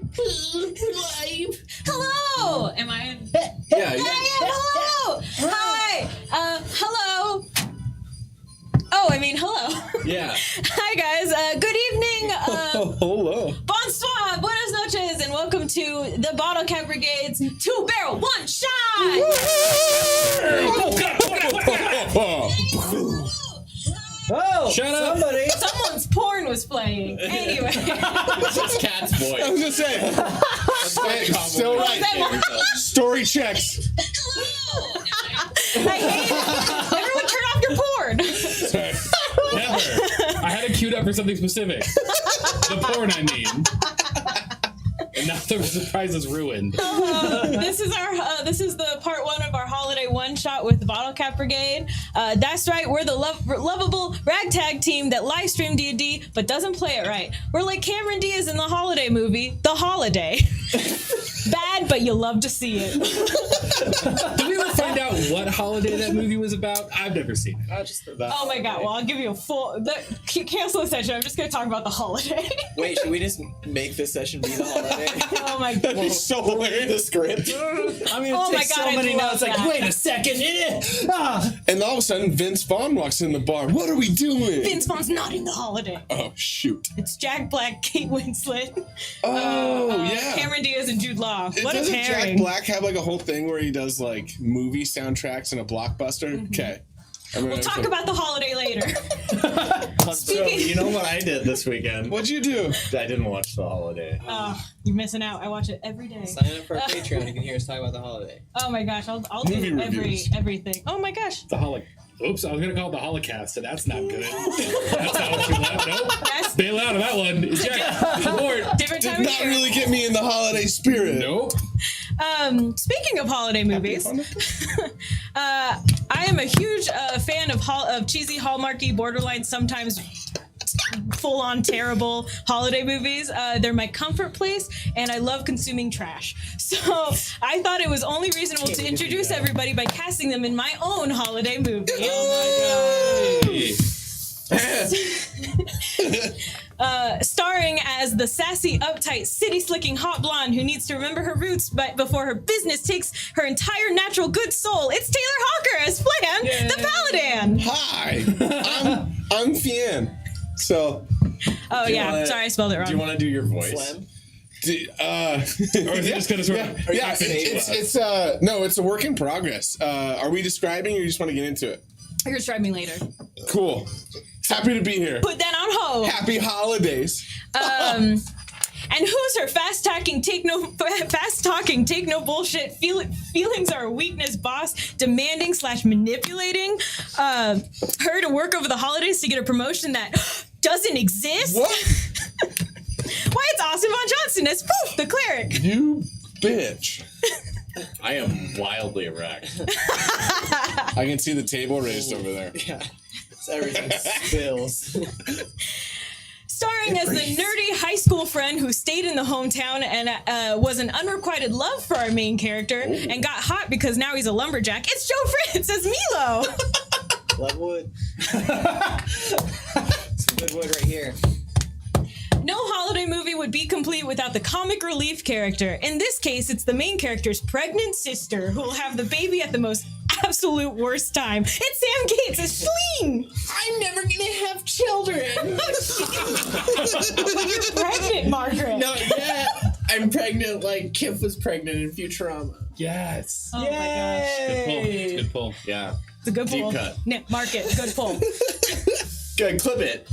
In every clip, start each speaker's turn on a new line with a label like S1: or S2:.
S1: Live.
S2: Hello. Am I in?
S1: Yeah.
S2: Hello. Hi. Hello. Oh, I mean, hello.
S1: Yeah.
S2: Hi, guys. Good evening.
S1: Hello.
S2: Bonsoir. Buenas noches, and welcome to the Bottlecap Brigade's 2-barrel, 1 shot.
S3: Oh,
S1: Shut up.
S3: somebody.
S2: Someone's porn was playing. Anyway.
S1: It's Cat's voice.
S4: I was gonna say. Still right. Story checks.
S2: Hello. I hate it. Everyone turn off your porn.
S5: Never. I had it queued up for something specific. The porn, I mean. And now the surprise is ruined.
S2: This is the part 1 of our holiday one-shot with the Bottlecap Brigade. That's right, we're the lovable ragtag team that live stream D&D but doesn't play it right. We're like Cameron Diaz in the holiday movie, The Holiday. Bad, but you love to see it.
S5: Did we ever find out what holiday that movie was about? I've never seen it.
S2: Oh my god, well, I'll give you a full... cancel the session, I'm just going to talk about the holiday.
S1: Wait, should we just make this session be the holiday?
S2: Oh my god.
S4: That'd be so hilarious.
S1: The script.
S3: I mean,
S2: Oh
S3: it
S2: my
S3: takes
S2: God,
S3: so
S2: I
S3: many
S2: love
S3: notes. Like,
S2: that.
S3: wait a second.
S4: And all of a sudden, Vince Vaughn walks in the bar. What are we doing?
S2: Vince Vaughn's not in the holiday.
S4: Oh, shoot.
S2: It's Jack Black, Kate Winslet,
S4: Yeah.
S2: Cameron Diaz, and Jude Law. What a
S4: Doesn't
S2: pairing.
S4: Jack Black have like a whole thing where he does like movie soundtracks in a blockbuster? Okay.
S2: We'll talk about the holiday later.
S6: So, you know what I did this weekend?
S4: What'd you do?
S6: I didn't watch The Holiday.
S2: You're missing out. I watch it every day.
S1: Sign up for our Patreon. You can hear us talk about the holiday.
S2: Oh my gosh, I'll
S4: Movie
S2: do
S4: reviews.
S2: everything. Oh my gosh.
S5: Oops, I was going to call it the Holocaust, and that's not good. That's not what we want. Nope.
S2: That's
S5: Bail out of that one. Eject. Abort.
S2: different time
S4: Did
S2: of
S4: not
S2: year.
S4: really get me in the holiday spirit.
S5: Nope.
S2: Speaking of holiday movies, I am a huge fan of cheesy, hallmarky, borderline, sometimes full-on terrible holiday movies. They're my comfort place, and I love consuming trash. So I thought it was only reasonable to introduce everybody by casting them in my own holiday movie. Starring as the sassy, uptight, city-slicking hot blonde who needs to remember her roots before her business takes her entire natural good soul. It's Taylor Hawker as Flan, the Paladin.
S4: Hi. I'm Fien. So,
S2: Oh yeah, sorry I spelled it wrong.
S6: Do you want to do your voice?
S1: Phlegm?
S5: Or is it just going to sort of...
S4: yeah, it's no, it's a work in progress. Are we describing or you just want to get into it?
S2: You're gonna try me later.
S4: Cool. Happy to be here.
S2: Put that on hold.
S4: Happy holidays.
S2: And who's her fast-talking, take no bullshit, feelings are a weakness boss, demanding / manipulating her to work over the holidays to get a promotion that doesn't exist?
S4: What?
S2: Why, it's Austin Von Johnson as Poof, the cleric.
S4: You bitch.
S6: I am wildly erect.
S4: I can see the table raised over there.
S1: Yeah. So everything spills.
S2: Starring as the nerdy high school friend who stayed in the hometown and was an unrequited love for our main character and got hot because now he's a lumberjack. It's Joe Fritz as Milo.
S1: Love wood. Some good wood right here.
S2: No holiday movie would be complete without the comic relief character. In this case, it's the main character's pregnant sister who will have the baby at the most absolute worst time. It's Sam Gates as Schleen.
S1: I'm never gonna have children.
S2: But you're pregnant, Margaret.
S1: Not yet. I'm pregnant like Kif was pregnant in Futurama.
S5: Yes.
S2: Oh my gosh.
S5: Good pull. Good pull.
S6: Yeah.
S2: It's a good pull.
S6: Deep cut.
S2: Mark it. Good pull.
S6: Good, clip it.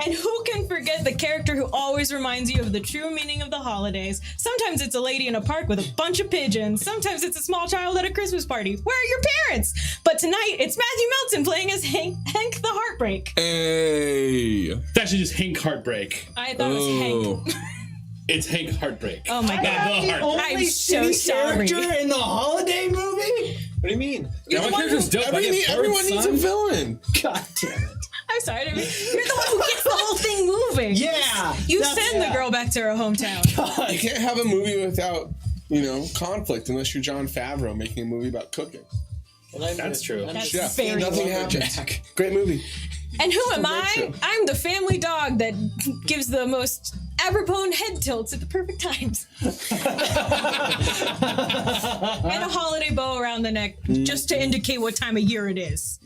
S2: And who can forget the character who always reminds you of the true meaning of the holidays? Sometimes it's a lady in a park with a bunch of pigeons. Sometimes it's a small child at a Christmas party. Where are your parents? But tonight, it's Matthew Melton playing as Hank the Heartbreak.
S4: Hey.
S5: It's actually just Hank Heartbreak.
S2: I thought it was Hank.
S5: It's Hank Heartbreak.
S2: Oh my
S5: Not
S2: god.
S5: the Heart.
S2: I'm so sorry.
S3: Character in the holiday movie?
S1: What do you mean?
S2: You're
S5: Yeah,
S2: the
S5: my
S2: one
S5: character's
S2: who,
S5: dope. I get
S4: Everyone
S5: Ford's
S4: needs a
S5: son.
S4: villain.
S3: God damn it.
S2: I'm sorry. You're the one who gets the whole thing moving.
S3: Yeah.
S2: You
S3: that's-
S2: send the girl back to her hometown.
S4: You can't have a movie without, conflict unless you're Jon Favreau making a movie about cooking.
S1: Well,
S5: That's true.
S2: That's
S4: Yeah,
S2: very
S4: nothing
S2: lumberjack.
S4: happens. Great movie.
S2: And who am I?
S4: true.
S2: I'm the family dog that gives the most apropos head tilts at the perfect times. And a holiday bow around the neck, just to indicate what time of year it is.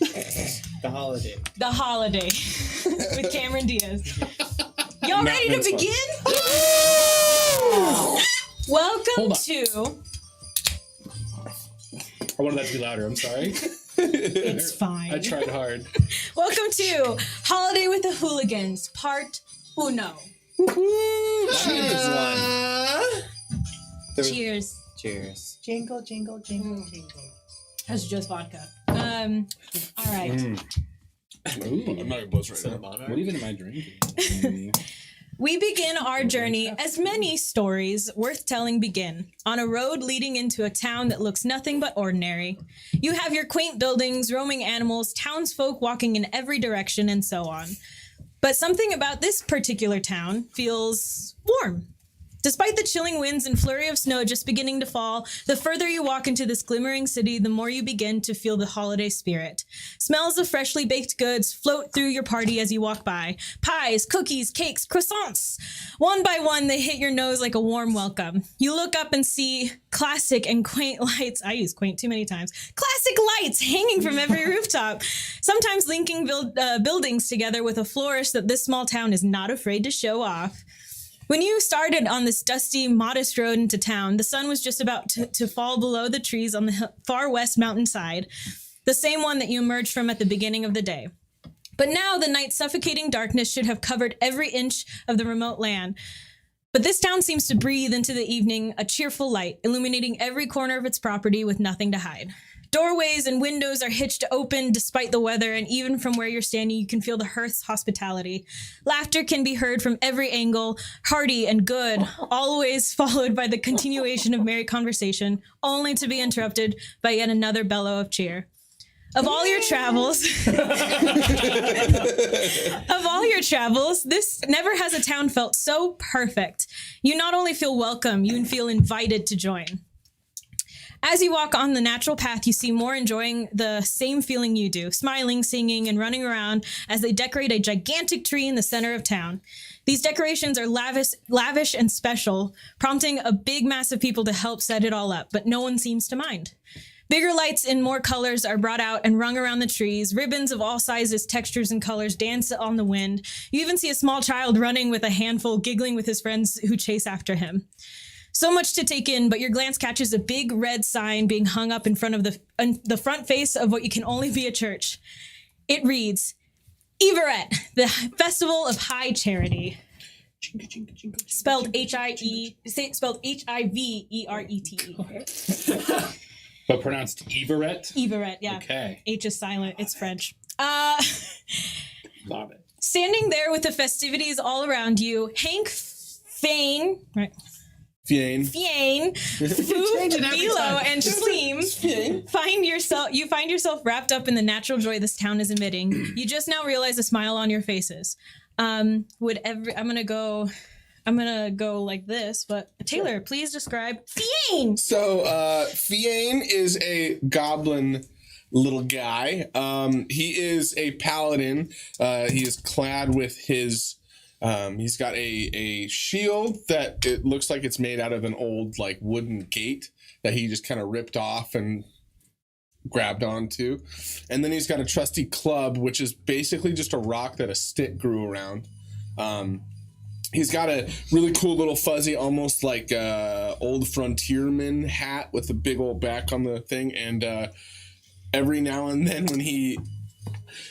S3: The holiday.
S2: The holiday with Cameron Diaz. Y'all
S4: Not
S2: ready to
S4: minced
S2: begin? Welcome to.
S5: I wanted that to be louder. I'm sorry.
S2: It's fine.
S5: I tried hard.
S2: Welcome to Holiday with the Hooligans, Part Uno. Cheers.
S3: Cheers. Jingle, jingle, jingle, jingle.
S2: That's just vodka. All right.
S5: Ooh,
S4: I'm not gonna buzz right now.
S5: what even am I drinking?
S2: We begin our journey as many stories worth telling begin on a road leading into a town that looks nothing but ordinary. You have your quaint buildings, roaming animals, townsfolk walking in every direction, and so on. But something about this particular town feels warm. Despite the chilling winds and flurry of snow just beginning to fall, the further you walk into this glimmering city, the more you begin to feel the holiday spirit. Smells of freshly baked goods float through your party as you walk by. Pies, cookies, cakes, croissants. One by one, they hit your nose like a warm welcome. You look up and see classic and quaint lights. I use quaint too many times. Classic lights hanging from every rooftop, sometimes linking buildings together with a flourish that this small town is not afraid to show off. When you started on this dusty, modest road into town, the sun was just about to fall below the trees on the far west mountainside, the same one that you emerged from at the beginning of the day. But now the night's suffocating darkness should have covered every inch of the remote land. But this town seems to breathe into the evening a cheerful light, illuminating every corner of its property with nothing to hide. Doorways and windows are hitched open despite the weather, and even from where you're standing, you can feel the hearth's hospitality. Laughter can be heard from every angle, hearty and good, always followed by the continuation of merry conversation, only to be interrupted by yet another bellow of cheer. Of all your travels, this never has a town felt so perfect. You not only feel welcome, you feel invited to join. As you walk on the natural path, you see more enjoying the same feeling you do, smiling, singing, and running around as they decorate a gigantic tree in the center of town. These decorations are lavish and special, prompting a big mass of people to help set it all up, but no one seems to mind. Bigger lights in more colors are brought out and rung around the trees. Ribbons of all sizes, textures, and colors dance on the wind. You even see a small child running with a handful, giggling with his friends who chase after him. So much to take in, but your glance catches a big red sign being hung up in front of the front face of what you can only be a church. It reads, Everett, the Festival of High Charity. Spelled spelled Hiverete.
S5: But pronounced Everett?
S2: Everett, yeah.
S5: Okay.
S2: H is silent. It's French.
S5: Love it.
S2: Standing there with the festivities all around you, Hank Fane, right?
S4: Fiane.
S2: Foof, Philo, and Schleem find yourself wrapped up in the natural joy this town is emitting. You just now realize a smile on your faces. I'm gonna go like this, but Taylor, please describe Fiane.
S4: So, Fiane is a goblin little guy. He is a paladin. He is clad with his... he's got a shield that it looks like it's made out of an old like wooden gate that he just kind of ripped off and grabbed onto. And then he's got a trusty club, which is basically just a rock that a stick grew around. He's got a really cool little fuzzy, almost like old frontierman hat with a big old back on the thing. And every now and then when he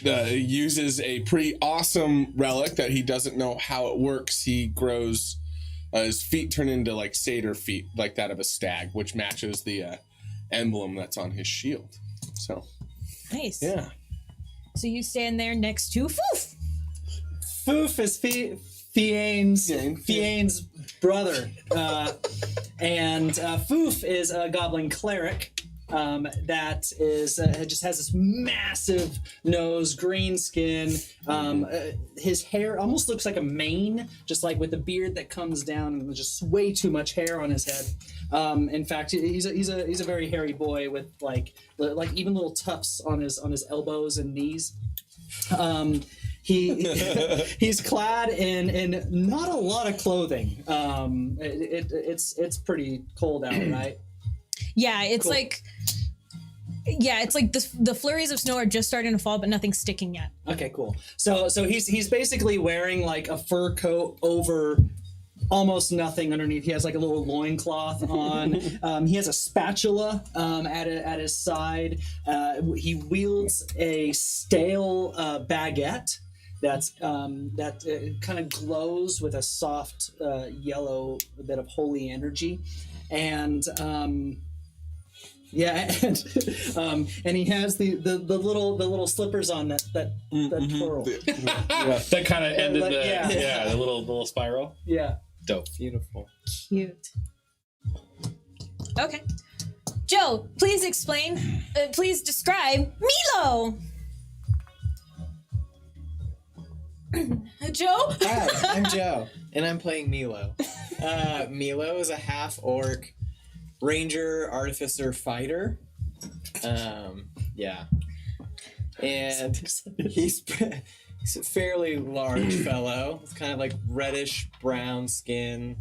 S4: uses a pretty awesome relic that he doesn't know how it works, he grows his feet turn into like satyr feet, like that of a stag, which matches the emblem that's on his shield. So
S2: Nice.
S4: yeah.
S2: So you stand there next to Foof.
S3: Foof is Fiane's brother. And Foof is a goblin cleric. That is just has this massive nose, green skin. His hair almost looks like a mane, just like with the beard that comes down, and just way too much hair on his head. In fact, he's a very hairy boy with like even little tufts on his elbows and knees. he's clad in not a lot of clothing. It's pretty cold out, right?
S2: Yeah, it's
S3: Cool.
S2: like. Yeah, it's like the flurries of snow are just starting to fall, but nothing's sticking yet.
S3: Okay, cool. So he's basically wearing like a fur coat over almost nothing underneath. He has like a little loincloth on. He has a spatula at his side. He wields a stale baguette that kind of glows with a soft yellow bit of holy energy, and yeah, and he has the little slippers on that twirl.
S5: That kind of ended
S3: like,
S5: the little spiral.
S3: Yeah.
S5: Dope.
S6: Beautiful.
S2: Cute. Okay. Joe, please explain. Please describe Milo. Joe?
S6: Hi, I'm Joe, and I'm playing Milo. Milo is a half-orc ranger, artificer, fighter. Yeah. And he's a fairly large fellow. It's kind of like reddish brown skin,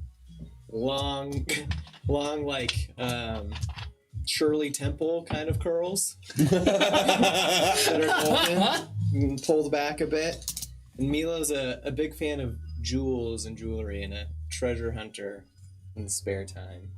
S6: long like Shirley Temple kind of curls that are golden, pulled back a bit. And Milo's a big fan of jewels and jewelry and a treasure hunter in the spare time.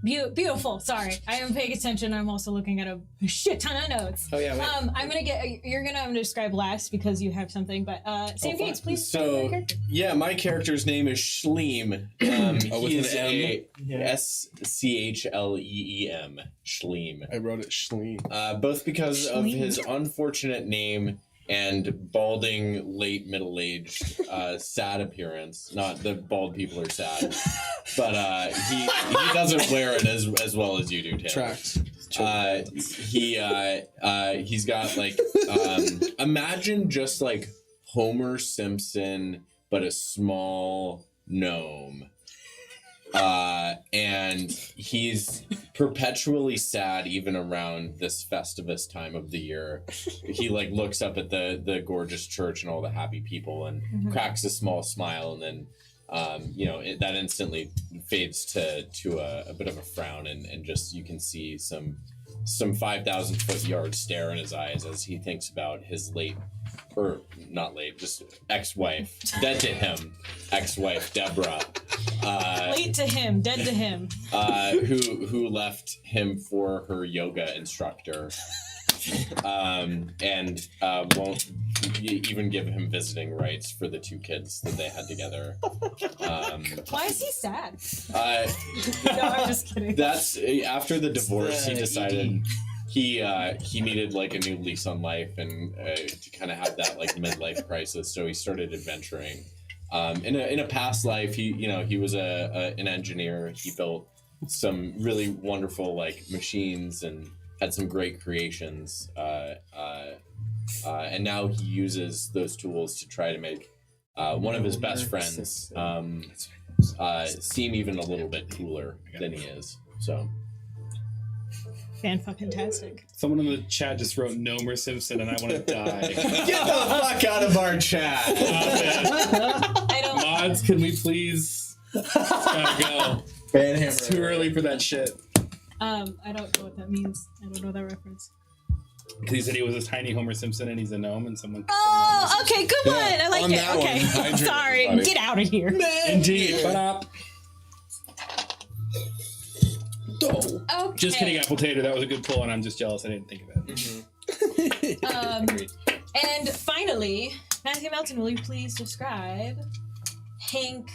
S2: Beautiful. Sorry, I am paying attention. I'm also looking at a shit ton of notes.
S6: Oh yeah. Wait.
S2: You're gonna describe last because you have something. But Sam Gates, please. describe your
S4: So,
S2: character.
S4: yeah, my character's name is Schleem. He is a SCHLEEM. Schleem.
S7: I wrote it Schleem.
S4: Both because of
S2: Schleem.
S4: his unfortunate name and balding, late middle-aged, sad appearance. Not that bald people are sad, but he doesn't wear it as well as you do, Tim.
S7: Tracks.
S4: He's got like imagine just like Homer Simpson, but a small gnome. And he's perpetually sad even around this Festivus time of the year. He like looks up at the gorgeous church and all the happy people and cracks a small smile, and then that instantly fades to a bit of a frown, and just you can see some 5,000 foot yard stare in his eyes as he thinks about his just ex-wife, dead to him, ex-wife Deborah,
S2: Late to him, dead to him.
S4: who left him for her yoga instructor, and won't even give him visiting rights for the 2 kids that they had together.
S2: Why is he sad?
S4: No,
S2: I'm just kidding.
S4: That's after the divorce. He
S6: the
S4: decided he needed like a new lease on life and to kind of have that like midlife crisis. So he started adventuring. In a past life, he was an engineer. He built some really wonderful like machines and had some great creations. And now he uses those tools to try to make one of his best friends seem even a little bit cooler than he is. So.
S2: Fan-fucking-tastic.
S5: Someone in the chat just wrote Nomer Simpson, and I want to die.
S4: Get the fuck out of our chat!
S2: I don't.
S5: Mods, can we please? Gotta go. It's too early for that shit.
S2: I don't know what that means. I don't know that reference.
S5: Because he said he was a tiny Homer Simpson and he's a gnome, and someone.
S2: Oh, okay, good one. I like
S7: on
S2: it.
S7: that
S2: Okay,
S7: one, hydrate
S2: sorry.
S7: everybody.
S2: Get out of here.
S5: Indeed. Shut up.
S2: Okay.
S5: Just kidding, Apple Tater. That was a good pull, and I'm just jealous I didn't think of it.
S2: And finally, Matthew Melton, will you please describe Hank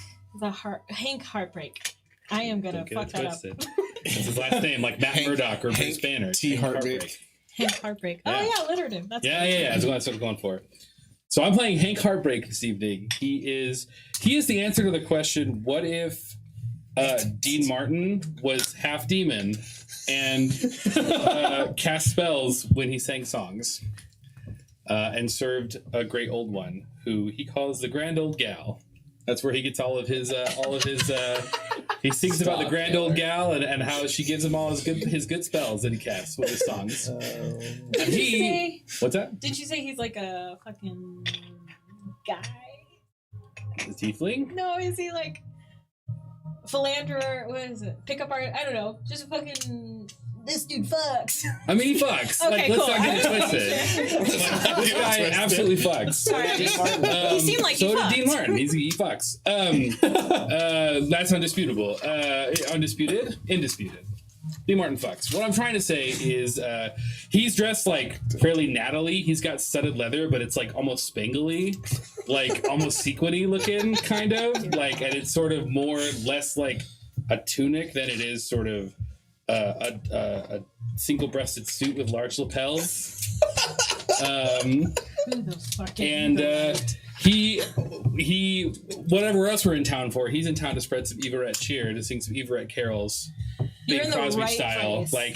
S2: Heartbreak? I am gonna
S5: Don't get
S2: fuck
S5: it
S2: that up.
S5: twisted. That's his last name, like Matt Murdock or Bruce Banner.
S7: T.
S5: Hank
S7: Heartbreak.
S2: Hank Heartbreak.
S5: Yeah.
S2: Oh yeah, alliterative. That's
S5: Yeah. That's what I'm going for. So I'm playing Hank Heartbreak this evening. He is the answer to the question: what if Dean Martin was half demon and cast spells when he sang songs, and served a great old one who he calls the Grand Old Gal. That's where he gets all of his He sings about the grand old gal and how she gives him all his good spells that he casts with his songs. And what's that?
S2: Did you say he's like a fucking guy?
S5: The tiefling?
S2: No, is he like philanderer? What is it? Pickup art? I don't know. Just a fucking. This dude fucks.
S5: I mean, he fucks.
S2: Okay,
S5: let's
S2: cool.
S5: not get it twisted. This guy absolutely fucks.
S2: Sorry, he seemed like
S5: so
S2: he fucked.
S5: did Dean Martin. He fucks. That's undisputable. Undisputed? Indisputed. Dean Martin fucks. What I'm trying to say is he's dressed like fairly nattily. He's got studded leather, but it's like almost spangly, like almost sequiny looking, kind of. Like, and it's sort of less like a tunic than it is sort of a single-breasted suit with large lapels. He whatever else we're in town for, he's in town to spread some Everett cheer, to sing some Everett carols,
S2: You're
S5: Big
S2: in the
S5: Crosby
S2: right
S5: style.
S2: place.
S5: Like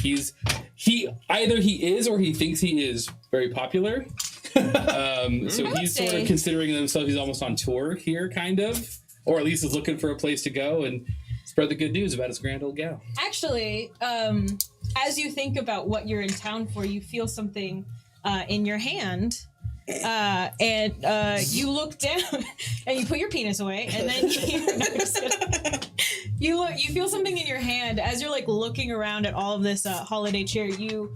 S5: he either he is or he thinks he is very popular. So he's sort of considering himself, he's almost on tour here, kind of, or at least is looking for a place to go and spread the good news about his grand old gal.
S2: Actually, as you think about what you're in town for, you feel something in your hand, and you look down and you put your penis away, and then you feel something in your hand as you're like looking around at all of this holiday cheer. You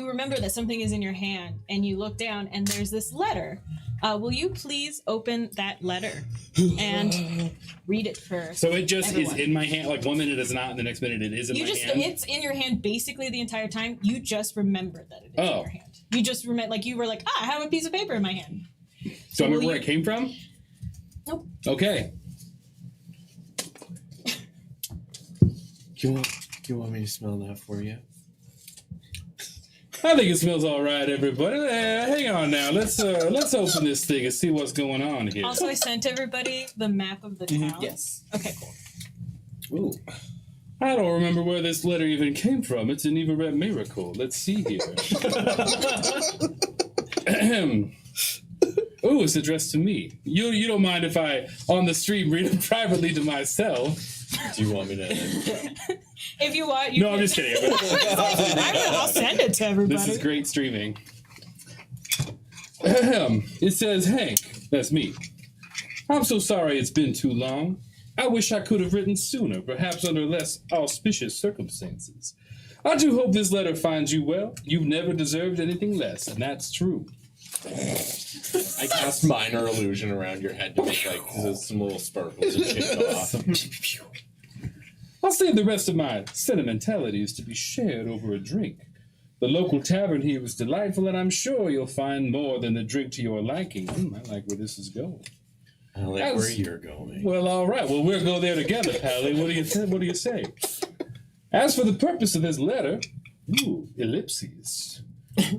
S2: remember that something is in your hand, and you look down, and there's this letter. Will you please open that letter and read it for
S5: So it just
S2: everyone.
S5: is in my hand. Like 1 minute it's not, and the next minute it is in my hand.
S2: It's in your hand basically the entire time. You just remember that it is in your hand. You just remember, like you were like, I have a piece of paper in my hand.
S5: So I remember where it came from?
S2: Nope.
S5: Okay.
S4: Do you want me to smell that for you?
S5: I think it smells all right, everybody. Hang on now. Let's open this thing and see what's going on here.
S2: Also, I sent everybody the map of the town.
S6: Yes.
S2: Okay, cool.
S5: Ooh. I don't remember where this letter even came from. It's an Everett miracle. Let's see here. Ooh, it's addressed to me. You don't mind if I, on the stream, read it privately to myself? Do you want me to?
S2: If you want,
S5: No, I'm just kidding.
S2: I'll send it to everybody.
S5: This is great streaming. It says, Hank, that's me. I'm so sorry it's been too long. I wish I could have written sooner, perhaps under less auspicious circumstances. I do hope this letter finds you well. You've never deserved anything less, and that's true.
S7: I cast minor illusion around your head to make like some little sparkles and shit go off.
S5: I'll save the rest of my sentimentalities to be shared over a drink. The local tavern here is delightful, and I'm sure you'll find more than the drink to your liking. I like where this is going.
S7: I like where you're going.
S5: Well, all right. Well, we'll go there together, Pally. What do you say? As for the purpose of this letter, ellipses.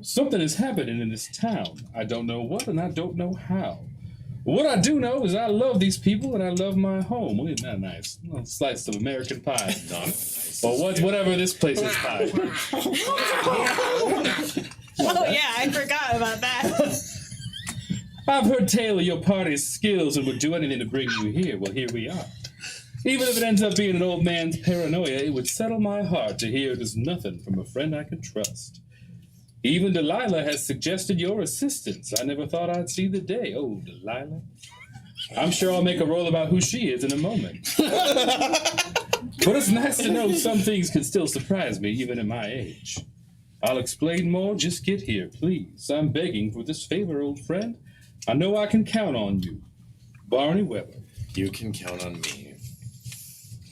S5: Something is happening in this town. I don't know what, and I don't know how. What I do know is I love these people, and I love my home. Isn't that nice? A little slice of American pie. Or whatever this place is pie.
S2: Oh yeah, I forgot about that.
S5: I've heard tale of your party's skills and would do anything to bring you here. Well, here we are. Even if it ends up being an old man's paranoia, it would settle my heart to hear it is nothing from a friend I can trust. Even Delilah has suggested your assistance. I never thought I'd see the day. Oh, Delilah. I'm sure I'll make a roll about who she is in a moment. But it's nice to know some things can still surprise me, even at my age. I'll explain more. Just get here, please. I'm begging for this favor, old friend. I know I can count on you. Barney Weber.
S7: You can count on me.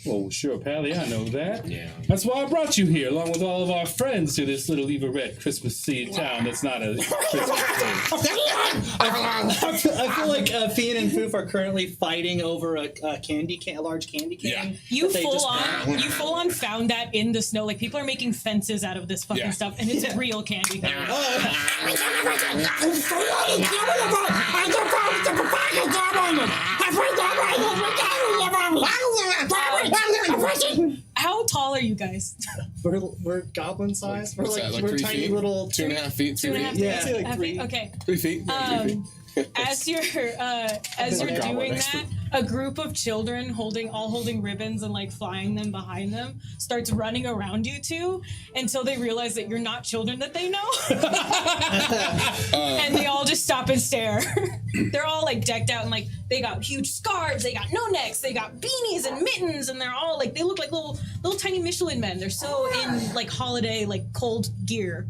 S5: Oh, sure, Pally, I know that.
S7: Yeah.
S5: That's why I brought you here, along with all of our friends, to this little Everett Christmas City town that's not a Christmas thing.
S3: I feel like Fian and Foof are currently fighting over a large candy can.
S2: You
S3: that they just-
S2: full on found that in the snow. Like people are making fences out of this fucking stuff, and it's real candy cane. How tall are you guys?
S6: We're goblin size. We're
S4: What's
S6: like
S4: that,
S6: we're
S4: 3
S6: tiny
S4: feet?
S6: little
S4: 2.5 feet, 3
S2: 2.5
S4: feet.
S2: feet?
S3: Yeah.
S6: I'd say like
S2: Half
S6: 3.
S2: feet? Okay.
S4: 3 feet. Yeah, 3 feet.
S2: as you're doing that, a group of children holding ribbons and like flying them behind them starts running around you two until they realize that you're not children that they know. And they all just stop and stare. They're all like decked out and like they got huge scarves, they got no necks, they got beanies and mittens, and they're all like they look like little tiny Michelin men. They're so in like holiday like cold gear.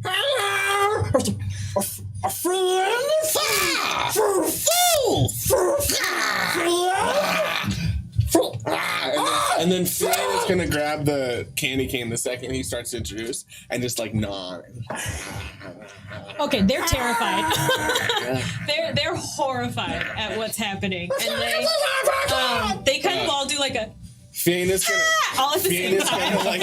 S4: A friend and then Finn is gonna grab the candy cane the second he starts to introduce and just like gnaw.
S2: Okay, they're terrified. they're horrified at what's happening, and they kind of all do like a
S4: Finn is gonna
S2: all at the same time,
S4: like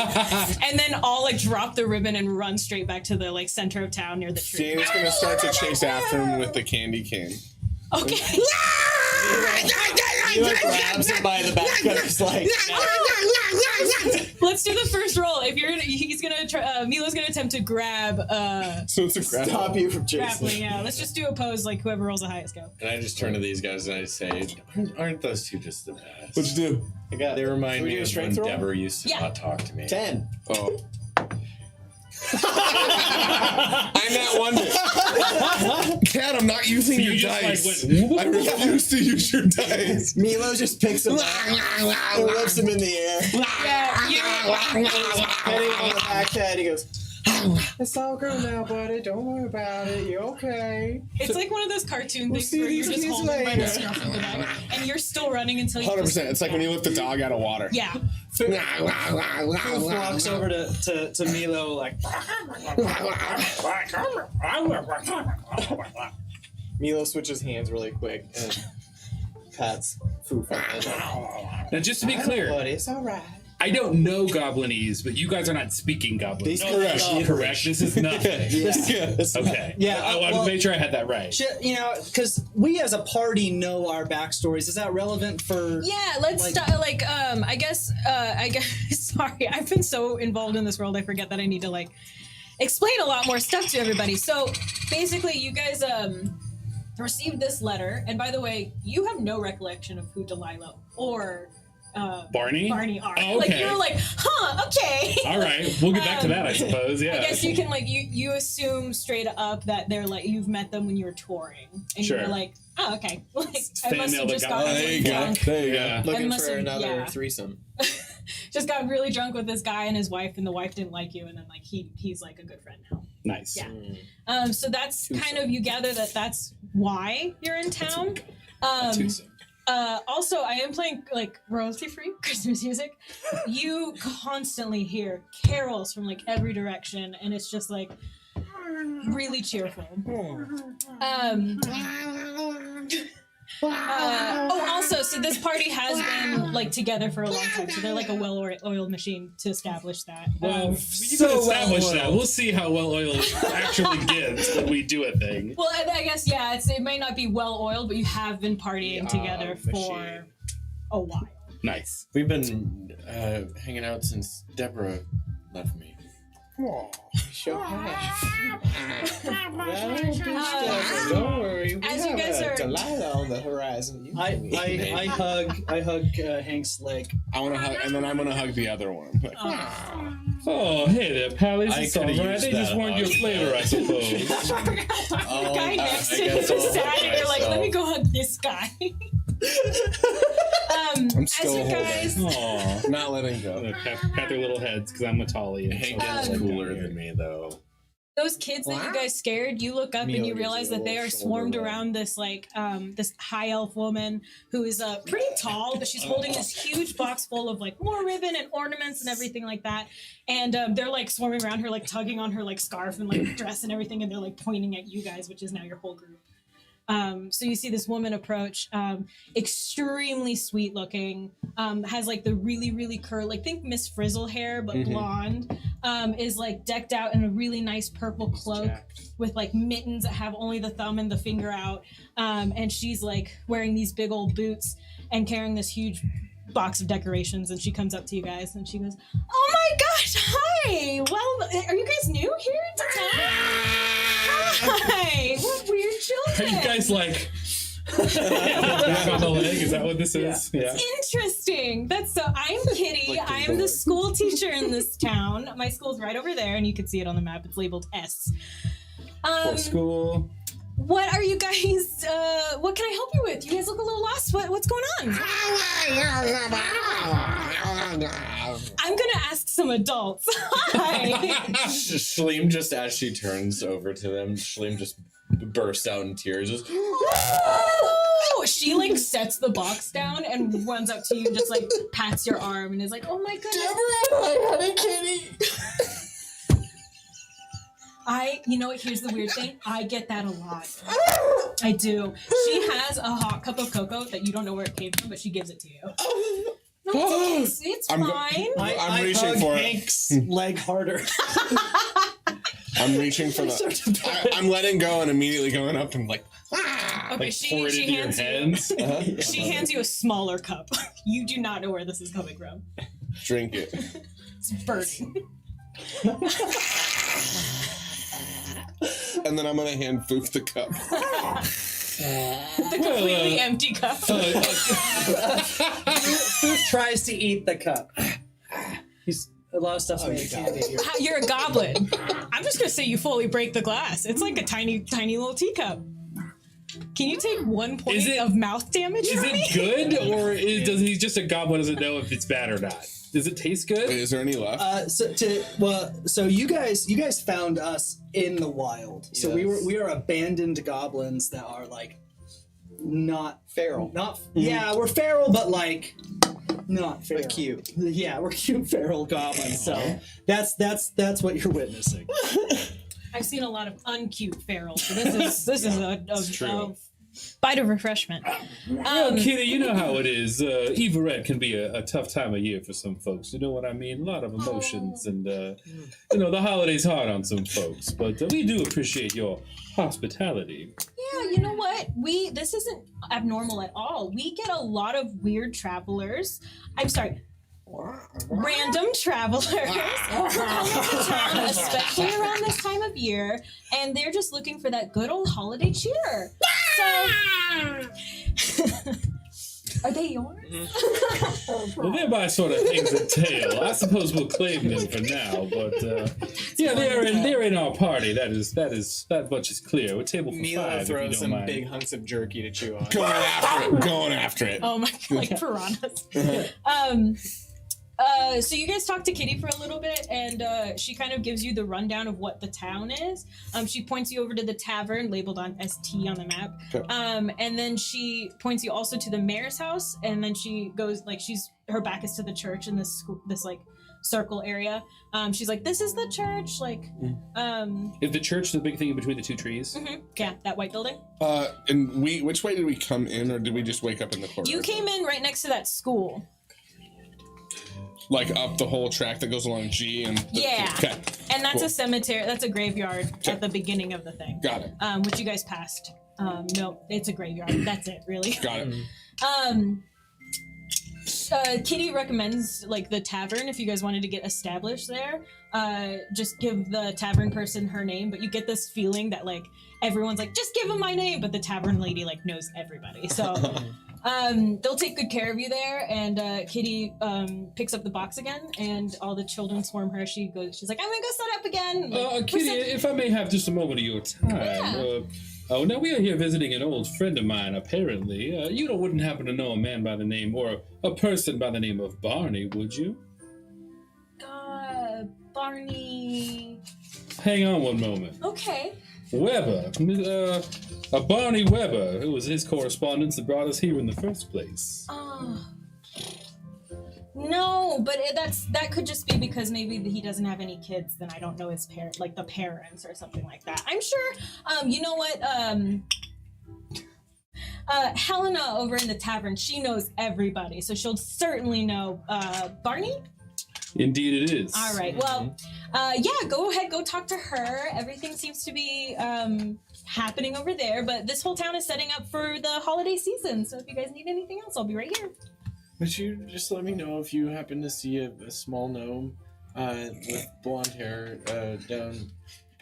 S2: and then all like drop the ribbon and run straight back to the like center of town near the tree.
S4: Finn is gonna start to chase after him with the candy cane.
S2: Okay.
S6: He like grabs him by the back and he's like,
S2: Let's do the first roll. If he's gonna try. Milo's gonna attempt to grab.
S4: So it's a grab.
S6: stop you from chasing.
S2: Grappling. Yeah. Let's just do a pose like whoever rolls the highest go.
S7: And I just turn to these guys and I say, aren't those two just the best?
S4: What'd you do?
S6: I got.
S7: They remind
S6: Can we
S7: me
S6: do a
S7: of when
S6: strength roll?
S7: Deborah used to
S2: Yeah.
S7: not talk to me.
S6: 10.
S4: Oh. I'm at wonder. Cat, I'm not using
S5: So
S4: your
S5: you just,
S4: dice.
S5: like, went,
S4: I refuse to use your dice.
S6: Milo just picks him up and lifts him in the air.
S2: Yeah.
S6: Petting him on the back head. He goes, it's all good now, buddy. Don't worry about it. You're okay.
S2: It's like one of those cartoon things
S6: see
S2: where you're
S6: these
S2: just
S6: kids
S2: holding by the
S6: later.
S2: scruff of the neck, and you're still running until you.
S4: 100%. It's like when you lift the dog out of water.
S2: Yeah.
S3: Foof walks over to Milo like,
S6: Milo switches hands really quick and pats Foof on the head.
S5: now, just to be clear,
S6: But it's all right.
S5: I don't know Goblinese, but you guys are not speaking Goblinese.
S6: These correct.
S5: Correct. This is nothing.
S6: Yeah.
S5: Okay.
S3: Yeah,
S5: I wanted
S3: well-
S5: to make sure I had that right.
S3: shit, you know, because we as a party know our backstories. Is that relevant for?
S2: Yeah, let's
S3: Like-
S2: start. Like, I guess. Sorry, I've been so involved in this world, I forget that I need to like explain a lot more stuff to everybody. So, basically, you guys received this letter, and by the way, you have no recollection of who Delilah or
S5: Barney?
S2: Barney are.
S5: Oh,
S2: Like
S5: okay.
S2: you're like, huh? Okay.
S5: All right. We'll get back to that, I suppose. Yeah.
S2: I guess you can like you assume straight up that they're like you've met them when you were touring, and
S5: Sure.
S2: you're like, oh, okay. Like I
S5: fan
S2: must
S5: mail
S2: have
S5: that
S2: just
S5: got-
S2: gotten
S4: There you
S2: really
S4: go.
S2: drunk.
S4: There you
S5: Yeah.
S6: Looking
S2: must
S6: for
S2: have-
S6: another
S2: yeah.
S6: threesome.
S2: Just got really drunk with this guy and his wife, and the wife didn't like you, and then like he's like a good friend now.
S5: Nice.
S2: Yeah. So that's kind of you gather that that's why you're in town. Also, I am playing like royalty-free Christmas music. You constantly hear carols from like every direction, and it's just like really cheerful. Also, so this party has been like together for a long time, so they're like a well-oiled machine to establish that.
S5: Well, we can establish that. We'll see how well oiled it actually gets when we do a thing.
S2: Well, I guess yeah. It may not be well-oiled, but you have been partying together for
S7: machine.
S2: a while.
S5: Nice.
S7: We've been hanging out since Deborah left me.
S6: Sure have. Don't worry. We
S2: as you
S6: have
S2: guys
S6: a
S2: are-
S6: Delilah on the horizon. You
S3: I
S6: maybe.
S3: hug Hank's leg.
S4: I want to hug, and then I'm gonna hug the other one. Like,
S5: Oh, hey there, Pallies.
S7: I
S5: It's all
S7: could've
S5: right.
S7: used
S5: They just
S7: that
S5: wanted your
S7: hug.
S5: flavor, I suppose.
S2: The guy next to
S7: I
S2: you
S7: guess I'll
S2: is sad,
S7: hug
S2: and you're like, let me go hug this guy.
S4: I'm
S2: As
S4: still
S2: you
S4: holding.
S2: guys,
S5: Aw.
S4: Not letting go.
S5: Pat their little heads because I'm a Tolly. and
S7: Hank
S5: so-
S7: is cooler than me, though.
S2: those kids that you guys scared, you look up and you
S6: Mila
S2: realize
S6: gives you a
S2: that they
S6: little
S2: are
S6: shoulder
S2: swarmed
S6: rub.
S2: around this like this high elf woman who is pretty tall, but she's holding this huge box full of like more ribbon and ornaments and everything like that. And they're like swarming around her, like tugging on her like scarf and like dress and everything, and they're like pointing at you guys, which is now your whole group. So you see this woman approach, extremely sweet looking, has like the really curly, like think Miss Frizzle hair, but blonde, is like decked out in a really nice purple cloak with like mittens that have only the thumb and the finger out. And she's like wearing these big old boots and carrying this huge box of decorations, and she comes up to you guys and she goes, oh my gosh, hi, well, are you guys new here to town? Hi, what weird
S5: Are
S2: children.
S5: you guys like Back on the leg. Is that what this is? Yeah.
S2: Interesting. I'm Kitty.
S7: Like
S2: I am the school teacher in this town. My school's right over there, and you can see it on the map. It's labeled S.
S5: For school.
S2: What are you guys? What can I help you with? You guys look a little lost. What's going on? I'm gonna ask some adults. Hi.
S7: Shaleem, just as she turns over to them, Shaleem just bursts out in tears. Just,
S2: She like sets the box down and runs up to you, and just like pats your arm, and is like, "Oh my goodness, you know what? Here's the weird thing. I get that a lot. I do. She has a hot cup of cocoa that you don't know where it came from, but she gives it to you. No, it's
S4: I'm
S2: fine.
S4: I'm reaching
S3: hug
S4: for it.
S3: Hank's leg harder.
S4: I'm reaching for I'm letting go and immediately going up and like.
S2: Okay,
S5: Like pour it into your hands.
S2: She hands you a smaller cup. You do not know where this is coming from.
S4: Drink it.
S2: It's burning.
S4: And then I'm gonna hand Foof the cup.
S2: The completely empty cup.
S3: Who tries to eat the cup? He's a lot of stuff's made of candy here.
S2: You're a goblin. I'm just gonna say you fully break the glass. It's like a tiny, tiny little teacup. Can you take 1 point of mouth damage
S5: Is
S2: from me?
S5: it good, or does he just a goblin doesn't know if it's bad or not? Does it taste good?
S4: Wait, is there any left?
S3: So you guys found us in the wild. So we are abandoned goblins that are like not
S6: Feral.
S3: Yeah, we're feral, but like not feral.
S6: But cute.
S3: Yeah, we're cute feral goblins. So that's what you're witnessing.
S2: I've seen a lot of uncute feral, so this is a
S7: true.
S2: bite of refreshment.
S5: Well, Kitty, you know how it is. Everett can be a tough time of year for some folks. You know what I mean? A lot of emotions, and the holiday's hard on some folks. But we do appreciate your hospitality.
S2: Yeah, you know what? This isn't abnormal at all. We get a lot of weird travelers. I'm sorry. Random travelers who come into town, especially around this time of year, and they're just looking for that good old holiday cheer. So, are they yours?
S5: Well, thereby sort of hangs a tail. I suppose we'll claim them for now, but yeah, they're in our party. That much is clear. We're table for
S6: Mila
S5: 5.
S6: throws
S5: if you
S6: some
S5: don't mind.
S6: big hunks of jerky to chew on.
S4: Going after it.
S2: Oh my god, like piranhas. So you guys talk to Kitty for a little bit, and she kind of gives you the rundown of what the town is. She points you over to the tavern labeled on ST on the map.
S4: Okay.
S2: And then she points you also to the mayor's house, and then she goes like her back is to the church in this like circle area. She's like, "This is the church." Like,
S5: Is the church the big thing in between the two trees?
S2: yeah, that white building.
S4: And which way did we come in, or did we just wake up in the corner?
S2: You came in right next to that school.
S4: Like up the whole track that goes along G and
S2: Yeah.
S4: Okay.
S2: And that's
S4: Cool.
S2: a cemetery. That's a graveyard at the beginning of the thing.
S4: Got it.
S2: Which you guys passed. No, it's a graveyard. That's it, really.
S4: Got it.
S2: Kitty recommends like the tavern if you guys wanted to get established there. Just give the tavern person her name, but you get this feeling that like everyone's like, just give him my name, but the tavern lady like knows everybody. So they'll take good care of you there. And Kitty picks up the box again, and all the children swarm her. She's like, I'm gonna go set up again. Like,
S5: Kitty, if I may have just a moment of your time. Now we are here visiting an old friend of mine, apparently. You wouldn't happen to know a man by the name, or a person by the name of Barney, would you?
S2: Barney.
S5: Hang on one moment.
S2: Okay.
S5: Weber. A Barney Weber. It was his correspondence that brought us here in the first place.
S2: No, but that could just be because maybe he doesn't have any kids. Then I don't know his the parents or something like that. I'm sure. You know what? Helena over in the tavern, she knows everybody, so she'll certainly know Barney.
S5: Indeed, it is.
S2: All right. Well, yeah. Go ahead. Go talk to her. Everything seems to be happening over there, but this whole town is setting up for the holiday season. So if you guys need anything else, I'll be right here.
S6: Would you just let me know if you happen to see a small gnome with blonde hair down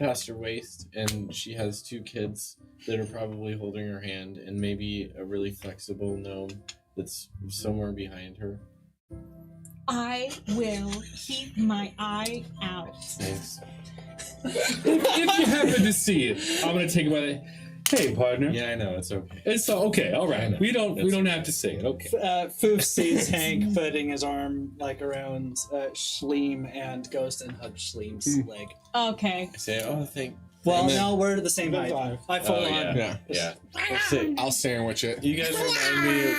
S7: past her waist, and she has 2 kids that are probably holding her hand, and maybe a really flexible gnome that's somewhere behind her.
S2: I will keep my eye out.
S7: Thanks.
S5: If you happen to see it, I'm gonna take it by the. Hey, partner.
S7: Yeah, I know, it's okay.
S5: It's okay. All right. We don't have to say it. Okay.
S3: Foof sees Hank putting his arm like around Schleem and goes and hugs Schleem's leg.
S2: Okay.
S7: I say, oh, thank.
S3: Well,
S7: and then-
S3: no, we're the same height. I full
S7: Oh,
S3: on.
S7: yeah. Let's see.
S4: I'll sandwich it.
S7: You guys remind me of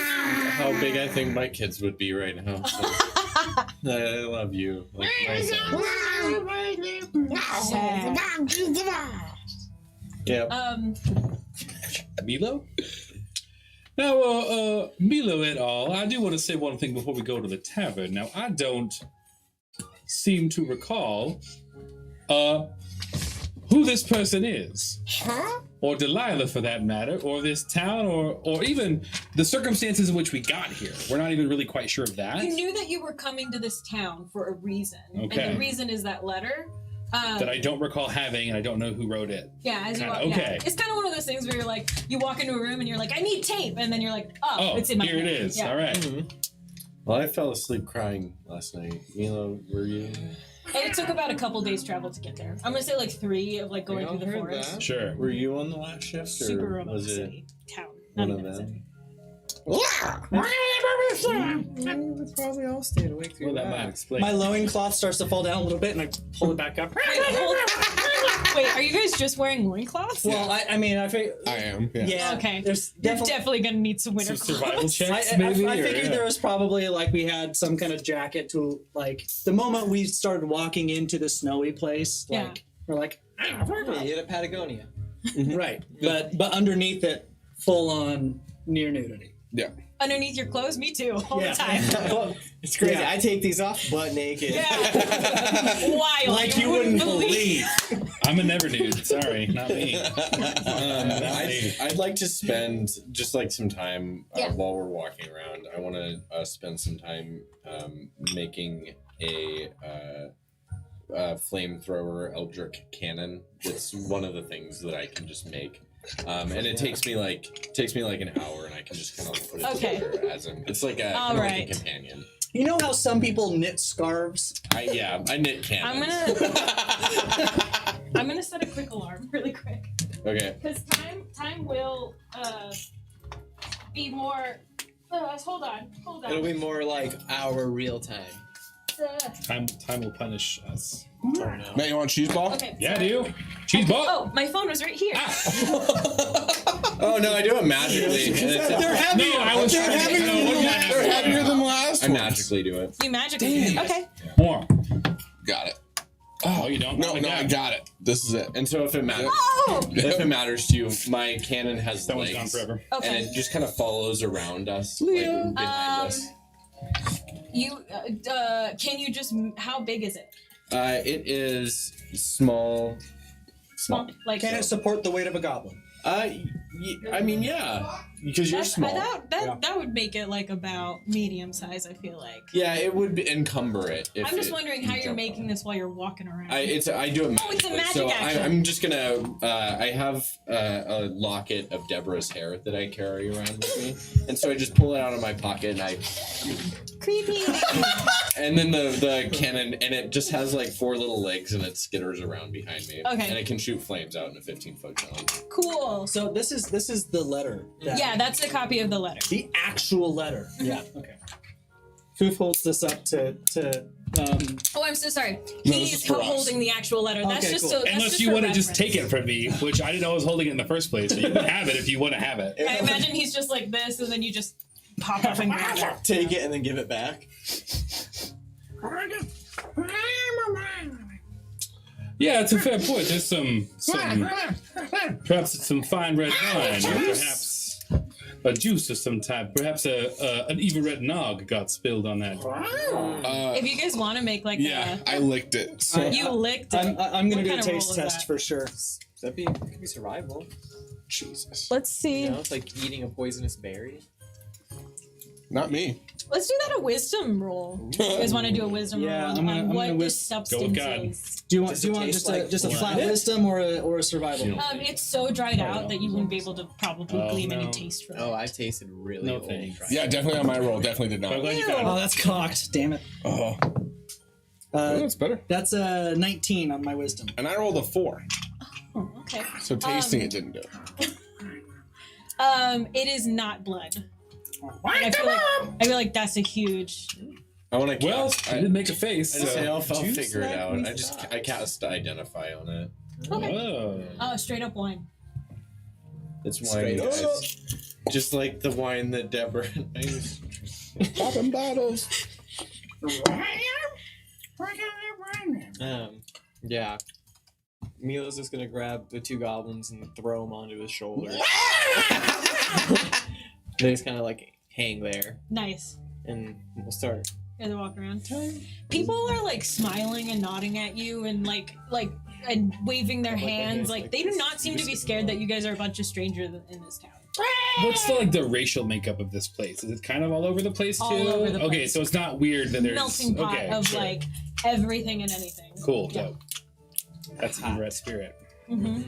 S7: how big I think my kids would be right now. So. I love you. Like my son. Yeah.
S5: Milo? Now, Milo et al., I do want to say one thing before we go to the tavern. Now, I don't seem to recall who this person is.
S1: Huh?
S5: Or Delilah, for that matter, or this town, or even the circumstances in which we got here. We're not even really quite sure of that.
S2: You knew that you were coming to this town for a reason.
S5: Okay.
S2: And the reason is that letter.
S5: That I don't recall having, and I don't know who wrote it.
S2: Yeah, as you
S5: Kinda,
S2: walk,
S5: okay.
S2: yeah. It's kind of one of those things where you're like, you walk into a room and you're like, I need tape, and then you're like,
S5: Oh,
S2: it's in my
S5: here it
S2: hand.
S5: is.
S2: Yeah.
S5: All right.
S7: Well, I fell asleep crying last night. Milo, were you?
S2: And it took about a couple days travel to get there. I'm gonna say like 3 of like going
S6: We all
S2: through the
S6: heard
S2: forest.
S6: that.
S5: Sure.
S7: Were you on the last shift, or
S2: Super remote
S7: was it
S2: city town.
S7: one
S2: Not
S7: of
S2: even a
S7: them?
S2: city.
S6: We probably all stayed awake through
S5: Well, that
S6: that.
S5: might explain.
S3: My loincloth starts to fall down a little bit, and I pull it back up.
S2: Wait, are you guys just wearing loincloths?
S3: Well, I mean, I figured.
S4: I am. Yeah.
S3: Yeah.
S2: Okay.
S3: There's
S2: You're
S3: definitely.
S2: definitely gonna need some winter
S5: Some survival
S2: clothes.
S5: checks,
S3: I
S5: maybe? or-
S3: figured
S5: yeah.
S3: there was probably like we had some kind of jacket to like the moment we started walking into the snowy place. Like
S2: Yeah.
S3: we're like,
S6: Yeah, you had a Patagonia.
S3: right, but underneath it, full on near nudity.
S4: Yeah.
S2: Underneath your clothes, me too, all the time.
S6: It's crazy.
S3: Yeah.
S6: I take these off butt naked.
S2: Yeah. Wild.
S3: Like you wouldn't believe.
S5: I'm a never dude. Sorry, not me. Not me.
S7: I'd like to spend just like some time
S2: Yeah.
S7: while we're walking around. I want to spend some time making a flamethrower Eldritch cannon. It's one of the things that I can just make. And it takes me like an hour, and I can just kind of put it
S2: Okay.
S7: together as it's like a
S2: All
S7: kind of
S2: right.
S7: like a companion.
S3: You know how some people knit scarves?
S7: I knit
S2: I'm
S7: cannons.
S2: gonna set a quick alarm really quick.
S7: Okay.
S2: Because time will be more. Hold on.
S6: It'll be more like our real time.
S5: Time will punish us.
S4: Matt, you want cheese ball?
S2: Okay.
S5: Yeah,
S2: sorry.
S5: do you? Cheese ball.
S2: Oh, my phone was right here.
S7: Oh no, I do it magically.
S3: They're heavy.
S5: No, I was
S3: They're
S5: trying to
S3: heavier
S5: know
S3: than
S5: what
S3: that.
S4: They're heavier than last
S7: I
S4: ones.
S7: magically do it.
S2: You magically. Okay.
S5: More.
S4: Got it.
S5: Oh, you don't?
S4: No,
S5: Like
S4: no, I
S5: that.
S4: got it. This is it.
S7: And so if it matters,
S2: Oh.
S7: if it matters to you, my cannon has
S5: That one's gone
S7: legs,
S5: forever.
S7: and
S2: Okay.
S7: it just kind of follows around us, like behind us.
S2: You can you just how big is it?
S7: It is small.
S2: Like
S3: Can it support the weight of a goblin?
S7: I mean, yeah, because you're small.
S2: That would make it like about medium size. I feel like.
S7: Yeah, it would encumber it. If
S2: I'm just
S7: it-
S2: wondering
S7: you
S2: how you're
S7: jump
S2: making
S7: on it.
S2: this while you're walking around.
S7: I do it
S2: Oh, it's a
S7: magically.
S2: magic
S7: So
S2: action.
S7: I'm just gonna. I have a locket of Deborah's hair that I carry around with me, and so I just pull it out of my pocket and I.
S2: Creepy.
S7: And then the cannon, and it just has like 4 little legs, and it skitters around behind me.
S2: Okay.
S7: And it can shoot flames out in a 15-foot cone.
S2: Cool.
S3: So this is the letter.
S2: Yeah, that's a copy of the letter.
S3: The actual letter. Yeah. Okay. Foof holds this up to
S2: Oh, I'm so sorry.
S4: No, this
S2: He's
S4: is for us.
S2: holding the actual letter. That's
S3: Okay,
S2: just
S3: cool.
S2: so. That's
S5: Unless
S2: just
S5: you
S2: for
S5: want to just
S2: reference.
S5: take it from me, which I didn't know I was holding it in the first place. So you can have it if you want to have it.
S2: I imagine he's just like this, and then you just pop up and grab it.
S6: Take it and then give it back.
S5: Yeah, it's a fair point. There's some perhaps it's some fine red wine, or perhaps a juice of some type. Perhaps an evil red nog got spilled on that.
S2: If you guys want to make like
S4: Yeah, I licked it. So
S2: you licked it.
S3: I'm gonna
S2: What
S3: do a
S2: kind of roll
S3: taste
S2: is
S3: test
S2: that?
S3: for sure.
S6: It could be survival.
S4: Jesus.
S2: Let's see.
S6: You know, it's like eating a poisonous berry.
S4: Not me.
S2: Let's do that a wisdom roll. You guys want to do a wisdom
S3: Yeah,
S2: roll
S3: I'm gonna
S2: on what
S3: wis-
S2: this substance
S5: Go with God.
S2: is?
S3: Do you want
S6: Does it taste
S3: just
S6: like
S3: just a flat
S6: blood?
S3: wisdom or a survival?
S2: It's so dried out that you wouldn't be able to probably
S5: Oh,
S2: glean any
S5: no.
S2: taste from
S6: Oh,
S2: it.
S6: I tasted really
S5: No
S6: old.
S5: thanks.
S6: Dry.
S4: Yeah, definitely on my roll. Definitely did
S5: I'm
S4: not.
S5: glad you
S2: Ew.
S5: got
S3: Oh,
S5: it.
S3: that's cocked. Damn it.
S4: Oh, that's better.
S3: That's a 19 on my wisdom.
S4: And I rolled a 4,
S2: Oh, okay.
S4: so tasting it didn't do it.
S2: It is not blood. And I feel like that's a huge.
S7: I want to.
S5: Well, I did make a face.
S7: I just say
S5: So.
S7: I'll
S6: Juice
S7: figure it
S6: like
S7: out.
S6: we
S7: I cast identify on it.
S5: Oh.
S2: Oh, straight up wine.
S7: It's wine,
S6: Straight up.
S7: guys. Just like the wine that Deborah and I used.
S4: Popping bottles.
S6: Yeah. Milo's just gonna grab the 2 goblins and throw them onto his shoulder. They just kind of like hang there,
S2: Nice.
S6: and we'll start.
S2: As they walk around. People are like smiling and nodding at you and like and waving their hands. Like they do not seem to be scared that you guys are a bunch of strangers in this town.
S5: What's the racial makeup of this place? Is it kind of all over the place too?
S2: All over the
S5: Okay,
S2: place.
S5: so it's not weird that there's
S2: Melting pot
S5: okay,
S2: of
S5: sure.
S2: like everything and anything.
S5: Cool,
S2: Yeah.
S5: dope. That's the red spirit.
S2: hmm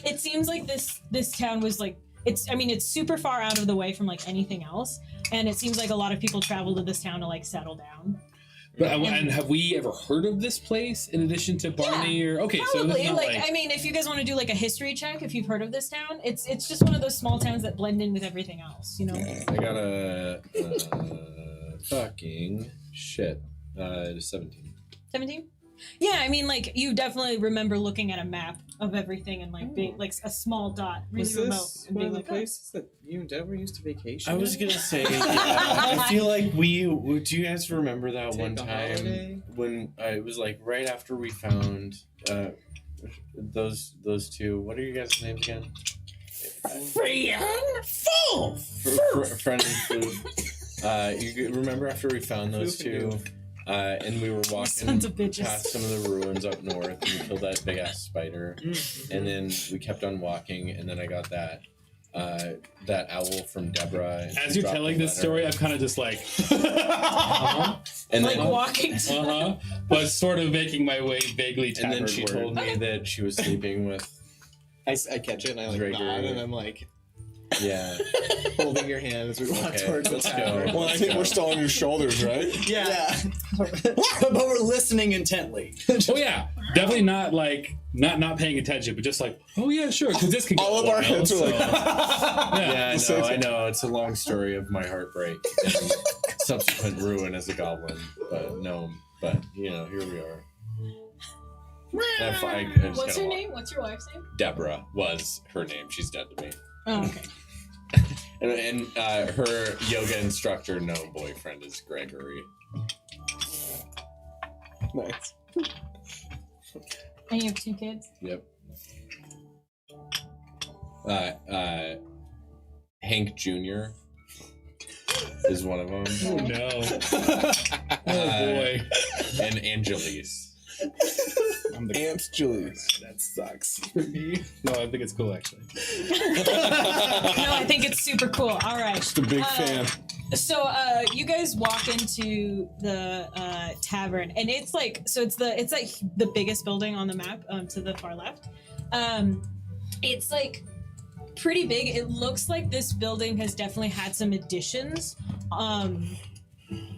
S2: It seems like this town was like it's super far out of the way from like anything else, and it seems like a lot of people travel to this town to like settle down.
S5: But, and have we ever heard of this place in addition to Barney or okay? So
S2: Probably
S5: that's not
S2: like I mean, if you guys want to do like a history check, if you've heard of this town, it's just one of those small towns that blend in with everything else, you know.
S7: I got a fucking shit. 17.
S2: 17. Yeah, I mean, like you definitely remember looking at a map of everything and like being like a small dot, really
S6: Was
S2: remote,
S6: this
S2: and
S6: one
S2: being
S6: of the
S2: like, oh.
S6: places that you and Deborah used to vacation?
S7: I was
S6: in?
S7: gonna say, I feel like do you guys remember that
S6: Take
S7: one
S6: a
S7: time
S6: holiday?
S7: when it was like right after we found those 2? What are you guys' names again? Friend and Floof. You remember after we found those
S6: Floof and
S7: 2? And we were walking
S2: Sons of bitches.
S7: past some of the ruins up north, and we killed that big ass spider. And then we kept on walking, and then I got that owl from Deborah. And
S5: As
S7: she
S5: you're
S7: dropped
S5: telling
S7: a
S5: this
S7: letter.
S5: story, I'm kind of just like,
S7: And
S2: like
S7: then,
S2: walking to
S5: but sort of making my way vaguely
S7: and
S5: tavern
S7: then she told me that she was sleeping with.
S6: I catch it and I like
S7: Gregory.
S6: nod and I'm like
S7: Yeah.
S6: holding your hand as we walk
S7: Okay,
S6: towards the
S7: let's go.
S6: tavern.
S4: Well, I think we're still on your shoulders, right?
S6: Yeah.
S3: But we're listening intently.
S5: Oh yeah, definitely not like not paying attention, but just like, oh yeah, sure, because this can go
S4: All of
S5: a
S4: our
S5: while,
S4: heads are
S5: so-
S4: like,
S5: yeah.
S7: Yeah, I know. It's a long story of my heartbreak and subsequent ruin as a goblin. But no, here we are. I just
S2: What's
S7: gotta
S2: her
S7: walk.
S2: name? What's your wife's name?
S7: Deborah was her name. She's dead to me.
S2: Oh, okay.
S7: And her yoga instructor, known boyfriend, is Gregory.
S4: nice.
S2: And you have 2 kids?
S7: Yep. Hank Jr. is one of them.
S5: Oh no. Oh boy.
S7: And Angelise.
S5: I'm the
S4: Aunt Julie's. That sucks.
S5: No, I think it's cool actually.
S2: No, I think it's super cool. All right.
S4: Just a big fan.
S2: So you guys walk into the tavern, and it's like the biggest building on the map to the far left. It's like pretty big. It looks like this building has definitely had some additions.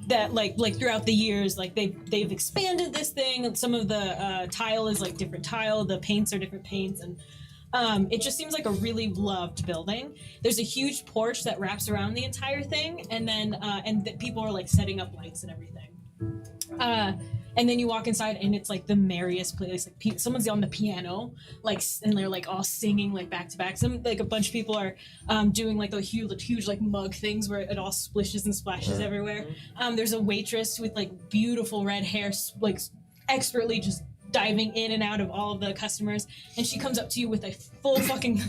S2: That like throughout the years, like they've expanded this thing. Some of the tile is like different tile. The paints are different paints, and it just seems like a really loved building. There's a huge porch that wraps around the entire thing, and then people are like setting up lights and everything. And then you walk inside, and it's like the merriest place. Like someone's on the piano, like, and they're like all singing like back to back. Some like a bunch of people are doing like the huge like mug things where it all splishes and splashes everywhere. There's a waitress with like beautiful red hair, like expertly just diving in and out of all of the customers, and she comes up to you with a full fucking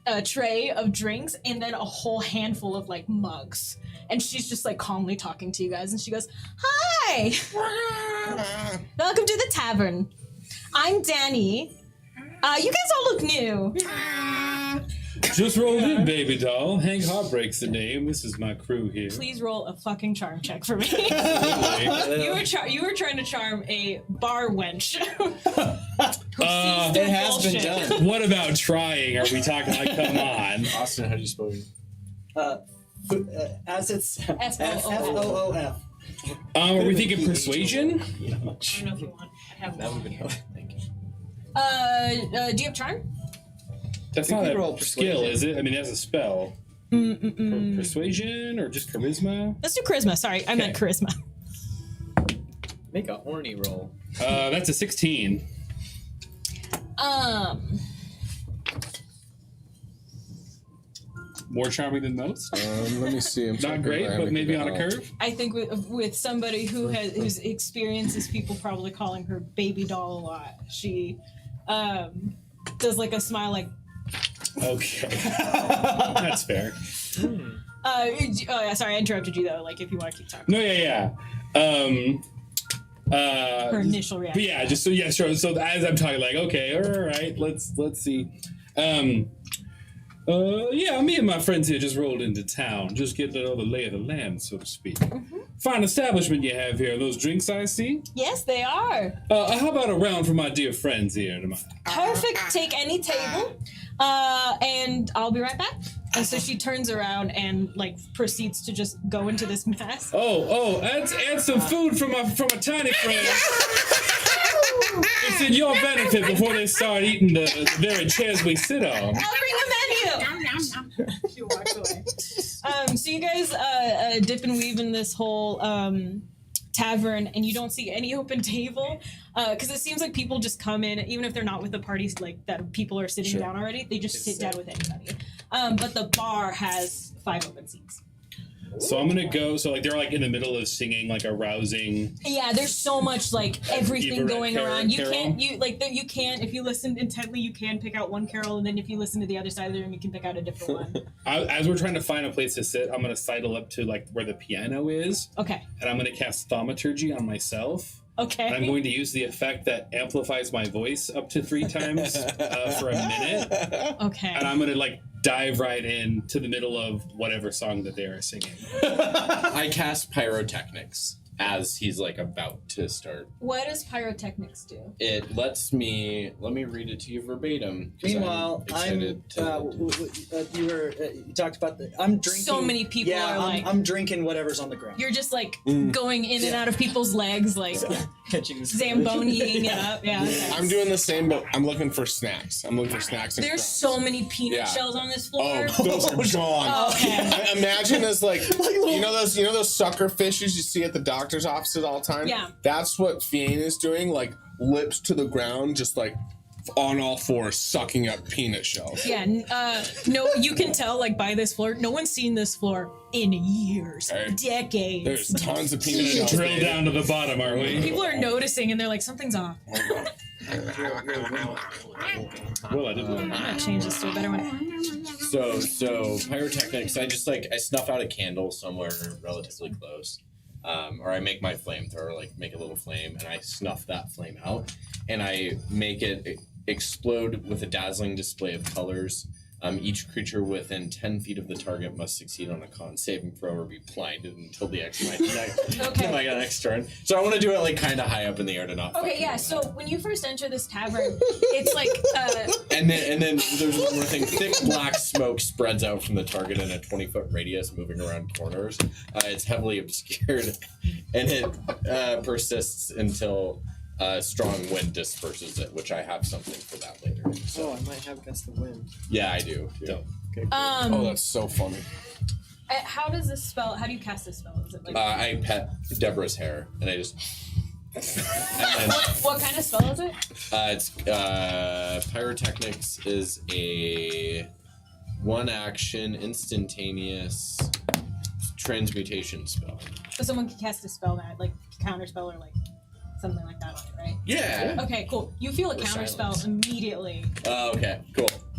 S2: a tray of drinks and then a whole handful of like mugs, and she's just like calmly talking to you guys, and she goes, "Hi, welcome to the tavern. I'm Danny. You guys all look new.
S5: Just rolled in, baby doll. Hank Heartbreak's the name. This is my crew here.
S2: Please roll a fucking charm check for me.
S5: Absolutely.
S2: You were trying to charm a bar wench. Who sees
S6: It
S2: through
S6: has been
S2: bullshit.
S6: done.
S5: What about trying? Are we talking like, come on?
S7: Austin, how do you spell it?
S3: As it's
S2: F-O-O-F.
S3: F.
S5: Are we thinking persuasion?
S2: I don't know if you want. I have
S6: That
S2: one.
S6: would be helpful. Thank you.
S2: Do you have charm?
S5: That's
S6: We
S5: not
S6: could roll
S5: a skill,
S6: persuasion.
S5: is it? I mean, that's a spell. Persuasion or just charisma?
S2: Let's do charisma. Sorry, I meant charisma.
S6: Make a horny roll.
S5: That's a 16. More charming than most.
S4: Let me see. I'm
S5: Not
S4: checking
S5: great,
S4: my
S5: but maybe on a
S4: amygdala.
S5: curve.
S2: I think with somebody whose experiences people probably calling her baby doll a lot. She does like a smile like
S5: Okay, that's fair.
S2: sorry, I interrupted you though, like if you want to keep talking.
S5: No, yeah.
S2: Her initial
S5: But
S2: reaction.
S5: yeah, just so yeah, sure. So as I'm talking, like, okay, all right, let's see. Yeah, me and my friends here just rolled into town, just get to know the lay of the land, so to speak. Fine establishment you have here. Those drinks I see.
S2: Yes, they are.
S5: How about a round for my dear friends here?
S2: Perfect. Take any table. And I'll be right back. And so she turns around and like proceeds to just go into this mess.
S5: Add some food from a tiny friend. It's in your benefit before they start eating the very chairs we sit on.
S2: I'll bring the menu. She walks away. So you guys dip and weave in this whole tavern, and you don't see any open table because it seems like people just come in, even if they're not with the parties, like that people are sitting down already. They just sit down with anybody. But the bar has 5 open seats.
S5: So I'm gonna go. So like they're like in the middle of singing like a rousing.
S2: Yeah, there's so much like everything
S5: Everett
S2: going around. You
S5: carol?
S2: can't you can't if you listen intently you can pick out one carol, and then if you listen to the other side of the room you can pick out a different one.
S5: As we're trying to find a place to sit, I'm gonna sidle up to like where the piano is,
S2: Okay.
S5: and I'm gonna cast thaumaturgy on myself.
S2: Okay.
S5: And I'm going to use the effect that amplifies my voice up to 3 times for a minute,
S2: Okay.
S5: and I'm gonna like dive right in to the middle of whatever song that they are singing.
S7: I cast pyrotechnics as he's like about to start.
S2: What does pyrotechnics do?
S7: It lets me. Let me read it to you verbatim. 'Cause
S3: Meanwhile, I'm
S7: excited to-
S3: you talked about I'm drinking.
S2: So many people
S3: yeah,
S2: are like-
S3: I'm drinking whatever's on the ground.
S2: You're just like going in and out of people's legs, like
S3: Catching
S2: Zamboniing it up. Yeah. Okay.
S4: I'm doing the same, but I'm looking for snacks. I'm looking for snacks. And
S2: There's
S4: crumbs.
S2: so many peanut
S4: Yeah.
S2: shells on this floor.
S4: Oh, those are gone.
S2: Okay.
S4: I imagine as like you know those sucker fishes you see at the doctor's offices all the time.
S2: Yeah.
S4: That's what Fiane is doing, like lips to the ground, just like on all fours, sucking up peanut shells.
S2: Yeah, no, you can tell like by this floor. No one's seen this floor in years,
S4: Okay.
S2: decades.
S4: There's tons of peanut shells.
S5: Drill down to the bottom, are we?
S2: People are noticing and they're like, something's off.
S5: Well, I didn't.
S2: I'm gonna change this to a better one.
S7: So pyrotechnics. I just like I snuff out a candle somewhere relatively close, or I make my flamethrower, like make a little flame, and I snuff that flame out, and I make it explode with a dazzling display of colors. Each creature within 10 feet of the target must succeed on a con saving throw or be blinded until the next next turn. So I want to do it like kind of high up in the air to not.
S2: Okay, yeah. So when you first enter this tavern, it's like
S7: And then there's one more thing. Thick black smoke spreads out from the target in a 20-foot radius, moving around corners. It's heavily obscured, and it persists until strong wind disperses it, which I have something for that later. So,
S6: Oh, I might have gust of wind.
S7: yeah, I do.
S5: Dope.
S6: Okay, cool.
S4: Oh, that's so funny.
S2: how does this spell? How do you cast this spell? Is it like
S7: I pet Deborah's hair, and I just. And then,
S2: what kind of spell is it?
S7: it's pyrotechnics is a 1-action instantaneous transmutation spell.
S2: So someone can cast a spell that like counter spell or like something like that on it, right?
S7: Yeah.
S2: Okay, cool. You feel a
S7: Or
S2: counter spell
S7: silence.
S2: immediately,
S7: Okay.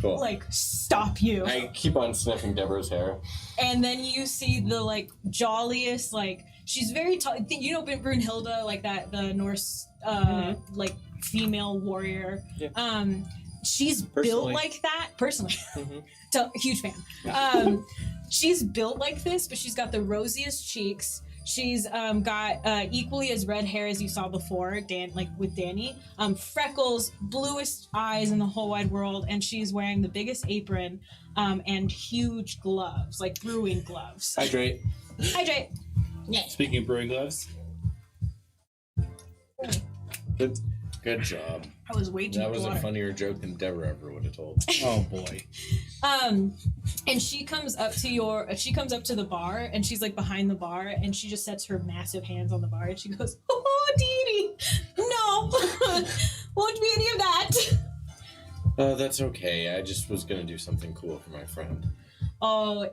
S7: Cool.
S2: like stop you.
S7: I keep on sniffing Deborah's hair.
S2: And then you see the like jolliest, like she's very tall. You know Brunhilde, like that the Norse like female warrior.
S6: Yeah.
S2: she's built
S6: Personally.
S2: like that personally.
S6: Mhm.
S2: So, huge fan. She's built like this, but she's got the rosiest cheeks. She's got equally as red hair as you saw before, like with Danny. Freckles, bluest eyes in the whole wide world, and she's wearing the biggest apron and huge gloves, like brewing gloves.
S7: Hydrate.
S2: Hydrate.
S5: Speaking of brewing gloves,
S7: Good job.
S2: I was way too
S7: That was
S2: water.
S7: a funnier joke than Deborah ever would have told.
S5: oh boy,
S2: And she comes up to the bar, and she's like behind the bar, and she just sets her massive hands on the bar, and she goes, "Oh, Dee Dee, no, won't be any of that."
S7: Oh, that's okay. I just was gonna do something cool for my friend.
S2: Oh,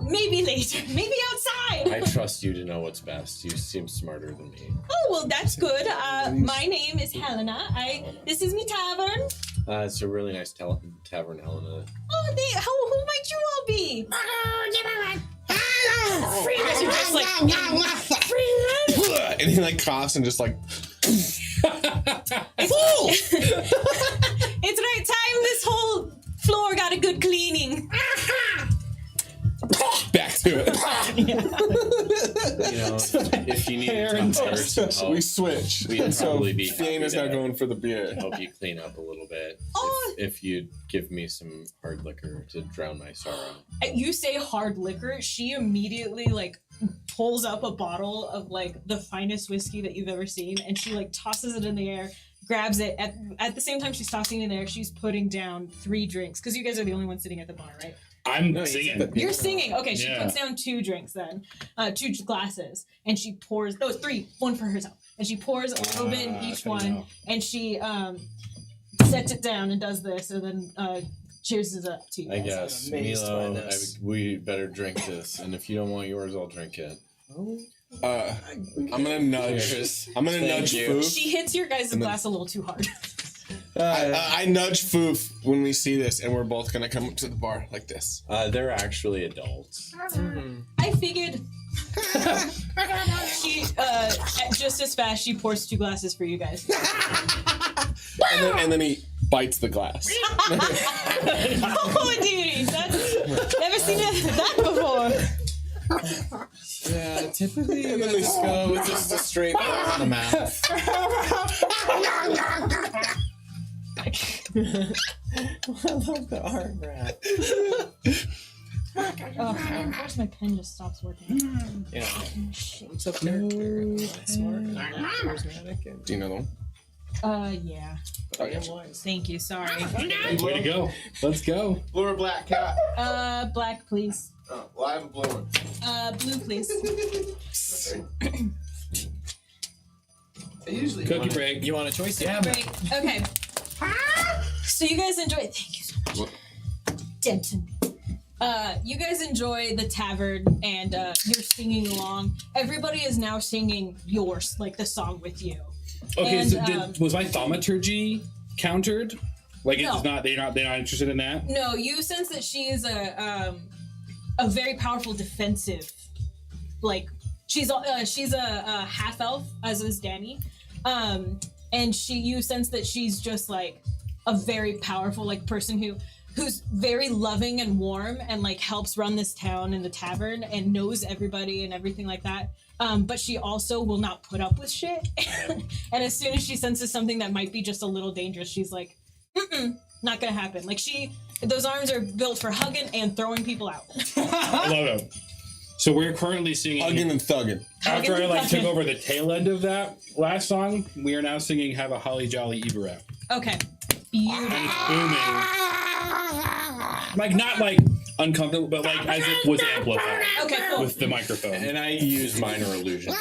S2: maybe later, maybe outside.
S7: I trust you to know what's best. You seem smarter than me.
S2: Oh, well, that's good. My name is Helena. This is me tavern.
S7: It's a really nice tavern, Helena.
S2: Oh, who might you all be? Freelance, you're just like freelance.
S4: And he like coughs and just like
S2: It's right time. This whole floor got a good cleaning.
S4: back to it.
S7: You know, if you need to talk first,
S4: So we switch.
S7: We'd
S4: So
S7: probably be
S4: Fian is
S7: happy
S4: now
S7: to-
S4: going for the beer.
S7: help you clean up a little bit.
S2: Oh.
S7: If you'd give me some hard liquor to drown my sorrow.
S2: You say hard liquor, she immediately like pulls up a bottle of like the finest whiskey that you've ever seen, and she like tosses it in the air, grabs it. At the same time she's tossing it in there, she's putting down 3 drinks, because you guys are the only ones sitting at the bar, right?
S5: I'm
S7: No, you
S5: singing.
S7: said that-
S2: You're singing. Okay, she
S5: Yeah.
S2: puts down 2 drinks then, 2 glasses, and she pours. No, 3, 1 for herself, and she pours a little bit in each one, and she sets it down and does this, and then cheers it up to you.
S7: I
S2: guys.
S7: guess.
S6: amazed by
S7: Milo,
S6: this.
S7: we better drink this. And if you don't want yours, I'll drink it.
S4: I'm gonna nudge.
S7: Cheers.
S4: I'm gonna
S7: Thank
S4: nudge
S7: you.
S4: Foof.
S2: She hits your guys'
S4: And then-
S2: glass a little too hard.
S4: I nudge Foof when we see this, and we're both gonna come up to the bar like this.
S7: They're actually adults.
S2: I figured. She just as fast she pours 2 glasses for you guys.
S4: And then he bites the glass.
S2: Oh, dude, that's never seen that before.
S6: Yeah, typically you just go with just a straight bite in the mouth. I love the arm wrap.
S2: Oh, man, of course my pen just stops working.
S6: Yeah. What's up, character? Smart, charismatic, and
S4: Do you know them?
S2: Yeah.
S6: wise.
S2: Thank you. Sorry.
S5: Way to go. Let's go.
S4: Blue or black cat?
S2: Black, please.
S4: Oh, well, I have a blue one.
S2: Blue, please.
S4: I usually
S5: Cookie break.
S6: You want a choice? Yeah.
S2: Great. Okay. So you guys enjoy. Thank you so much, Denton. You guys enjoy the tavern, and you're singing along. Everybody is now singing yours, like the song with you.
S5: Okay,
S2: And,
S5: so was my thaumaturgy countered? Like
S2: No.
S5: it's not they're not interested in that?
S2: No, you sense that she is a very powerful defensive. Like she's a half elf, as is Danny, and you sense that she's just like a very powerful like person who's very loving and warm and like helps run this town and the tavern and knows everybody and everything like that. But she also will not put up with shit. And as soon as she senses something that might be just a little dangerous, she's like, not gonna happen. Like those arms are built for hugging and throwing people out.
S5: I love it. So we're currently singing.
S4: Hugging and thugging.
S5: After I like took
S2: Hugging.
S5: over the tail end of that last song, we are now singing "Have a Holly Jolly Eberett."
S2: Okay. Beautiful.
S5: And it's booming, like not like uncomfortable, but like as it was amplified
S2: Okay, cool.
S5: with the microphone.
S7: And I use minor illusion to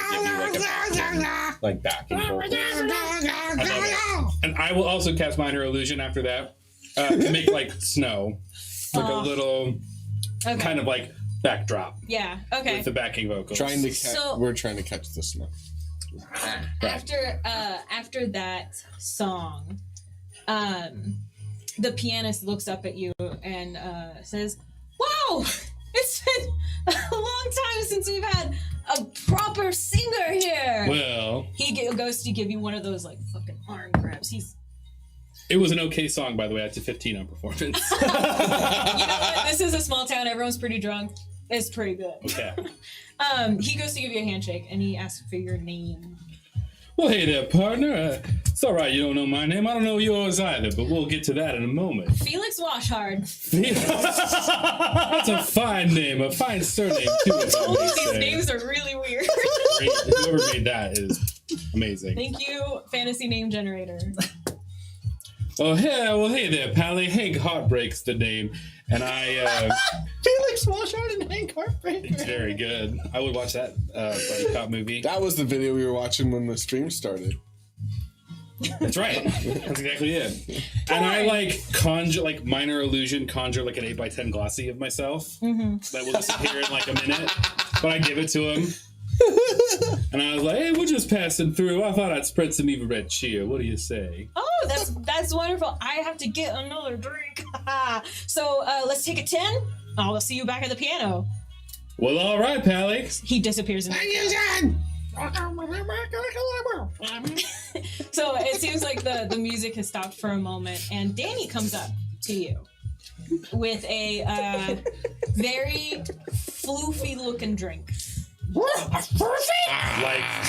S7: give you like a backing vocal.
S5: I love it. And I will also cast minor illusion after that to make like snow, like a little
S2: Okay.
S5: kind of like backdrop
S2: Yeah. Okay.
S5: with the backing vocals.
S4: We're trying to catch the snow.
S2: After that song, the pianist looks up at you and says, "Wow, it's been a long time since we've had a proper singer here."
S5: Well,
S2: He goes to give you one of those like fucking arm grabs.
S5: It was an okay song, by the way. I had to 15 on performance.
S2: You know what? This is a small town. Everyone's pretty drunk. It's pretty good.
S5: Okay.
S2: He goes to give you a handshake, and he asks for your name.
S5: Well, hey there, partner. It's all right you don't know my name. I don't know yours either, but we'll get to that in a moment.
S2: Felix Washhard.
S5: That's a fine name, a fine surname, too.
S2: All of these names are really weird.
S5: Whoever made that is amazing.
S2: Thank you, fantasy name generator.
S5: Oh, hey there, Pally. Hank Heartbreak's the name. And I,
S3: Felix Washhard and Hank Heartbreaker.
S5: it's very good. I would watch that buddy cop movie.
S4: That was the video we were watching when the stream started.
S5: That's right. That's exactly it. And I conjure, minor illusion, conjure like an 8x10 glossy of myself that will disappear in like a minute. But I give it to him. And I was like, hey, we're just passing through. I thought I'd spread some Eva Red cheer. What do you say?
S2: Oh, that's wonderful. I have to get another drink. So let's take a 10. I'll see you back at the piano.
S5: Well, all right, Pally.
S2: He disappears in the So it seems like the music has stopped for a moment, and Danny comes up to you with a very floofy looking drink.
S5: Like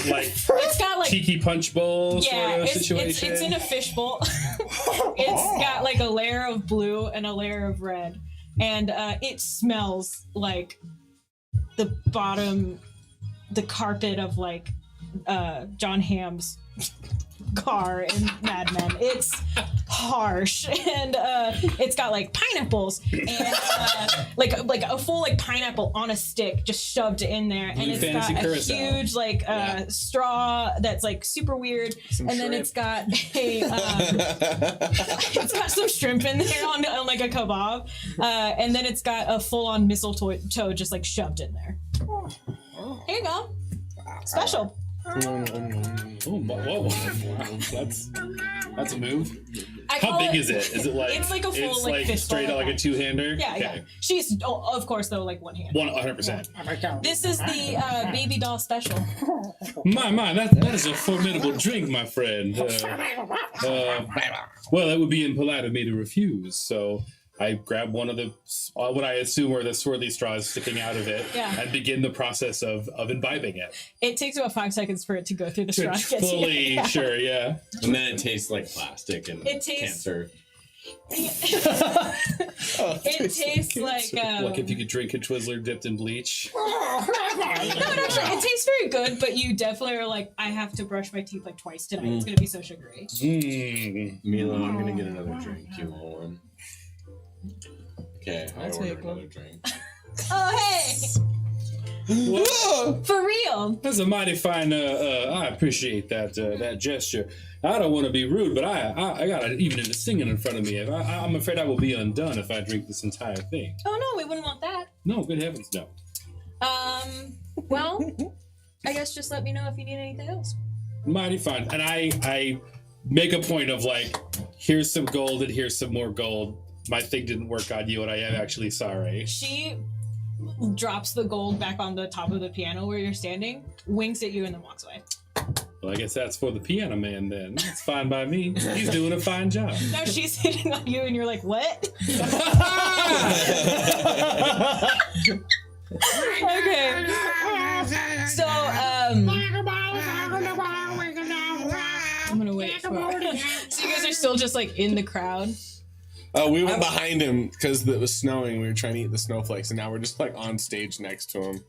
S2: It's got like
S5: tiki punch bowl sort of situation.
S2: It's in a fishbowl. It's got like a layer of blue and a layer of red, and it smells like the carpet of like John Hamm's car in Mad Men. It's harsh, and it's got like pineapples and like a full like pineapple on a stick just shoved in there, and it's got a huge like straw that's like super weird, and then it's got a it's got some shrimp in there on like a kebab, and then it's got a full on mistletoe just like shoved in there. Here you go, special.
S5: Oh, whoa. That's a move. How big is it? Is it like
S2: it's like a full like fist
S5: straight out like a two-hander?
S2: Yeah, yeah. She's of course though like one hand.
S5: 100%.
S2: This is the baby doll special.
S5: My, that is a formidable drink, my friend. Well, it would be impolite of me to refuse, so I grab one of the, what I assume are the swirly straws sticking out of it, and begin the process of imbibing it.
S2: It takes about 5 seconds for it to go through the straw.
S5: Fully, sure, yeah.
S7: And then it tastes like plastic and cancer.
S2: It tastes like
S5: like if you could drink a Twizzler dipped in bleach.
S2: No, it tastes very good, but you definitely are like, I have to brush my teeth like twice tonight. It's gonna be so sugary.
S7: Milo, I'm gonna get another drink. You want one? Okay, I order another drink.
S2: Oh hey! For real.
S5: That's a mighty fine. I appreciate that gesture. I don't want to be rude, but I got an evening of singing in front of me. I'm afraid I will be undone if I drink this entire thing.
S2: Oh no, we wouldn't want that.
S5: No, good heavens, no.
S2: Well, I guess just let me know if you need anything else.
S5: Mighty fine. And I make a point of like, here's some gold and here's some more gold. My thing didn't work on you, and I am actually sorry.
S2: She drops the gold back on the top of the piano where you're standing, winks at you, and then walks away.
S5: Well, I guess that's for the piano man then. It's fine by me. He's doing a fine job.
S2: Now she's hitting on you, and you're like, what? Okay. So, I'm gonna wait for So you guys are still just like in the crowd?
S4: We went behind him because it was snowing. We were trying to eat the snowflakes, and now we're just like on stage next to him.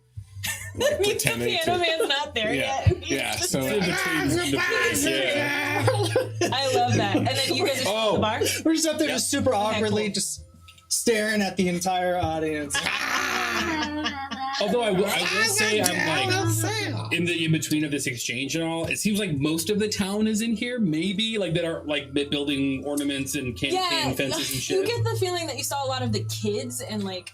S4: Like,
S2: The piano man's not there yet.
S4: Yeah, so
S5: In between the place, yeah.
S2: I love that. And then you guys are at the bar?
S3: We're just up there just super awkwardly,
S2: cool.
S3: just staring at the entire audience.
S5: Although I will say I'm like in the in-between of this exchange and all, it seems like most of the town is in here, maybe, like that are like building ornaments and can fences and shit.
S2: You get the feeling that you saw a lot of the kids and like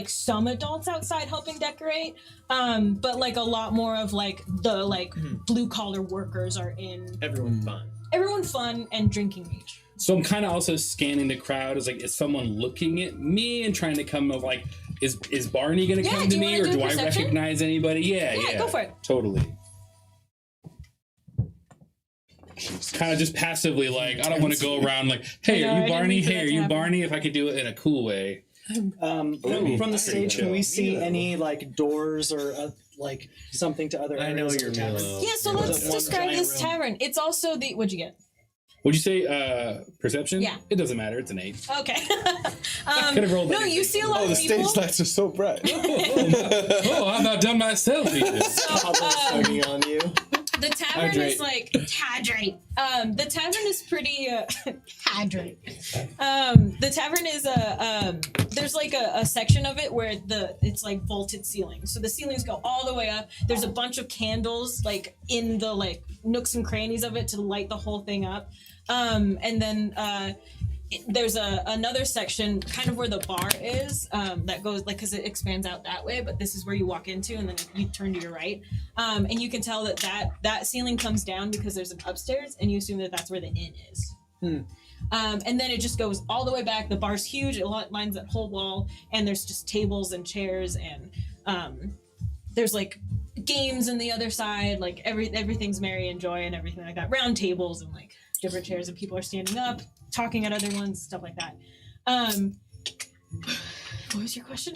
S2: some adults outside helping decorate, but like a lot more of like the blue collar workers are in. Everyone fun and drinking age.
S5: So I'm kind of also scanning the crowd as like, is someone looking at me and trying to come of like, is Barney gonna come to me, or do I recognize anybody? Yeah,
S2: go for it.
S5: Totally. kind of just passively like, I don't want to go around like, hey,
S2: I know,
S5: are
S2: I
S5: you
S2: didn't
S5: Barney?
S2: mean for that
S5: Hey, are
S2: to
S5: you
S2: happen.
S5: Barney? If I could do it in a cool way.
S3: From the stage, can we see any like doors or like something to other
S7: I know
S3: areas of
S7: you're
S3: the tavern?
S7: Milo.
S2: Yeah, so
S3: Or is
S2: let's
S3: it one
S2: describe
S3: giant
S2: this
S3: room?
S2: tavern. It's also the what'd you get?
S5: Would you say perception?
S2: Yeah.
S5: It doesn't matter. It's an 8.
S2: Okay.
S5: Could've rolled
S2: no,
S5: anything.
S2: you see a lot
S4: Oh, the
S2: of people.
S4: stage lights are so bright.
S5: Oh, I've outdone myself even.
S6: Tugging on you.
S2: The tavern
S7: Hydrate.
S2: is like hydrate. The tavern is pretty hydrate. The tavern is there's like a section of it where it's like vaulted ceilings. So the ceilings go all the way up. There's a bunch of candles like in the like nooks and crannies of it to light the whole thing up. And then there's another section kind of where the bar is that goes like because it expands out that way, but this is where you walk into and then you turn to your right, and you can tell that ceiling comes down because there's an upstairs and you assume that that's where the inn is. And then it just goes all the way back. The bar's huge. It lines that whole wall, and there's just tables and chairs, and there's like games on the other side. Like everything's merry and joy and everything like that. Round tables and like different chairs, and people are standing up, talking at other ones, stuff like that. What was your question?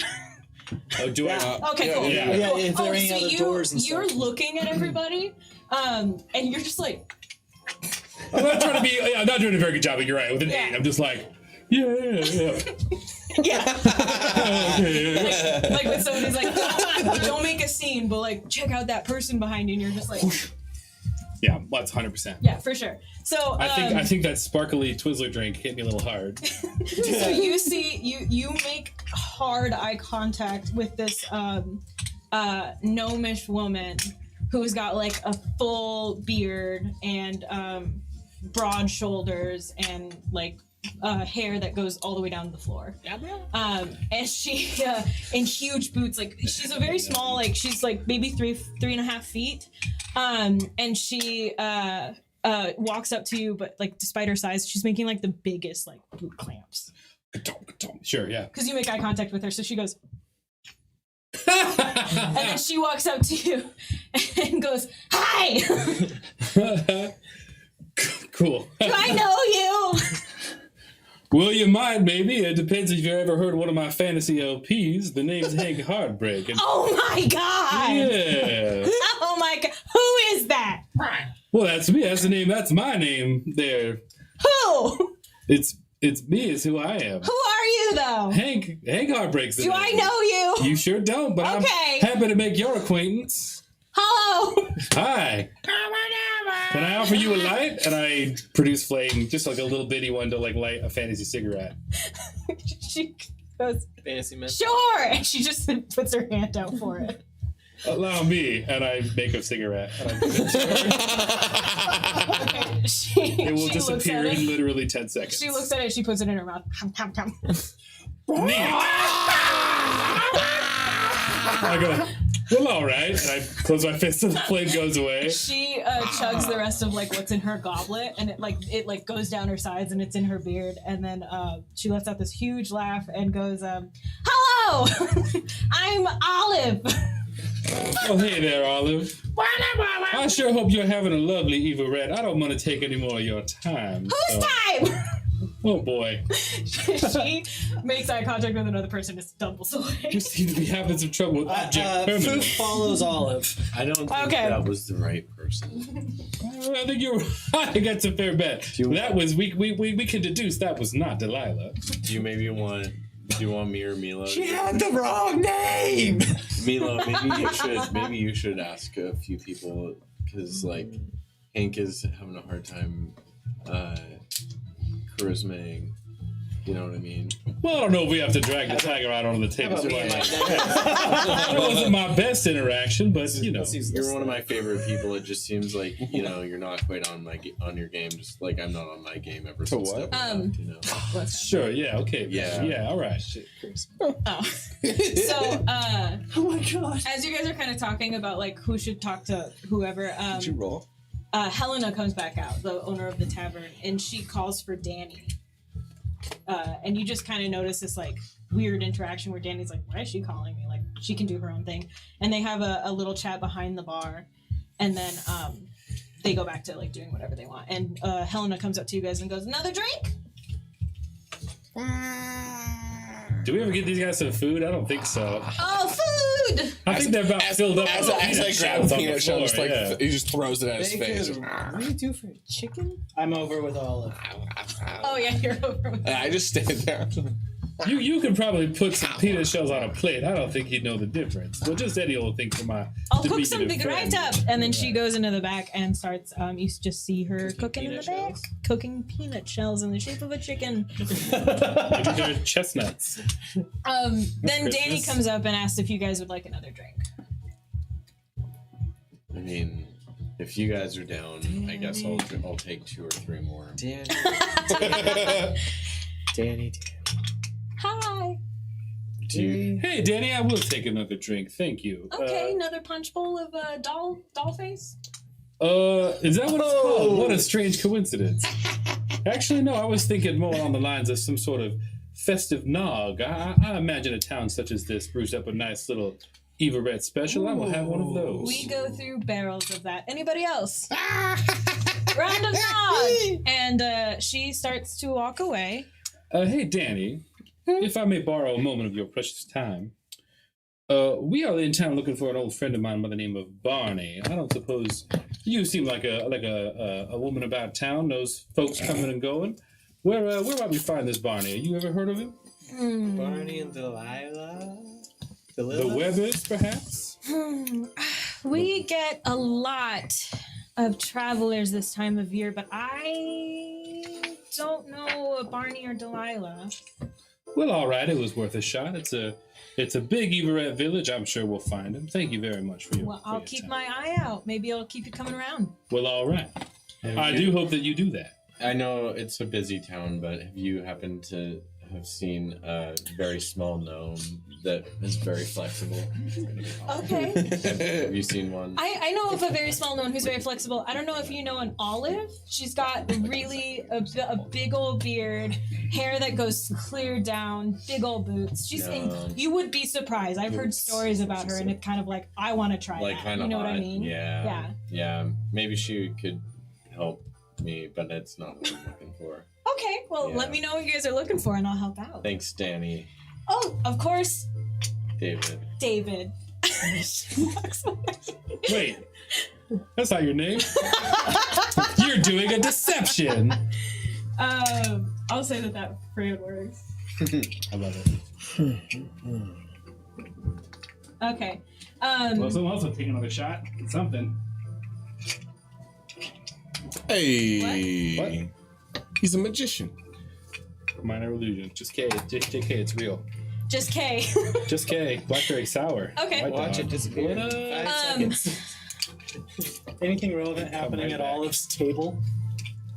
S5: Oh, do I?
S2: Okay, cool.
S5: yeah.
S3: Yeah, if there are any
S2: so
S3: other doors and
S2: you're
S3: stuff.
S2: looking at everybody, and you're just like,
S5: I'm not trying to be. Yeah, I'm not doing a very good job. But you're right. With an 8, I'm just like, yeah.
S2: yeah.
S5: Okay.
S2: Like when somebody's like, don't make a scene, but like check out that person behind you, and you're just like,
S5: Yeah, that's 100%.
S2: yeah, for sure. So
S5: I think that sparkly Twizzler drink hit me a little hard.
S2: so you see you make hard eye contact with this gnomish woman who's got like a full beard and broad shoulders and like hair that goes all the way down to the floor. And she in huge boots, like she's a very small, like she's like maybe 3.5 feet. And she walks up to you, but like despite her size, she's making like the biggest like boot clamps.
S5: Sure, yeah.
S2: Because you make eye contact with her, so she goes, and then she walks up to you and goes, "Hi,
S5: Cool.
S2: do I know you?"
S5: Well, you might, maybe. It depends if you ever heard one of my fantasy LPs. The name's Hank Heartbreak. And
S2: Oh my god!
S5: yeah.
S2: Oh my god! Who is that?
S5: Well, that's me. That's the name. That's my name there.
S2: Who?
S5: It's me. It's who I am.
S2: Who are you though?
S5: Hank Heartbreak's the
S2: Do
S5: name.
S2: I know you?
S5: You sure don't, but
S2: Okay.
S5: I'm happy to make your acquaintance.
S2: Hello.
S5: Hi. Can I offer you a light? And I produce flame, just like a little bitty one to like light a fantasy cigarette.
S2: She goes,
S6: Fantasy man.
S2: "Sure," and she just puts her hand out for it.
S5: Allow me, and I make a cigarette. And I give it to her. It will disappear in literally 10 seconds.
S2: She looks at it. She puts it in her mouth. Hum, hum, hum.
S5: Neat. I go, well, all right. And I close my fist and the flame goes away.
S2: She chugs the rest of like what's in her goblet, and it goes down her sides, and it's in her beard. And then she lets out this huge laugh and goes, "Hello, I'm Olive."
S5: Oh, hey there, Olive. I sure hope you're having a lovely Eva-Red. I don't want to take any more of your time.
S2: Whose time?
S5: Oh, boy.
S2: She makes eye contact with another person and stumbles away.
S5: You seem to be having some trouble with object
S3: Foof
S5: permanence.
S3: follows Olive.
S7: I don't think
S2: Okay.
S7: that was the right person.
S5: I think you're right. I got a fair bet. That was, we can deduce that was not Delilah.
S7: Do you want me or Milo?
S6: She had the wrong name.
S7: Milo, maybe you should ask a few people because like Hank is having a hard time charismaing. You know what I mean?
S5: Well, I don't know if we have to drag the tiger out onto the table.
S6: About me and my
S5: It wasn't my best interaction, but you know.
S7: You're one of my favorite people. It just seems like you're not quite on your game. Just like I'm not on my game ever since
S4: what?
S7: that went out, you know.
S5: Sure, yeah, okay.
S7: Yeah.
S5: All right.
S2: So,
S3: Oh my god.
S2: as you guys are kind of talking about like who should talk to whoever,
S4: Did you roll?
S2: Helena comes back out, the owner of the tavern, and she calls for Danny. And you just kind of notice this like weird interaction where Danny's like, "Why is she calling me? Like she can do her own thing." And they have a little chat behind the bar, and then they go back to like doing whatever they want. And Helena comes up to you guys and goes, "Another drink?"
S5: Do we ever get these guys some food? I don't think so.
S2: Oh, food!
S5: I think they're about filled up.
S4: As
S5: with
S4: I grab
S5: shells
S4: a
S5: on the
S4: peanut shell,
S5: floor,
S4: just like
S5: yeah.
S4: he just throws it at his face.
S6: What do you do for chicken?
S3: I'm over with Olive.
S2: Oh yeah, you're over with.
S4: And I just stand there.
S5: You could probably put some peanut shells on a plate. I don't think he'd know the difference. But just any old thing for my.
S2: I'll cook
S5: diminutive
S2: something
S5: friend.
S2: right up. And then she goes into the back and starts, you just see her cooking in the
S7: peanut
S2: back.
S7: shells?
S2: Cooking peanut shells in the shape of a chicken.
S5: Maybe they're chestnuts.
S2: Then Danny
S5: Christmas.
S2: comes up and asks if you guys would like another drink.
S7: I mean, if you guys are down, I guess I'll take 2 or 3 more.
S6: Danny. Danny.
S2: Hi.
S7: Do you,
S5: Hey, Danny, I will take another drink. Thank you.
S2: Okay, another punch bowl of doll face.
S5: Is that what it's called? What a strange coincidence. Actually, no, I was thinking more on the lines of some sort of festive nog. I imagine a town such as this brews up a nice little Everett special. I will have one of those.
S2: We go through barrels of that. Anybody else? Round of nog. And she starts to walk away.
S5: Hey, Danny, if I may borrow a moment of your precious time. We are in town looking for an old friend of mine by the name of Barney. I don't suppose you seem like a woman about town, knows folks coming and going. Where might we find this Barney? You ever heard of him?
S6: Barney and Delilah.
S5: The Webbers, perhaps?
S2: We get a lot of travelers this time of year, but I don't know a Barney or Delilah.
S5: Well, all right, it was worth a shot. It's a big Everett village. I'm sure we'll find him. Thank you very much for your.
S2: Well,
S5: for
S2: I'll
S5: your
S2: keep
S5: time.
S2: my eye out. Maybe I'll keep you coming around.
S5: Well, all right. I do hope that you do that.
S7: I know it's a busy town, but have you happened to have seen a very small gnome that is very flexible?
S2: Okay.
S7: Have you seen one?
S2: I know of a very small gnome who's very flexible. I don't know if you know an Olive. She's got really a big old beard, hair that goes clear down, big old boots.
S7: No.
S2: You would be surprised. I've heard stories about her, and it's kind of like, I want to try
S7: Like
S2: that.
S7: kind
S2: You
S7: of
S2: know
S7: hot.
S2: what I mean?
S7: Yeah. Yeah. Maybe she could help me, but that's not what I'm looking for.
S2: Okay, well,
S7: Yeah.
S2: let me know what you guys are looking for, and I'll help out.
S7: Thanks, Danny.
S2: Oh, of course,
S7: David.
S2: David. She walks away.
S5: Wait, that's not your name. You're doing a deception.
S2: I'll say that phrase works.
S5: I love it.
S2: Okay.
S5: Well, someone else will take another shot at something.
S4: Hey.
S5: What?
S4: He's a magician.
S5: Minor illusion. Just K. Just JK. It's real.
S2: Just K.
S5: Just K. Blackberry sour.
S2: Okay.
S5: White
S6: Watch
S5: dog.
S6: it disappear.
S5: What up?
S6: 5 seconds.
S3: Anything relevant happening
S5: right
S3: at
S5: back.
S3: Olive's table?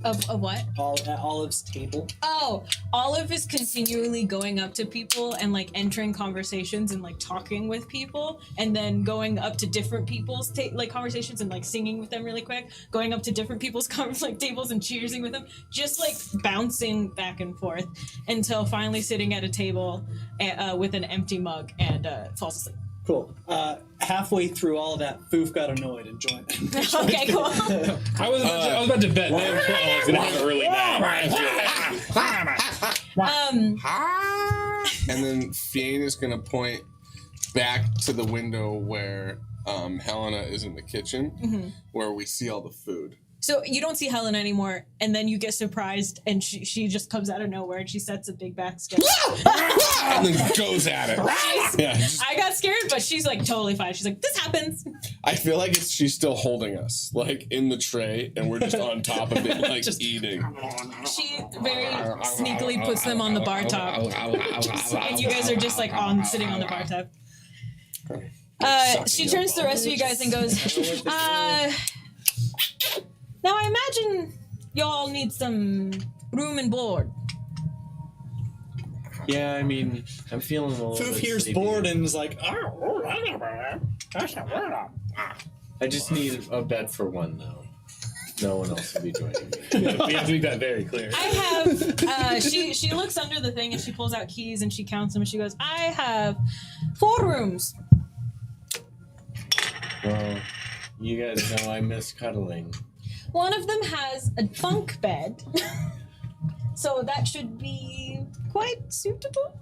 S2: Of what?
S3: At Olive's table?
S2: Oh, Olive is continually going up to people and like entering conversations and like talking with people, and then going up to different people's like conversations and like singing with them really quick, going up to different people's like tables and cheersing with them, just like bouncing back and forth until finally sitting at a table with an empty mug and falls asleep.
S3: Cool. Halfway through all of that, Foof got annoyed and joined.
S2: Okay, cool.
S5: I was about to bet Liam I was gonna have an early night.
S4: And then Fiane is gonna point back to the window where Helena is in the kitchen, where we see all the food.
S2: So you don't see Helen anymore, and then you get surprised, and she just comes out of nowhere, and she sets a big basket.
S4: And then goes at it. Yeah,
S2: I got scared, but she's like totally fine. She's like, this happens.
S4: I feel like she's still holding us, like in the tray, and we're just on top of it, like
S3: Just-
S4: eating.
S2: She very sneakily puts them on the bar top, and you guys are just like sitting on the bar top. She turns to the rest of you guys and goes, now I imagine y'all need some room and board.
S7: Yeah, I mean, I'm feeling a little
S3: Foof
S7: bit
S3: hears
S7: sleepy.
S3: bored and is like,
S7: I just need a bed for one, though. No one else will be joining me.
S5: We have to make that very clear.
S2: I have, she looks under the thing and she pulls out keys and she counts them and she goes, I have 4 rooms.
S7: Well, you guys know I miss cuddling.
S2: One of them has a bunk bed, so that should be quite suitable.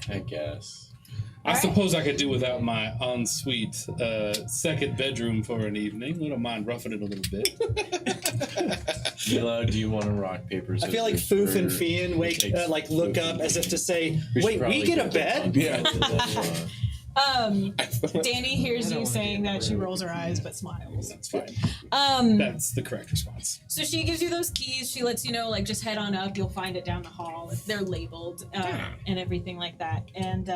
S7: I guess.
S5: I suppose I could do without my ensuite second bedroom for an evening. I don't mind roughing it a little bit.
S7: Milo, do you want to rock, paper,
S3: I
S7: scissors?
S3: feel like Foof and
S7: or
S3: Fian
S7: takes
S3: look
S7: Foof
S3: up
S7: and
S3: as if to say,
S7: should
S3: "Wait, we
S7: probably
S3: get a
S7: go
S3: bed?"
S4: Yeah.
S2: Danny hears you saying that. She rolls her eyes but smiles.
S5: That's fine. That's the correct response.
S2: So she gives you those keys. She lets you know, like, just head on up. You'll find it down the hall. They're labeled and everything like that. And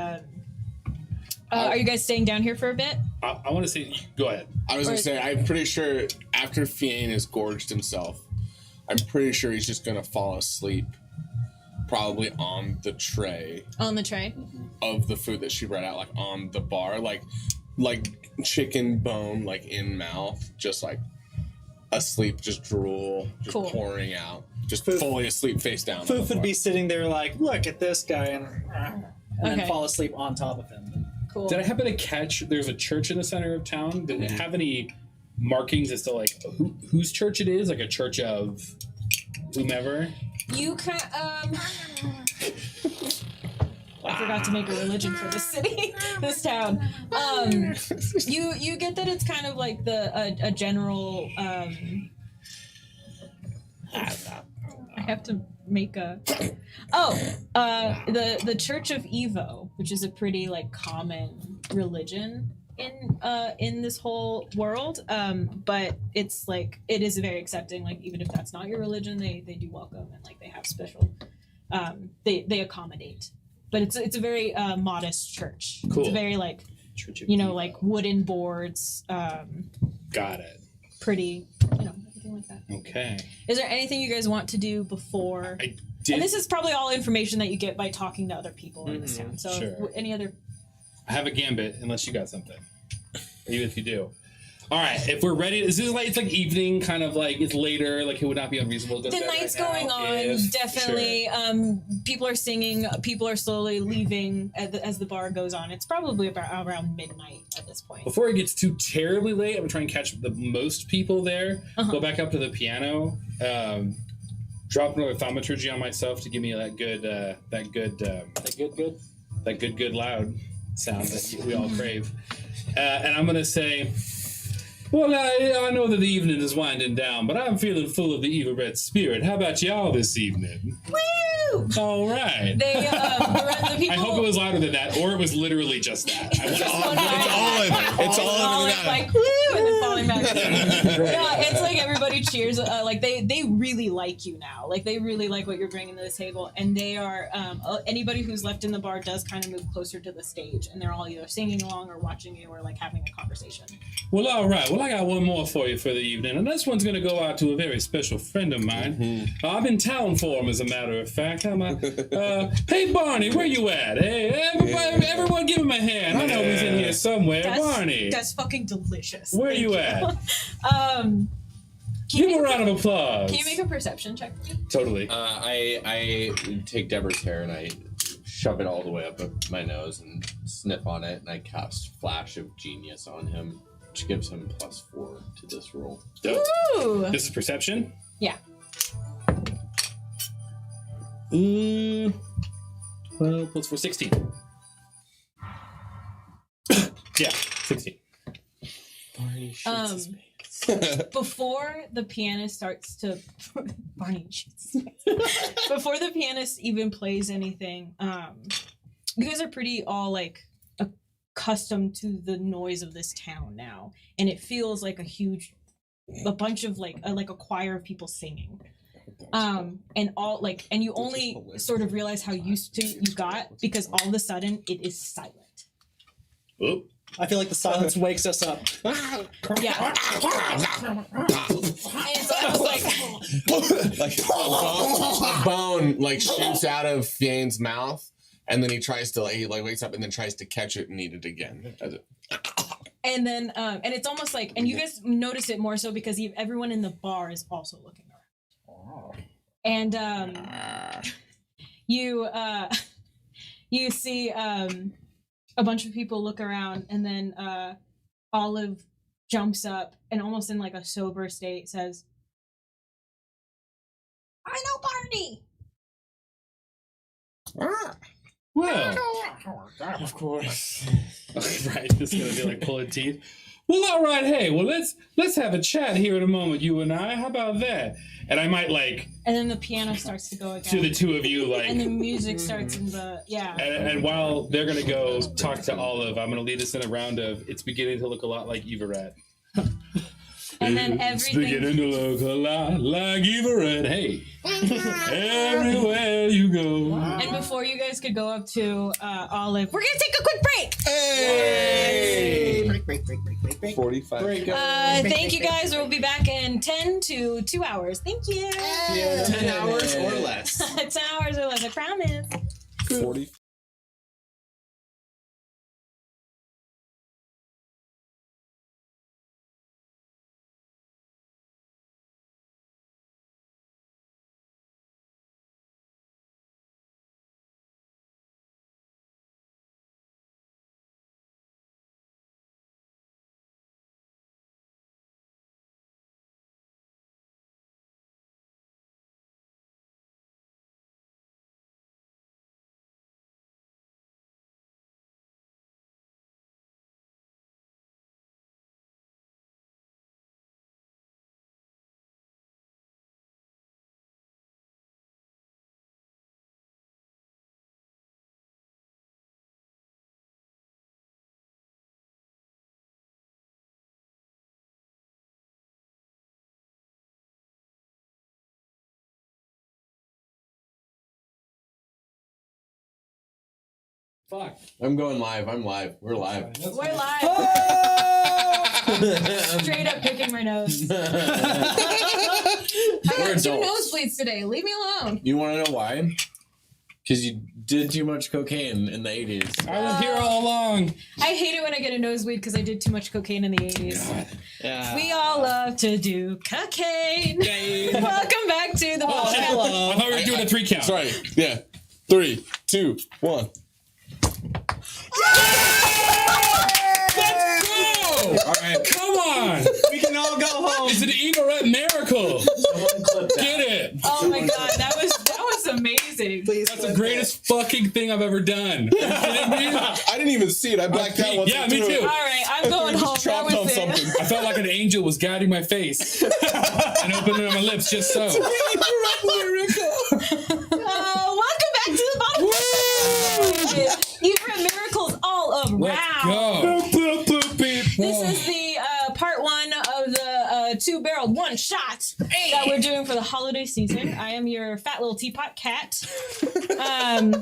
S2: are you guys staying down here for a bit?
S5: I want to say, go ahead.
S4: I was gonna say, I'm pretty sure after Fiane has gorged himself, I'm pretty sure he's just gonna fall asleep, probably on the tray
S2: On the tray.
S4: of the food that she brought out, like on the bar, like chicken bone, like in mouth, just like asleep, just drool, just
S2: Cool.
S4: pouring out, just
S3: Foof-
S4: fully asleep, face down. on
S3: Foof
S4: the
S3: would
S4: floor.
S3: be sitting there like, "Look at this guy," and
S2: Okay.
S3: then fall asleep on top of him.
S2: Cool.
S5: Did I happen to catch there's a church in the center of town? Did it have any markings as to like whose church it is? Like a church of whomever?
S2: You can I forgot to make a religion for this city, this town. You get that it's kind of like a general. I have to make a. The Church of Evo, which is a pretty like common religion in this whole world. But it's like it is very accepting. Like even if that's not your religion, they do welcome and like they have special. They accommodate. But it's a very modest church.
S5: Cool.
S2: It's a very like
S5: Church of
S2: like wooden boards.
S5: Got it.
S2: Pretty everything like that.
S5: Okay.
S2: Is there anything you guys want to do before?
S5: I did.
S2: And this is probably all information that you get by talking to other people in this town. So
S5: Sure.
S2: any other?
S5: I have a gambit unless you got something. Even if you do. All right, if we're ready, this is like it's like evening, kind of like it's later. Like it would not be unreasonable to go to
S2: The
S5: bed
S2: night's
S5: right
S2: going
S5: now
S2: on,
S5: if-
S2: definitely.
S5: Sure.
S2: People are singing. People are slowly leaving as the bar goes on. It's probably about around midnight at this point.
S5: Before it gets too terribly late, I'm gonna try and catch the most people there.
S2: Uh-huh.
S5: Go back up to the piano. Drop another thaumaturgy on myself to give me that good loud sound that we all crave. And I'm gonna say, well, I know that the evening is winding down, but I'm feeling full of the evil red spirit. How about y'all this evening?
S2: Woo!
S5: All right.
S2: They the people.
S5: I hope it was louder than that, or it was literally just that. I want
S2: Just
S5: to-
S2: one eye.
S4: It's all in it.
S2: Like woo, and then falling back. Yeah, it's like everybody cheers. Like they really like you now. Like they really like what you're bringing to the table, and they are anybody who's left in the bar does kind of move closer to the stage, and they're all either singing along or watching you or like having a conversation.
S5: Well, all right. Well, I got one more for you for the evening, and this one's going to go out to a very special friend of mine. I'm in town for him, as a matter of fact. Hey, Barney, where you at? Hey, everyone give him a hand. I know he's in here somewhere. Barney,
S2: That's fucking delicious.
S5: where
S2: Thank
S5: you at?
S2: Can
S5: Give
S2: you
S5: him a
S2: make
S5: round of applause.
S2: Can you make a perception check for me?
S5: Totally.
S7: I take Deborah's hair and I shove it all the way up my nose and sniff on it, and I cast Flash of Genius on him, which gives him +4 to this roll.
S5: Dope.
S2: Ooh.
S5: This is perception?
S2: Yeah.
S5: 12 plus 4, 16. Yeah, 16.
S2: Before the pianist starts to Barney shoots. Before the pianist even plays anything, you guys are pretty all like accustomed to the noise of this town now, and it feels like a bunch of like a choir of people singing. And all like, and you only sort of realize how used to you got because all of a sudden it is silent.
S5: Oop.
S3: I feel like the silence wakes us up.
S2: Yeah. And it's almost like
S4: Bone like shoots out of Fiane's mouth, and then he tries to he wakes up and then tries to catch it and eat it again.
S2: and then and it's almost like, and you guys notice it more so because everyone in the bar is also looking around. And you see a bunch of people look around, and then Olive jumps up and almost in like a sober state says, I know Barney.
S5: Well,
S6: Of course.
S5: right. This is gonna be like pulling teeth. Well, all right. Hey, well, let's have a chat here in a moment, you and I. How about that? And I might like
S2: And then the piano starts to go again.
S5: to the two of you like.
S2: and the music starts in the
S5: And while they're gonna go talk to Olive, I'm gonna lead us in a round of. It's beginning to look a lot like Everett.
S2: And then
S5: It's
S2: everything.
S5: beginning to look a lot like Everett. Hey, everywhere you go.
S2: And before you guys could go up to Olive, we're gonna take a quick break.
S4: Hey!
S6: Break.
S4: 45.
S2: Thank you guys. We'll be back in 10 to 2 hours. Thank you.
S6: 10 hours or less.
S2: 10 hours or less, I promise.
S4: 40.
S3: Fuck.
S7: I'm going live. I'm live. We're live.
S2: We're live. Straight up picking my nose. I
S7: We're
S2: got 2
S7: adults.
S2: nosebleeds today. Leave me alone.
S7: You want to know why? Because you did too much cocaine in the 80s.
S5: I was here all along.
S2: I hate it when I get a nosebleed because I did too much cocaine in the 80s.
S6: Yeah.
S2: We all love to do cocaine. Welcome back to the Bottlecap.
S5: I thought we were doing a 3 count.
S4: Sorry. Yeah. 3, 2, 1.
S7: All right.
S5: Come on!
S3: We can all go home.
S5: It's an Everett miracle. Get it?
S2: Oh my god, that was amazing.
S6: Please.
S5: That's the greatest fucking thing I've ever done. Are you kidding me?
S4: I didn't even see it. I blacked out once.
S5: Yeah,
S4: I
S5: me
S4: threw it.
S5: too.
S2: All right, I'm going home. That
S4: Chopped on
S2: was it.
S4: something.
S5: I felt like an angel was guiding my face and opening my lips just so.
S2: Welcome back to the Bottlecap. Everett miracles all around.
S5: Let's go.
S2: This is the part 1 of the 2-barreled 1 shot that we're doing for the holiday season. I am your fat little teapot cat. And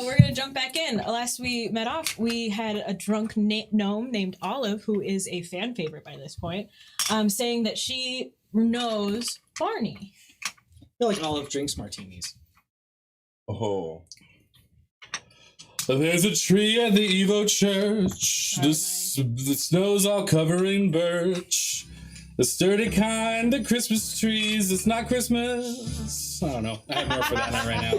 S2: we're going to jump back in. Last we met off, we had a drunk gnome named Olive, who is a fan favorite by this point, saying that she knows Barney.
S3: I feel like Olive drinks martinis.
S4: Oh.
S5: There's a tree at the Evo Church. The snow's all covering birch. The sturdy kind, the Christmas trees. It's not Christmas. I don't know. I have more for that one right now.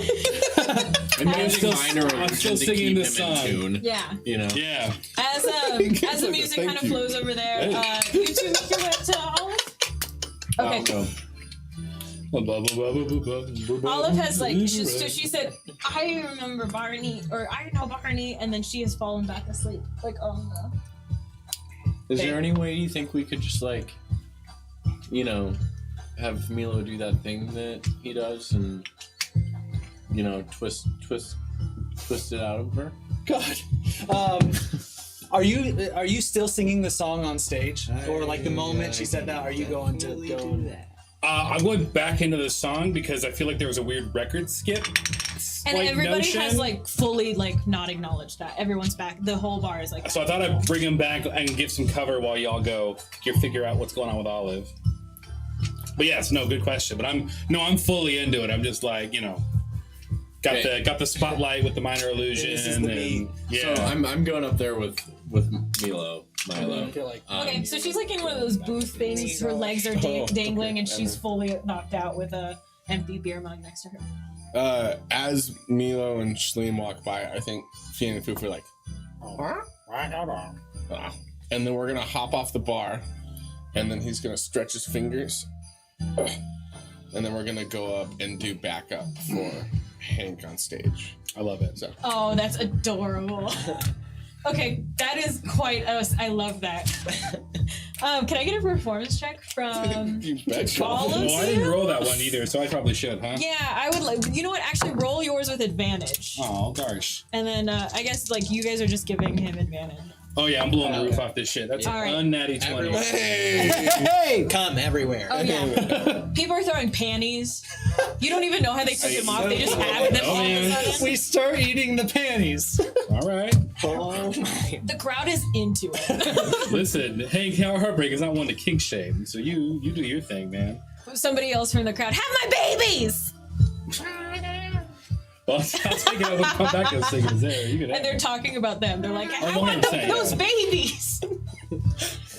S7: I'm using minor
S5: I'm still
S7: illusion to
S5: singing
S7: keep
S5: this
S7: him in
S5: song.
S7: tune.
S2: Yeah.
S7: You know.
S5: Yeah.
S2: As the music
S4: Thank
S2: kind of
S4: you.
S2: flows over there, you two make your way up to Olive. Okay.
S7: I'll go.
S2: Olive has so she said, I remember Barney, or I know Barney, and then she has fallen back asleep. Like, oh no.
S7: Is there any way you think we could just like, you know, have Milo do that thing that he does and, you know, twist it out of her?
S3: God. Are you still singing the song on stage, or like the moment she said that? Are you going to go?
S5: I went back into the song because I feel like there was a weird record skip.
S2: And
S5: like,
S2: everybody
S5: notion.
S2: has like fully like not acknowledged that. Everyone's back. The whole bar is like.
S5: So I thought I'd bring him back and give some cover while y'all go figure out what's going on with Olive. But yes, no, good question. But I'm fully into it. I'm just like, you know, got the spotlight with the minor illusion.
S3: This is the beat.
S5: Yeah.
S7: So I'm going up there with Milo.
S3: I feel like
S2: Okay, so she's like in one of those booth things. Her legs are dangling, and she's fully knocked out with a empty beer mug next to her.
S4: As Milo and Shleen walk by, I think Fian and Foof are like, And then we're gonna hop off the bar, and then he's gonna stretch his fingers, and then we're gonna go up and do backup for Hank on stage.
S5: I love it.
S4: So
S2: Oh, that's adorable. Okay, that is quite I love that. Can I get a performance check from
S4: you betcha.
S2: all of
S5: Well, I didn't
S2: you?
S5: roll that one either, so I probably should, huh?
S2: Yeah, I would like. You know what? Actually, roll yours with advantage,
S5: Oh gosh.
S2: and then I guess like you guys are just giving him advantage.
S5: Oh yeah, I'm blowing the roof off this shit. That's
S2: All right.
S5: unnatty 20.
S6: Everyone.
S4: Hey!
S3: Hey!
S6: Come everywhere.
S2: Oh yeah, people are throwing panties. You don't even know how they took them off. They just have them all of a sudden.
S3: We start eating the panties.
S5: All right.
S6: Oh my.
S2: The crowd is into it.
S5: Listen, Hank Heartbreak is not one to kink shame, so you do your thing, man.
S2: Somebody else from the crowd, have my babies,
S5: Well, I'll take it when we come back and sing it there. You can
S2: and they're talking about them. They're like, I
S5: know
S2: want
S5: what I'm saying,
S2: those
S5: yeah.
S2: babies.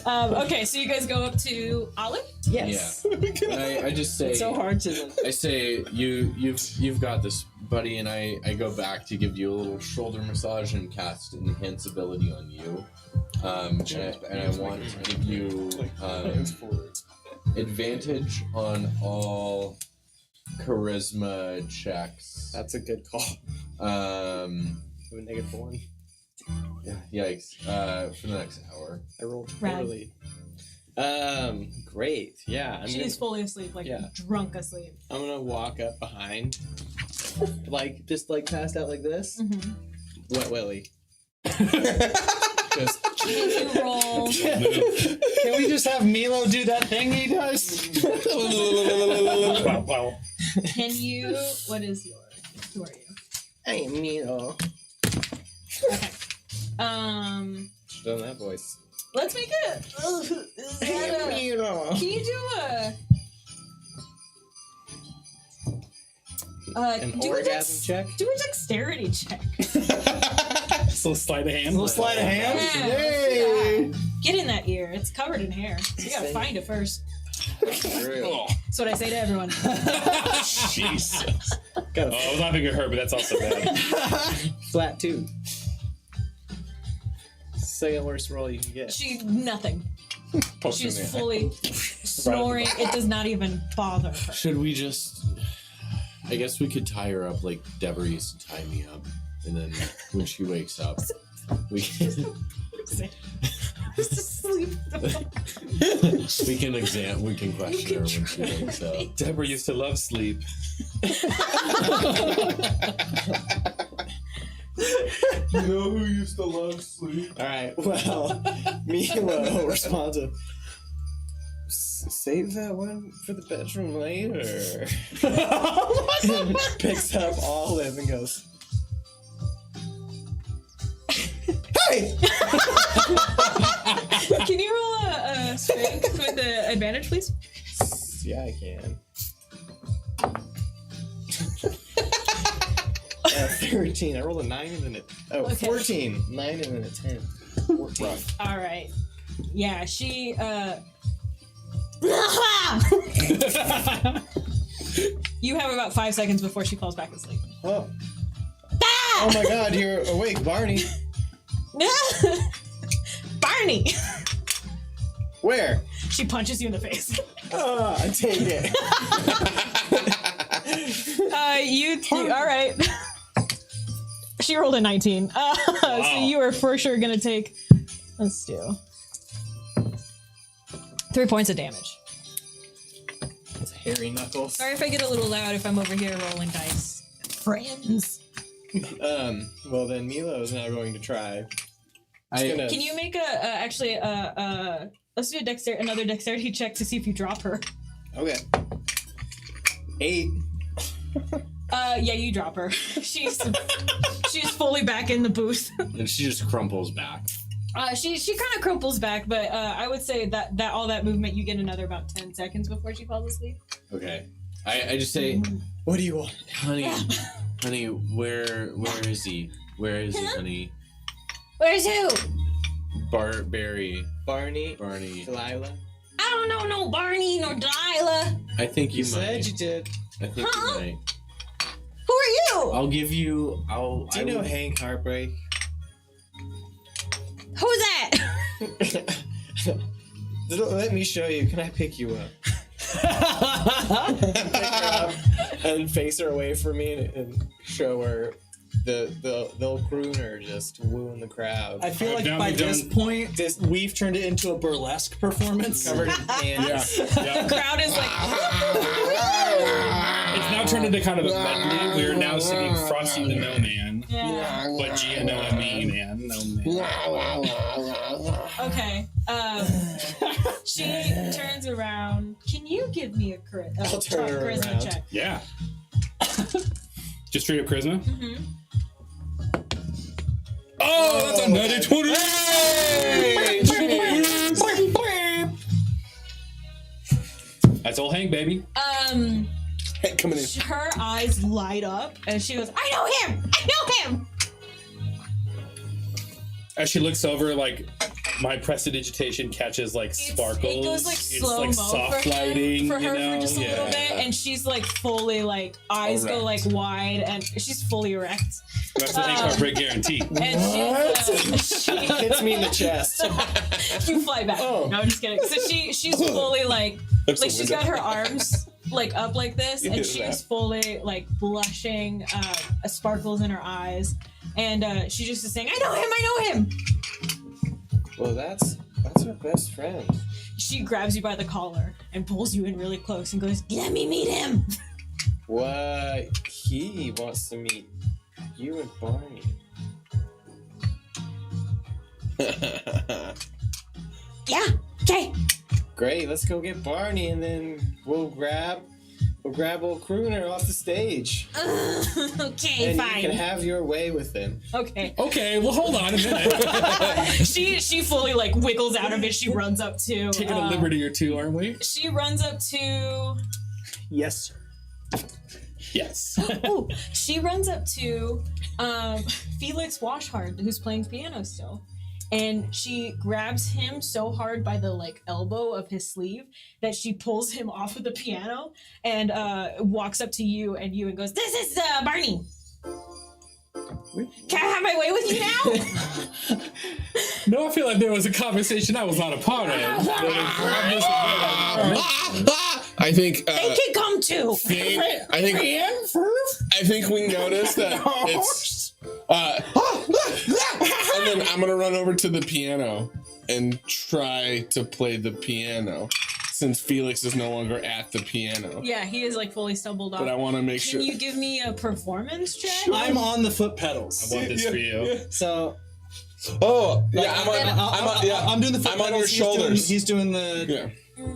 S2: Okay, so you guys go up to Olive.
S3: Yes.
S7: Yeah. I just say
S3: It's so hard to.
S7: I say you've got this, buddy, and I go back to give you a little shoulder massage and cast enhance ability on you. And I want to give you advantage on all charisma checks.
S6: That's a good call. With -1.
S7: Yikes. For the next hour.
S6: I rolled
S2: Rad.
S6: poorly. Great. Yeah.
S2: She's fully asleep, like
S6: Yeah.
S2: drunk asleep.
S6: I'm gonna walk up behind, like just like passed out like this.
S2: Mm-hmm.
S6: Wet Willy. Just
S2: You roll.
S3: Can we just have Milo do that thing he does?
S5: Wow.
S2: Can you? What is your? Who are you?
S6: hey Milo.
S2: Okay.
S6: Done that voice.
S2: Let's make it. Is that a,
S6: Milo.
S2: can you do a?
S6: An
S2: do
S6: orgasm check.
S2: Do a dexterity check.
S5: So sleight of hand.
S3: Little sleight of hand.
S2: Yeah,
S3: Yay!
S2: let's do that. Get in that ear. It's covered in hair. You gotta find it first.
S7: Real.
S2: That's what I say to everyone.
S5: Jesus.
S6: Got
S5: Oh,
S6: a
S5: I was laughing at her, but that's also bad.
S6: flat tooth. Second worst roll you can get.
S2: She nothing.
S4: Posting
S2: She's
S4: the-
S2: fully snoring. It does not even bother her.
S7: Should we just? I guess we could tie her up like Deborah used to tie me up, and then when she wakes up, we can
S2: Just sleep.
S7: we can question her when she wakes up.
S5: Deborah used to love sleep.
S4: You know who used to love sleep?
S6: All right. Well, Milo responds with, "Save that one for the bedroom later." Picks up Olive and goes, "Hey!"
S2: Can you roll a strength with the advantage, please?
S6: Yeah, I can. 13. I rolled a 9 and then
S2: Okay.
S6: 14. 9 and then a 10. 14.
S2: All right. Yeah, she. You have about 5 seconds before she falls back asleep.
S6: Oh. Oh my God, you're awake, Barney.
S2: Barney.
S6: Where?
S2: She punches you in the face.
S6: Ah, take it.
S2: All right. She rolled a 19. So you are for sure gonna take. Let's do 3 points of damage.
S6: It's hairy knuckles.
S2: Sorry if I get a little loud if I'm over here rolling dice. Friends.
S6: Well then Milo is now going to try.
S2: Can you make let's do another dexterity check to see if you drop her.
S6: Okay. 8.
S2: Yeah, you drop her. She's fully back in the booth.
S7: And she just crumples back.
S2: She kind of crumples back, but I would say that all that movement, you get another about 10 seconds before she falls asleep.
S7: Okay. I just say,
S6: What do you want?
S7: honey, where is he? Where is he, honey?
S2: Where's who?
S7: Barry.
S6: Barney?
S7: Barney.
S6: Delilah?
S2: I don't know no Barney nor Delilah.
S7: I think you,
S6: You
S7: might.
S6: said you did.
S7: I think you might.
S2: Who are you?
S7: I'll give you.
S6: Do you know Hank Heartbreak?
S2: Who's that?
S6: Let me show you. Can I pick you up? Pick her up and face her away from me and show her the old crooner just wooing the crowd.
S3: I feel like
S5: Now
S3: by
S5: we've
S3: this
S5: done-
S3: point, we've turned it into a burlesque performance.
S6: Covered in candies.
S2: The crowd is like,
S5: It's now turned into kind of a medley. We are now singing Frosty the No Man.
S2: yeah.
S5: But G-N-O-M-E, man. No man.
S2: Okay. She turns around. Can you give me a
S6: I'll turn her
S2: charisma
S6: around.
S2: check?
S5: Yeah. Just straight up charisma?
S2: Mm-hmm.
S5: Oh, that's a nutty 20! That's old Hank, baby.
S4: Hey, coming in.
S2: Her eyes light up, and she goes, "I know him! I know him!"
S5: As she looks over, like, my prestidigitation catches, like, sparkles.
S2: It goes like
S5: It's
S2: slow
S5: like
S2: mo
S5: soft
S2: for
S5: lighting,
S2: her,
S5: you know?
S2: for just a little
S5: Yeah.
S2: bit, and she's like fully like eyes go like wide, and she's fully erect.
S5: That's the Hank Heartbreak guarantee.
S2: And she
S6: Hits me in the chest.
S2: you fly back.
S6: Oh.
S2: No, I'm just kidding. So she's fully like she's got her arms like up like this, and
S4: Yeah.
S2: she's fully like blushing, sparkles in her eyes, and she just is saying, "I know him! I know him!"
S6: Well, that's her best friend.
S2: She grabs you by the collar and pulls you in really close and goes, "Let me meet him."
S6: What? He wants to meet you and Barney.
S2: Yeah. Okay.
S6: Great, let's go get Barney and then we'll grab old crooner off the stage.
S2: Okay.
S6: And
S2: Fine.
S6: you can have your way with him.
S2: Okay.
S5: Okay, well, hold on a minute.
S2: She fully like wiggles out of it. She runs up to
S5: Taking a liberty or two, aren't we?
S2: She runs up to
S3: Yes, sir.
S5: Yes.
S2: ooh, she runs up to Felix Washhard, who's playing piano still. And she grabs him so hard by the like elbow of his sleeve that she pulls him off of the piano and walks up to you and goes, "This is Barney. Can I have my way with you now?"
S5: No, I feel like there was a conversation I was not a part of.
S4: I think.
S2: They can come too.
S4: I think we noticed that it's. And then I'm gonna run over to the piano and try to play the piano, since Felix is no longer at the piano.
S2: Yeah, he is like fully stumbled off.
S4: But I want to make sure.
S2: Can you give me a performance check?
S3: I'm on the foot pedals.
S5: I want this for you.
S3: So
S4: Oh, yeah,
S3: I'm doing the foot
S4: I'm on
S3: pedals.
S4: your shoulders.
S3: He's doing the
S4: Yeah.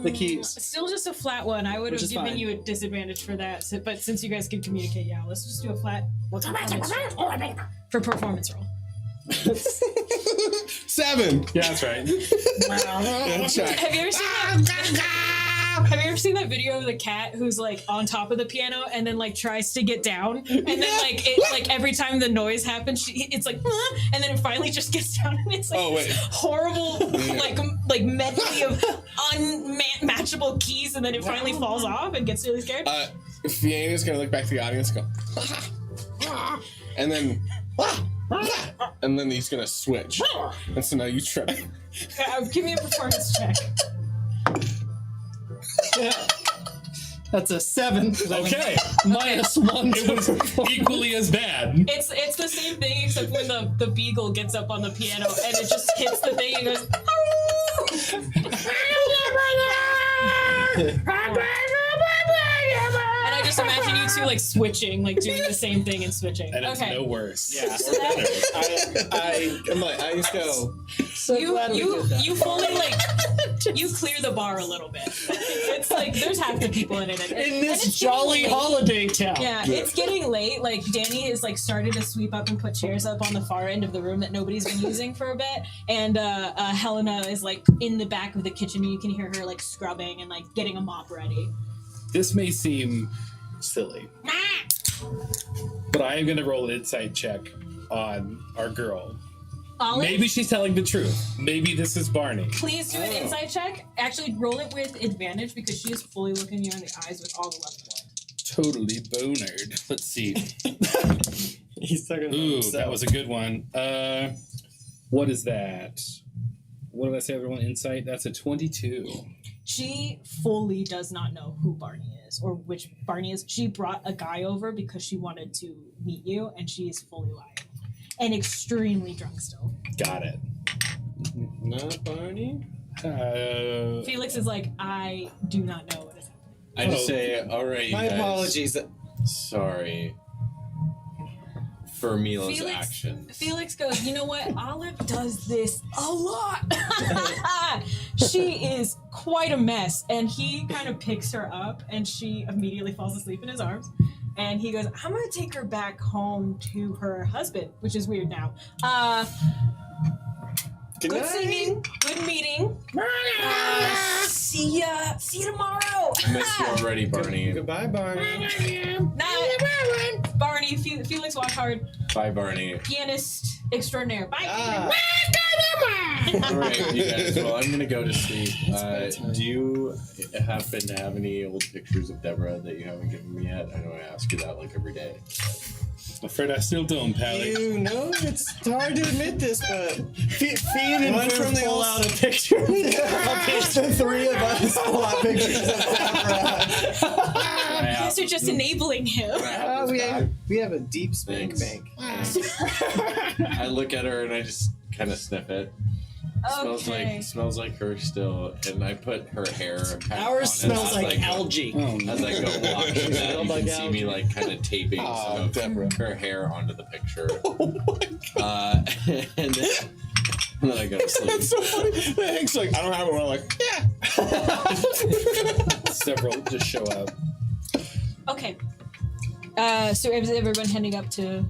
S3: the keys.
S2: Still just a flat one. I would
S3: Which
S2: have
S3: is
S2: given
S3: fine.
S2: you a disadvantage for that. So, but since you guys can communicate, yeah, let's just do a flat performance roll. For performance roll.
S4: 7.
S5: Yeah, that's right.
S4: And check.
S2: Have you ever seen that? Have you ever seen that video of the cat who's like on top of the piano and then like tries to get down, and then like it like every time the noise happens, it's like, and then it finally just gets down, and it's like
S4: Oh, wait.
S2: this horrible like medley of unmatchable keys, and then it finally falls off and gets really scared.
S4: Fiena's gonna look back to the audience and go, and then he's gonna switch. And so now you try.
S2: Give me a performance check.
S3: That's a 7.
S5: Okay.
S3: -1.
S5: It was equally as bad.
S2: It's the same thing except when the beagle gets up on the piano and it just hits the thing and goes. And I just imagine you two like switching, like doing the same thing and switching.
S5: And it's
S2: Okay.
S5: no worse.
S6: Yeah.
S2: So that,
S6: I just go.
S2: you fully like you clear the bar a little bit. It's like there's half the people in it. And
S3: In
S2: and
S3: this
S2: it's
S3: jolly
S2: getting late.
S3: holiday town.
S2: Yeah, it's getting late. Like Danny has like started to sweep up and put chairs up on the far end of the room that nobody's been using for a bit. And Helena is like in the back of the kitchen, and you can hear her like scrubbing and like getting a mop ready.
S5: This may seem silly, but I am going to roll an insight check on our girl.
S2: Olive,
S5: Maybe she's telling the truth. Maybe this is Barney.
S2: please do an insight check. Actually, roll it with advantage because she is fully looking you in the eyes with all the love of it.
S5: Totally bonered. Let's see.
S6: He's talking about
S5: Ooh,
S6: himself.
S5: that was a good one. What is that? what did I say, everyone? Insight? That's a 22.
S2: She fully does not know who Barney is or which Barney is. She brought a guy over because she wanted to meet you, and she is fully lying. And extremely drunk still.
S5: Got it.
S6: Not Barney.
S2: Felix is like, I do not know what is happening.
S7: I just say, all right,
S6: My
S7: you guys,
S6: apologies.
S7: Sorry for Mila's actions.
S2: Felix goes, you know what? Olive does this a lot. She is quite a mess. And he kind of picks her up, and she immediately falls asleep in his arms. And he goes, I'm going to take her back home to her husband, which is weird now. Good singing, good meeting. See ya tomorrow.
S7: I miss you already, Barney.
S6: Goodbye, Barney.
S2: Barney, Felix walk hard.
S7: Bye, Barney.
S2: Pianist extraordinaire. Bye.
S7: All right, you guys. Well, I'm gonna go to sleep.
S6: bedtime.
S7: Do you happen to have any old pictures of Deborah that you haven't given me yet? I know I ask you that like every day.
S5: I'm afraid I still don't, Pally.
S6: You know, it's hard to admit this, but Fian and
S3: One
S6: Foof
S3: from the
S6: pull
S3: old-
S6: out a picture. The three of us pull out pictures of Deborah.
S2: You guys are just enabling him.
S6: We have a deep spank
S7: Thanks.
S6: bank.
S7: I look at her and I just kind of sniff it.
S2: Okay.
S7: Smells like her still, and I put her hair. kind of on
S3: Ours
S7: it
S3: smells
S7: as I
S3: like
S7: go-
S3: algae.
S5: Oh,
S7: As I go wash that, you
S6: like
S7: can see me
S6: algae.
S7: like kind of taping
S4: Aw,
S7: some of
S4: Deborah.
S7: her hair onto the picture.
S4: Oh my God.
S7: And then I go to sleep.
S4: That's so funny. Hank's like, I don't have it. We're like, yeah.
S5: several just show up.
S2: Okay. So is everyone heading up to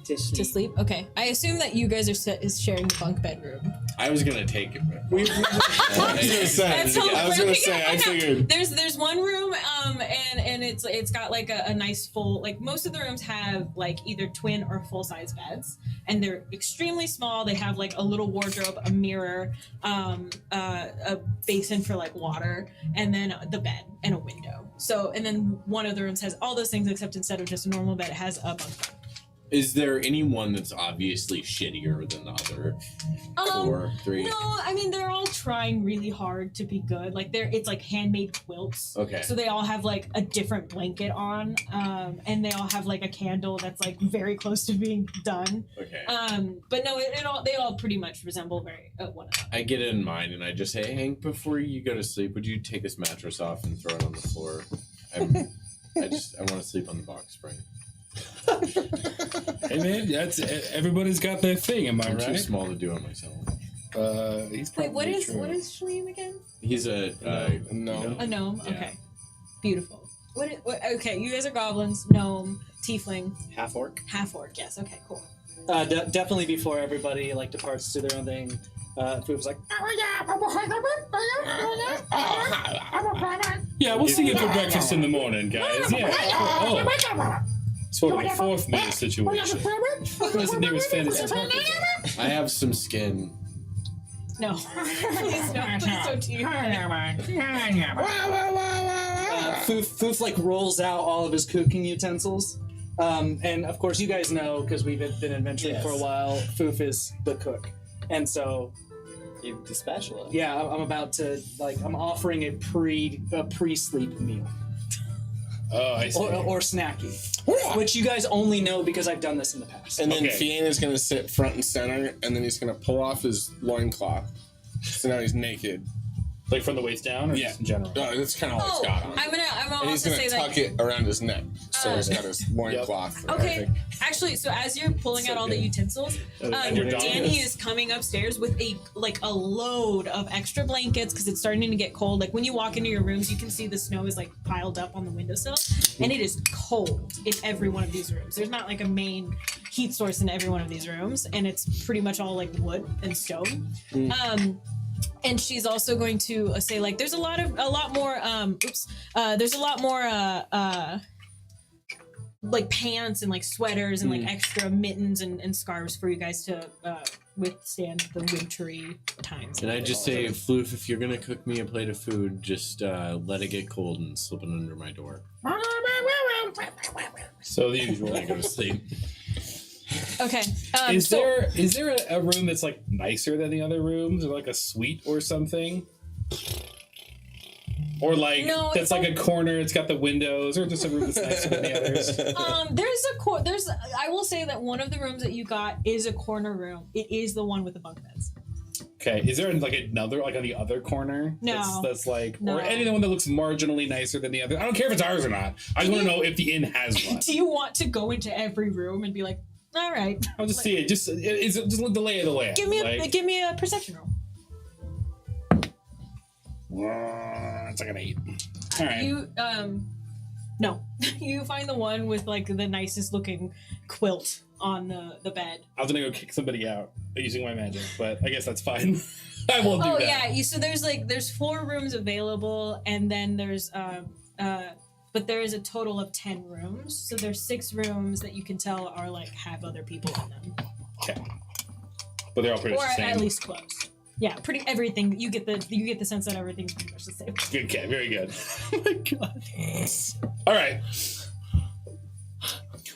S2: sleep? Okay. I assume that you guys are sharing the bunk bedroom.
S7: I was gonna take it.
S4: I was gonna say.
S2: That's
S4: I was
S2: we're
S4: gonna
S2: picking
S4: say.
S2: up
S4: I
S2: right now.
S4: figured.
S2: There's one room, and it's got like a nice full, like most of the rooms have like either twin or full size beds, and they're extremely small. They have like a little wardrobe, a mirror, a basin for like water, and then the bed and a window. So, and then one of the rooms has all those things except instead of just a normal bed, it has a bunk bed.
S7: Is there anyone that's obviously shittier than the other? 4, 3.
S2: No, I mean they're all trying really hard to be good. Like it's like handmade quilts.
S7: Okay.
S2: So they all have like a different blanket on, and they all have like a candle that's like very close to being done.
S7: Okay.
S2: But no, they all pretty much resemble very one another.
S7: I get it in mind and I just say, Hank, before you go to sleep, would you take this mattress off and throw it on the floor? I want to sleep on the box spring.
S5: Hey man, that's everybody's got their thing. Am I
S7: I'm too
S5: right?
S7: small to do it myself.
S5: He's
S2: Wait, what
S5: probably
S2: is
S5: true.
S2: Shaleem again?
S7: He's a
S4: No.
S2: A gnome.
S7: Yeah.
S2: Okay, beautiful. What? Okay, you guys are goblins, gnome, tiefling,
S6: Half orc.
S2: half orc. Yes. Okay. Cool.
S3: Definitely before everybody like departs to their own thing, Foof's like,
S5: Yeah, we'll see you for breakfast in the morning, guys. Yeah. Oh. Sort of a fourth meal situation. Where's the nearest fantasy taco bar?
S7: I have some skin.
S2: No. Please don't. Please don't.
S3: Foof like rolls out all of his cooking utensils. And of course, you guys know because we've been adventuring
S6: Yes.
S3: for a while. Foof is the cook, and so
S6: You spatula.
S3: yeah, I'm about to I'm offering a pre-sleep meal
S5: Oh, I see.
S3: or snacky, which you guys only know because I've done this in the past.
S4: And then
S5: Okay.
S4: Fian is gonna sit front and center, and then he's gonna pull off his loincloth. So now he's naked.
S5: Like from the waist down, or
S4: Yeah.
S5: just in general?
S4: That's kind of all he's
S2: Oh,
S4: got on.
S2: I'm gonna
S4: And he's
S2: also
S4: gonna
S2: say
S4: tuck
S2: that.
S4: it around his neck, so he's got his loincloth. and
S2: Okay,
S4: everything.
S2: actually, so as you're pulling out all the utensils,
S5: And your dog
S2: Danny
S5: is-
S2: is coming upstairs with a load of extra blankets because it's starting to get cold. Like when you walk into your rooms, you can see the snow is like piled up on the windowsill, and it is cold in every one of these rooms. There's not like a main heat source in every one of these rooms, and it's pretty much all like wood and stone. And she's also going to say like there's a lot more like pants and like sweaters and like extra mittens and scarves for you guys to withstand the wintry times.
S7: And I just say, Floof, if you're gonna cook me a plate of food, just let it get cold and slip it under my door.
S5: So the usual.
S7: When I go to sleep.
S2: Okay.
S5: Is there a room that's like nicer than the other rooms, or like a suite or something? Or like
S2: No,
S5: that's like a corner. It's got the windows, or just a room that's nicer than the others.
S2: There's I will say that one of the rooms that you got is a corner room. It is the one with the bunk beds.
S5: Okay, is there like another like on the other corner?
S2: No.
S5: That's like
S2: No.
S5: or anyone that looks marginally nicer than the other. I don't care if it's ours or not. I just want to know if the inn has one.
S2: Do you want to go into every room and be like, all right,
S5: I'll just see it. Just the lay of the land.
S2: give me a perception roll.
S5: It's like an 8. All right.
S2: You no, you find the one with like the nicest looking quilt on the bed.
S5: I was gonna go kick somebody out using my magic, but I guess that's fine. I won't do that.
S2: Oh yeah, so there's 4 rooms available, and then there's but there is a total of 10 rooms. So there's 6 rooms that you can tell are like have other people in them,
S5: Okay. But they're all pretty
S2: or
S5: much the same.
S2: at least close. Yeah, pretty everything. You get the sense that everything's pretty much the same.
S5: Okay, very good.
S3: Oh my god.
S5: All right.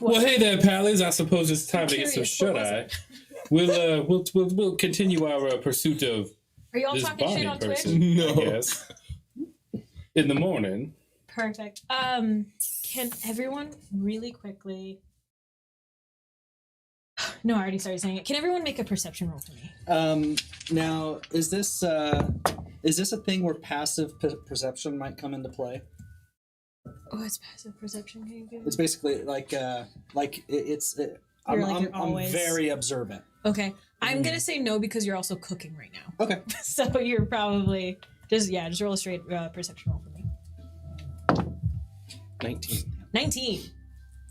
S5: Well, hey there, pallies. I suppose it's time to get some
S2: Curious, what was
S5: shut-eye. We'll continue our pursuit of
S2: Are you all
S5: this
S2: talking shit
S5: Bonnie
S2: on
S5: person.
S2: Twitch?
S4: No.
S5: I guess. In the morning.
S2: Perfect. Can everyone really quickly? No, I already started saying it. Can everyone make a perception roll for me?
S3: Now, is this a thing where passive perception might come into play?
S2: Oh, it's passive perception. Can you give
S3: It's basically like I'm
S2: you're always-
S3: very observant.
S2: Okay, I'm gonna say no because you're also cooking right now.
S3: Okay.
S2: So you're probably just roll a straight perception roll for me.
S6: 19.
S2: 19.
S3: You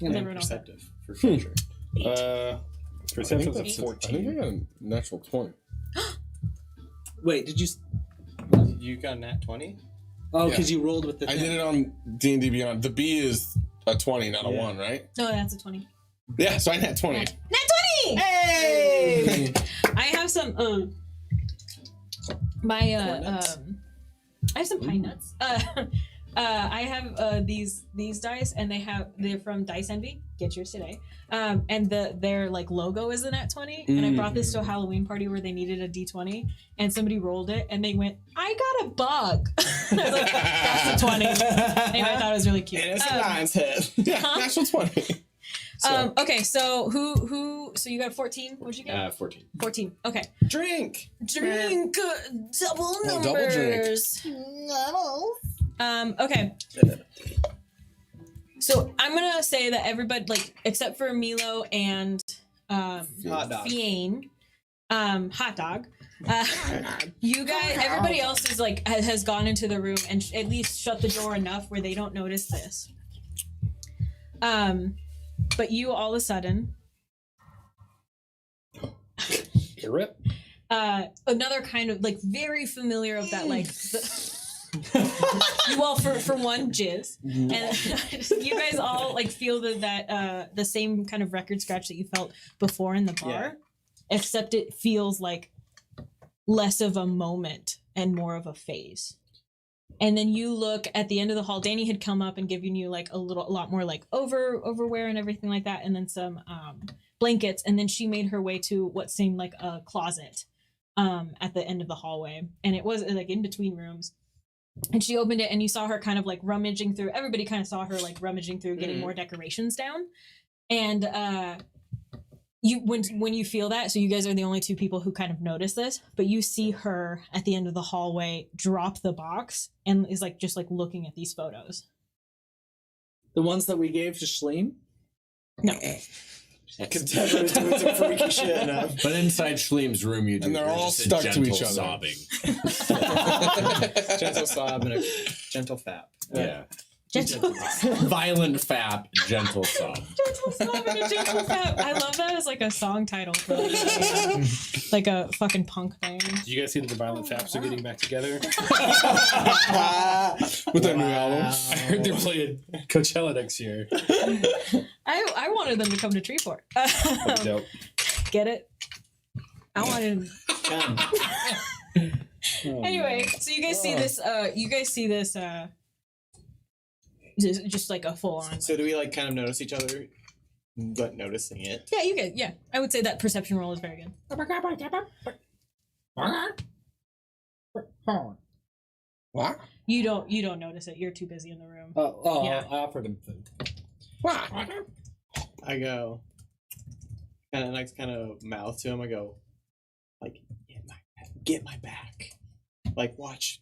S2: With
S3: know,
S2: everyone else.
S6: Perceptive for future.
S5: Perception's a
S4: I think I
S5: 14.
S4: got a natural 20.
S3: Wait, did you?
S6: You got a nat 20?
S3: Oh,
S4: Yeah.
S3: because you rolled with the.
S4: I
S3: thing.
S4: did it on D&D Beyond. The B is a 20, not a 1, right?
S2: No, that's a 20.
S4: Yeah, so I had 20.
S2: Nat 20!
S3: Hey!
S2: I have some I have some pine nuts. I have these dice, and they're from Dice Envy. Get yours today. And their like logo is the nat 20. And I brought this to a Halloween party where they needed a D20, and somebody rolled it, and they went, "I got a bug." I was like, "That's a 20." Anyway, I thought it was really cute.
S6: And it's a lion's head.
S4: Yeah, natural 20.
S2: Okay, so who? So you got 14. What'd you get?
S6: 14.
S2: 14. Okay.
S6: Drink!
S2: Drink double
S4: Oh, double drink.
S2: numbers. Okay. So I'm gonna say that everybody, like, except for Milo and
S6: Hot dog.
S2: Fiane, hot dog. You guys, everybody else is like has gone into the room and at least shut the door enough where they don't notice this. But you all of a sudden,
S5: Hear it?
S2: another kind of like very familiar of that like. Well, for one, jizz, and you guys all like feel that the same kind of record scratch that you felt before in the bar, except it feels like less of a moment and more of a phase. And then you look at the end of the hall. Danny had come up and given you like a lot more like overwear and everything like that, and then some blankets. And then she made her way to what seemed like a closet at the end of the hallway, and it was like in between rooms. And she opened it, and you saw her kind of like rummaging through. Everybody kind of saw her like rummaging through, getting more decorations down. And you when you feel that, so you guys are the only two people who kind of notice this, but you see her at the end of the hallway drop the box and is like just like looking at these photos.
S3: The ones that we gave to Schleem?
S2: No.
S6: Because Deborah's doing some freaky shit now.
S7: But inside Schleem's room, you do.
S4: And they're all
S7: just a
S4: stuck to
S7: gentle
S4: each other.
S7: Sobbing.
S6: Gentle sob and a gentle fap.
S7: Yeah.
S2: Gentle,
S7: Violent fap, gentle sob.
S2: gentle sob and a gentle fap. I love that as like a song title for like a fucking punk band.
S5: Did you guys see that the Violent Faps are getting back together?
S4: With that new album.
S5: I heard they're playing Coachella next year.
S2: I wanted them to come to Treefort.
S5: Dope.
S2: Get it? I wanted.
S5: Oh,
S2: Anyway, so you guys see this. You guys see this. Just like a full on.
S6: So do we like kind of notice each other? but noticing it.
S2: Yeah, you get. Yeah, I would say that perception roll is very good.
S4: What?
S2: You don't notice it. You're too busy in the room.
S3: I offered him food.
S6: I go, and I kind of mouth to him. I go, like, get my back. Like, watch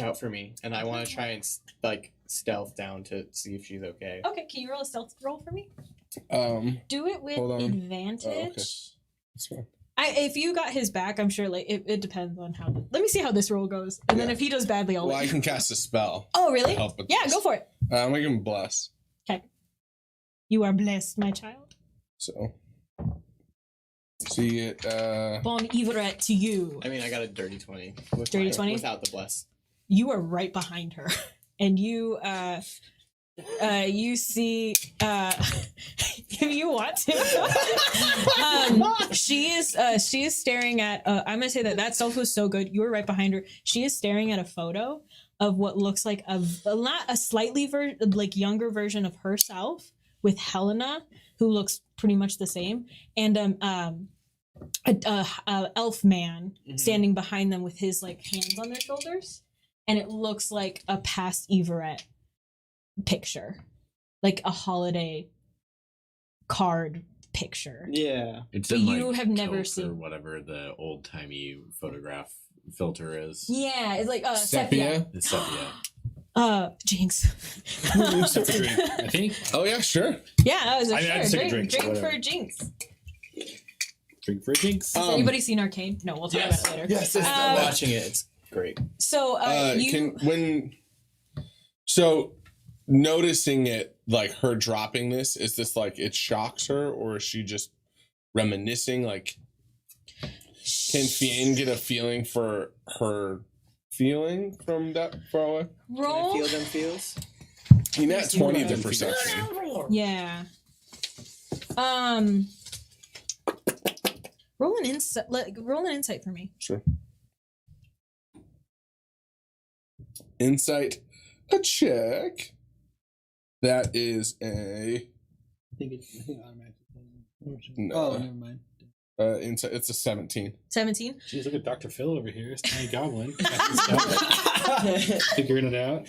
S6: out for me. And I want to try and like stealth down to see if she's okay.
S2: Okay, can you roll a stealth roll for me? Do it with
S4: Hold on.
S2: advantage.
S4: Oh, okay. That's fine.
S2: If you got his back, I'm sure like it depends on how. Let me see how this roll goes, and then
S4: Yeah.
S2: if he does badly, I'll.
S4: Well,
S2: let
S4: I
S2: you-
S4: can cast a spell.
S2: Oh, really?
S4: Help with
S2: Yeah,
S4: this.
S2: go for it.
S4: I'm gonna give him bless.
S2: Okay. You are blessed, my child.
S4: So you get
S2: Bon Ivret to you.
S6: I mean, I got a dirty 20.
S2: Dirty 20?
S6: Without the bless.
S2: You are right behind her, and you see if you want to. She is staring at. I'm gonna say that stealth was so good. You were right behind her. She is staring at a photo of what looks like not a slightly younger version of herself with Helena, who looks pretty much the same, and a elf man standing behind them with his like hands on their shoulders, and it looks like a past Everett picture, like a holiday card picture.
S6: Yeah.
S7: It's
S2: But
S7: in,
S2: you
S7: like,
S2: have never
S7: Tilt
S2: seen-
S7: or whatever the old timey photograph filter is.
S2: Yeah, it's like
S4: sepia.
S7: It's sepia.
S2: Jinx.
S5: Sepia drink, I think.
S4: Oh yeah, sure.
S2: Yeah, that was a
S5: I
S2: sure.
S5: just take a
S2: Drink,
S5: drink,
S2: drink
S5: whatever.
S2: for Jinx.
S5: Drink for drinks.
S2: Has anybody seen Arcane? No, we'll talk
S5: Yes.
S2: about it later.
S4: Yes.
S6: I'm watching it. It's great.
S2: So
S4: So noticing it, like her dropping this, is this like it shocks her, or is she just reminiscing? Like, can Fiane get a feeling for her feeling from that far away?
S6: Can I
S2: roll.
S6: feel them feels?
S4: You net 20 the perception.
S2: Yeah. Roll an insight. Roll an insight for me.
S4: Sure. Insight, a check. That is a
S3: I think automatically.
S4: no.
S3: Oh, never mind.
S4: Insight. It's a 17.
S2: 17.
S5: Jeez, look at Dr. Phil over here. It's tiny goblin. Figuring it out.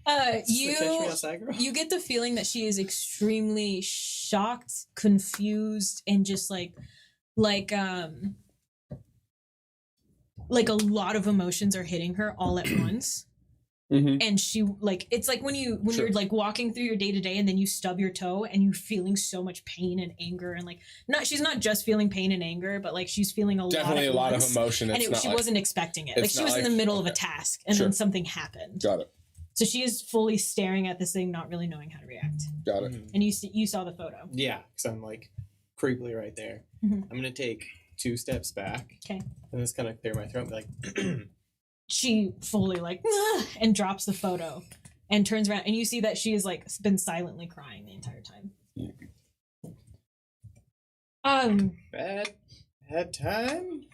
S6: Catch me outside, girl.
S2: You get the feeling that she is extremely shocked, confused, and just like a lot of emotions are hitting her all at once.
S4: Mm-hmm.
S2: And she like it's like when
S4: Sure.
S2: you're like walking through your day to day and then you stub your toe and you're feeling so much pain and anger and like she's not just feeling pain and anger, but like she's feeling
S4: Definitely a lot of emotion.
S2: and
S4: It's not
S2: she
S4: like,
S2: wasn't expecting it.
S4: it's
S2: Like she
S4: not
S2: was in the
S4: like-
S2: middle of a
S4: okay.
S2: task and
S4: Sure.
S2: then something happened.
S4: Got it.
S2: So she is fully staring at this thing, not really knowing how to react.
S4: Got it.
S2: And you saw the photo.
S6: Yeah, because I'm like creepily right there.
S2: Mhm.
S6: I'm gonna take 2 steps back.
S2: Okay.
S6: And just kind of clear my throat and be like,
S2: She fully like "Ugh," and drops the photo and turns around and you see that she has like been silently crying the entire time.
S6: bad time?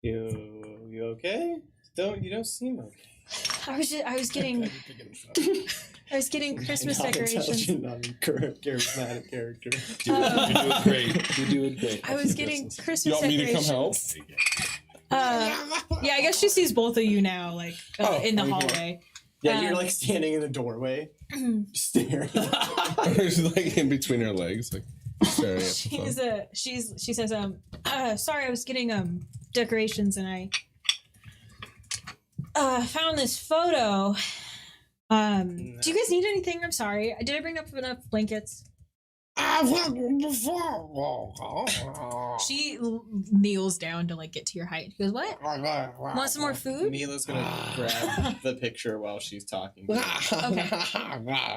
S6: You okay? You don't seem okay.
S2: I was getting Christmas
S6: Not
S2: decorations.
S6: intelligent, charismatic character.
S5: You're doing great. You're doing great.
S2: I was getting Christmas
S4: You want me to come
S2: decorations.
S4: help?
S2: Yeah, I guess she sees both of you now, like in the hallway.
S6: Yeah, you're like standing in the doorway, staring.
S4: She's like in between her legs, like staring at the phone.
S2: She says sorry, I was getting decorations and I found this photo. Do you guys need anything? I'm sorry. Did I bring up enough blankets? She kneels down to like get to your height. She goes, "What? Want some more food?
S6: Mila's gonna grab the picture while she's talking.
S2: Okay.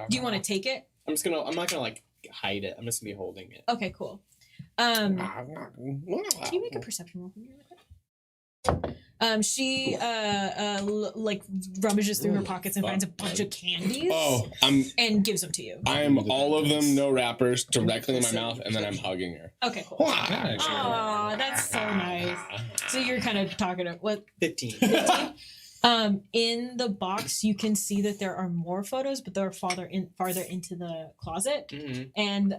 S2: Do you want to take it?
S6: I'm not gonna like hide it. I'm just gonna be holding it.
S2: Okay, cool. Can you make a perception roll for me real quick? She like rummages through her pockets and finds a bunch of candies.
S4: Oh,
S2: and gives them to you.
S4: I'm all of them, no wrappers, directly in my mouth, and then I'm hugging her.
S2: Okay, cool. Aw, that's so nice. So you're kind of talking to what?
S6: 15.
S2: In the box, you can see that there are more photos, but they're farther into the closet.
S6: Mm-hmm.
S2: And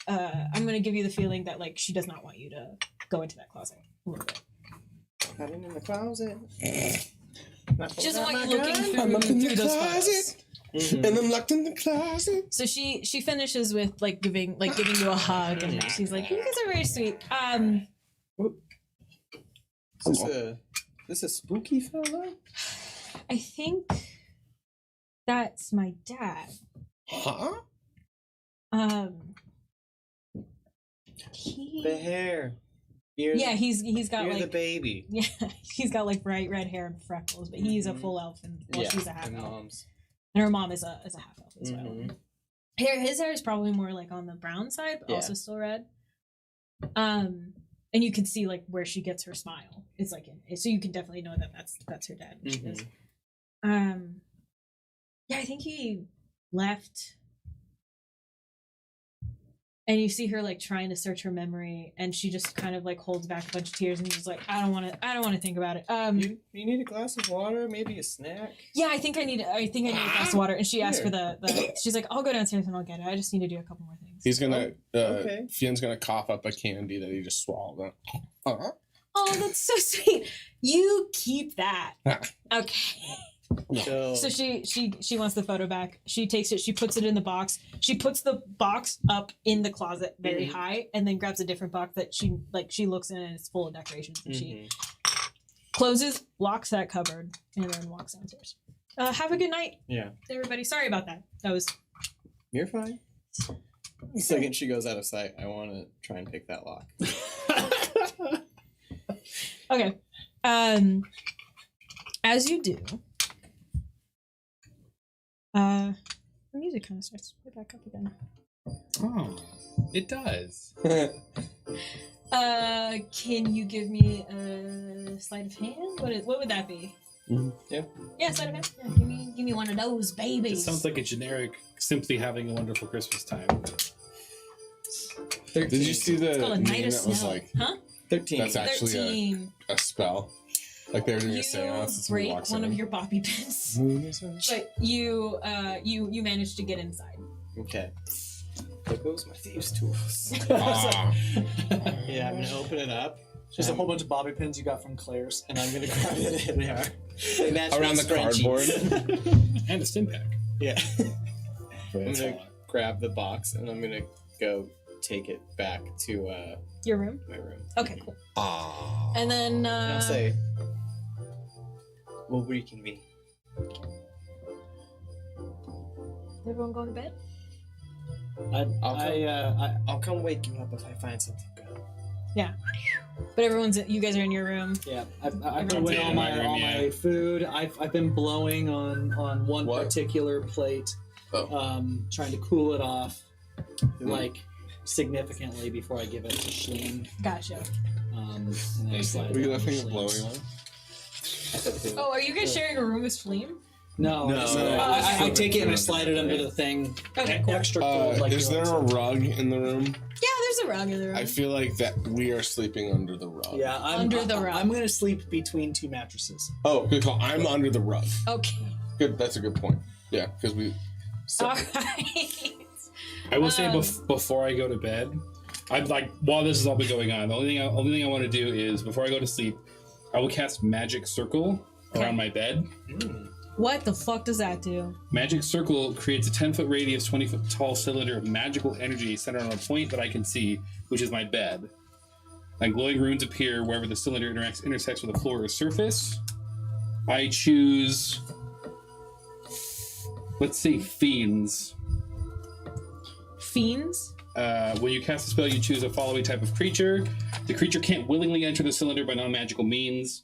S2: I'm gonna give you the feeling that like she does not want you to go into that closet a little bit.
S6: Hiding in the closet.
S2: She doesn't want you looking through those photos.
S6: Mm-hmm.
S4: And I'm locked in the closet.
S2: So she finishes with like giving you a hug, and she's like, "You guys are very sweet."
S6: Is this a spooky fellow?
S2: I think that's my dad.
S4: Huh?
S6: The hair. You're
S2: Yeah, he's got
S6: you're
S2: like
S6: the baby.
S2: yeah, he's got like bright red hair and freckles, but he's a full elf, and she's a half
S6: and
S2: elf,
S6: mom's.
S2: and her mom is a half elf as well.
S6: Mhm.
S2: His hair is probably more like on the brown side, but
S6: Yeah.
S2: also still red. And you can see like where she gets her smile. It's like so you can definitely know that that's her dad. She does. Yeah, I think he left. And you see her like trying to search her memory, and she just kind of like holds back a bunch of tears and just like, I don't want to think about it.
S6: You need a glass of water, maybe a snack.
S2: Yeah, I think I need a glass of water. And she asked for the she's like, I'll go downstairs and I'll get it. I just need to do a couple more things.
S4: He's gonna.
S6: Okay.
S4: Fionn's gonna cough up a candy that he just swallowed.
S2: Oh, that's so sweet. You keep that. Okay. So she wants the photo back. She takes it. She puts it in the box. She puts the box up in the closet very high, and then grabs a different box that she looks in, and it's full of decorations. And she closes, locks that cupboard, and then walks downstairs. Have a good night, everybody. Sorry about that. That was.
S6: You're fine. The second she goes out of sight, I want to try and pick that lock.
S2: Okay. As you do. The music kind of starts to back up again.
S5: Oh, it does.
S2: Can you give me a sleight of hand? What would that be? Yeah, sleight of hand. Yeah, give me one of those babies.
S5: It sounds like a generic, simply having a wonderful Christmas time.
S6: 13.
S4: Did you see
S2: It's called
S4: the
S2: a night
S4: meme
S2: of
S4: that was
S2: snow.
S4: like?
S2: Huh?
S6: 13.
S4: That's actually
S2: 13.
S4: a spell. Like they were doing
S2: You
S4: a seance. And
S2: break
S4: walks
S2: one
S4: in.
S2: of your bobby pins,
S4: Moon is out.
S2: but you manage to get inside.
S6: Okay. There goes my thieves' tools.
S4: Ah.
S6: Yeah, I'm gonna open it up.
S3: Just a whole bunch of bobby pins you got from Claire's.
S6: And I'm gonna grab it in there. They match
S4: Around
S6: my
S4: the
S6: scrunchies.
S4: cardboard.
S5: And a stim pack.
S6: Yeah. I'm
S5: That's a
S6: gonna
S5: lot.
S6: grab the box and I'm gonna go take it back to
S2: Your room.
S6: my room.
S2: Okay, cool.
S4: Ah.
S2: And then
S6: And I'll say, we'll reconvene.
S2: everyone going to bed.
S6: I'll come wake you up if I find something good.
S2: But you guys are in your room.
S3: Yeah, I put
S2: Everyone's
S3: away
S5: in
S3: all
S5: my
S3: my
S5: room,
S3: all
S5: yeah.
S3: my food. I've been blowing on one
S4: What?
S3: particular plate,
S4: Oh.
S3: trying to cool it off, like significantly before I give it to Shleen.
S2: Gotcha.
S3: And then I slide
S4: Were
S3: it
S4: you
S3: on
S4: looking at
S3: Shleen's.
S4: blowing one?
S6: I said who?
S2: Oh, are you guys sharing a room with Fleem?
S3: No,
S6: No.
S3: I take it and I slide it under the thing.
S2: Okay, cool.
S3: Extra cold. Like
S4: Is there a rug in the room?
S2: Yeah, there's a rug in the room.
S4: I feel like that we are sleeping under the rug.
S3: Yeah,
S2: Under the rug.
S3: I'm gonna sleep between two mattresses.
S4: Oh, good call. I'm under the rug.
S2: Okay.
S4: Good. That's a good point. Yeah, because we.
S2: All right.
S5: I will say
S2: Um,
S5: before I go to bed, I'd like while this has all been going on, the only thing I want to do is before I go to sleep, I will cast Magic Circle around my bed.
S2: What the fuck does that do?
S5: Magic Circle creates a 10-foot radius, 20-foot tall cylinder of magical energy centered on a point that I can see, which is my bed. And glowing runes appear wherever the cylinder intersects with the floor or surface. I choose, let's say, Fiends.
S2: Fiends?
S5: When you cast a spell, you choose a following type of creature. The creature can't willingly enter the cylinder by non-magical means.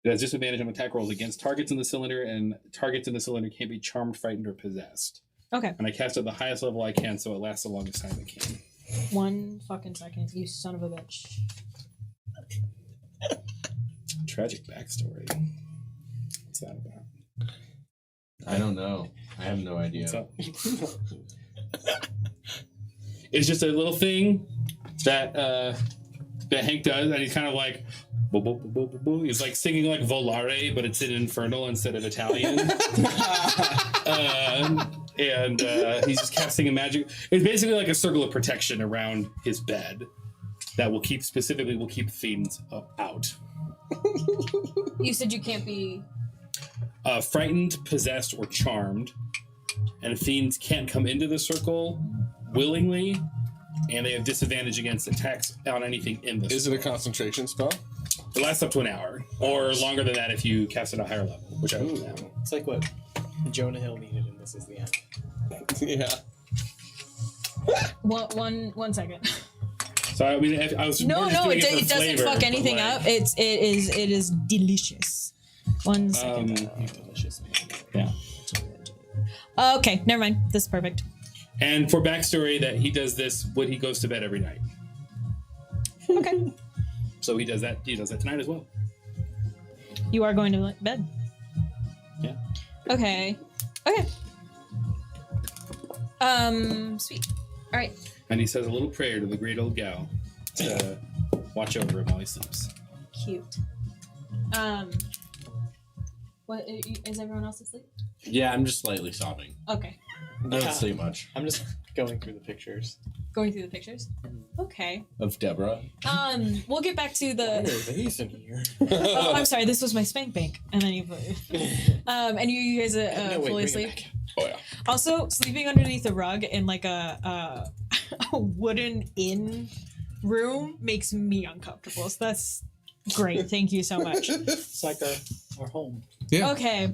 S5: It has disadvantage on attack rolls against targets in the cylinder, and targets in the cylinder can't be charmed, frightened, or possessed.
S2: Okay.
S5: And I cast it at the highest level I can, so it lasts the longest time it can.
S2: 1 fucking second, you son of a bitch.
S5: Tragic backstory. What's that about?
S7: I don't know. I have no idea.
S5: What's up? It's just a little thing that Hank does, and he's kind of like, He's like singing like Volare, but it's in Infernal instead of Italian. He's just casting a magic. It's basically like a circle of protection around his bed that will keep fiends out.
S2: You said you can't be
S5: frightened, possessed, or charmed, and fiends can't come into the circle willingly, and they have disadvantage against attacks on anything in the circle.
S4: Is it a concentration spell?
S5: It lasts up to an hour, or longer than that if you cast it at a higher level, which I don't know.
S6: It's like what Jonah Hill needed, and this is the end.
S4: Yeah.
S2: one second.
S5: So I mean, I was
S2: No,
S5: more just doing
S2: it
S5: for
S2: doesn't
S5: flavor,
S2: fuck
S5: but,
S2: anything
S5: like,
S2: up. It is delicious. 1 second.
S6: Delicious.
S5: Yeah.
S2: Okay, never mind. This is perfect.
S5: And for backstory, that he does this when he goes to bed every night.
S2: Okay.
S5: So he does that. He does that tonight as well.
S2: You are going to bed.
S5: Yeah.
S2: Okay. Sweet. All right.
S5: And he says a little prayer to the great old gal to watch over him while he sleeps.
S2: Cute. What is everyone else asleep?
S7: Yeah, I'm just slightly sobbing.
S2: Okay.
S7: I don't sleep much.
S6: I'm just going through the pictures
S2: Going through the pictures. Okay.
S7: Of Deborah.
S2: We'll get back to the.
S6: He's in here.
S2: Oh, I'm sorry. This was my spank bank, and then you. And you guys
S6: No, wait,
S2: fully
S6: bring it
S2: asleep.
S6: back.
S4: Oh yeah.
S2: Also, sleeping underneath a rug in like a wooden inn room makes me uncomfortable. So that's great. Thank you so much.
S3: It's like our home.
S4: Yeah.
S2: Okay.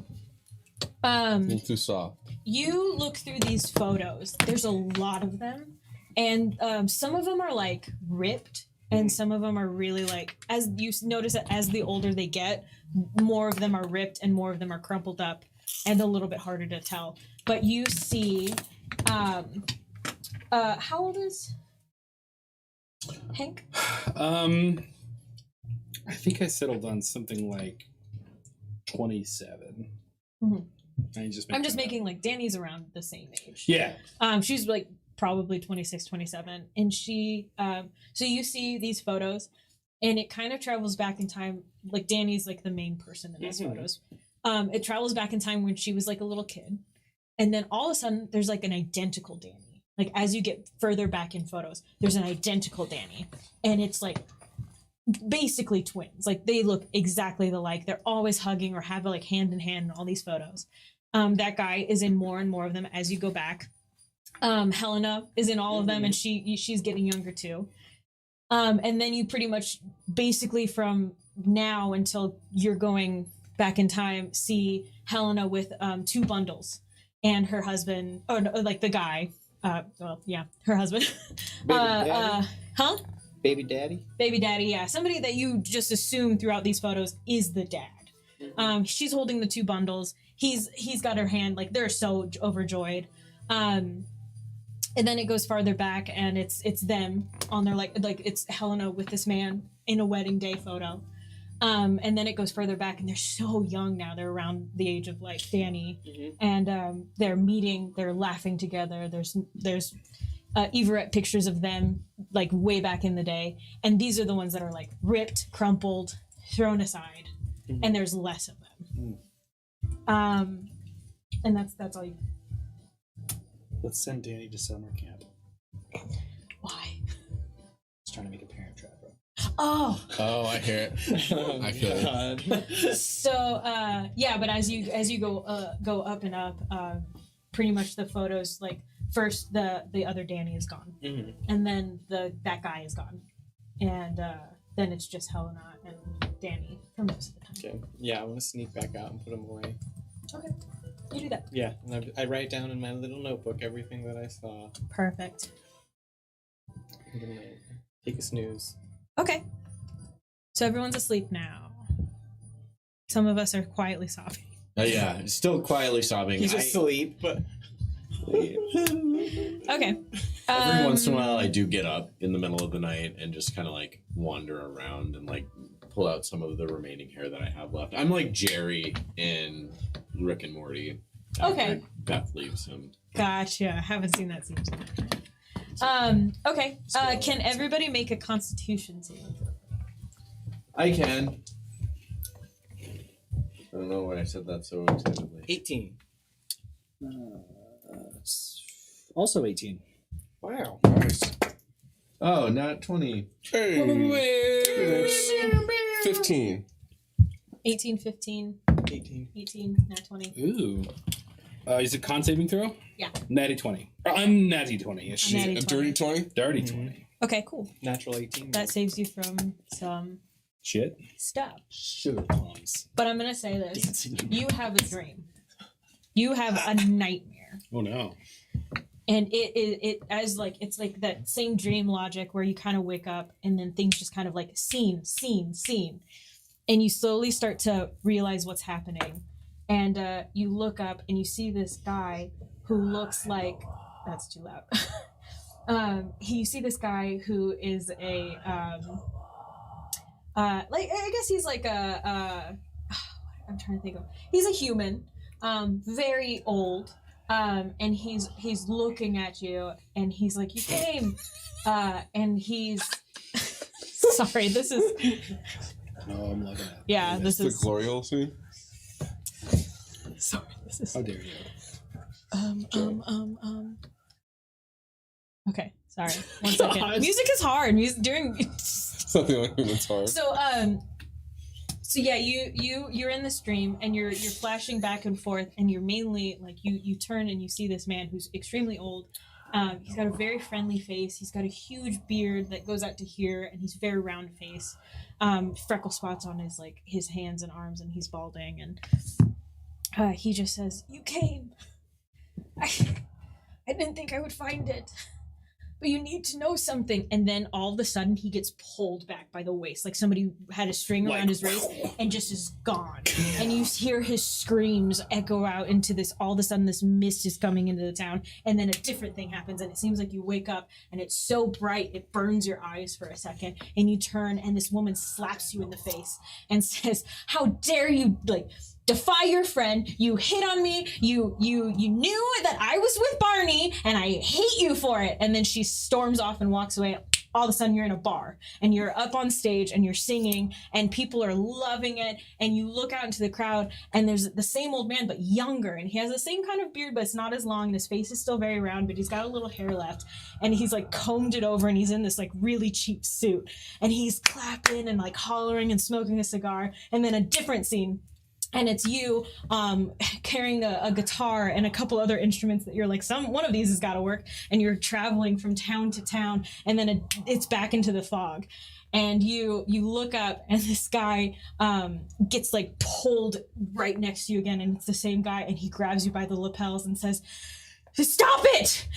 S4: A little too soft.
S2: You look through these photos. There's a lot of them, and some of them are like ripped, and some of them are really like. As you notice that as the older they get, more of them are ripped and more of them are crumpled up, and a little bit harder to tell. But you see, how old is Hank?
S5: I think I settled on something like 27.
S2: Mhm.
S5: I'm
S2: just making like Danny's around the same age.
S5: Yeah.
S2: She's like probably 26, 27. And she, so you see these photos and it kind of travels back in time. Like Danny's like the main person in these photos. It travels back in time when she was like a little kid. And then all of a sudden there's like an identical Danny. Like as you get further back in photos, there's an identical Danny. And it's like basically twins. Like they look exactly alike. They're always hugging or have like hand in hand in all these photos. That guy is in more and more of them as you go back. Helena is in all of them, and she's getting younger too. And then you pretty much basically from now until you're going back in time see Helena with 2 bundles and her husband, or no, like the guy. Well, yeah, her husband.
S6: Baby daddy?
S2: Huh?
S6: Baby daddy?
S2: Baby daddy, yeah. Somebody that you just assume throughout these photos is the dad. She's holding the 2 bundles. He's got her hand, like they're so overjoyed. And then it goes farther back and it's them on their like it's Helena with this man in a wedding day photo. And then it goes further back and they're so young now. They're around the age of like Danny. And they're meeting, they're laughing together. There's Everett pictures of them like way back in the day. And these are the ones that are like ripped, crumpled, thrown aside. And there's less of them. And that's all you.
S3: Let's send Danny to summer camp.
S2: Why?
S3: He's trying to make a parent trap.
S2: Oh.
S4: Oh, I hear it. I feel it.
S2: So yeah, but as you go up and up, pretty much the photos like first the other Danny is gone, and then that guy is gone, and then it's just Helena and Danny for most of the time.
S6: Okay. Yeah, I want to sneak back out and put them away.
S2: Okay, you do that.
S6: Yeah, and I write down in my little notebook everything that I saw.
S2: Perfect.
S6: I'm gonna take a snooze.
S2: Okay. So everyone's asleep now. Some of us are quietly sobbing.
S7: Yeah, still quietly sobbing.
S6: He's asleep, but
S2: Okay.
S7: Every once in a while, I do get up in the middle of the night and just kind of like wander around and like pull out some of the remaining hair that I have left. I'm like Jerry in Rick and Morty.
S2: Okay.
S7: Beth leaves him.
S2: Gotcha. I haven't seen that scene. Okay. Can everybody make a Constitution saving throw?
S7: I can. I don't know why I said that so excitedly.
S6: 18.
S3: Also 18.
S6: Wow.
S4: Nice.
S7: Oh, not 20.
S4: Hey. 15.
S2: 18, 15,
S6: 18.
S2: 18, nat 20.
S5: Ooh. Is it con saving throw?
S2: Yeah.
S5: Natty 20. I'm natty 20. Is she?
S2: Natty
S4: A dirty 20?
S5: Dirty 20.
S2: Okay, cool.
S6: Natural 18.
S2: That saves you from some
S5: Shit.
S2: stuff.
S3: Sugar bombs.
S2: But I'm gonna say this:
S3: Dancing.
S2: you have a dream. You have a nightmare,
S5: Oh no.
S2: and it as like it's like that same dream logic where you kind of wake up and then things just kind of like scene, and you slowly start to realize what's happening, and you look up and you see this guy who looks like that's too loud. You see this guy who is a like I guess he's like I'm trying to think of he's a human, very old, and he's looking at you and he's like, you came, and he's sorry, this is
S5: No, I'm looking at.
S2: yeah, this
S4: The
S2: is
S4: glory hole scene?
S2: sorry, this is
S5: How dare you?
S2: okay, sorry, 1 second. Music is hard. Music during
S4: It's not the only thing that's hard.
S2: so yeah, you're in this dream and you're flashing back and forth and you're mainly like you turn and you see this man who's extremely old. He's got a very friendly face. He's got a huge beard that goes out to here, and he's very round face. Freckle spots on his hands and arms, and he's balding. And he just says, "You came. I didn't think I would find it, but you need to know something." And then all of a sudden he gets pulled back by the waist, like somebody had a string around his waist and just is gone. And you hear his screams echo out into this, all of a sudden this mist is coming into the town, and then a different thing happens, and it seems like you wake up and it's so bright it burns your eyes for a second, and you turn and this woman slaps you in the face and says, "How dare you defy your friend, you hit on me, you knew that I was with Barney, and I hate you for it." And then she storms off and walks away. All of a sudden you're in a bar and you're up on stage and you're singing and people are loving it, and you look out into the crowd and there's the same old man but younger, and he has the same kind of beard but it's not as long, and his face is still very round, but he's got a little hair left, and he's like combed it over, and he's in this like really cheap suit, and he's clapping and like hollering and smoking a cigar. And then a different scene, and it's you carrying a guitar and a couple other instruments that you're like, one of these has got to work, and you're traveling from town to town, and then it's back into the fog, and you look up and this guy gets like pulled right next to you again, and it's the same guy, and he grabs you by the lapels and says, stop it,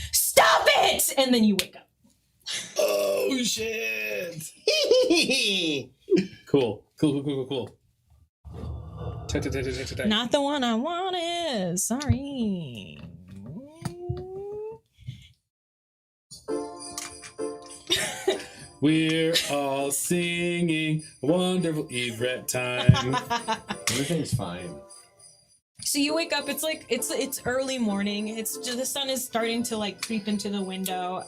S2: and then you wake up.
S5: Oh shit! Cool.
S2: Not the one I wanted. Sorry.
S5: We're all singing wonderful Everett time.
S7: Everything's fine.
S2: So you wake up. It's like it's early morning. It's just, the sun is starting to like creep into the window.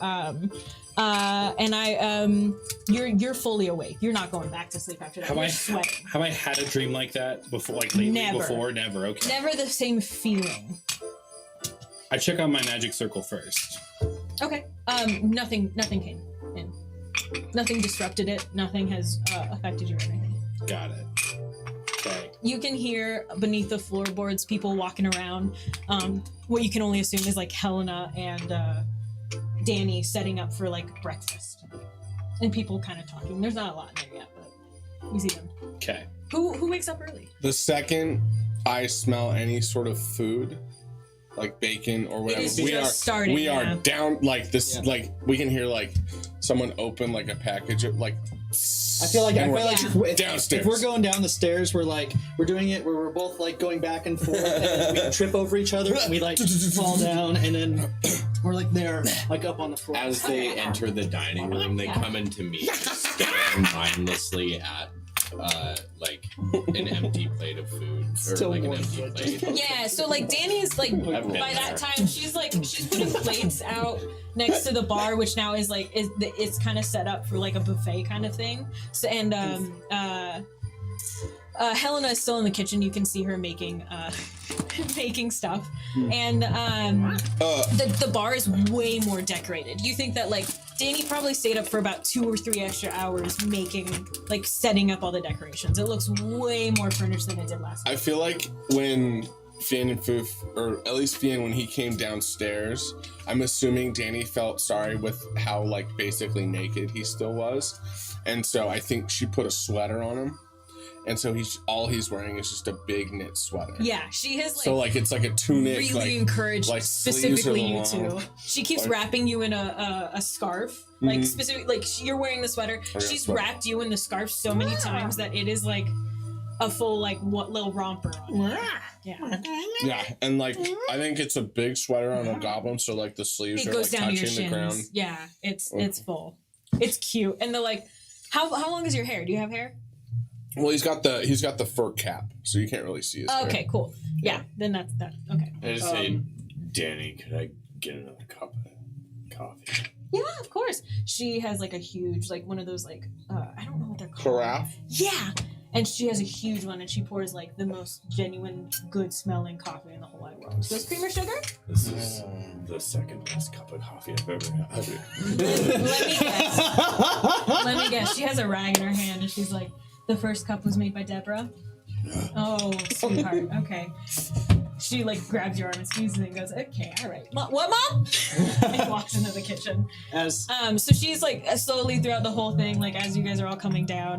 S2: And you're fully awake. You're not going back to sleep after that. You're sweating.
S5: Have I had a dream like that before? Like lately?
S2: Never.
S5: Before? Never. Okay.
S2: Never the same feeling.
S5: I check on my magic circle first.
S2: Okay. Nothing came in. Nothing disrupted it. Nothing has affected you or anything.
S5: Got it. Okay.
S2: You can hear beneath the floorboards people walking around. What you can only assume is like Helena and Danny setting up for like breakfast, and people kind of talking. There's not a lot in there yet, but you see them.
S5: Okay.
S2: Who wakes up early?
S4: The second I smell any sort of food, like bacon or whatever,
S2: is just starting,
S4: we
S2: yeah.
S4: are down like this.
S3: Yeah.
S4: Like we can hear like someone open like a package of like.
S3: I feel like
S4: downstairs.
S3: If we're going down the stairs, we're doing it where we're both like going back and forth, and then we trip over each other, and we like fall down, and then we're like there, like up on the floor.
S7: As they enter the dining room, they come into me, staring mindlessly at like an empty plate of food or
S3: Still
S7: like an
S3: more
S7: empty
S3: food.
S7: plate.
S2: Yeah, so like Danny's like
S7: I've been
S2: by that
S7: there.
S2: time she's putting plates out next to the bar, which now is like it's kind of set up for like a buffet kind of thing. So and Helena is still in the kitchen. You can see her making making stuff, and the bar is way more decorated. You think that like Danny probably stayed up for about 2 or 3 extra hours making like setting up all the decorations. It looks way more furnished than it did last night.
S4: I feel like when Fien and Foof, or at least Fien, when he came downstairs, I'm assuming Danny felt sorry with how like basically naked he still was, and so I think she put a sweater on him. And so all he's wearing is just a big knit sweater.
S2: Yeah, she has like
S4: So like it's like a tunic.
S2: really
S4: like,
S2: encouraged
S4: like sleeves
S2: specifically
S4: are
S2: you two.
S4: long.
S2: She keeps
S4: Like-
S2: wrapping you in a scarf. Like
S4: Mhm.
S2: specific, like you're wearing the sweater.
S4: yeah,
S2: She's
S4: sweater.
S2: wrapped you in the scarf so many times that it is like a full like what little romper on you. Yeah,
S4: Yeah, and like I think it's a big sweater on a goblin, so like the sleeves
S2: it
S4: are
S2: goes
S4: like
S2: down to
S4: touching
S2: your
S4: the ground.
S2: shins. Yeah, it's full. It's cute, and they're like, how long is your hair? Do you have hair?
S4: Well, he's got the fur cap, so you can't really see his hair.
S2: Okay, cool. Yeah, then that's that. Okay.
S7: I just say, Danny, could I get another cup of coffee?
S2: Yeah, of course. She has like a huge, like one of those like I don't know what they're called.
S4: Carafe?
S2: Yeah. And she has a huge one, and she pours like the most genuine, good-smelling coffee in the whole wide world. She goes, cream or sugar?
S7: This is the second best cup of coffee I've ever had.
S2: Let me guess. Let me guess. She has a rag in her hand, and she's like, the first cup was made by Deborah. Oh, sweetheart. Okay. She like grabs your arm and squeezes it and goes, okay, all right. What, Mom? And walks into the kitchen.
S3: As
S2: So she's like slowly throughout the whole thing, like as you guys are all coming down,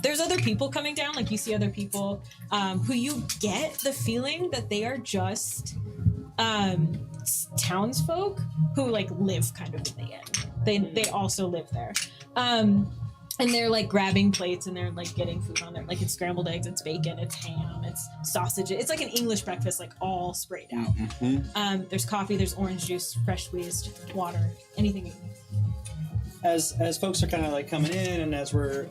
S2: there's other people coming down. Like you see other people who you get the feeling that they are just townsfolk who like live kind of in the inn. They also live there. And they're like grabbing plates and they're like getting food on there. Like it's scrambled eggs, it's bacon, it's ham, it's sausage. It's like an English breakfast, like all sprayed out. There's coffee, there's orange juice, fresh squeezed water, anything you need.
S3: as folks are kind of like coming in, and as we're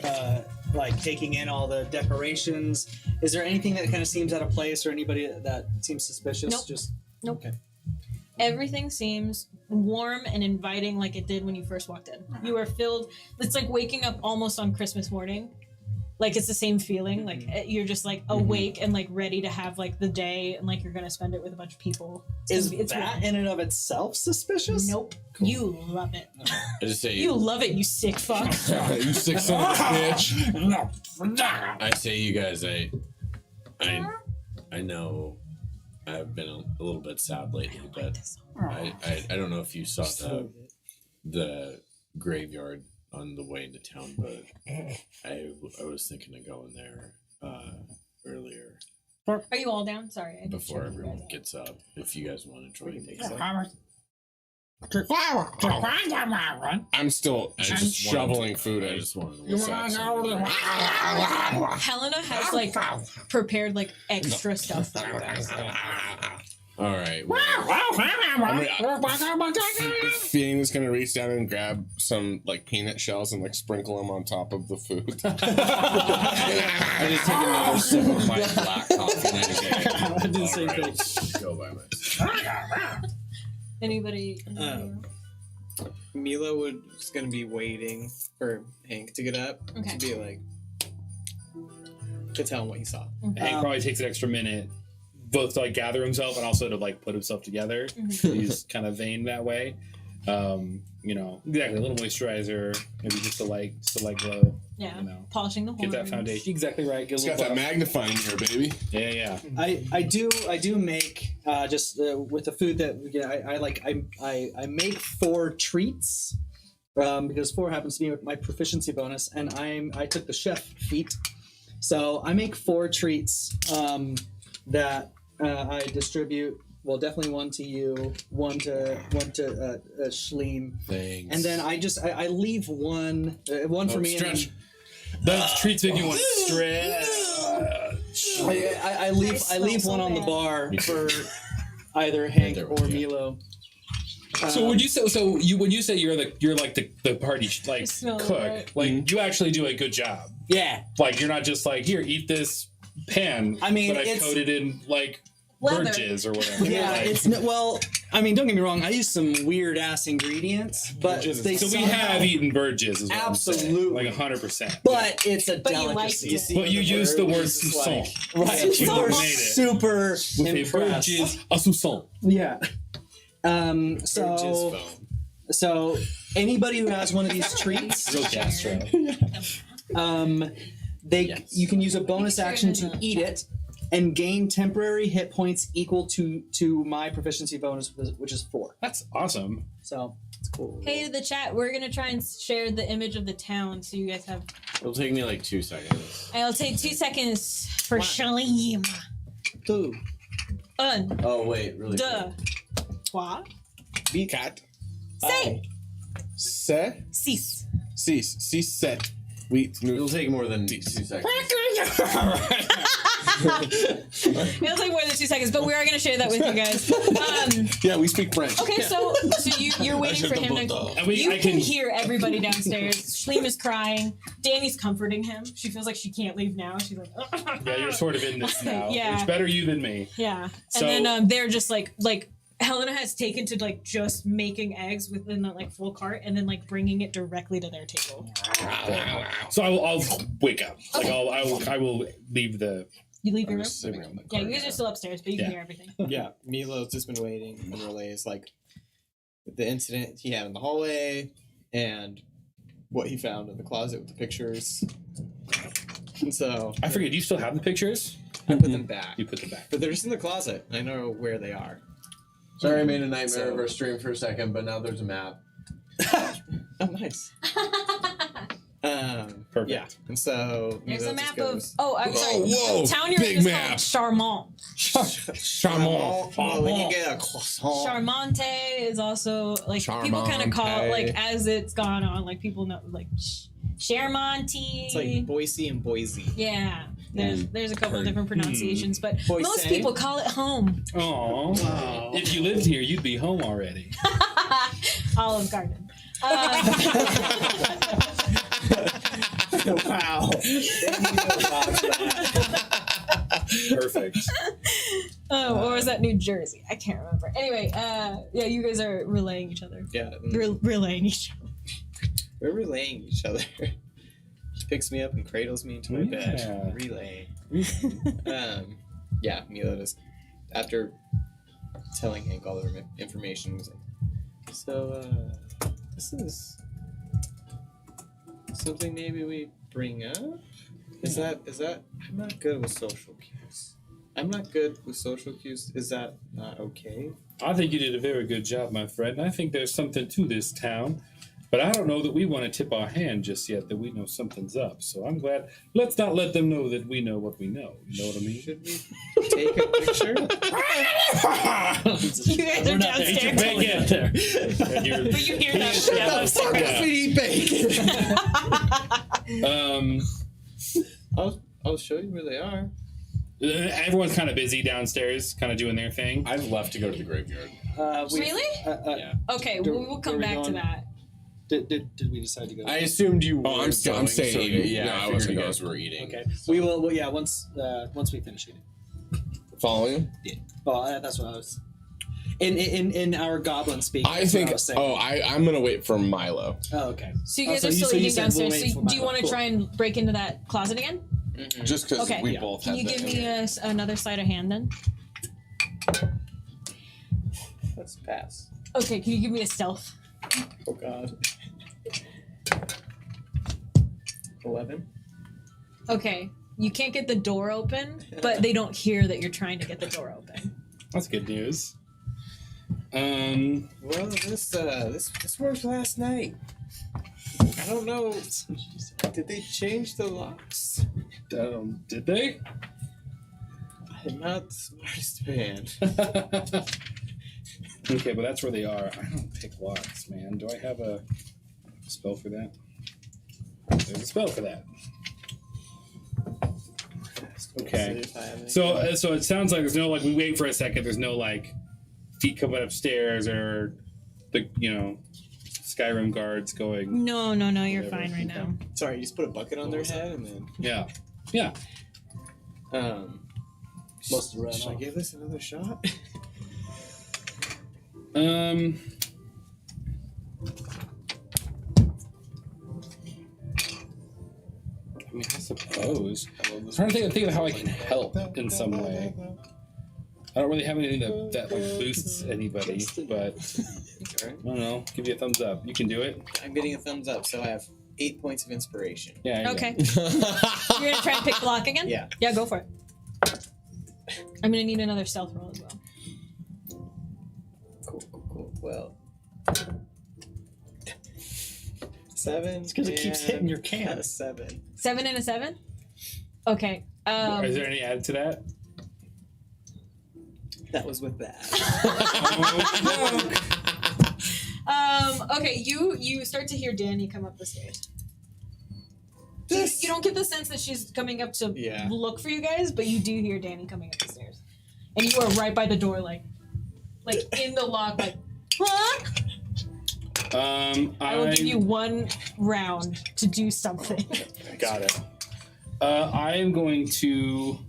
S3: like taking in all the decorations, is there anything that kind of seems out of place, or anybody that seems suspicious?
S2: Nope.
S3: Just
S2: Nope.
S3: Okay.
S2: Everything seems warm and inviting like it did when you first walked in. You are filled, it's like waking up almost on Christmas morning. Like it's the same feeling. Like you're just like awake and like ready to have like the day and like you're gonna spend it with a bunch of people.
S3: Is
S2: It's
S3: that
S2: really-
S3: in and of itself suspicious?
S2: Nope. You love it.
S7: I just say,
S2: You love it, you sick fuck.
S4: You sick son of a bitch.
S7: I say, you guys, I know I've been a little bit sad lately, but I don't know if you saw the graveyard on the way into town, but I was thinking of going there earlier
S2: Are you all down? Sorry. I didn't
S7: before
S2: check you guys
S7: everyone
S2: out.
S7: gets up. If you guys want to join me,
S4: I'm still
S7: I
S4: just
S7: just
S4: shoveling food
S7: I
S4: in.
S7: just wanted to say
S2: Helena has like prepared like extra stuff for you guys.
S7: all right. Well,
S4: Fiend is gonna reach down and grab some like peanut shells and like sprinkle them on top of the food.
S7: I just take another sip of my black coffee and I just say,
S3: I did the
S7: "All
S3: same
S7: right, go by myself."
S2: Anybody?
S6: Mila was gonna be waiting for Hank to get up
S2: Okay.
S6: to be like to tell him what he saw.
S5: Hank probably takes an extra minute, both to like gather himself and also to like put himself together.
S2: Mhm.
S5: He's kind of vain that way. You know, exactly. A little moisture, maybe just to glow.
S2: Yeah.
S5: You know,
S2: Polishing the horns.
S5: get that foundation exactly right. Get a
S4: He's got
S5: little
S4: that
S5: buff.
S4: magnifying mirror, baby.
S5: Yeah.
S3: I do make just with the food that I make 4 treats because 4 happens to be my proficiency bonus, and I took the chef feat, so I make 4 treats that I distribute. Well, definitely one to you, one to Shleen,
S7: Thanks.
S3: and then I leave one for me. And
S4: Stretch.
S5: Those treats make you want to stretch.
S3: I leave
S2: so
S3: one on the
S2: bad.
S3: bar for either Hank
S7: there we
S3: or
S7: go.
S3: Milo.
S5: So when you say you're like the party like
S2: You smell it,
S5: cook,
S2: right?
S5: like you actually do a good job.
S3: Yeah.
S5: Like you're not just like, here, eat this pan.
S3: I mean,
S5: but I
S3: it's-
S5: coated in like
S2: Leather.
S5: birches or whatever.
S3: Yeah,
S5: Like,
S3: it's well. I mean, don't get me wrong. I use some weird ass ingredients, but they
S5: so we
S3: somehow-
S5: have eaten birches, is what
S3: Absolutely.
S5: I'm saying. Like 100%.
S3: But it's a
S2: But you liked
S3: delicacy.
S2: it.
S5: But you used the word
S6: It's just
S5: soupçon.
S3: Right.
S5: You
S3: So
S5: made it.
S3: super
S5: With a
S3: impressed.
S5: birches, a soupçon.
S3: Yeah.
S6: Burgess
S3: So
S6: foam.
S3: so anybody who has one of these treats,
S5: Real gastro.
S3: you can use a bonus action to eat it and gain temporary hit points equal to my proficiency bonus, which is 4.
S5: That's awesome.
S3: So it's cool.
S2: Hey to the chat, we're gonna try and share the image of the town so you guys have.
S7: It'll take me like 2 seconds.
S2: I'll take 2 seconds for Shalim.
S3: Two.
S2: Un.
S7: Oh wait, really?
S2: Duh. Trois.
S4: Cat.
S2: Say.
S4: Se.
S2: Cease.
S4: Cis. Cis set. Wheat.
S7: It'll take more than 2 seconds.
S2: It'll take more than 2 seconds, but we are going to share that with you guys.
S4: Yeah, we speak French.
S2: Okay, so you're waiting for him to.
S5: And we,
S2: You
S5: I
S2: can hear everybody downstairs. Shleem is crying. Danny's comforting him. She feels like she can't leave now. She's like,
S5: Yeah, you're sort of in this now.
S2: Yeah.
S5: Which better you than me.
S2: yeah.
S5: So-
S2: And then they're just like Helena has taken to like just making eggs within that like full cart and then like bringing it directly to their table.
S5: So I'll wake up. Like I will leave the
S2: You leave your room.
S5: room.
S2: Yeah, you guys are still upstairs, but you can
S5: Yeah.
S2: hear everything.
S6: Yeah, Milo's just been waiting and relays like the incident he had in the hallway and what he found in the closet with the pictures. And so
S5: I forget. Do you still have the pictures?
S6: I put them back.
S5: You put them back.
S6: But they're just in the closet. I know where they are.
S7: Sorry, I made a nightmare
S6: So-
S7: of our stream for a second, but now there's a map.
S6: Oh, nice.
S5: Perfect.
S6: Yeah, and so
S2: There's
S6: Milo
S2: a
S6: just
S2: map of.
S6: goes,
S2: Oh, I'm sorry.
S4: whoa,
S2: The town you're in
S4: big
S2: is
S4: map.
S2: called Charmant.
S4: Charmant.
S6: Oh, we can get a croissant.
S2: Charmante is also like people kind of call it like as it's gone on, like people know like Charmonti.
S6: It's like Boise and Boise.
S2: Yeah, there's a couple of different pronunciations, but
S6: Boise.
S2: most people call it home.
S5: Aw. If you lived here, you'd be home already.
S2: Olive Garden.
S6: Wow.
S5: Perfect.
S2: Oh, or was that New Jersey? I can't remember. Anyway, yeah, you guys are relaying each other.
S6: Yeah,
S2: Relaying each other.
S6: we're relaying each other. She picks me up and cradles me into my
S5: Yeah.
S6: bed. Relay. Yeah, Milo just after telling Hank all the information, he's like, so this is something maybe we bring up? Is that I'm not good with social cues. I'm not good with social cues. Is that not okay?
S5: I think you did a very good job, my friend. I think there's something to this town. But I don't know that we want to tip our hand just yet that we know something's up. So I'm glad. Let's not let them know that we know what we know. You know what I mean?
S6: Should we take a picture?
S2: You guys are downstairs.
S5: And you're,
S2: But you hear that from downstairs.
S6: I'll show you where they are.
S5: everyone's kind of busy downstairs, kind of doing their thing.
S7: I've left to go to the graveyard.
S2: Really?
S7: Yeah.
S2: Okay,
S3: Do-
S2: we'll come
S3: where we
S2: back to
S3: going?
S2: that.
S3: Did we decide to go?
S7: I assumed you were.
S4: Oh, I'm
S7: going,
S4: staying
S7: so,
S4: eating.
S7: yeah,
S4: No,
S7: I
S4: I
S7: figured
S4: wasn't
S7: you
S4: going.
S7: guys were eating.
S3: Okay. We will. Well, yeah. Once we finish eating.
S4: Following?
S3: Well, that's what I was. In our goblin speak.
S4: I
S3: that's
S4: think.
S3: what was saying.
S4: I'm gonna wait for Milo.
S3: Oh, okay.
S2: So you guys
S3: so
S2: are
S3: you-
S2: still
S3: so you
S2: eating
S3: said we'll
S2: downstairs.
S3: wait
S2: So
S3: for
S2: do you
S3: Milo.
S2: want to
S3: Cool.
S2: try and break into that closet again?
S4: Just because
S2: Okay.
S4: we
S2: Yeah.
S4: both.
S2: Can
S4: had
S2: you
S4: that
S2: give
S4: in
S2: me
S4: it.
S2: another sleight of hand then?
S6: Let's pass.
S2: Okay, can you give me a stealth?
S6: Oh God. 11.
S2: Okay, you can't get the door open, but they don't hear that you're trying to get the door open.
S5: That's good news.
S6: Well, this worked last night. I don't know. Did they change the locks?
S5: Did they?
S6: I'm not the smartest man.
S5: Okay, but that's where they are. I don't pick locks, man. Do I have a spell for that? There's a spell for that. Okay. So it sounds like there's no like we wait for a second. There's no like feet coming upstairs or the Skyrim guards going.
S2: No, you're
S5: Whatever.
S2: fine right now.
S6: Sorry, you just put a bucket on their head and then.
S5: Yeah.
S3: Most of the run
S6: Should I
S3: off.
S6: give this another shot?
S5: I mean, I suppose. I'm trying to think of how I can help in some way. I don't really have anything that like boosts anybody, but I don't know. Give you a thumbs up. You can do it.
S6: I'm getting a thumbs up, so I have 8 points of inspiration.
S5: Yeah. there you
S2: Okay. You're gonna try and pick the lock again?
S6: Yeah.
S2: Yeah, go for it. I'm gonna need another stealth roll as well.
S6: Cool. Well. 7. It's
S3: 'cause it keeps hitting your can.
S6: 7.
S2: 7 and a 7? Okay.
S5: go. Is there any added to that?
S6: That was with that.
S2: Okay, you start to hear Danny come up the stairs. You don't get the sense that she's coming up to
S6: Yeah.
S2: look for you guys, but you do hear Danny coming up the stairs. And you are right by the door, like in the lock, like, huh? I will give you 1 round to do something.
S5: Got it. I am going to.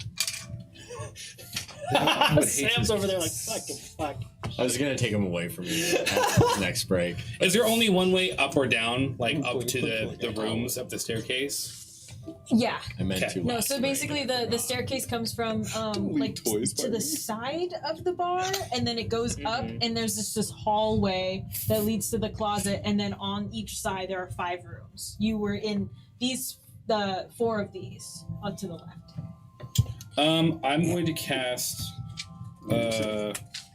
S5: I would hate
S3: Sam's
S5: to-
S3: over there like, fucking fuck.
S7: I was gonna take him away from you after next break.
S5: Is there only one way up or down, like up to the rooms up the staircase?
S2: Yeah.
S7: I meant
S5: Okay.
S7: to.
S2: No,
S7: last
S2: so
S7: break.
S2: basically the staircase comes from like
S4: toys
S2: to
S4: by
S2: the
S4: me.
S2: side of the bar, and then it goes up, and there's this hallway that leads to the closet, and then on each side there are 5 rooms. You were in the 4 of these up to the left.
S5: I'm going to cast.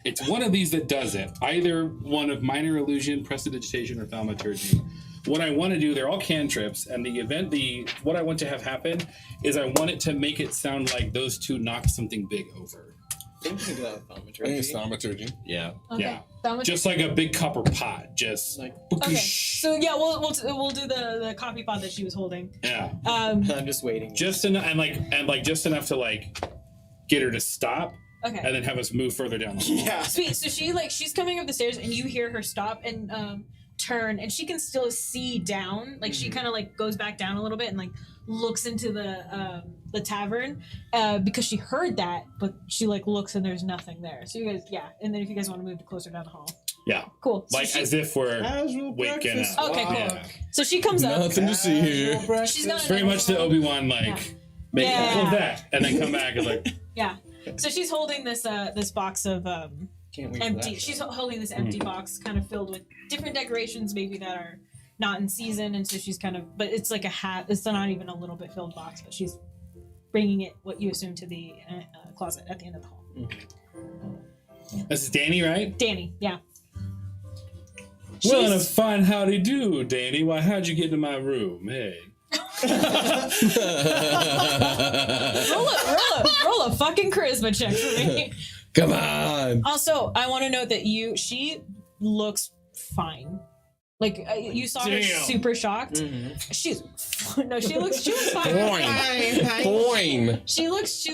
S5: It's one of these that does it. Either one of Minor Illusion, Prestidigitation, or Thaumaturgy. What I want to do, they're all cantrips, and what I want to have happen is I want it to make it sound like those two knocked something big over.
S6: I think we can do that with
S4: I think it's
S6: thaumaturgy.
S4: thaumaturgy.
S7: Yeah.
S2: Okay.
S5: Yeah.
S2: Thaumaturgy?
S5: Just like a big copper pot, just
S6: Like-
S2: Okay. So yeah, we'll do the coffee pot that she was holding.
S5: yeah,
S6: I'm just waiting.
S5: just enough, and just enough to like get her to stop,
S2: Okay.
S5: and then have us move further down the hall.
S6: Yeah.
S2: Sweet. So she's coming up the stairs, and you hear her stop and turn, and she can still see down. Like she kind of like goes back down a little bit and like looks into the tavern because she heard that, but she like looks and there's nothing there. So you guys, yeah. And then if you guys want to move to closer down the hall,
S5: Yeah,
S2: cool. So
S5: like
S2: she-
S5: as if we're
S6: Casual
S5: waking
S6: breakfast.
S5: up.
S2: Okay, cool.
S5: Yeah.
S2: So she comes up.
S4: Nothing to see here.
S2: She's got
S5: It's very much the Obi-Wan like make
S2: Yeah.
S5: all of that and then come back and like
S2: Yeah. So she's holding this this box of
S6: Can't wait for
S2: empty.
S6: that
S2: She's
S6: shot.
S2: holding this empty box, kind of filled with different decorations, maybe that are not in season, and so she's kind of. But it's like a hat. It's not even a little bit filled box, but she's bringing it, what you assume, to the closet at the end of the hall.
S5: this is Danny, right?
S2: Danny, yeah.
S5: Well, and a
S2: She's-
S5: fine howdy do, Danny. Why, how'd you get into my room? Hey.
S2: roll a fucking charisma check for me.
S4: Come on.
S2: Also, I want to note that she looks fine. Like you saw her
S5: Damn.
S2: super shocked. She's no, she looks fine.
S4: Coin.
S2: She looks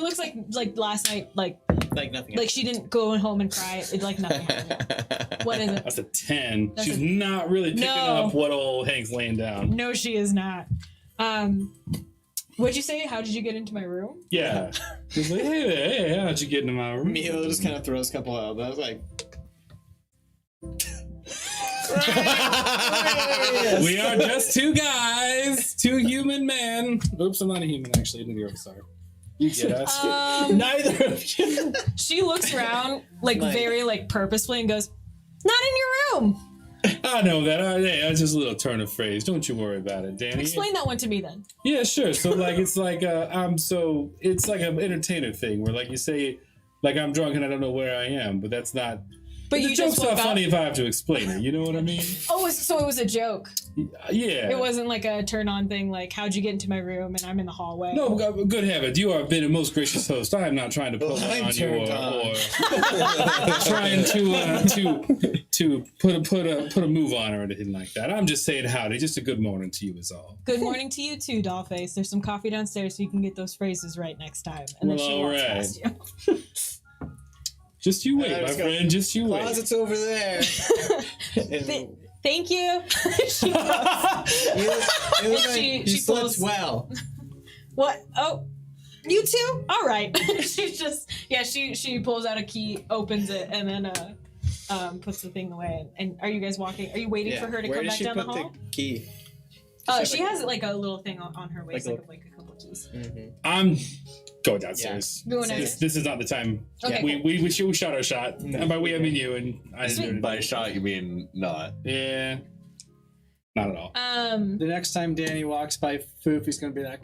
S2: like last night, like
S6: Like nothing.
S2: she didn't go home and cry. It's like nothing happened. What is it?
S5: That's a 10.
S2: That's
S5: She's
S2: a-
S5: not really picking
S2: No.
S5: up what old Hank's laying down.
S2: No, she is not. What'd you say? How did you get into my room?
S5: Yeah. She's like, hey, how'd you get into my room?
S6: Milo just kind of throws a couple of elbows, like.
S5: We are just 2 guys, 2 human men. Oops, I'm not a human, actually. Neither of us are. You get us.
S3: Neither of you.
S2: She looks around like
S6: Like-
S2: very like purposefully and goes, "Not in your room."
S5: I know that. Hey, that's just a little turn of phrase. Don't you worry about it, Danny.
S2: Explain that one to me then.
S5: Yeah, sure. So like it's like it's like an entertainer thing where like you say like I'm drunk and I don't know where I am, but that's not.
S2: But
S5: The
S2: you
S5: joke's
S2: just
S5: not
S2: woke up.
S5: funny if I have to explain it. You know what I mean?
S2: Oh, so it was a joke.
S5: Yeah.
S2: It wasn't like a turn on thing. Like, how'd you get into my room and I'm in the hallway?
S5: No, good heavens, you have been a most gracious host. I am not trying to put one
S6: I'm
S5: on you
S6: turned
S5: or trying to put a move on or anything like that. I'm just saying howdy. Just a good morning to you is all.
S2: Good morning to you too, Dollface. There's some coffee downstairs so you can get those phrases right next time. And then
S5: Well,
S2: she walks
S5: alright.
S2: past you.
S5: Just you wait,
S6: I
S5: my
S6: was
S5: friend. Just you wait.
S6: Closet's over there. And
S2: Thank Thank you. She
S6: She
S2: pulls.
S6: slept well.
S2: What? Oh, you too? All right. She's just she pulls out a key, opens it, and then puts the thing away. And are you guys walking? Are you waiting for her to
S6: Where
S2: come
S6: does
S2: back
S6: she
S2: down the
S6: put
S2: hall?
S6: the key?
S2: She has like a little thing on her waist, like a couple keys.
S5: I'm going downstairs.
S2: Going
S5: This,
S2: downstairs.
S5: this is not the time.
S2: Okay,
S5: We shot our shot. And by we, I mean you, and I didn't do anything.
S7: By shot, you mean not?
S5: Yeah. Not at all.
S3: The next time Danny walks by Foof, he's gonna be like,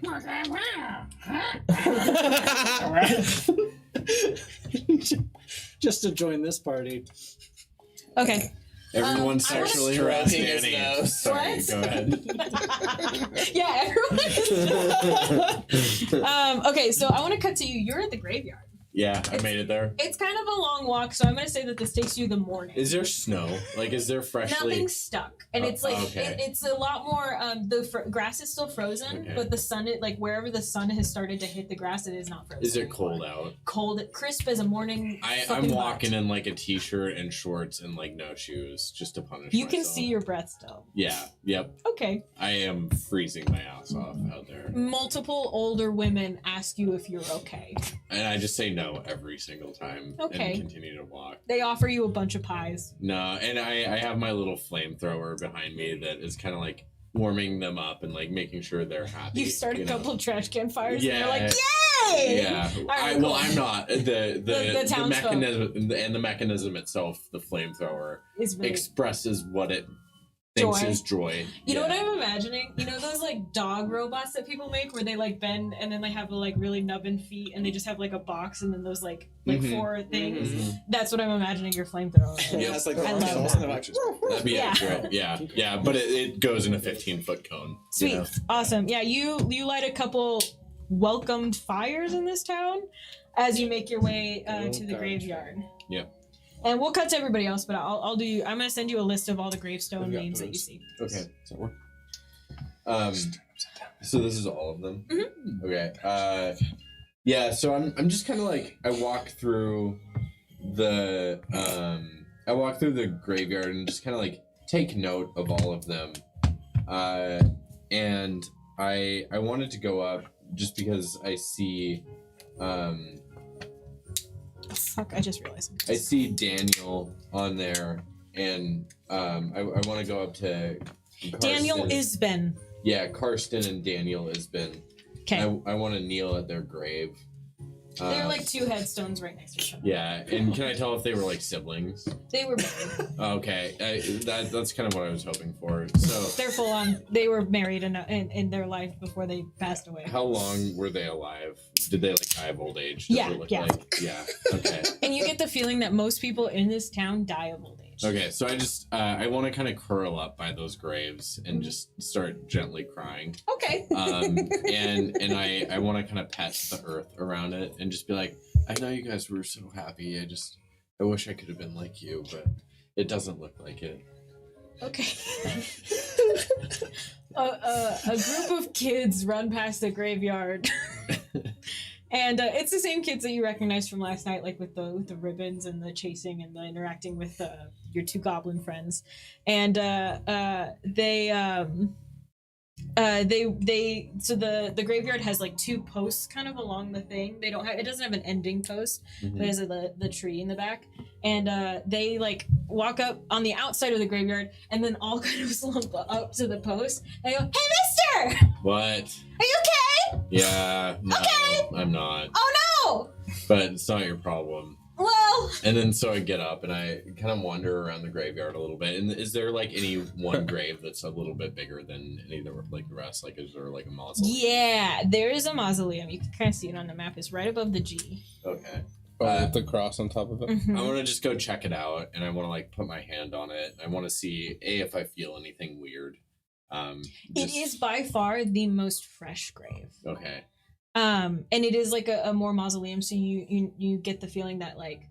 S3: just to join this party.
S2: Okay.
S7: Everyone
S2: I
S7: sexually
S6: wanna
S7: harassed
S6: stroke his
S7: Danny.
S6: nose.
S7: Sorry,
S2: What?
S7: go ahead.
S2: Yeah, everyone. Okay, so I want to cut to you. You're at the graveyard.
S7: Yeah, I made it there.
S2: It's kind of a long walk, so I'm going to say that this takes you the morning.
S7: Is there snow? Like, is there freshly?
S2: Nothing's stuck, and it's like
S7: okay.
S2: it's a lot more. Grass is still frozen,
S7: Okay.
S2: but the sun, like wherever the sun has started to hit the grass, it is not frozen.
S7: Is it
S2: anymore.
S7: cold out?
S2: Cold, crisp as a morning.
S7: I'm
S2: fucking
S7: walking
S2: butt.
S7: in like a t-shirt and shorts and like no shoes just to punish
S2: You can
S7: myself.
S2: see your breath still.
S7: Yeah. Yep.
S2: Okay.
S7: I am freezing my ass off out there,
S2: Multiple older women ask you if you're okay.
S7: and I just say no every single time
S2: Okay.
S7: and continue to walk.
S2: They offer you a bunch of pies.
S7: No, and I have my little flamethrower behind me that is kind of like warming them up and like making sure they're happy.
S2: You start a
S7: know?
S2: couple trash can fires,
S7: Yeah.
S2: and they're like, "Yay!"
S7: Yeah.
S2: right,
S7: Well,
S2: cool.
S7: I'm not. The
S2: townsfolk.
S7: mechanism and the mechanism itself, the flamethrower,
S2: Is really
S7: expresses what it thinks
S2: Joy.
S7: is joy.
S2: You know what
S7: Yeah.
S2: I'm imagining? You know those like dog robots that people make where they like bend and then they have the like really nubbin feet and they just have like a box and then those like
S7: Mhm.
S2: 4 things.
S7: Mhm.
S2: That's what I'm imagining your flamethrower. is.
S7: Yeah,
S6: that's like
S2: I love
S6: arsenals
S2: that.
S6: in the box.
S7: That'd be
S2: Yeah.
S7: accurate. Yeah, but it goes in a 15-foot cone.
S2: Sweet,
S7: You know?
S2: awesome. Yeah, you light a couple welcomed fires in this town as you make your way to the graveyard.
S7: Yep.
S2: And we'll cut to everybody else, but I'm gonna send you a list of all the gravestone
S4: I've got
S2: names that you
S4: those.
S2: see.
S7: Okay. Does that work? So this is all of them.
S2: Mm-hmm.
S7: Okay. Yeah. So I'm just kind of like I walk through the graveyard and just kind of like take note of all of them. And I wanted to go up just because I see
S2: Fuck, I just realized.
S7: I see Daniel on there, and I want to go up to
S2: Daniel
S7: Karsten.
S2: Isben.
S7: Yeah, Karsten and Daniel Isben.
S2: Okay.
S7: I want to kneel at their grave.
S2: They're like 2 headstones right next to each other.
S7: Yeah, and can I tell if they were like siblings?
S2: They were married.
S7: Okay, that's kind of what I was hoping for. So,
S2: They're full on. They were married in their life before they passed away.
S7: how long were they alive? Did they like die of old age? Does
S2: Yeah,
S7: it look
S2: yeah.
S7: like? Yeah. Okay.
S2: And you get the feeling that most people in this town die of old age.
S7: Okay, so I just I want to kind of curl up by those graves and just start gently crying.
S2: Okay.
S7: And I want to kind of pet the earth around it and just be like, I know you guys were so happy. I wish I could have been like you, but it doesn't look like it.
S2: Okay. A group of kids run past the graveyard. And it's the same kids that you recognized from last night, like with the ribbons and the chasing and the interacting with your 2 goblin friends. And so the graveyard has like 2 posts kind of along the thing. It doesn't have an ending post, but it has the tree in the back. And they like walk up on the outside of the graveyard and then all kind of slump up to the post. And they go, "Hey, mister!
S7: What?
S2: Are you okay?
S7: Yeah, no,
S2: Okay.
S7: I'm not.
S2: Oh no!
S7: But it's not your problem.
S2: Well,
S7: And then so I get up and I kind of wander around the graveyard a little bit. And is there like any one grave that's a little bit bigger than any of the rest? Like, is there like a mausoleum?
S2: yeah, there is a mausoleum. You can kind of see it on the map. It's right above the G.
S7: Okay.
S4: With the cross on top of it.
S2: Mhm.
S7: I want to just go check it out, and I want to like put my hand on it. I want to see if I feel anything weird.
S2: It is by far the most fresh grave.
S7: Okay.
S2: And it is like a more mausoleum, so you get the feeling that like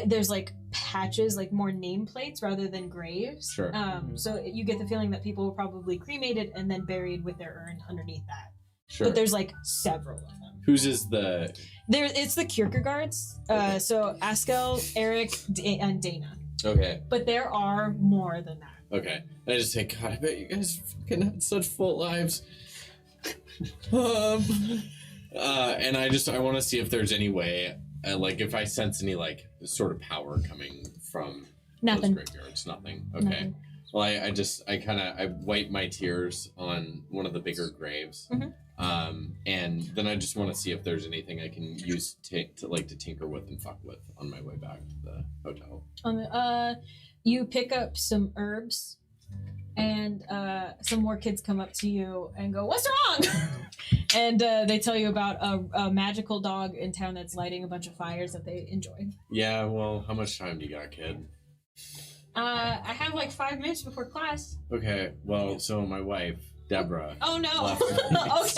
S2: there's like patches, like more nameplates rather than graves.
S7: Sure.
S2: So you get the feeling that people were probably cremated and then buried with their urn underneath that.
S7: Sure.
S2: But there's like several of them.
S7: Whose is the?
S2: It's the Kierkegaards.
S7: Okay.
S2: So Askel, Eric, and Dana.
S7: Okay.
S2: but there are more than that.
S7: Okay. And I just say, God, I bet you guys fucking had such full lives. And I want to see if there's any way, like, if I sense any, like, sort of power coming from
S2: Nothing.
S7: those graveyards. Nothing. Okay.
S2: Nothing.
S7: Well, I wipe my tears on one of the bigger graves.
S2: Mhm.
S7: And then I just want to see if there's anything I can use to tinker with and fuck with on my way back to the hotel.
S2: You pick up some herbs, and some more kids come up to you and go, "What's wrong?" And they tell you about a magical dog in town that's lighting a bunch of fires that they enjoy.
S7: Yeah, well, how much time do you got, kid?
S2: I have like 5 minutes before class.
S7: Okay, well, so my wife, Deborah.
S2: Oh no.
S7: Left.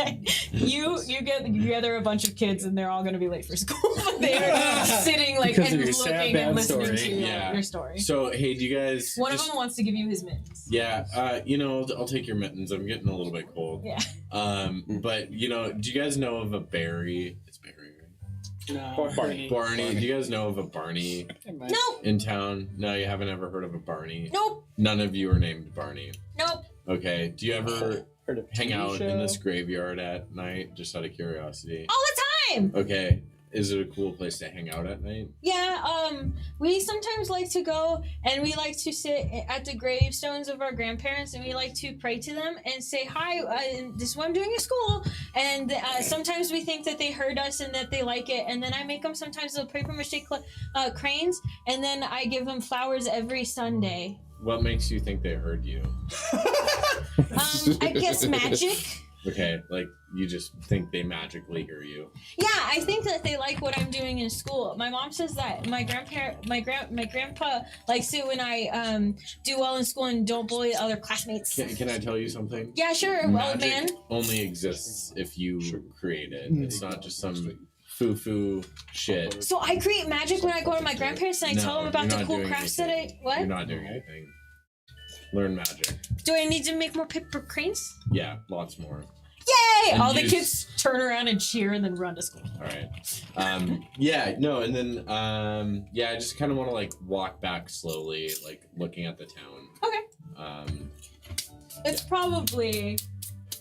S2: Okay. You get together a bunch of kids and they're all gonna be late for school. They're sitting like
S5: Because
S2: and
S5: of your sad,
S2: looking
S5: bad
S2: and listening
S5: story.
S2: to
S7: Yeah.
S2: your story.
S7: So, hey, do you guys...
S2: One of them wants to give you his mittens.
S7: Yeah, I'll take your mittens. I'm getting a little bit cold.
S2: Yeah.
S7: But, do you guys know of a Barry? It's Barry, right?
S3: No.
S7: Barney. Do you guys know of a Barney
S2: Nope.
S7: in town? No, you haven't ever heard of a Barney?
S2: Nope.
S7: None of you are named Barney.
S2: Nope.
S7: Okay. Do you ever
S3: Heard of
S7: hang
S3: TV
S7: out in
S3: show?
S7: this graveyard at night, just out of curiosity?
S2: All the time.
S7: Okay. Is it a cool place to hang out at night?
S2: Yeah, we sometimes like to go and we like to sit at the gravestones of our grandparents and we like to pray to them and say, hi, this is what I'm doing at school. And sometimes we think that they heard us and that they like it. And then I make them sometimes little paper mache cranes and then I give them flowers every Sunday.
S7: What makes you think they heard you?
S2: I guess magic.
S7: Okay, like you just think they magically hear you.
S2: Yeah, I think that they like what I'm doing in school. My mom says that my grandpa likes it when I do well in school and don't bully other classmates.
S7: Can I tell you something?
S2: Yeah, sure, old man.
S7: Magic only exists if you create it. It's not just some foo-foo shit.
S2: So I create magic when I go to my grandparents and I tell them about
S7: you're
S2: the
S7: not
S2: cool
S7: doing
S2: crafts
S7: anything.
S2: that I. What?
S7: You're not doing anything. Learn magic.
S2: Do I need to make more paper cranes?
S7: Yeah, lots more.
S2: Yay!
S7: And
S2: All the
S7: use-
S2: kids turn around and cheer and then run to school.
S7: All right. And then I just kind of want to like walk back slowly, like looking at the town.
S2: Okay. It's probably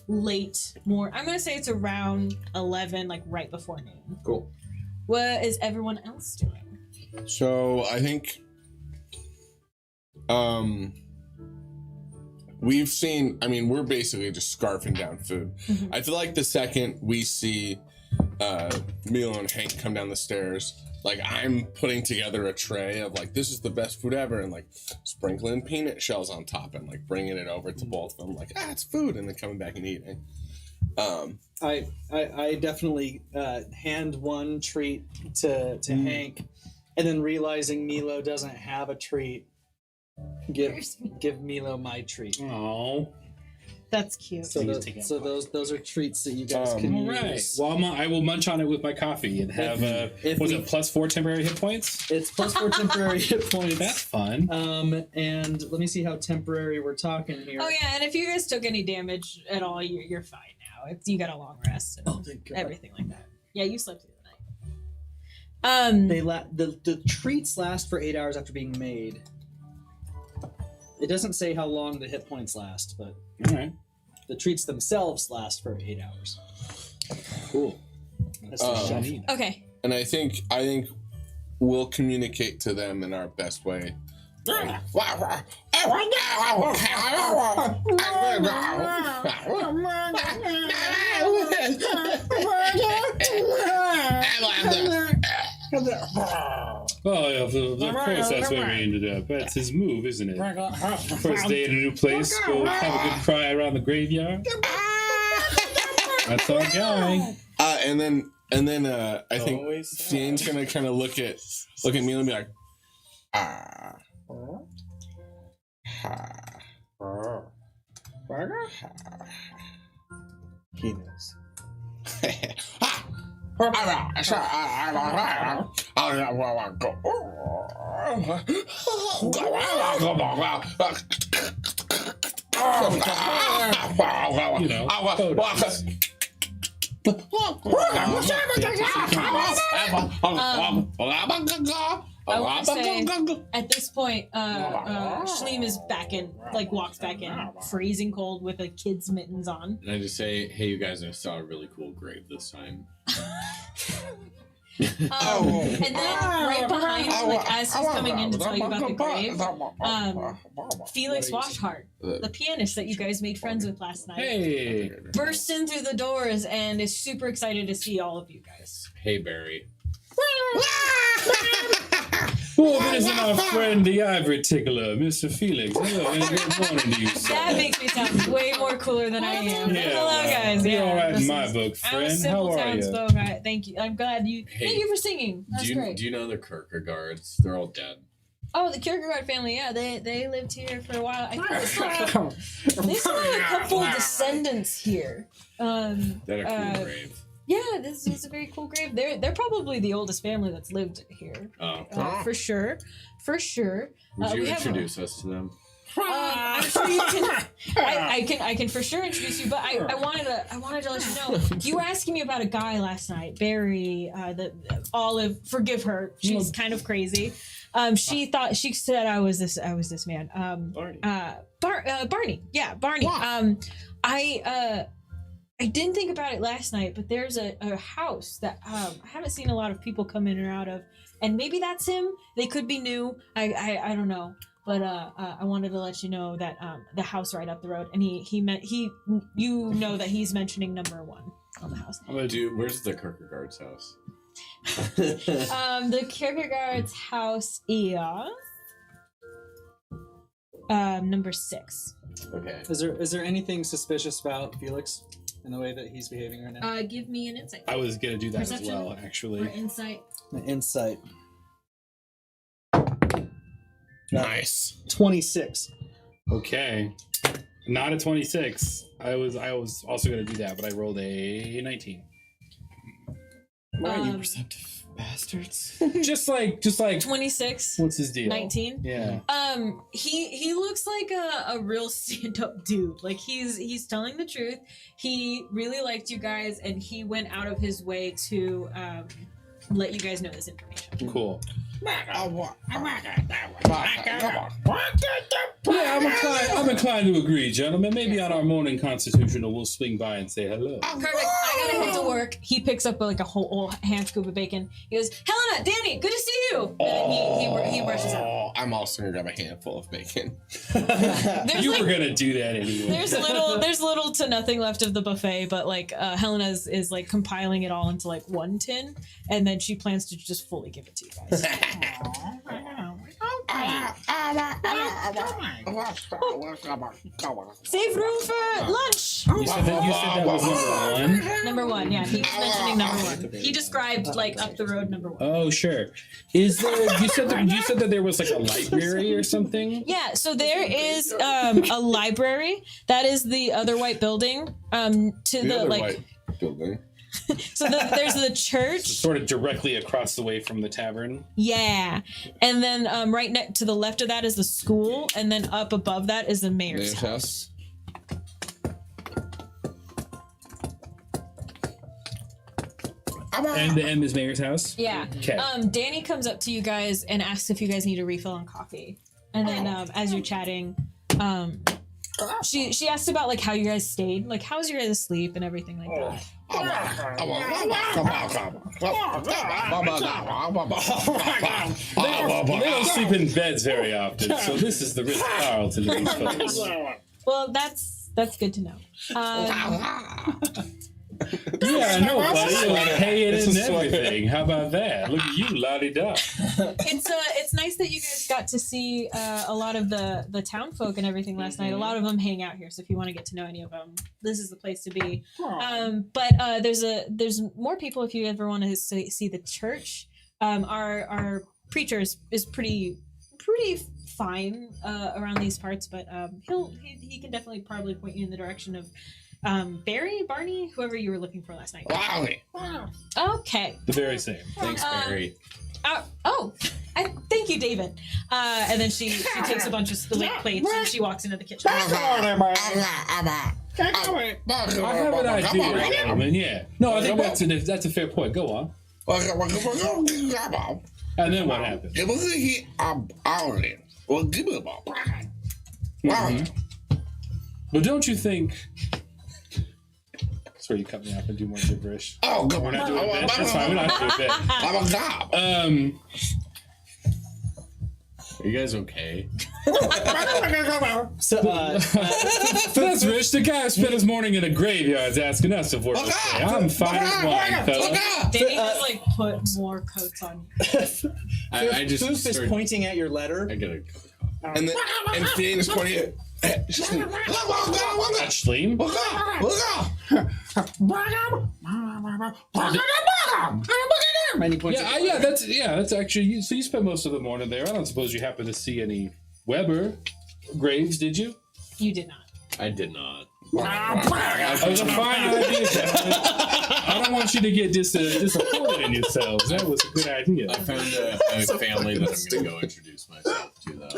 S2: late more. I'm gonna say it's around 11, like right before noon.
S7: Cool.
S2: What is everyone else doing?
S4: So I think we've seen, we're basically just scarfing down food.
S2: Mhm.
S4: I feel like the second we see Milo and Hank come down the stairs, like I'm putting together a tray of like, this is the best food ever, and like sprinkling peanut shells on top and like bringing it over to both of them, like, it's food, and then coming back and eating.
S3: I definitely hand one treat to Hank, and then realizing Milo doesn't have a treat, give Milo my treat.
S5: Oh.
S2: That's cute.
S3: So,
S5: He's taking a
S3: those are treats that you guys can
S5: All right.
S3: use.
S5: Well, I will munch on it with my coffee and have
S3: If
S5: was
S3: we-
S5: it +4 temporary hit points?
S3: It's +4 temporary hit points.
S5: That's fun.
S3: And let me see how temporary we're talking here.
S2: Oh yeah, and if you guys took any damage at all, you're fine now. You got a long rest and
S3: Oh, thank God.
S2: everything like that. Yeah, you slept through the night.
S3: The treats last for 8 hours after being made. It doesn't say how long the hit points last, but
S5: All right.
S3: the treats themselves last for 8 hours.
S5: Cool.
S3: That's the chef.
S2: Okay.
S4: And I think we'll communicate to them in our best way.
S5: Well, of course that's what we ended up. That's his move, isn't it? First day in a new place, go have a good cry around the graveyard. That's our guy.
S4: And then I think
S7: Always sad.
S4: Fienne's gonna kind of look at me and be like,
S7: He knows.
S5: You know, photos.
S2: I want to say at this point, Shleem is back in, like walks back in, freezing cold with a kid's mittens on.
S7: And I just say, hey, you guys, I saw a really cool grave this time.
S2: And then right behind him, like as he's coming in to tell you about the grave, Felix Washhart, the pianist that you guys made friends with last night,
S5: Hey.
S2: bursts in through the doors and is super excited to see all of you guys.
S7: Hey, Barry.
S5: Oh, this is our friend, the ivory tickler, Mr. Felix. Hello, and good morning to you, sir.
S2: That makes me sound way more cooler than I am.
S5: Yeah,
S2: Hello, guys.
S5: You're
S2: Yeah,
S5: all right in
S2: this
S5: my
S2: is-
S5: book,
S2: I'm a
S5: friend.
S2: simple
S5: How are you?
S2: townsfolk. Thank you. I'm glad you.
S7: Hey,
S2: Thank you for singing. That's great.
S7: Do you know the Kierkegaards? They're all dead.
S2: Oh, the Kierkegaard family. Yeah, they lived here for a while. I think they still have a couple descendants here.
S7: That a cool grave.
S2: Yeah, this is a very cool grave. They're probably the oldest family that's lived here.
S7: Oh.
S2: For sure. For sure.
S7: Would you
S2: we have a-
S7: introduce us to them?
S2: I'm sure you can. I can for sure introduce you, but I wanted to let you know. You were asking me about a guy last night, Barry. The Olive. Forgive her. She's kind of crazy. She said I was this man.
S7: Barney.
S2: Barney. Yeah, Barney. I didn't think about it last night, but there's a house that I haven't seen a lot of people come in or out of, and maybe that's him. They could be new. I don't know. But I wanted to let you know that the house right up the road, and you know that he's mentioning number 1 on the house.
S7: Where's the Kierkegaard's house?
S2: The Kierkegaard's house is number 6.
S7: Okay.
S3: Is there anything suspicious about Felix in the way that he's behaving right now?
S2: Give me an insight.
S5: I was gonna do that
S2: Perception?
S5: as well,
S2: Or
S5: actually.
S2: insight.
S3: Insight.
S4: Nice.
S3: 26.
S5: Okay. Not a 26. I was also gonna do that, but I rolled a 19.
S6: Why are you
S2: Um,
S6: perceptive bastards?
S5: just like
S2: 26.
S5: what's his deal?
S2: 19.
S5: Yeah.
S2: He looks like a real stand-up dude. Like he's telling the truth. He really liked you guys, and he went out of his way to let you guys know this information.
S5: Cool.
S4: Yeah,
S5: I'm inclined to agree, gentlemen. Maybe on our morning constitutional, we'll swing by and say hello.
S2: Perfect. I gotta head to work. He picks up like a whole hand scoop of bacon. He goes, Helena, Danny, good to see you. And then he rushes out.
S4: Oh, I'm also gonna grab a handful of bacon.
S2: There's
S5: You
S2: like,
S5: were gonna do that anyway.
S2: there's little to nothing left of the buffet, but like Helena is like compiling it all into like one tin, and then she plans to just fully give it to you guys. Save room for lunch.
S5: You said that was number 1?
S2: Number 1, yeah. He was mentioning number 1. He described like up the road number 1.
S5: Oh, sure. Is there? You said that there was like a library or something.
S2: Yeah, so there is a library. That is the other white building. To the
S4: other
S2: like
S4: white building.
S2: so there's the church.
S5: Sort of directly across the way from the tavern.
S2: Yeah. And then right next to the left of that is the school, and then up above that is the mayor's house.
S5: And Ms. Mayor's house.
S2: Yeah.
S5: Okay.
S2: Danny comes up to you guys and asks if you guys need a refill on coffee. And then as you're chatting, she asked about like how you guys stayed, like how's your guys' sleep and everything like that.
S5: They don't sleep in beds very often, so this is the Ritz Carlton of these folks.
S2: Well, that's good to know.
S5: Yeah, I know, buddy. Like paying and everything. How about that? Look at you, la-di-da.
S2: It's nice that you guys got to see a lot of the town folk and everything last night. A lot of them hang out here, so if you want to get to know any of them, this is the place to be. But there's more people if you ever want to see the church. Our preacher is pretty fine around these parts, but he can definitely probably point you in the direction of Barney, whoever you were looking for last night. Okay.
S5: The very same.
S7: Thanks, Barry.
S2: Thank you, David. And then she takes a bunch of plates and she walks into the kitchen.
S5: I have an idea, gentlemen. Yeah. No, I think that's a fair point. Go on. And then what happened?
S4: It was he hourly. Well, give me a ball. Wow.
S5: Well, don't you think? That's where you cut me off and do more gibberish.
S4: Oh, come
S5: We're
S4: on.
S5: not doing a bit. That's fine. We're not doing a bit.
S4: I'm a gob.
S7: Are you guys okay?
S3: So,
S5: That's Rich. The guy who spent his morning in a graveyard is asking us if we're okay. I'm fine as wine, fella.
S2: They need to like put more coats on.
S7: I just
S3: Foof is
S7: started-
S3: pointing at your letter.
S7: I get a
S4: And Fiane is pointing at.
S5: Ashleen?
S3: And he points at your letter.
S5: That's actually. So you spent most of the morning there. I don't suppose you happened to see any Weber graves, did you?
S2: You did not.
S7: I did not.
S5: That was a fine idea. I don't want you to get disappointed in yourselves. That was a good idea.
S7: I found a family that I'm going to go introduce myself to, though.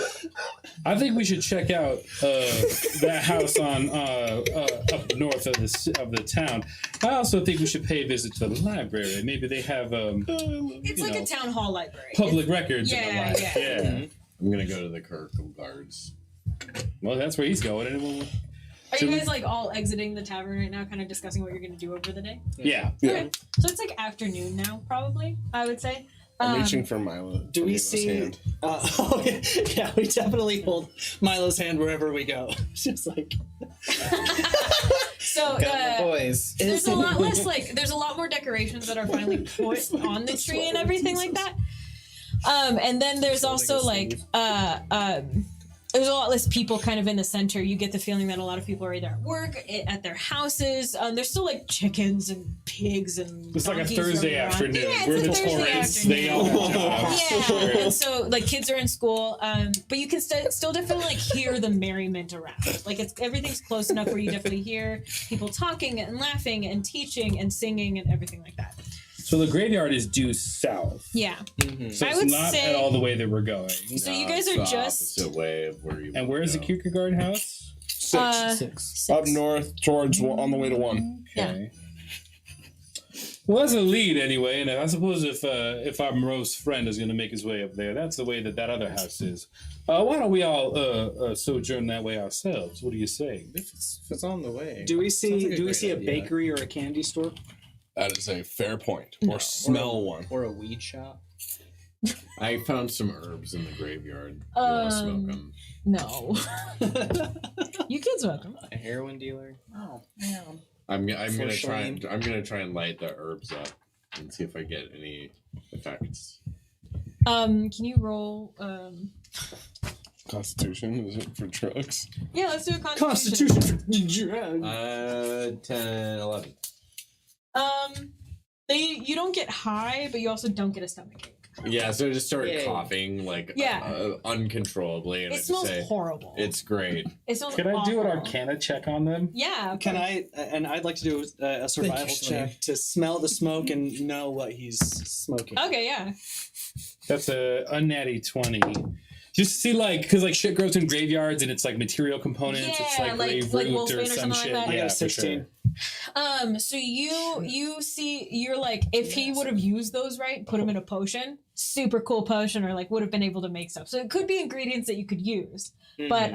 S5: I think we should check out that house on up north of the town. I also think we should pay a visit to the library. Maybe they have
S2: It's like a town hall library.
S5: public records in the
S2: Yeah,
S5: library.
S2: yeah.
S7: I'm going to go to the Kierkegaards.
S5: Well, that's where he's going. Anyone?
S2: Are you guys like all exiting the tavern right now, kind of discussing what you're going to do over the day?
S5: Yeah.
S2: Okay. So it's like afternoon now, probably, I would say.
S4: I'm reaching for Milo.
S3: Do we see? Yeah, we definitely hold Milo's hand wherever we go. It's just like
S2: So
S6: Boys.
S2: there's a lot less there's a lot more decorations that are finally put on the tree and everything like that. And then there's also there's a lot less people kind of in the center. You get the feeling that a lot of people are either at work, at their houses. There's still like chickens and pigs and
S5: It's like a
S2: donkeys
S5: Thursday
S2: roaming around.
S5: afternoon.
S2: Yeah,
S5: We're
S2: it's
S5: the
S2: a Thursday
S5: Torrents.
S2: afternoon.
S5: They all have jobs.
S2: Yeah, and so like kids are in school, but you can still definitely like hear the merriment around. Like everything's close enough where you definitely hear people talking and laughing and teaching and singing and everything like that.
S5: So the graveyard is due south.
S2: Yeah.
S5: So
S2: I
S5: it's
S2: would
S5: not
S2: say-
S5: at all the way that we're going.
S2: So you
S7: No,
S2: guys
S7: it's
S2: are
S7: the
S2: just
S7: opposite way of where you.
S5: And where's the
S7: go.
S5: Kierkegaard house?
S4: 6. Up north towards on the way to 1.
S5: Okay. Well, that's a lead anyway, and I suppose if our morose friend is going to make his way up there, that's the way that other house is. Why don't we all sojourn that way ourselves? What do you say?
S6: If it's on the way.
S3: Do we
S6: Sounds
S3: see
S6: like
S3: do we
S6: great
S3: see a
S6: idea.
S3: bakery or a candy store?
S4: That is a fair point.
S2: No.
S4: Or smell one.
S6: Or a weed shop?
S7: I found some herbs in the graveyard. You want to smoke them?
S2: no. You can smoke them.
S6: A heroin dealer?
S3: Oh man.
S7: I'm
S6: For
S7: gonna
S6: shame.
S7: try and light the herbs up and see if I get any effects.
S2: Can you roll?
S4: Constitution is it for drugs?
S2: Yeah, let's do a constitution.
S3: Constitution.
S7: 10, 11.
S2: You don't get high, but you also don't get a stomachache.
S7: Yeah, so I just started
S6: Yay.
S7: coughing like
S2: Yeah.
S7: uncontrollably, and
S2: It
S7: I just
S2: smells
S7: say
S2: horrible.
S7: it's great.
S2: It smells
S5: Can I do an
S2: awful.
S5: Arcana check on them?
S2: Yeah.
S3: Can I? And I'd like to do a survival
S6: Thank you,
S3: check to smell the smoke and know what he's smoking.
S2: Okay. Yeah.
S5: That's a unnatty 20. Just to see because shit grows in graveyards and it's like material components. It's
S2: Yeah,
S5: like
S2: like
S5: grave root
S2: wolfsbane
S5: or
S2: or
S5: some
S2: something like
S5: shit.
S2: that.
S3: I
S5: Yeah,
S3: got a
S5: for
S3: 16.
S5: sure.
S2: So you see, you're like, if he would have used those right, put them in a potion, super cool potion, or like would have been able to make stuff. So it could be ingredients that you could use, but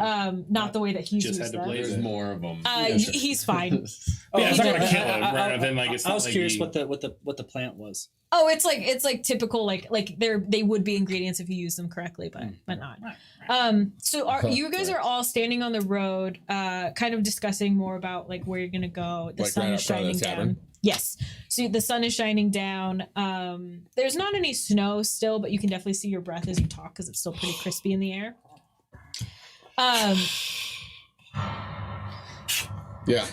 S2: not the way that he's
S5: Just
S2: used
S5: had to
S2: them.
S5: blaze
S7: There's
S5: it.
S7: more of them.
S2: He's fine.
S5: Yeah, it's
S2: he
S5: not gonna
S2: did-
S5: kill him. Rather than it's
S3: I
S5: not
S3: was
S5: like
S3: curious
S5: he-
S3: what the plant was.
S2: Oh, it's like typical like they would be ingredients if you use them correctly, but not. So you guys are all standing on the road, kind of discussing more about like where you're gonna go. The
S4: Like
S2: sun
S4: right
S2: is
S4: outside of the
S2: shining
S4: tavern?
S2: down. Yes. So the sun is shining down. There's not any snow still, but you can definitely see your breath as you talk because it's still pretty crispy in the air.
S4: Yeah.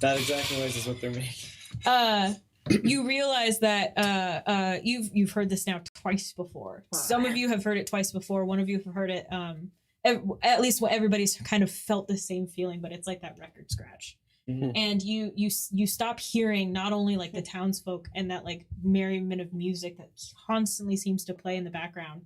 S6: That exact noise is what they're making.
S2: You realize that you've heard this now twice before. Some of you have heard it twice before. One of you have heard it. At least what everybody's kind of felt the same feeling, but it's like that record scratch.
S6: Mhm.
S2: And you stop hearing not only like the townsfolk and that like merriment of music that constantly seems to play in the background,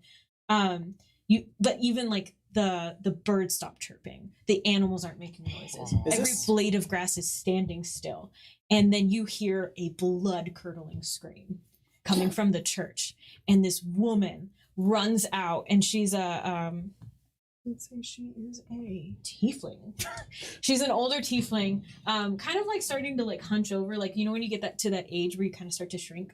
S2: but even like the birds stop chirping. The animals aren't making noises. Every blade of grass is standing still. And then you hear a blood-curdling scream. coming from the church, and this woman runs out, and she's a let's say she is a tiefling. She's an older tiefling, kind of like starting to like hunch over, like when you get that to that age where you kind of start to shrink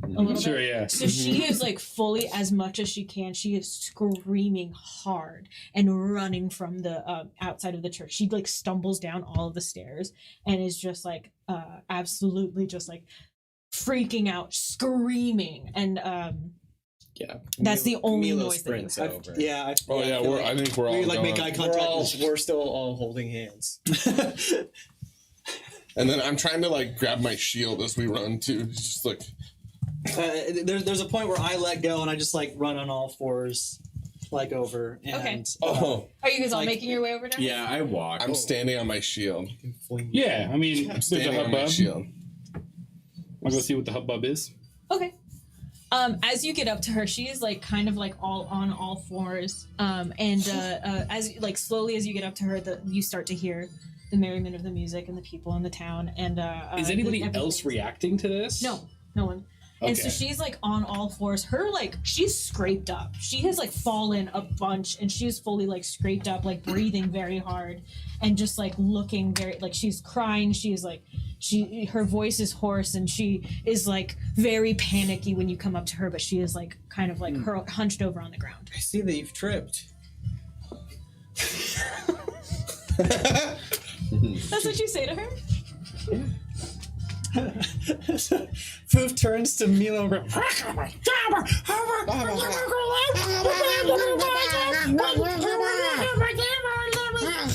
S2: a little
S5: Sure,
S2: bit.
S5: yeah.
S2: So she is like fully, as much as she can, she is screaming hard and running from the outside of the church. She like stumbles down all of the stairs and is just like absolutely just like freaking out, screaming, and
S6: Yeah.
S2: that's the only
S6: Milo
S2: noise that you
S6: sprints
S2: have.
S6: over.
S3: Yeah.
S4: Oh yeah, I think we're all
S3: we like make
S4: going.
S3: eye contact.
S6: We're still all holding hands.
S4: And then I'm trying to like grab my shield as we run too. It's just like
S3: There's a point where I let go and I just like run on all fours, like over. And,
S2: Okay. Are you guys all
S3: like-
S2: making your way over now?
S7: Yeah, I walk.
S4: I'm standing on my shield.
S5: Yeah, I mean, there's a
S4: Standing on my
S5: hubbub.
S4: shield.
S5: I'll go see what the hubbub is.
S2: Okay. As you get up to her, she is like kind of like all on all fours. And as like slowly as you get up to her, you start to hear the merriment of the music and the people in the town. And
S5: Is anybody
S2: everything.
S5: else reacting to this?
S2: No one. And so
S5: Okay.
S2: she's like on all fours. Her like she's scraped up. She has like fallen a bunch, and she's fully like scraped up, like breathing very hard, and just like looking very like she's crying. She's like her voice is hoarse, and she is like very panicky when you come up to her. But she is like kind of like her hunched over on the ground.
S6: I see that you've tripped.
S2: That's what you say to her.
S3: Foof turns to Milo.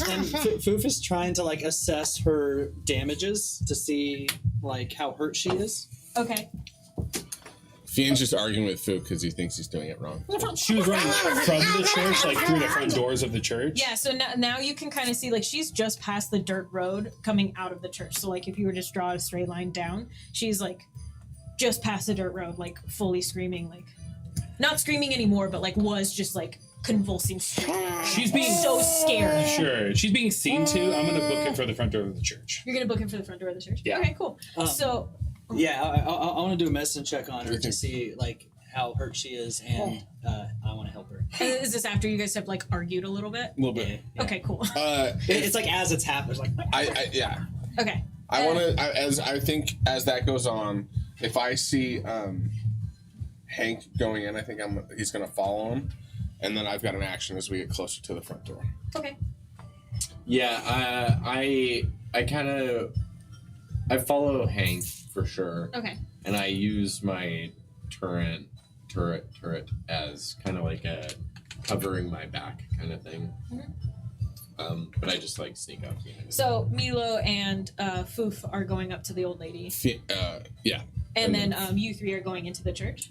S3: And Foof is trying to like assess her damages to see like how hurt she is.
S2: Okay.
S4: Fiend's just arguing with Fook because he thinks he's doing it wrong.
S5: She was running from the church, like through the front doors of the church.
S2: Yeah, so now you can kind of see, like, she's just past the dirt road coming out of the church. So, like, if you were to just draw a straight line down, she's, like, just past the dirt road, like, fully screaming, like, not screaming anymore, but, like, was just, like, convulsing.
S5: She's being
S2: so scared.
S5: Sure, she's being seen to. I'm gonna book it for the front door of the church.
S2: You're going to book him for the front door of the church?
S5: Yeah.
S2: Okay, cool. So,
S3: Yeah, I want to do a medicine check on her to see like how hurt she is, and I want to help her.
S2: is this after you guys have, like, argued a little bit?
S4: A little bit.
S3: Yeah.
S2: Okay, cool.
S3: It's like as it's happened. It's like
S4: Yeah.
S2: Okay.
S4: I want to, I think as that goes on, if I see Hank going in, I think he's going to follow him. And then I've got an action as we get closer to the front door.
S2: Okay.
S7: Yeah, I follow Hank for sure.
S2: Okay.
S7: And I use my turret as kind of like a covering my back kind of thing. But I just like sneak up.
S2: So, Milo and Foof are going up to the old lady.
S4: Yeah.
S2: And then you three are going into the church?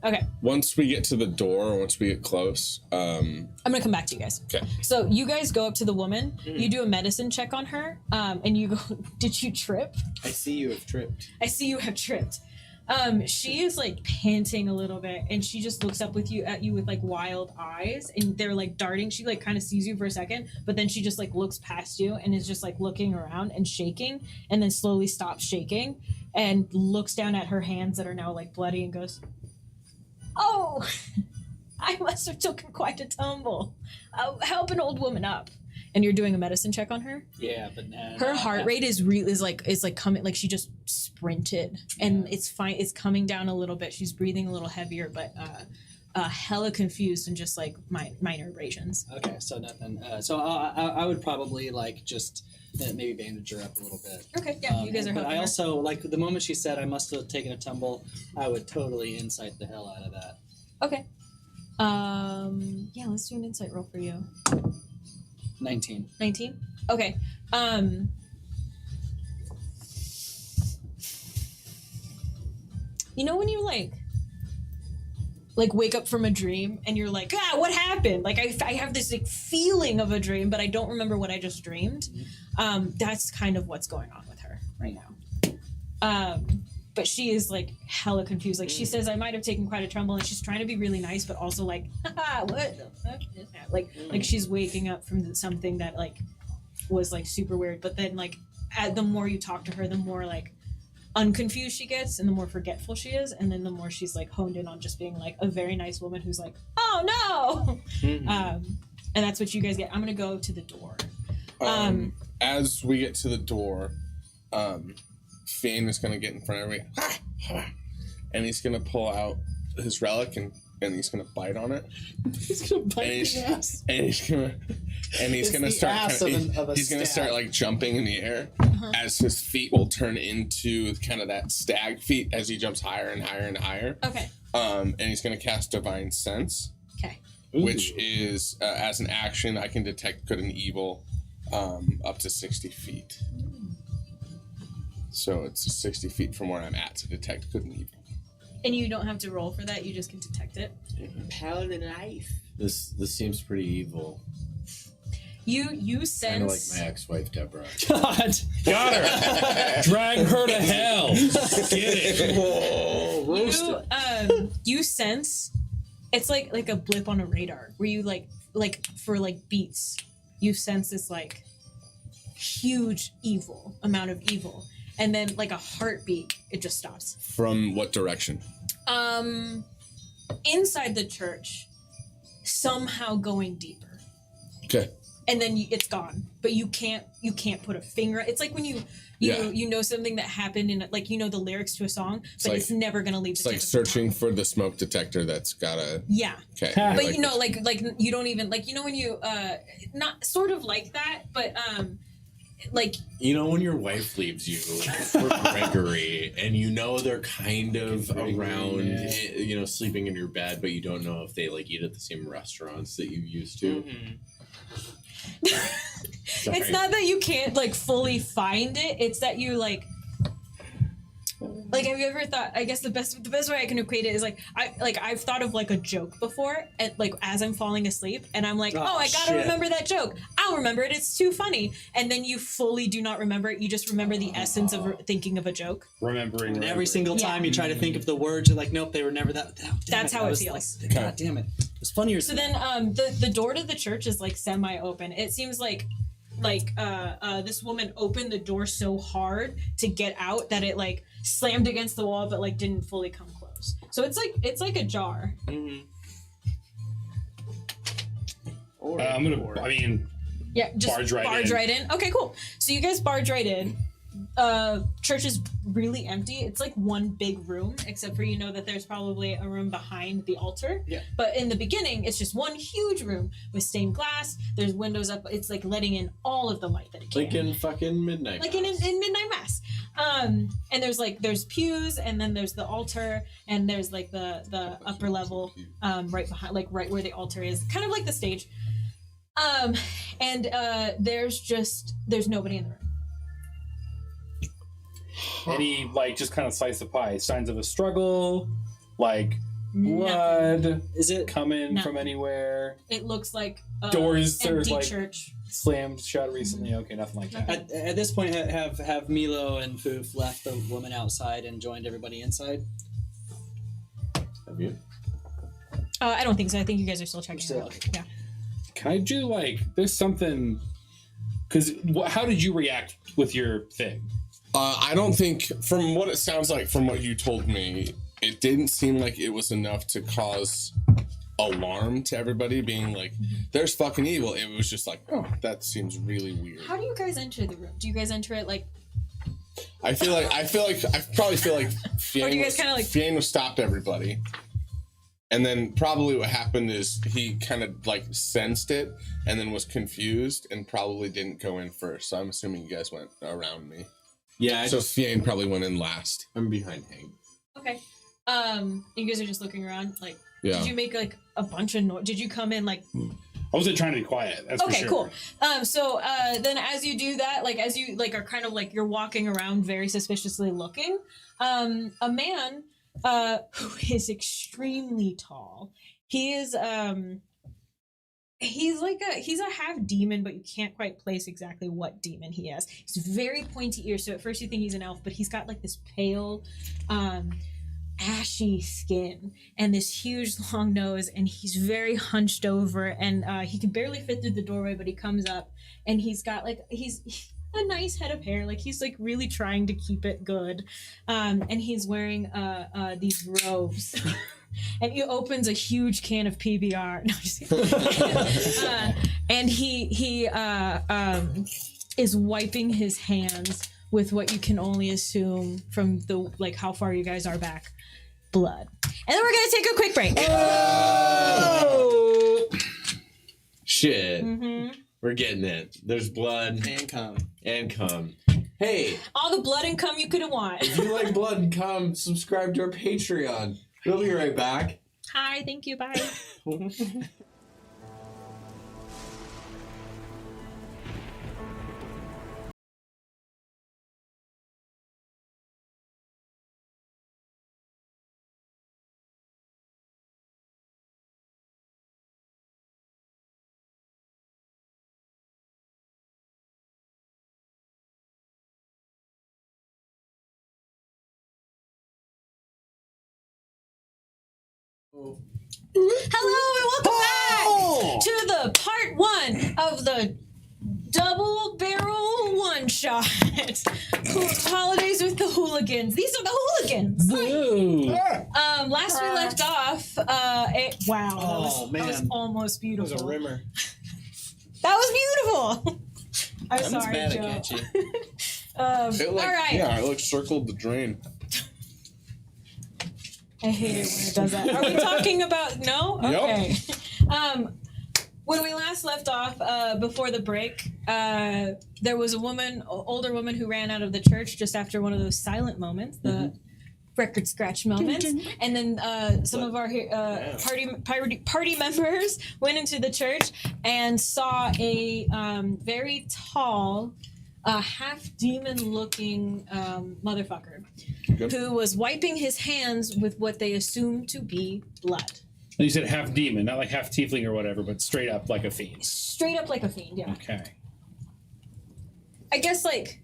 S2: Okay.
S4: Once we get to the door, once we get close,
S2: I'm gonna come back to you guys.
S4: Okay.
S2: So you guys go up to the woman. You do a medicine check on her, and you go, "Did you trip?"
S6: I see you have tripped.
S2: I see you have tripped. She is like panting a little bit, and she just looks up at you with like wild eyes, and they're like darting. She like kind of sees you for a second, but then she just like looks past you and is just like looking around and shaking, and then slowly stops shaking and looks down at her hands that are now like bloody and goes, "Oh, I must have taken quite a tumble. Help an old woman up." And you're doing a medicine check on her.
S3: yeah, but
S2: Her heart rate is like coming, like she just sprinted, and it's fine. It's coming down a little bit. She's breathing a little heavier, but hella confused and just like minor abrasions.
S3: Okay, so nothing. So I would probably like just maybe bandage her up a little bit.
S2: Okay, yeah, you guys are
S3: But
S2: helping
S3: I
S2: her.
S3: also like the moment she said I must have taken a tumble. I would totally insight the hell out of that.
S2: Okay. Yeah, let's do an insight roll for you.
S3: 19.
S2: 19? Okay. You know when you like wake up from a dream and you're like, what happened? Like I have this like feeling of a dream, but I don't remember what I just dreamed. That's kind of what's going on with her right now. But she is like hella confused. Like she says, I might have taken quite a tumble, and she's trying to be really nice, but also like, what the fuck is that? Like she's waking up from something that like was like super weird. But then like the more you talk to her, the more like unconfused she gets and the more forgetful she is, and then the more she's like honed in on just being like a very nice woman who's like, oh no. And that's what you guys get. I'm gonna go to the door.
S4: As we get to the door, Fane is gonna get in front of everybody, and he's gonna pull out his relic and he's gonna bite on it.
S1: He's gonna bite
S4: And
S1: the ass.
S4: He's gonna
S1: the
S4: start.
S1: ass of a
S4: He's gonna
S1: stag.
S4: start like jumping in the air as his feet will turn into kind of that stag feet as he jumps higher and higher and higher.
S2: Okay.
S4: And he's gonna cast Divine Sense,
S2: Okay.
S4: which is as an action I can detect good and evil up to 60 feet. So it's 60 feet from where I'm at to detect good and evil.
S2: And you don't have to roll for that, you just can detect it.
S6: Paladin life.
S7: This seems pretty evil.
S2: You
S7: Kind of like
S2: sense
S7: my ex-wife Deborah.
S3: God.
S5: Got her. Drag her to hell. Get it.
S2: you sense it's like a blip on a radar where you like for like beats you sense this like huge amount of evil, and then like a heartbeat it just stops.
S4: From what direction?
S2: Inside the church, somehow going deeper,
S4: Okay.
S2: and then it's gone, but you can't put a finger. It's like when you know something that happened in like the lyrics to a song, but
S4: like-
S2: it's never gonna leave.
S4: It's like searching for the smoke detector that's got a.
S2: Yeah.
S4: Okay.
S2: But
S4: You're
S2: like you don't even like when you not sort of like that, but like
S7: You know when your wife leaves you for Gregory, and you know they're kind of around, sleeping in your bed, but you don't know if they like eat at the same restaurants that you used to.
S2: it's not that you can't like fully find it, it's that you like have you ever thought, I guess the best way I can equate it is I've thought of like a joke before, and like as I'm falling asleep and I'm like, I gotta
S3: shit.
S2: remember that joke, I'll remember it, it's too funny, and then you fully do not remember it, you just remember the essence of thinking of a joke.
S5: Remembering.
S3: And every single
S2: Yeah.
S3: time you try to think of the words, you're like, nope, they were never that.
S2: That's how
S3: that
S2: it
S3: was
S2: feels.
S3: Like, God damn it. It was funnier.
S2: So then the door to the church is like semi-open. It seems like this woman opened the door so hard to get out that it like slammed against the wall but like didn't fully come close. So it's like ajar.
S5: I'm gonna. I mean,
S2: Yeah, just
S5: Barge right
S2: right
S5: in.
S2: in. Okay, cool. So you guys barge right in. Church is really empty. It's like one big room, except for that there's probably a room behind the altar.
S3: Yeah.
S2: But in the beginning, it's just one huge room with stained glass. There's windows up. It's like letting in all of the light that it can.
S7: Like in fucking midnight.
S2: Like in midnight mass. And there's pews, and then there's the altar, and there's like the upper level right behind, like right where the altar is, kind of like the stage. There's nobody in the room.
S5: any like just kind of slice of pie, signs of a struggle, like
S2: Nothing.
S5: blood
S3: Is it?
S5: coming
S2: No.
S5: from anywhere,
S2: It looks like a
S5: Doors are,
S2: empty
S5: like-
S2: church.
S5: slammed shut recently. Okay, nothing like that.
S3: At this point, have Milo and Foof left the woman outside and joined everybody inside?
S7: Have you?
S2: I don't think so. I think you guys are still checking
S3: Still
S2: it out.
S3: okay.
S2: Yeah.
S5: Can I do like there's something? Because how did you react with your thing?
S4: I don't think, from what it sounds like, from what you told me, it didn't seem like it was enough to cause alarm to everybody, being like, there's fucking evil. It was just like, oh, that seems really weird.
S2: How do you guys enter the room? Do you guys enter it like?
S4: I probably feel like
S2: Or do you guys kinda like-
S4: Fiane stopped everybody. And then probably what happened is he kind of like sensed it and then was confused and probably didn't go in first. So I'm assuming you guys went around me.
S7: Yeah,
S4: So Fiane probably went in last.
S7: I'm behind Hank.
S2: Okay. You guys are just looking around. Like,
S4: Yeah.
S2: did you make like a bunch of noise? Did you come in like?
S5: I wasn't trying to be quiet. That's for
S2: Okay,
S5: sure.
S2: cool. So then as you do that, like as you like are kind of like you're walking around very suspiciously looking, a man who is extremely tall. He is he's a half demon, but you can't quite place exactly what demon he has. He's very pointy ears, so at first you think he's an elf, but he's got like this pale ashy skin and this huge long nose, and he's very hunched over, and he can barely fit through the doorway, but he comes up and he's got like a nice head of hair. Like he's like really trying to keep it good. And he's wearing these robes. And he opens a huge can of PBR. No, just kidding. And he is wiping his hands with what you can only assume from the like how far you guys are back, blood. And then we're gonna take a quick break.
S7: Oh! Shit.
S2: Mm-hmm.
S7: We're getting it. There's blood
S6: And cum.
S7: and cum. Hey,
S2: All the blood and cum you could want.
S7: if you like blood and cum, subscribe to our Patreon. We'll be right back.
S2: Hi, thank you, bye. Hello and welcome back to the part 1 of the double barrel one shot. Holidays with the Hooligans. These are the Hooligans.
S5: Woo!
S2: Last we left off, wow,
S3: Oh,
S2: that was
S3: man.
S2: almost
S6: It
S2: beautiful.
S6: was a rimmer.
S2: That was beautiful. I'm sorry,
S6: bad, I
S2: Joe.
S6: catch you.
S4: It like,
S2: all right.
S4: Yeah, it like circled the drain.
S2: I hate it when it does that. Are we talking about no?
S4: Yep.
S2: Okay. When we last left off, before the break, there was a woman, older woman, who ran out of the church just after one of those silent moments, the record scratch moments, and then some of our party members went into the church and saw a very tall, half demon looking motherfucker
S4: Good.
S2: who was wiping his hands with what they assumed to be blood.
S5: And you said half demon, not like half tiefling or whatever, but straight up like a fiend.
S2: Straight up like a fiend, yeah.
S5: Okay.
S2: I guess like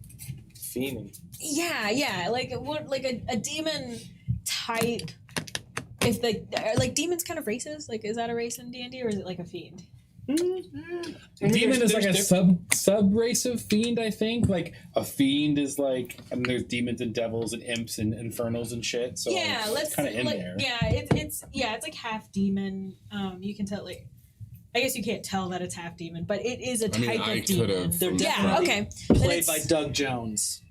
S6: Fiending.
S2: yeah, like what like a demon type. If the like demon's kind of races, like is that a race in D&D or is it like a fiend?
S5: Demon is like a sub race of fiend, I think. Like a fiend is like, I mean, there's demons and devils and imps and infernals and shit. So
S2: Yeah, let's
S5: kind of in
S2: like,
S5: there.
S2: yeah, it's like half demon. You can tell like. I guess you can't tell that it's half demon, but it is a
S4: I mean,
S2: type
S4: I
S2: of demon.
S4: could have.
S3: They're
S2: Yeah, okay. Then
S3: Played
S2: it's-
S3: by Doug Jones.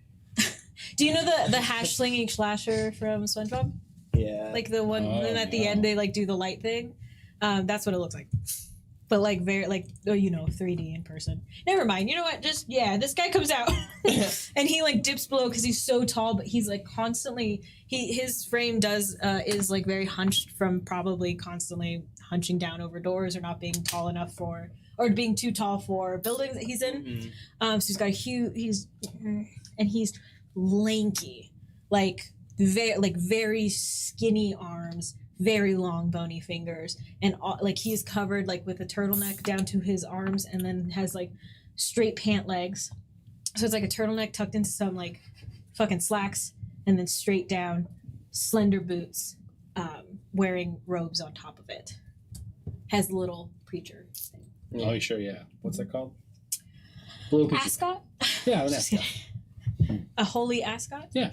S2: Do you know the hash slinging slasher from SpongeBob?
S3: Yeah.
S2: Like the one,
S5: Oh,
S2: and at the
S5: no.
S2: end they like do the light thing. That's what it looks like. But like very like 3D in person. Never mind. You know what? Just this guy comes out and he like dips below because he's so tall, but he's like constantly his frame is like very hunched from probably constantly hunching down over doors or not being tall enough for or being too tall for buildings that he's in. So he's got a huge he's lanky, like very skinny arms, very long bony fingers, and like he's covered like with a turtleneck down to his arms, and then has like straight pant legs. So it's like a turtleneck tucked into some like fucking slacks, and then straight down, slender boots, wearing robes on top of it. Has a little preacher thing.
S5: Oh, sure, yeah. What's that called? Blue picture.
S2: Ascot?
S5: Yeah, an ascot.
S2: A holy ascot?
S5: Yeah.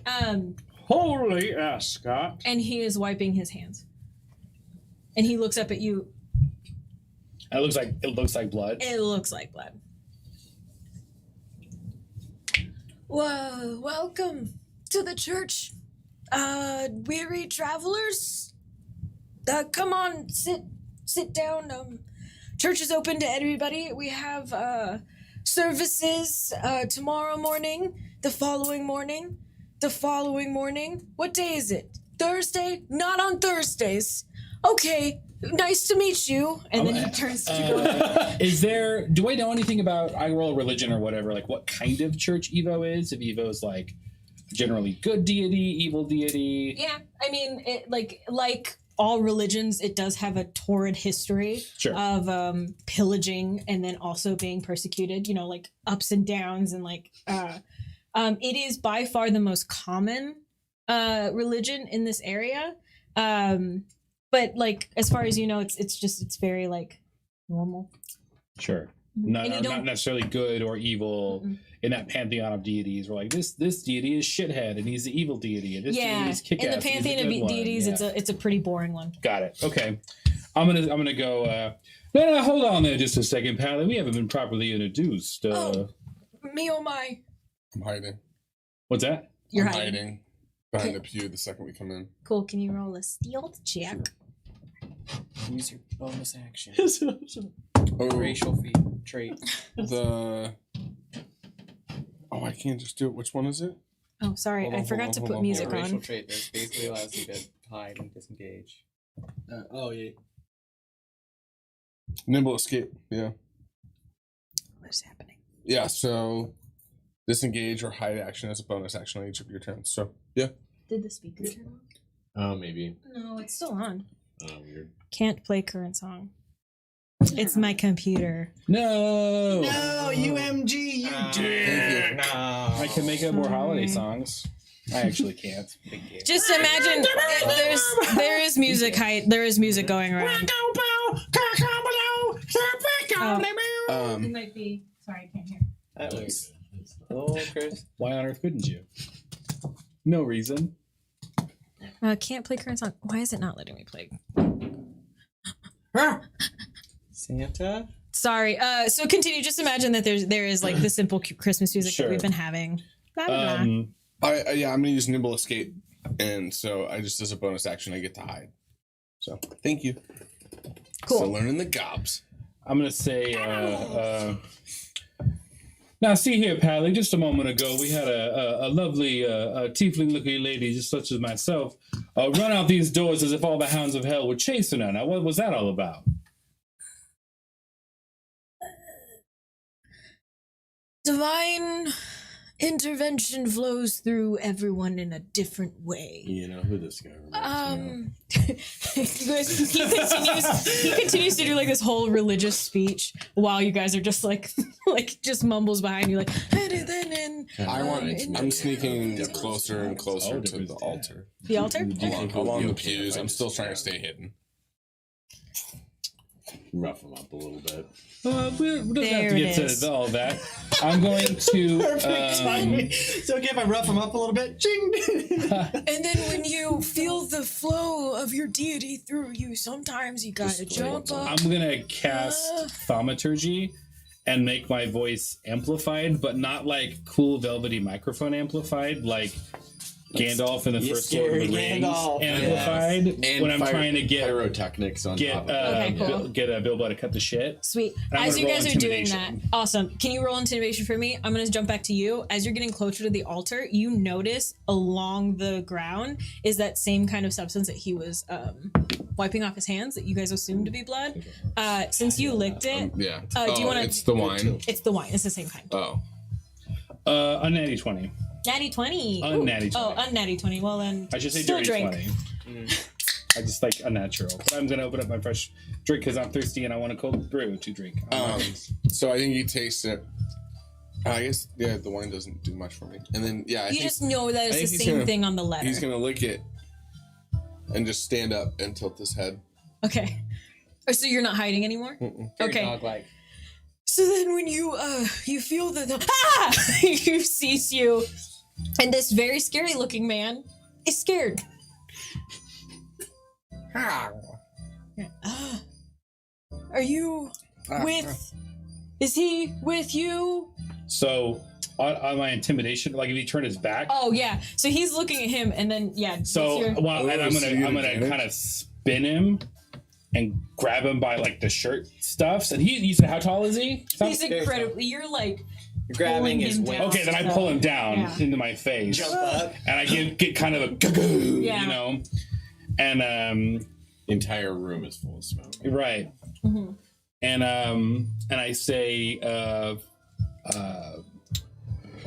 S3: Holy ascot.
S2: And he is wiping his hands. And he looks up at you.
S5: It looks like blood.
S2: It looks like blood. Whoa, welcome to the church. Weary travelers. Come on, sit down. Church is open to everybody. We have services tomorrow morning, the following morning. What day is it? Thursday? Not on Thursdays. Okay, nice to meet you. And then he turns to go.
S5: Do I know anything about, I roll religion or whatever, like what kind of church Evo is? If Evo is like generally good deity, evil deity.
S2: Yeah, I mean, it, like all religions, it does have a torrid history
S5: Sure.
S2: of pillaging and then also being persecuted. You know, like ups and downs, and like it is by far the most common religion in this area. But like as far as you know, it's very like normal.
S5: Sure. Not,
S2: And you
S5: not
S2: don't-
S5: necessarily good or evil in that pantheon of deities. We're like this deity is shithead and he's the evil deity, and this deity
S2: Yeah,
S5: is kick-ass
S2: in the
S5: and he's
S2: pantheon
S5: good
S2: of
S5: one.
S2: deities,
S5: Yeah.
S2: it's a pretty boring one.
S5: Got it. Okay, I'm gonna go. No, hold on there just a second, Pally. We haven't been properly introduced.
S2: Me oh my!
S4: I'm hiding.
S5: What's that?
S2: You're
S4: I'm
S2: hiding.
S4: behind the pew the second we come in.
S2: Cool. Can you roll a stealth check?
S6: Use your bonus action.
S4: Oh,
S6: Racial trait.
S4: the. Oh, I can't just do it. Which one is it?
S2: Oh, sorry,
S4: Hold
S2: I
S4: on,
S2: forgot
S4: hold
S2: to
S4: on,
S2: put
S4: hold on,
S2: music
S6: Yeah, racial
S2: on.
S6: trait that basically allows you to hide and disengage.
S3: Yeah.
S4: Nimble escape. Yeah.
S2: What is happening?
S4: Yeah. So, disengage or hide action as a bonus action on each of your turns. So, yeah.
S2: Did the speaker turn on?
S7: Oh, maybe.
S2: No, it's still on.
S7: Oh, weird.
S2: Can't play current song. It's my computer.
S5: No.
S3: UMG, you
S4: Thank you.
S6: No.
S5: I can make up more holiday songs. I actually can't.
S2: Just imagine there is music there is music going around.
S4: Um,
S2: It might be. Sorry, I can't hear.
S6: That was. Oh, Chris.
S5: Why on earth couldn't you? No reason.
S2: Can't play current song. Why is it not letting me play?
S6: Santa?
S2: Sorry. So continue. Just imagine that there is like the simple Christmas music
S5: Sure.
S2: that we've been having. Blah, blah, blah.
S4: I'm gonna use nimble escape, and so I just as a bonus action I get to hide. So thank you.
S2: Cool.
S4: Still learning the gobs.
S5: I'm gonna say. Now, see here, Pally. Just a moment ago, we had a lovely tiefling-looking lady, just such as myself, run out these doors as if all the hounds of hell were chasing her. Now, what was that all about?
S2: Divine intervention flows through everyone in a different way.
S7: You know who this guy reminds me
S2: You guys, he continues to do like this whole religious speech while you guys are just like just mumbles behind you like
S4: I'm sneaking closer and closer to the altar.
S2: the altar.
S4: Along the pews. I'm still trying to stay hidden.
S7: rough him up a little bit.
S5: We don't
S2: There
S5: have to
S2: it
S5: get
S2: is.
S5: to all that. I'm going to.
S3: So okay if I rough him up a little bit? Ching!
S2: And then when you feel the flow of your deity through you, sometimes you gotta jump up.
S5: I'm gonna cast thaumaturgy and make my voice amplified, but not like cool velvety microphone amplified, like Gandalf in the
S3: You
S5: first Lord of the
S3: scary
S5: Rings
S3: Gandalf.
S5: amplified.
S7: And
S5: when I'm trying to get
S7: pyrotechnics on top of it.
S2: Okay, cool.
S5: get Bilbo to cut the shit.
S2: Sweet.
S5: And I'm
S2: As
S5: gonna
S2: you
S5: roll
S2: guys are doing that,
S5: intimidation.
S2: awesome. Can you roll intimidation for me? I'm gonna jump back to you. As you're getting closer to the altar, you notice along the ground is that same kind of substance that he was wiping off his hands that you guys assumed to be blood. Since you licked it,
S4: Yeah.
S2: do you wanna-
S4: It's the wine.
S2: it's the wine. It's the same kind.
S4: Oh.
S5: A natty 20.
S2: Natty 20.
S5: Unnatty 20.
S2: Oh, unnatty 20. Well then,
S5: I should say
S2: still
S5: dirty
S2: drink.
S5: 20. I just like unnatural. But I'm gonna open up my fresh drink because I'm thirsty and I want a cold brew to drink.
S4: So I think you taste it. I guess the wine doesn't do much for me. And then I
S2: You
S4: think
S2: just know that
S4: I
S2: it's
S4: think
S2: the
S4: he's
S2: same
S4: gonna-
S2: thing on the letter.
S4: he's gonna lick it and just stand up and tilt his head.
S2: Okay. Oh, so you're not hiding anymore? Okay.
S6: Dog-like.
S2: So then when you feel the you sees you, and this very scary looking man is scared. Are you with? Is he with you?
S5: So on my intimidation, like if he turned his back.
S2: Oh yeah. So he's looking at him, and then
S5: So
S2: you're-
S5: well, and I'm
S4: so you
S5: gonna
S4: advantage?
S5: kind of spin him and grab him by like the shirt stuffs. And you said how tall is he?
S2: he's incredibly. You're like
S6: You're grabbing
S2: pulling
S6: his
S2: him
S6: wing.
S2: down.
S5: Okay, then I pull him down
S2: Yeah.
S5: into my face,
S3: Jump up.
S5: and I get kind of a gagoo,
S2: Yeah.
S5: you know, and
S7: The entire room is full of smoke.
S5: right,
S2: Mhm.
S5: and I say,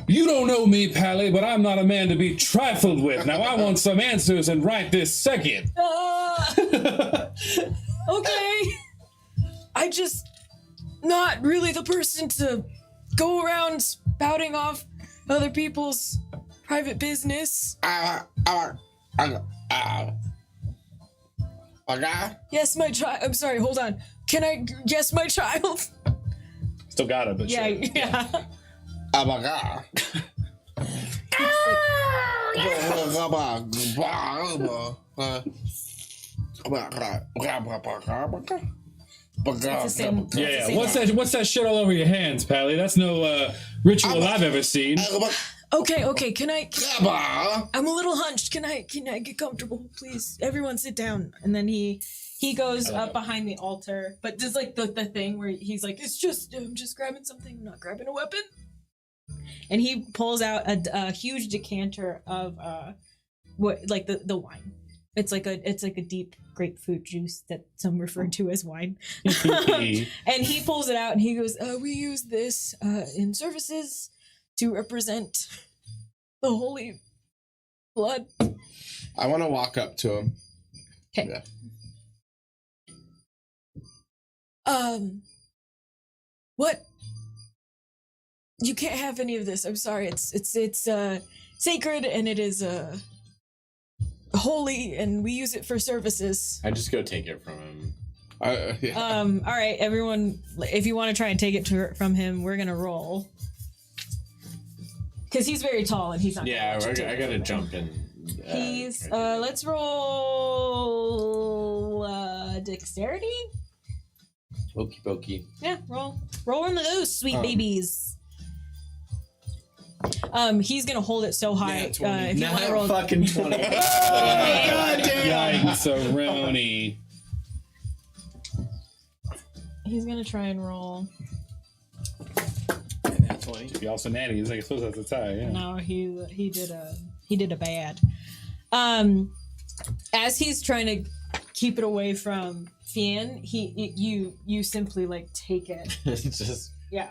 S5: you don't know me, Pally, but I'm not a man to be trifled with. Now I want some answers and right this second.
S2: Okay. I just not really the person to go around spouting off other people's private business. Yes, my child. I'm sorry. Hold on. Can I? Yes, my child.
S5: Still got it, but
S2: Yeah,
S5: sure.
S2: yeah.
S4: Abaga.
S2: It's the same.
S5: Yeah. What's that shit all over your hands, Pally? That's no ritual I've ever seen.
S2: Okay. Can I? I'm a little hunched. Can I get comfortable, please? Everyone, sit down. And then he goes up behind the altar, but does like the thing where he's like, I'm just grabbing something. I'm not grabbing a weapon. And he pulls out a huge decanter of the wine. It's like a deep grapefruit juice that some refer to as wine. And he pulls it out and he goes, we use this in services to represent the holy blood.
S4: I want to walk up to him.
S2: Okay.
S4: Yeah.
S2: What? You can't have any of this. I'm sorry. It's sacred and it is holy, and we use it for services.
S7: I just go take it from him.
S4: Yeah.
S2: All right, everyone. If you want to try and take it from him, we're gonna roll. Because he's very tall and he's not.
S7: Yeah,
S2: gonna let you
S7: I
S2: take
S7: gotta
S2: it from
S7: jump
S2: him.
S7: in.
S2: He's let's roll dexterity.
S7: Okie dokie.
S2: Yeah, roll one of those sweet babies. He's gonna hold it so high. If you want to roll,
S6: fucking 20.
S5: Yikes-a-roni.
S2: he's gonna try and roll.
S6: Nat 20.
S5: He also natties. I suppose that's a tie. Yeah.
S2: No, he did a bad. As he's trying to keep it away from Fien, you simply like take it.
S7: Just
S2: Yeah.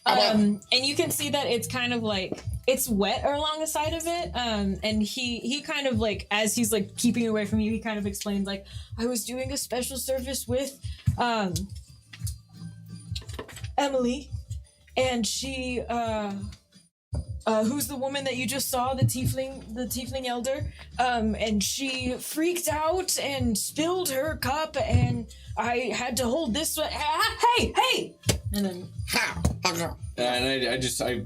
S2: And you can see that it's kind of like it's wet along the side of it. And he kind of like, as he's like keeping it away from you, he kind of explains like, I was doing a special service with Emily, and she who's the woman that you just saw, the tiefling elder, and she freaked out and spilled her cup, and I had to hold this one. Hey! And then
S7: and I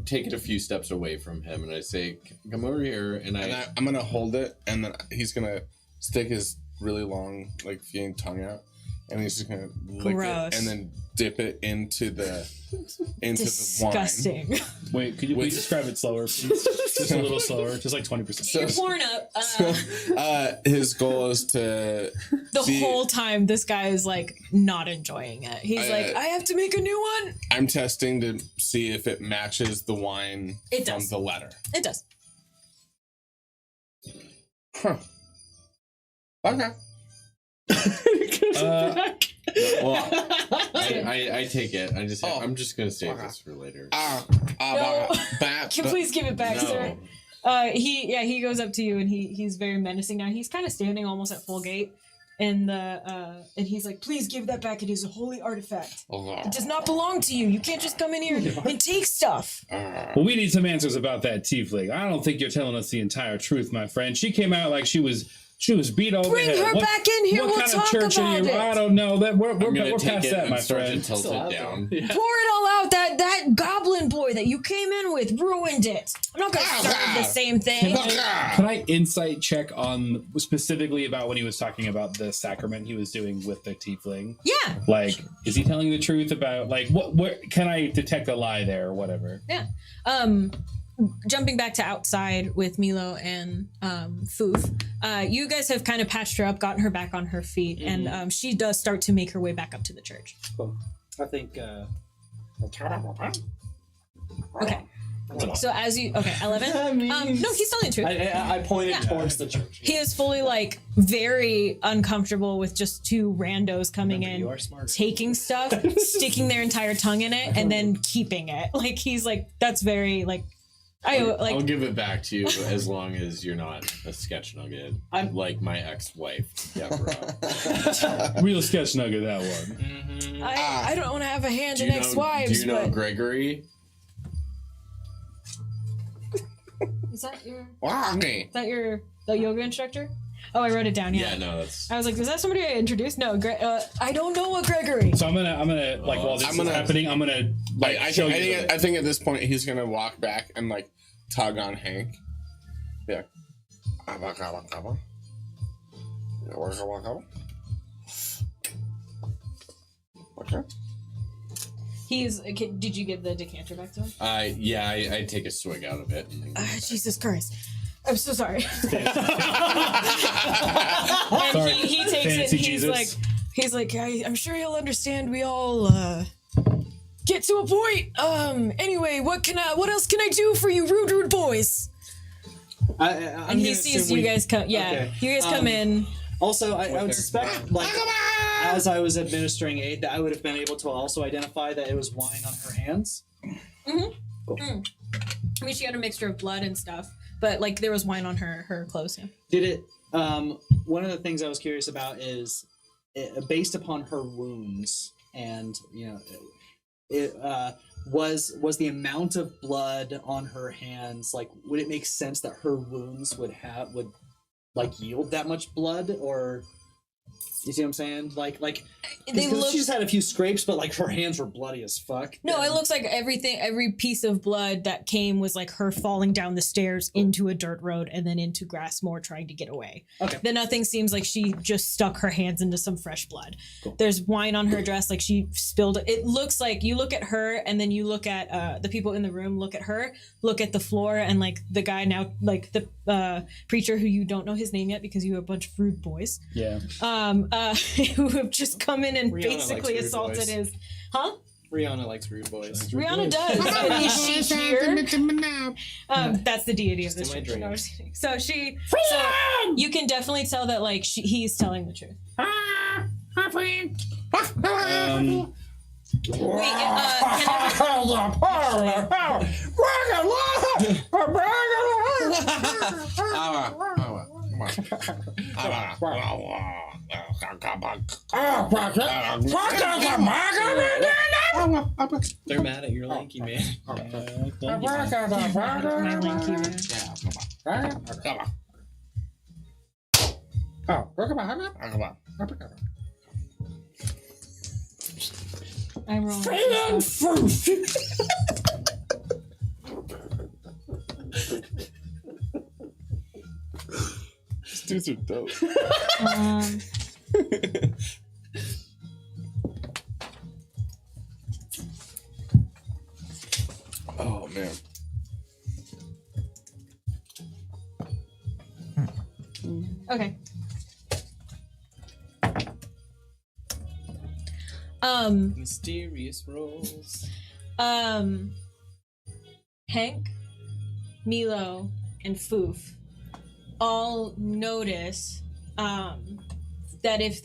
S7: take it a few steps away from him and I say, come over here, and
S4: I'm gonna hold it, and then he's gonna stick his really long like Fiend tongue out, and he's just gonna lick
S2: Gross.
S4: it and then dip it into the
S2: disgusting.
S4: the wine.
S5: Wait, could you please describe it slower, please? Just a little slower, just like 20%.
S2: You're pouring up.
S4: His goal is to
S2: The whole time, this guy is like not enjoying it. He's like, I have to make a new one.
S4: I'm testing to see if it matches the wine
S2: It
S4: from
S2: does.
S4: the letter.
S2: It does.
S4: Huh. Okay.
S7: well, I take it. I'm just gonna save this for later.
S2: Please give it back,
S7: No.
S2: sir. He goes up to you and he's very menacing now. He's kind of standing almost at full gate, and he's like, please give that back. It is a holy artifact. It does not belong to you. You can't just come in here and take stuff.
S5: Well, we need some answers about that tiefling. I don't think you're telling us the entire truth, my friend. She came out like she was beat over
S2: Bring
S5: the head.
S2: her back in here.
S5: What
S2: We'll
S5: kind
S2: talk
S5: of church
S2: about
S5: are you?
S2: it.
S5: I don't know. We're
S7: I'm gonna take
S5: past
S7: it
S5: that,
S7: and
S5: my
S7: start to
S5: friend.
S7: tilt
S6: Still
S7: it
S6: out
S7: down.
S6: there. Yeah.
S2: Pour it all out. That goblin boy that you came in with ruined it. I'm not gonna serve the same thing.
S5: Can I insight check on specifically about when he was talking about the sacrament he was doing with the tiefling?
S2: Yeah.
S5: Like, is he telling the truth about like what? Can I detect a lie there or whatever?
S2: Yeah. Jumping back to outside with Milo and Foof, you guys have kind of patched her up, gotten her back on her feet, and she does start to make her way back up to the church.
S3: Cool. I think.
S2: Okay. So as you 11. No, he's telling the truth.
S3: I pointed towards the church.
S2: He is fully like very uncomfortable with just two randos coming
S3: Remember, you
S2: in,
S3: are smarter.
S2: taking stuff, sticking their entire tongue in it, and then keeping it. Like he's like, that's very like.
S7: I'll give it back to you as long as you're not a sketch nugget. I'm like my ex-wife, Deborah.
S5: Real sketch nugget, that one.
S2: I don't want to have a hand
S7: Do
S2: in
S7: you
S2: ex-wives,
S7: know
S2: but
S7: Gregory?
S2: is that your
S4: Okay.
S2: the yoga instructor? Oh, I wrote it down. Yeah.
S7: Yeah, no, that's.
S2: I was like, is that somebody I introduced? No, I don't know a Gregory.
S5: So I'm gonna like while this is happening, I'm gonna like
S4: I
S5: show
S4: think,
S5: you.
S4: I think at this point he's gonna walk back and like tug on Hank. Yeah. Okay.
S2: Did you give the decanter back to him?
S7: I take a swig out of it. And then
S2: Jesus Christ. I'm so sorry.
S5: Sorry.
S2: And he takes it.
S5: Fancy
S2: And
S5: Jesus.
S2: he's like, I'm sure he'll understand. We all get to a point. Anyway, what else can I do for you, rude boys? And he sees you guys come. Yeah,
S3: Okay.
S2: you guys come in.
S3: Also, I would suspect, like, as I was administering aid, that I would have been able to also identify that it was wine on her hands.
S2: I mean, she had a mixture of blood and stuff, but like there was wine on her clothes. Yeah.
S3: Did it? One of the things I was curious about is, based upon her wounds, and was the amount of blood on her hands, like, would it make sense that her wounds would like yield that much blood, or you see what I'm saying? Like she just had a few scrapes, but like her hands were bloody as fuck.
S2: No, it looks like every piece of blood that came was like her falling down the stairs into a dirt road and then into Grassmore trying to get away.
S3: Okay.
S2: Then nothing seems like she just stuck her hands into some fresh blood.
S3: Cool.
S2: There's wine on her dress, like she spilled it. It looks like you look at her and then you look at the people in the room, look at her, look at the floor, and like the guy now, like the preacher who you don't know his name yet because you have a bunch of rude boys.
S5: Yeah.
S2: Who have just come in and
S6: Rihanna
S2: basically
S6: likes rude
S2: assaulted
S6: boys.
S2: his. Huh?
S6: Rihanna likes rude boys.
S2: Rihanna does. And is she here? That's the deity of this
S6: in my
S2: church. No, I'm
S6: dreams.
S2: just kidding. So you can definitely tell that like he's telling the truth. Wait,
S6: They're mad at your lanky man.
S2: my lanky man. I'm wrong.
S4: These dudes are dope. Oh man.
S2: Okay.
S6: Mysterious roles.
S2: Hank, Milo, and Foof all notice that if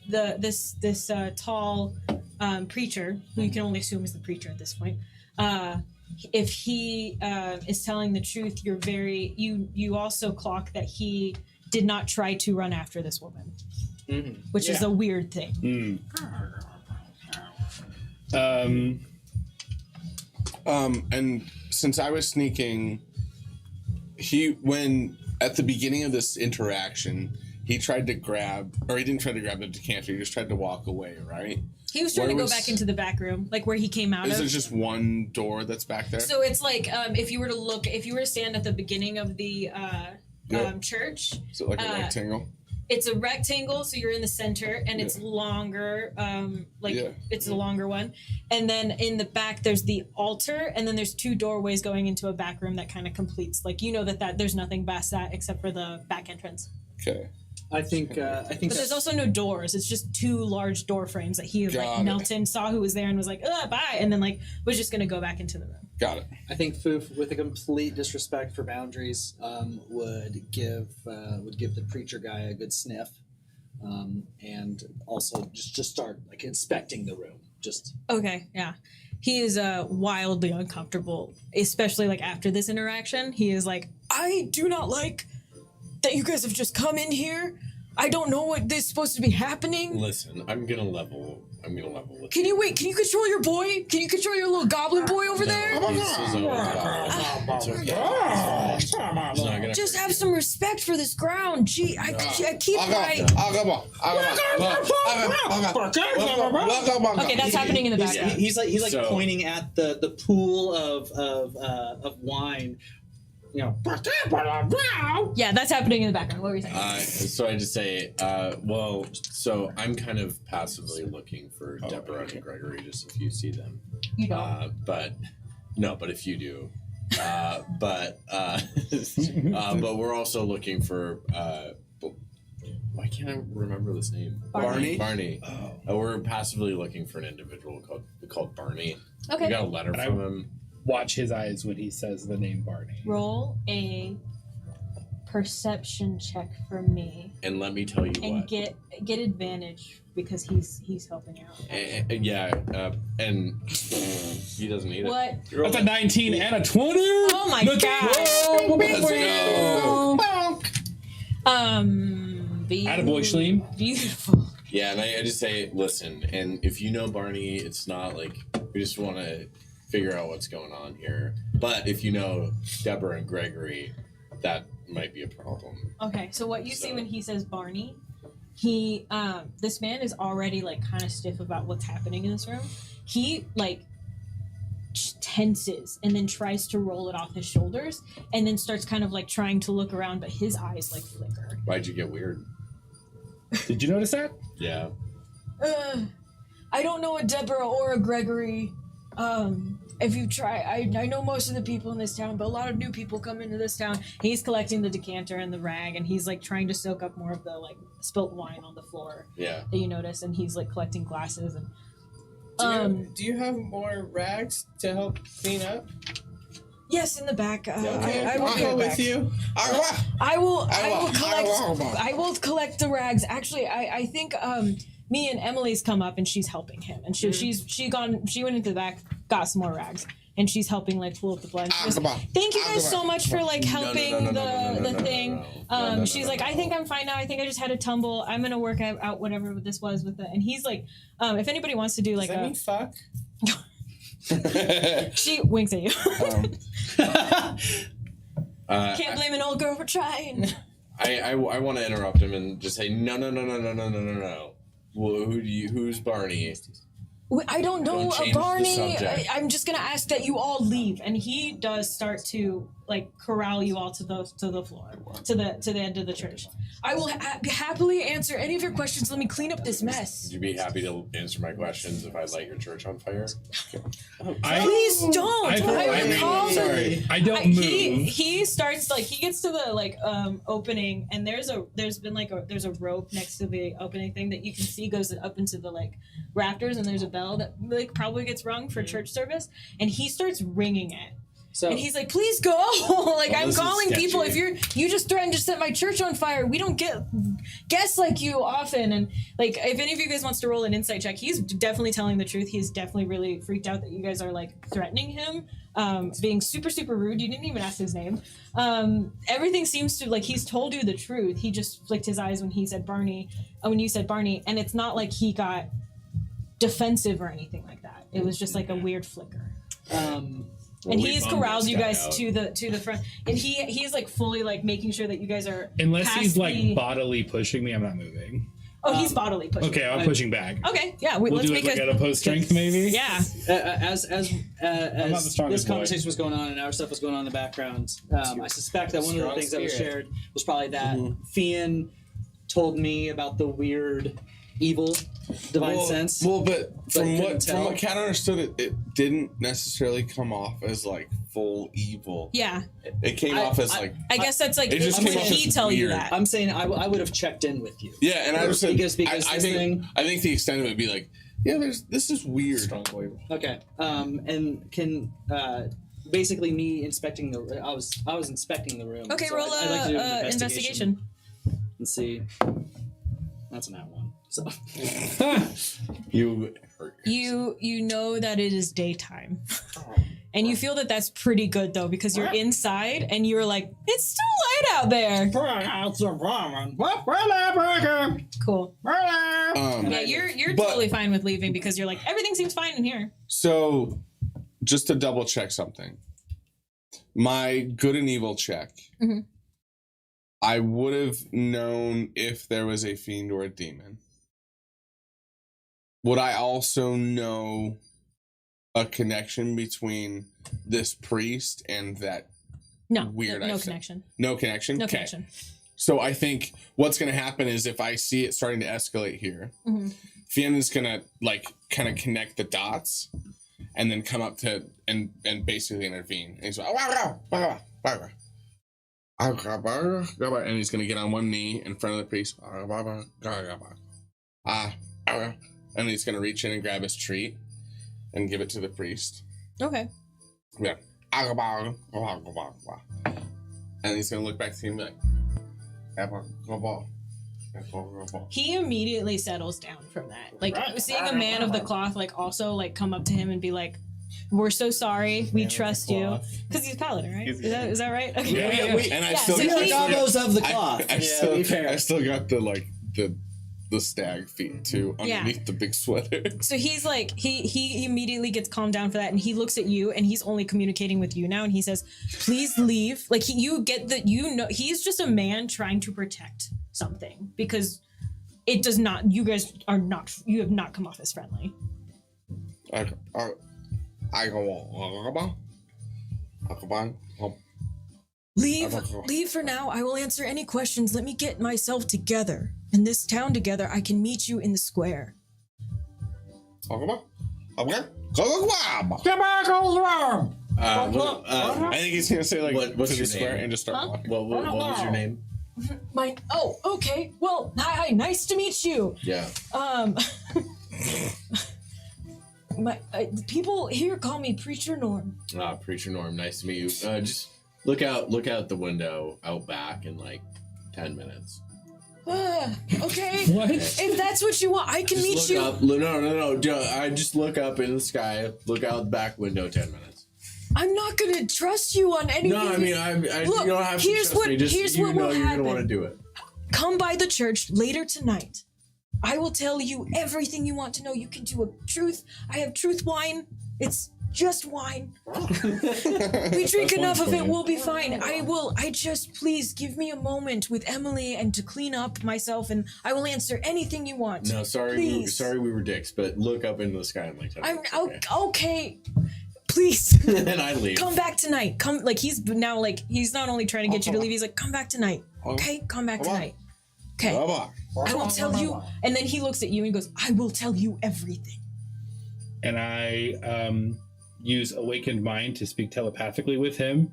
S2: this tall preacher, who you can only assume is the preacher at this point, if he is telling the truth, you also clock that he did not try to run after this woman, which is a weird thing.
S4: And since I was sneaking, when at the beginning of this interaction, he tried to grab, or he didn't try to grab the decanter, he just tried to walk away, right?
S2: He was trying to go back into the back room, like where he came out
S4: Is
S2: of.
S4: there just one door that's back there?
S2: So it's like if you were to stand at the beginning of the church,
S4: Is it like a rectangle?
S2: it's a rectangle, so you're in the center, and it's longer. It's a longer one, and then in the back there's the altar, and then there's two doorways going into a back room that kind of completes. Like that there's nothing past that except for the back entrance.
S4: Okay.
S3: I think
S2: But there's also no doors. It's just two large door frames that Melton saw who was there and was like, bye, and then was just gonna go back into the room.
S4: Got it.
S3: I think Foof, with a complete disrespect for boundaries, would give the preacher guy a good sniff, and also just start inspecting the room.
S2: Okay, yeah. He is wildly uncomfortable, especially after this interaction. He is like, I do not like that you guys have just come in here. I don't know what is supposed to be happening.
S7: Listen, I'm gonna level with
S2: Can you control your boy? Can you control your little goblin boy over there?
S7: This is always about it. It's okay. He's not gonna
S2: Just have some respect for this ground. Gee, I keep my. Okay, that's happening in the background.
S3: He's like
S7: So-
S3: pointing at the pool of wine. You know.
S2: Yeah, that's happening in the background. What were you saying?
S7: So I just say, well, so I'm kind of passively looking for Deborah and Gregory, just if you see them.
S2: You don't.
S7: But if you do, but we're also looking for. Why can't I remember this name?
S2: Barney.
S7: Barney. We're passively looking for an individual called Barney.
S2: Okay.
S7: We got a letter
S5: And
S7: from him.
S5: Watch his eyes when he says the name Barney.
S2: Roll a perception check for me,
S7: And let me tell you
S2: and
S7: what.
S2: get advantage because he's helping out.
S7: And he doesn't need it.
S2: What?
S5: That's a 19 and a 20.
S2: Oh my god!
S4: Let's go.
S5: Attaboy, Schleem.
S2: Beautiful.
S7: Yeah, and I just say, listen, and if you know Barney, it's not like we just want to figure out what's going on here. But if you know Deborah and Gregory, that might be a problem.
S2: Okay, so what you see when he says Barney, he this man is already like kind of stiff about what's happening in this room. He like tenses and then tries to roll it off his shoulders and then starts kind of like trying to look around, but his eyes like flicker.
S7: Why'd you get weird?
S5: Did you notice that?
S7: Yeah.
S2: I don't know a Deborah or a Gregory. If you try, I know most of the people in this town, but a lot of new people come into this town. He's collecting the decanter and the rag, and he's like trying to soak up more of the like spilt wine on the floor
S7: Yeah.
S2: that you notice, and he's like collecting glasses and.
S1: Do you have more rags to help clean up?
S2: Yes, in the back.
S1: Okay,
S2: I will
S1: I'll
S2: be
S1: go
S2: right
S1: with
S2: back.
S1: you.
S2: I will collect the rags. Actually, I think me and Emily's come up and she's helping him, and she went into the back, got some more rags, and she's helping like pull up the blood. She goes, thank you guys so much for like helping the thing. She's like, I think I'm fine now. I think I just had a tumble. I'm gonna work out whatever this was with it. And he's like, if anybody wants to do like
S1: Does that mean fuck?
S2: she winks at you.
S7: Uh,
S2: Can't blame an old girl for trying.
S7: I want to interrupt him and just say, no. Well, who's Barney?
S2: I don't know
S7: Don't change the
S2: Barney.
S7: subject.
S2: I'm just gonna ask that you all leave, and he does start to like corral you all to the floor, to the end of the church. I will happily answer any of your questions. Let me clean up this mess.
S7: Would you be happy to answer my questions if I light your church on fire?
S2: Please don't.
S5: I don't move.
S2: He starts like he gets to the like opening, and there's a rope next to the opening thing that you can see goes up into the like rafters, and there's a bell that like probably gets rung for church service, and he starts ringing it.
S3: So
S2: And he's like, please go. Like, I'm
S7: this is
S2: calling people. If
S7: sketchy.
S2: you just threatened to set my church on fire. We don't get guests like you often. And like, if any of you guys wants to roll an insight check, he's definitely telling the truth. He's definitely really freaked out that you guys are like threatening him, being super, super rude. You didn't even ask his name. Everything seems to like, he's told you the truth. He just flicked his eyes when he said Barney, when you said Barney. And it's not like he got defensive or anything like that. It was just like a weird flicker. And
S7: we
S2: he's
S7: bummed
S2: corralled
S7: this
S2: you
S7: guy
S2: guys
S7: out.
S2: to the front, and he's like fully like making sure that you guys are
S5: Unless
S2: past
S5: he's like
S2: the-
S5: bodily pushing me, I'm not moving.
S2: he's bodily pushing.
S5: Okay, I'm pushing back.
S2: Okay, yeah.
S5: We'll
S2: Let's
S5: do
S2: make
S5: it like at opposed strength, maybe.
S2: Yeah.
S3: as
S5: not the
S3: this
S5: strongest boy.
S3: conversation was going on and our stuff was going on in the background, I suspect that one of the
S6: Strong
S3: things that was
S6: spirit.
S3: shared was probably that Fian told me about the weird evil divine sense.
S4: Well, but from
S3: couldn't
S4: what
S3: tell.
S4: Kat understood, it didn't necessarily come off as like full evil.
S2: Yeah.
S4: It came off as like
S2: I guess that's like
S4: It just
S2: when
S4: came off
S2: he
S4: as
S2: tell you
S4: weird.
S2: that.
S3: I'm saying I would have checked in with you.
S4: yeah, and I was saying
S3: Because
S4: I
S3: this
S4: think
S3: thing-
S4: I think the extent of it would be like this is weird.
S6: Strong boy.
S3: Okay. And can basically me inspecting the I was inspecting the room.
S2: Okay,
S3: so
S2: roll
S3: I'd like to do an
S2: a investigation.
S3: and see. That's not one. So
S7: You hurt.
S2: You know that it is daytime. And you feel that that's pretty good though, because you're inside and you're like, it's still light out there. Cool. Yeah, you're
S4: But-
S2: totally fine with leaving because you're like, everything seems fine in here.
S4: So, just to double check something, my good and evil check
S2: Mhm.
S4: I would have known if there was a fiend or a demon. Would I also know a connection between this priest and that
S2: No,
S4: weird?
S2: no connection.
S4: No connection?
S2: No
S4: Okay.
S2: connection.
S4: So I think what's going to happen is if I see it starting to escalate here, Fionna's going to like kind of connect the dots and then come up to and basically intervene. And he's like, and he's going to get on one knee in front of the priest. And he's going to reach in and grab his treat and give it to the priest.
S2: Okay.
S4: Yeah. And he's going to look back to him and be like,
S2: He immediately settles down from that. Like seeing a man of the cloth like also like come up to him and be like, "We're so sorry. We trust you." Because he's paladin, right? Is that right? Okay.
S4: Yeah. And I still
S2: so
S4: got
S2: he-
S3: Gobos of the cloth.
S4: I still got the stag feet too underneath the big sweater.
S2: So he's like he immediately gets calmed down for that, and he looks at you, and he's only communicating with you now, and he says, "Please leave." Like you get that, he's just a man trying to protect something because it does not. You guys are not. You have not come off as friendly. Leave for now. I will answer any questions. Let me get myself together. In this town together, I can meet you in the square.
S4: I think he's gonna say like
S7: What's
S4: to
S7: your
S4: the square
S7: name?
S4: and just start
S2: Huh?
S4: walking.
S7: What was your name?
S2: Okay. Well, hi, nice to meet you.
S7: Yeah.
S2: My people here call me Preacher Norm.
S7: Preacher Norm, nice to meet you. Just look out the window out back in like 10 minutes.
S2: Okay.
S5: What?
S2: If that's what you want, I can meet
S7: Look
S2: you.
S7: up. No. I just look up in the sky. Look out the back window. 10 minutes.
S2: I'm not gonna trust you on anything.
S7: No, I mean,
S2: Look,
S7: you don't have to
S2: here's
S7: trust
S2: what-
S7: me. Just
S2: here's
S7: you
S2: what
S7: know
S2: will
S7: you're
S2: happen.
S7: gonna want to do it.
S2: Come by the church later tonight. I will tell you everything you want to know. You can do a truth. I have truth wine. It's just wine. We drink enough of it, we'll be fine. I just, please give me a moment with Emily and to clean up myself, and I will answer anything you want.
S7: No, sorry,
S2: Please.
S7: we were dicks, but look up into the sky in like 10
S2: I'm
S7: minutes.
S2: okay. Please.
S7: And I leave.
S2: Come back tonight. Come, like, he's now, like, he's not only trying to get you to leave, he's like, come back tonight. Okay? Come back tonight. Okay. I will tell you. And then he looks at you and goes, I will tell you everything.
S5: And I use Awakened Mind to speak telepathically with him.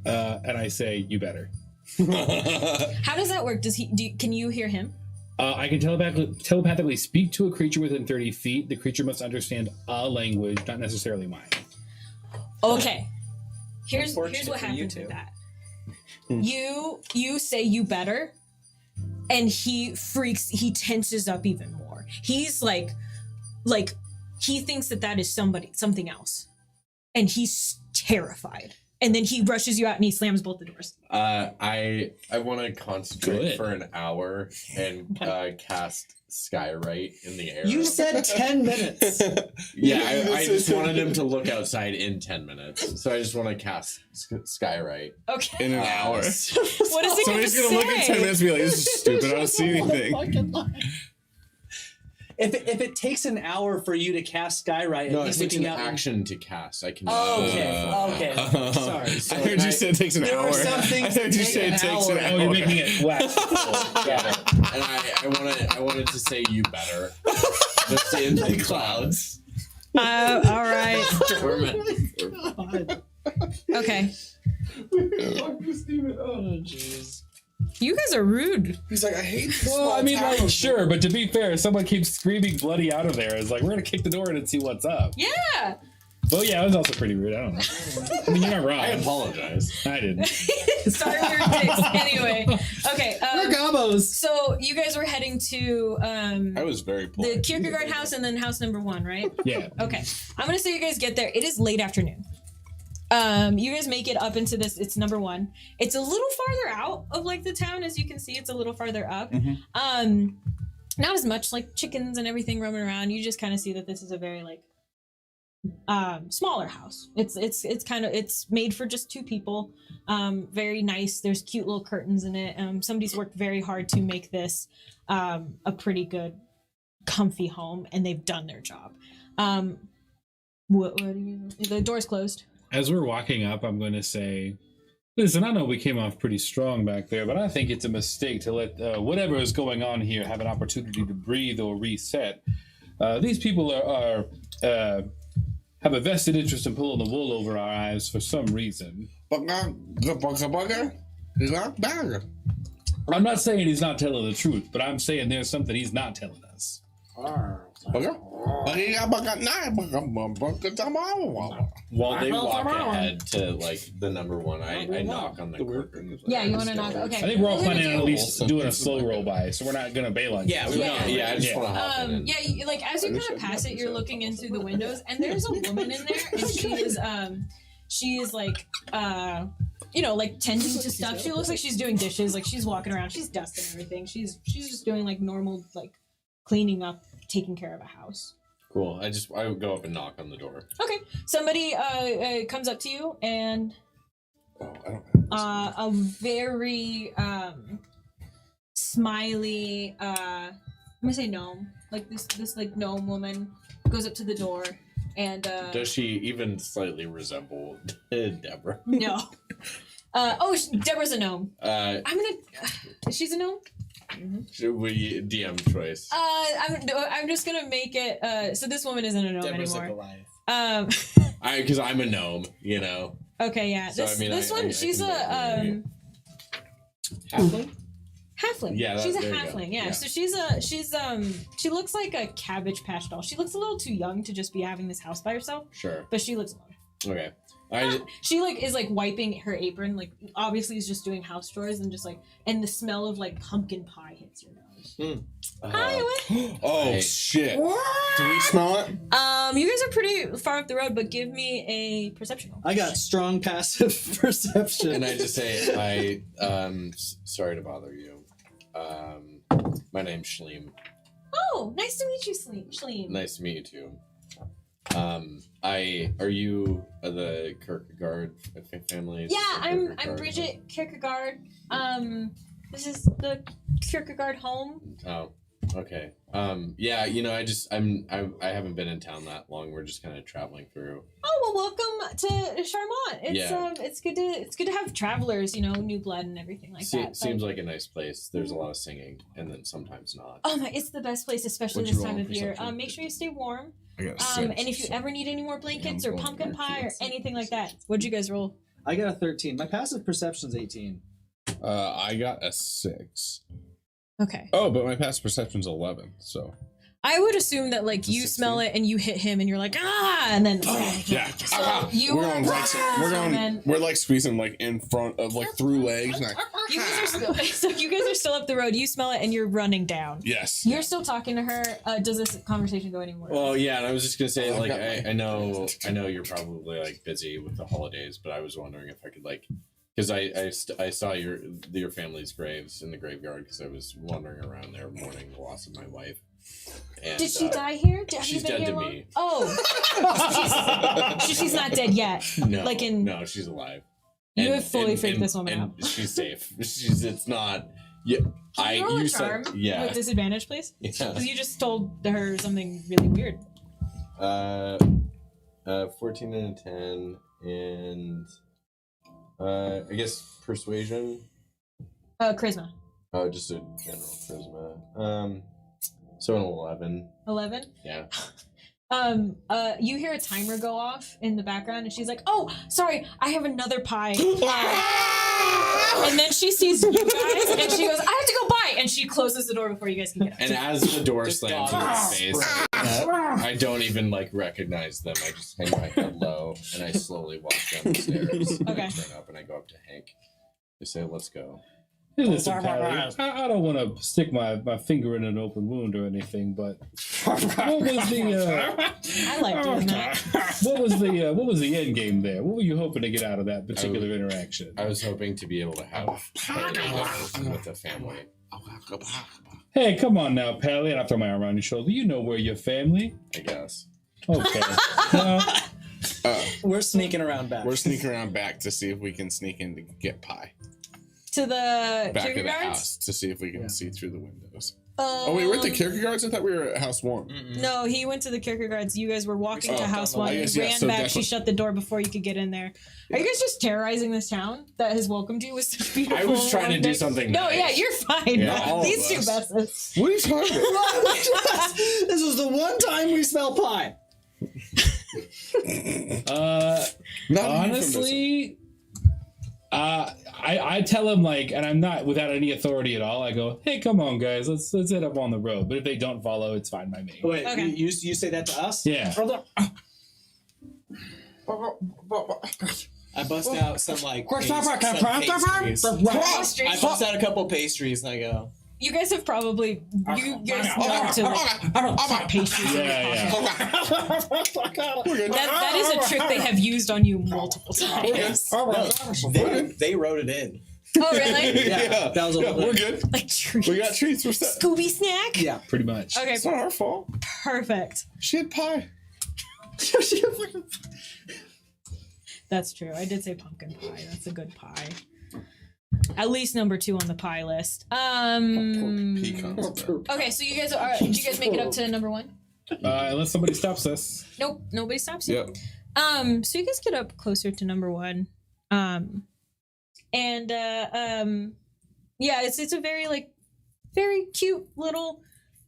S5: And I say, "You better."
S2: How does that work? Can you hear him?
S5: I can telepathically speak to a creature within 30 feet. The creature must understand a language, not necessarily mine.
S2: Okay. Here's
S6: Unfortunate
S2: what
S6: for you
S2: happens
S6: two.
S2: with that. You say you better, and he freaks. He tenses up even more. He's like he thinks that is something else, and he's terrified. And then he rushes you out and he slams both the doors.
S7: I want to concentrate
S5: Good.
S7: for an hour and cast Skyrite in the air.
S3: You said 10 minutes.
S7: Yeah, I just wanted him to look outside in 10 minutes. So I just want to cast Skyrite.
S2: Okay.
S4: In an hour.
S2: What is it
S4: Somebody's gonna look at 10 minutes and be like, "This is stupid. I don't see anything."
S3: If it takes an hour for you to cast Skyrite,
S7: No,
S3: and
S7: it
S3: he's
S7: takes an
S3: looking out.
S7: action to cast. I can.
S3: Okay. Sorry.
S4: I heard you said it takes an
S3: There
S4: hour.
S3: are some things
S4: I heard
S3: that
S4: you
S3: take
S4: say
S3: an
S4: it takes
S3: hour.
S4: an
S5: Oh, you're
S4: hour.
S5: making it west.
S7: Yeah, and I wanted to say you better. Just in the clouds.
S2: All right. Okay.
S7: Oh jeez.
S2: You guys are rude.
S4: He's like, "I hate this."
S5: Well, I mean, like, sure, but to be fair, someone keeps screaming bloody out of there. It's like, we're going to kick the door in and see what's up.
S2: Yeah.
S5: Well, yeah, it was also pretty rude. I don't know. I mean, you're not wrong.
S7: I apologize.
S5: I didn't.
S2: Sorry, we were dicks. Anyway. Okay.
S3: We're gobos.
S2: So you guys were heading to
S4: I was very
S2: the
S4: polite.
S2: Kierkegaard house and then house number 1, right?
S5: Yeah.
S2: Okay. I'm gonna say you guys get there. It is late afternoon. You guys make it up into this. It's number 1. It's a little farther out of like the town, as you can see. It's a little farther up. Not as much like chickens and everything roaming around. You just kind of see that this is a very like smaller house. It's kind of it's made for just 2 people. Very nice. There's cute little curtains in it. Somebody's worked very hard to make this a pretty good, comfy home, and they've done their job. What do you? The door's closed.
S5: As we're walking up, I'm going to say, listen, I know we came off pretty strong back there, but I think it's a mistake to let whatever is going on here have an opportunity to breathe or reset. These people are have a vested interest in pulling the wool over our eyes for some reason.
S4: I'm
S5: not saying he's not telling the truth, but I'm saying there's something he's not telling us.
S7: While they walk ahead to like the number one, I knock on the curtain.
S2: Yeah, you want to knock? Okay.
S5: I think we're all planning on at least doing a slow roll by, so we're not going to bail on you.
S7: Yeah, I just want to hop in.
S2: Yeah, like as you kind of pass it, you're looking in through the windows, and there's a woman in there, and she is like like tending to stuff. She looks like she's doing dishes, like she's walking around, she's dusting everything. She's just doing like normal like cleaning up, taking care of a house.
S7: Cool. I would go up and knock on the door.
S2: Okay. Somebody comes up to you and a very smiley I'm gonna say gnome. Like this like gnome woman goes up to the door and
S7: does she even slightly resemble Deborah?
S2: No. Deborah's a gnome. She's a gnome?
S7: Should we DM choice?
S2: I'm just gonna make it so this woman isn't a gnome
S6: Deborah's
S2: anymore.
S6: like
S7: Because I'm a gnome, you know.
S2: Okay, yeah.
S7: So,
S2: This one, she's
S7: halfling.
S2: halfling.
S7: Yeah,
S2: she's a
S7: there you go.
S2: halfling. Yeah.
S7: Yeah.
S2: So she looks like a Cabbage Patch doll. She looks a little too young to just be having this house by herself,
S7: Sure.
S2: but she looks alone.
S7: Okay.
S2: She is like wiping her apron, like obviously is just doing house chores, and just like, and the smell of like pumpkin pie hits your nose. Hi, what?
S4: Oh shit! Do we smell it?
S2: You guys are pretty far up the road, but give me a perception roll.
S3: I got strong passive perception.
S7: And I just say, sorry to bother you. My name's Shleem.
S2: Oh, nice to meet you, Shleem.
S7: Nice to meet you too. Are you the Kierkegaard family?
S2: Yeah, I'm Bridget Kierkegaard. This is the Kierkegaard home.
S7: Oh, okay. Yeah, I haven't been in town that long. We're just kind of traveling through.
S2: Oh well, welcome to Charmont. It's good to have travelers, new blood and everything like that.
S7: Seems like a nice place. There's a lot of singing, and then sometimes not.
S2: Oh my, it's the best place, especially
S4: What'd you
S2: this
S4: roll
S2: time
S4: on
S2: of year.
S4: perception?
S2: Make sure you stay warm.
S4: I got a 6,
S2: And if you
S4: so-
S2: ever need any more blankets
S4: Yeah,
S2: or
S4: I'm going
S2: pumpkin
S4: to
S2: pie or
S4: market.
S2: anything like that, what'd you guys roll?
S3: I got a 13. My passive perception's 18.
S4: I got a 6.
S2: Okay.
S4: Oh, but my past perception's 11. So
S2: I would assume that like you
S4: 16?
S2: smell it and you hit him and you're like and then
S4: yeah,
S2: you
S4: we're
S2: were-
S4: going like
S2: and then-
S4: we're like squeezing like in front of like through legs. And like,
S2: you guys are still so you guys are still up the road. You smell it and you're running down.
S4: yes.
S2: You're still talking to her. Does this conversation go anymore?
S7: Well, yeah, and I was just gonna say,
S4: I've
S7: like,
S4: got
S7: I know you're probably like busy with the holidays, but I was wondering if I could like, because I saw your family's graves in the graveyard because I was wandering around there mourning the loss of my wife. And,
S2: Did she die here? Have
S7: she's
S2: you been
S7: dead
S2: here
S7: to
S2: long?
S7: me.
S2: Oh, she's not dead yet.
S7: No,
S2: Like in-
S7: no, she's alive.
S2: You have fully freaked this woman
S7: and
S2: out.
S7: she's safe. It's not. Yeah,
S2: Can you roll a
S7: you
S2: charm
S7: said yeah.
S2: with disadvantage, please?
S7: Yeah.
S2: Because you just told her something really weird.
S7: 14 and a 10, and I guess persuasion.
S2: Charisma.
S7: Oh, just a general charisma. So an 11.
S2: 11.
S7: Yeah.
S2: You hear a timer go off in the background, and she's like, "Oh, sorry, I have another pie." And then she sees you guys, and she goes, "I have to go buy," and she closes the door before you guys can get out.
S7: And as the door
S6: Just
S7: slams in
S6: dogs.
S7: his face, I don't even like recognize them. I just hang my head low and I slowly walk down the stairs. And I
S2: Okay.
S7: turn up and I go up to Hank. I say, "Let's go."
S5: Hey, listen, Pally, I don't want to stick my finger in an open wound or anything, but what was the
S2: I like doing that.
S5: what was the end game there? What were you hoping to get out of that particular interaction?
S7: I was hoping to be able to have with the family.
S5: Hey, come on now, Pally. And I throw my arm around your shoulder. You know we're your family.
S7: I guess.
S5: Okay. Well,
S3: We're sneaking around back.
S4: We're sneaking around back to see if we can sneak in to get pie.
S2: To the
S4: Back of the
S2: Kierkegaards?
S4: house to see if we can see through the windows.
S2: Oh,
S4: Oh, wait, we're at the Kierkegaards? I thought we were at house 1.
S2: No, he went to the Kierkegaards. You guys were walking to house
S4: I
S2: 1.
S4: guess,
S2: You
S4: yeah,
S2: ran
S4: so
S2: back.
S4: definitely-
S2: She shut the door before you could get in there. Are you guys just terrorizing this town that has welcomed you with such beautiful?
S7: I was trying to do
S2: warm
S7: something
S2: No,
S7: nice.
S2: yeah, you're fine.
S7: Yeah, all
S2: These
S7: of
S2: two
S7: us.
S2: buses.
S4: What are you talking about?
S3: This was the one time we smell pie.
S4: Not
S5: honestly, I tell him like, and I'm not without any authority at all. I go, hey, come on, guys, let's head up on the road. But if they don't follow, it's fine by me.
S3: Wait,
S2: Okay.
S3: you say that to us?
S5: Yeah.
S6: I bust out some like
S3: Question mark,
S6: some pastries.
S2: Pastries.
S6: I bust out a couple pastries and I go.
S2: You guys have probably you guys know to like pastries.
S5: Yeah.
S2: That is a trick they have used on you multiple times.
S6: They wrote it in.
S2: Oh really?
S3: Yeah, that was a
S4: Yeah,
S3: little
S4: we're
S3: bit.
S4: good.
S2: Like treats.
S4: We got treats. What's that?
S2: Scooby snack?
S3: Yeah.
S5: Pretty much.
S2: Okay,
S4: It's not our fault.
S2: perfect.
S4: She had pie.
S2: That's true. I did say pumpkin pie. That's a good pie. At least number 2 on the pie list.
S4: Pecans.
S2: Okay, so you guys are. Did you guys make it up to number 1?
S5: Unless somebody stops us.
S2: Nope, nobody stops you.
S4: Yep.
S2: So you guys get up closer to number 1. Yeah, it's a very cute little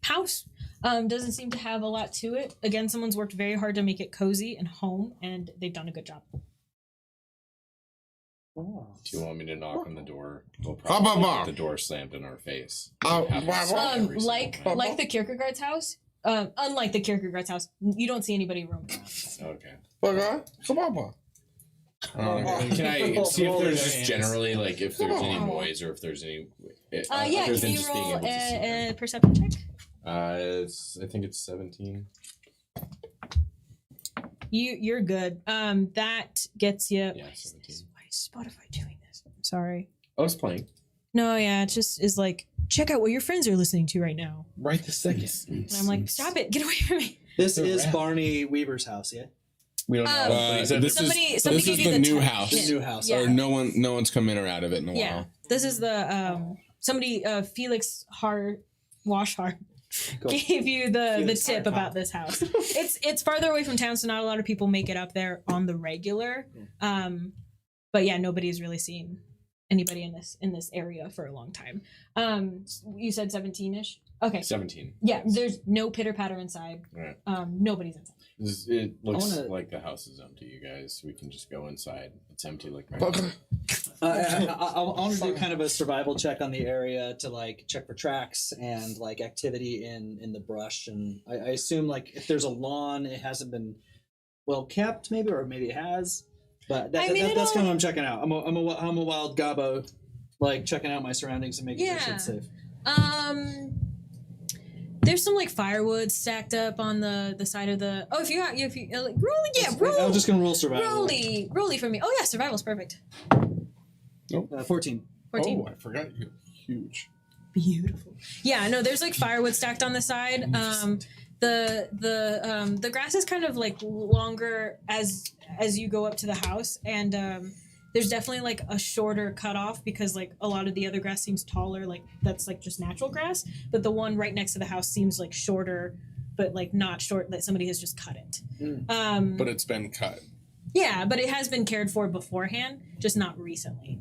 S2: house. Doesn't seem to have a lot to it. Again, someone's worked very hard to make it cozy and home, and they've done a good job.
S7: Do you want me to knock on the door? We'll
S4: Bah, bah,
S7: probably
S4: bah.
S7: get the door slammed in our face.
S4: Bah,
S7: It happens
S4: bah, bah.
S7: every single
S2: Like
S7: time.
S2: the Kierkegaard's house. Unlike the Kierkegaard's house, you don't see anybody roaming around.
S7: Okay.
S4: Come on.
S7: Can I see if
S6: Hold
S7: there's
S6: their
S7: just
S6: hands.
S7: generally like if there's any noise or if there's any?
S2: Yeah,
S7: other
S2: can
S7: than
S2: you
S7: just being
S2: roll
S7: able to see
S2: a
S7: them.
S2: perception check?
S7: I think it's 17.
S2: You're good. That gets you.
S7: Yeah,
S2: Why is
S7: 17.
S2: this? Why is Spotify doing this? I'm sorry.
S7: I was playing.
S2: No, yeah, it just is like, check out what your friends are listening to right now.
S5: Right this second.
S2: And I'm like, stop it, get away from me.
S3: This
S5: The
S3: is
S5: rat.
S3: Barney Weaver's house, yeah?
S5: We don't know.
S2: Um,
S4: This
S2: Somebody
S4: is
S2: gave you
S4: the
S2: the
S4: new
S2: tech
S4: house.
S2: hint.
S3: New house.
S2: Yeah.
S4: Or no one's come in or out of it in a
S2: Yeah,
S4: while.
S2: this is the somebody Felix Washhart
S3: Cool.
S2: gave you the
S3: Felix
S2: tip
S3: Hardtop.
S2: about this house. It's farther away from town, so not a lot of people make it up there on the regular. But yeah, nobody's really seen anybody in this area for a long time. You said 17ish. Okay.
S7: 17.
S2: Yeah, there's no pitter patter inside.
S7: Right.
S2: Nobody's inside.
S7: It looks
S3: wanna-
S7: like the house is empty, you guys. We can just go inside. It's empty like my
S3: I want to do kind of a survival check on the area to like check for tracks and like activity in the brush, and I assume like if there's a lawn, it hasn't been well kept, maybe, or maybe it has. But
S2: I mean,
S3: that's
S2: it
S3: kind of
S2: all-
S3: what I'm checking out. I'm a wild gobbo, like checking out my surroundings and making sure
S2: Yeah.
S3: shit's safe.
S2: There's some like firewood stacked up on the side of the. Oh, if you like roll, yeah,
S3: I
S2: roll.
S3: was just gonna roll survival.
S2: Rolly for me. Oh yeah, survival's perfect.
S3: 14.
S2: 14.
S4: Oh, I forgot you. Huge.
S2: Beautiful. Yeah, no, there's like firewood stacked on the side. The grass is kind of like longer as you go up to the house, and there's definitely like a shorter cutoff because like a lot of the other grass seems taller, like that's like just natural grass, but the one right next to the house seems like shorter, but like not short that somebody has just cut it.
S4: But it's been cut.
S2: Yeah, but it has been cared for beforehand, just not recently.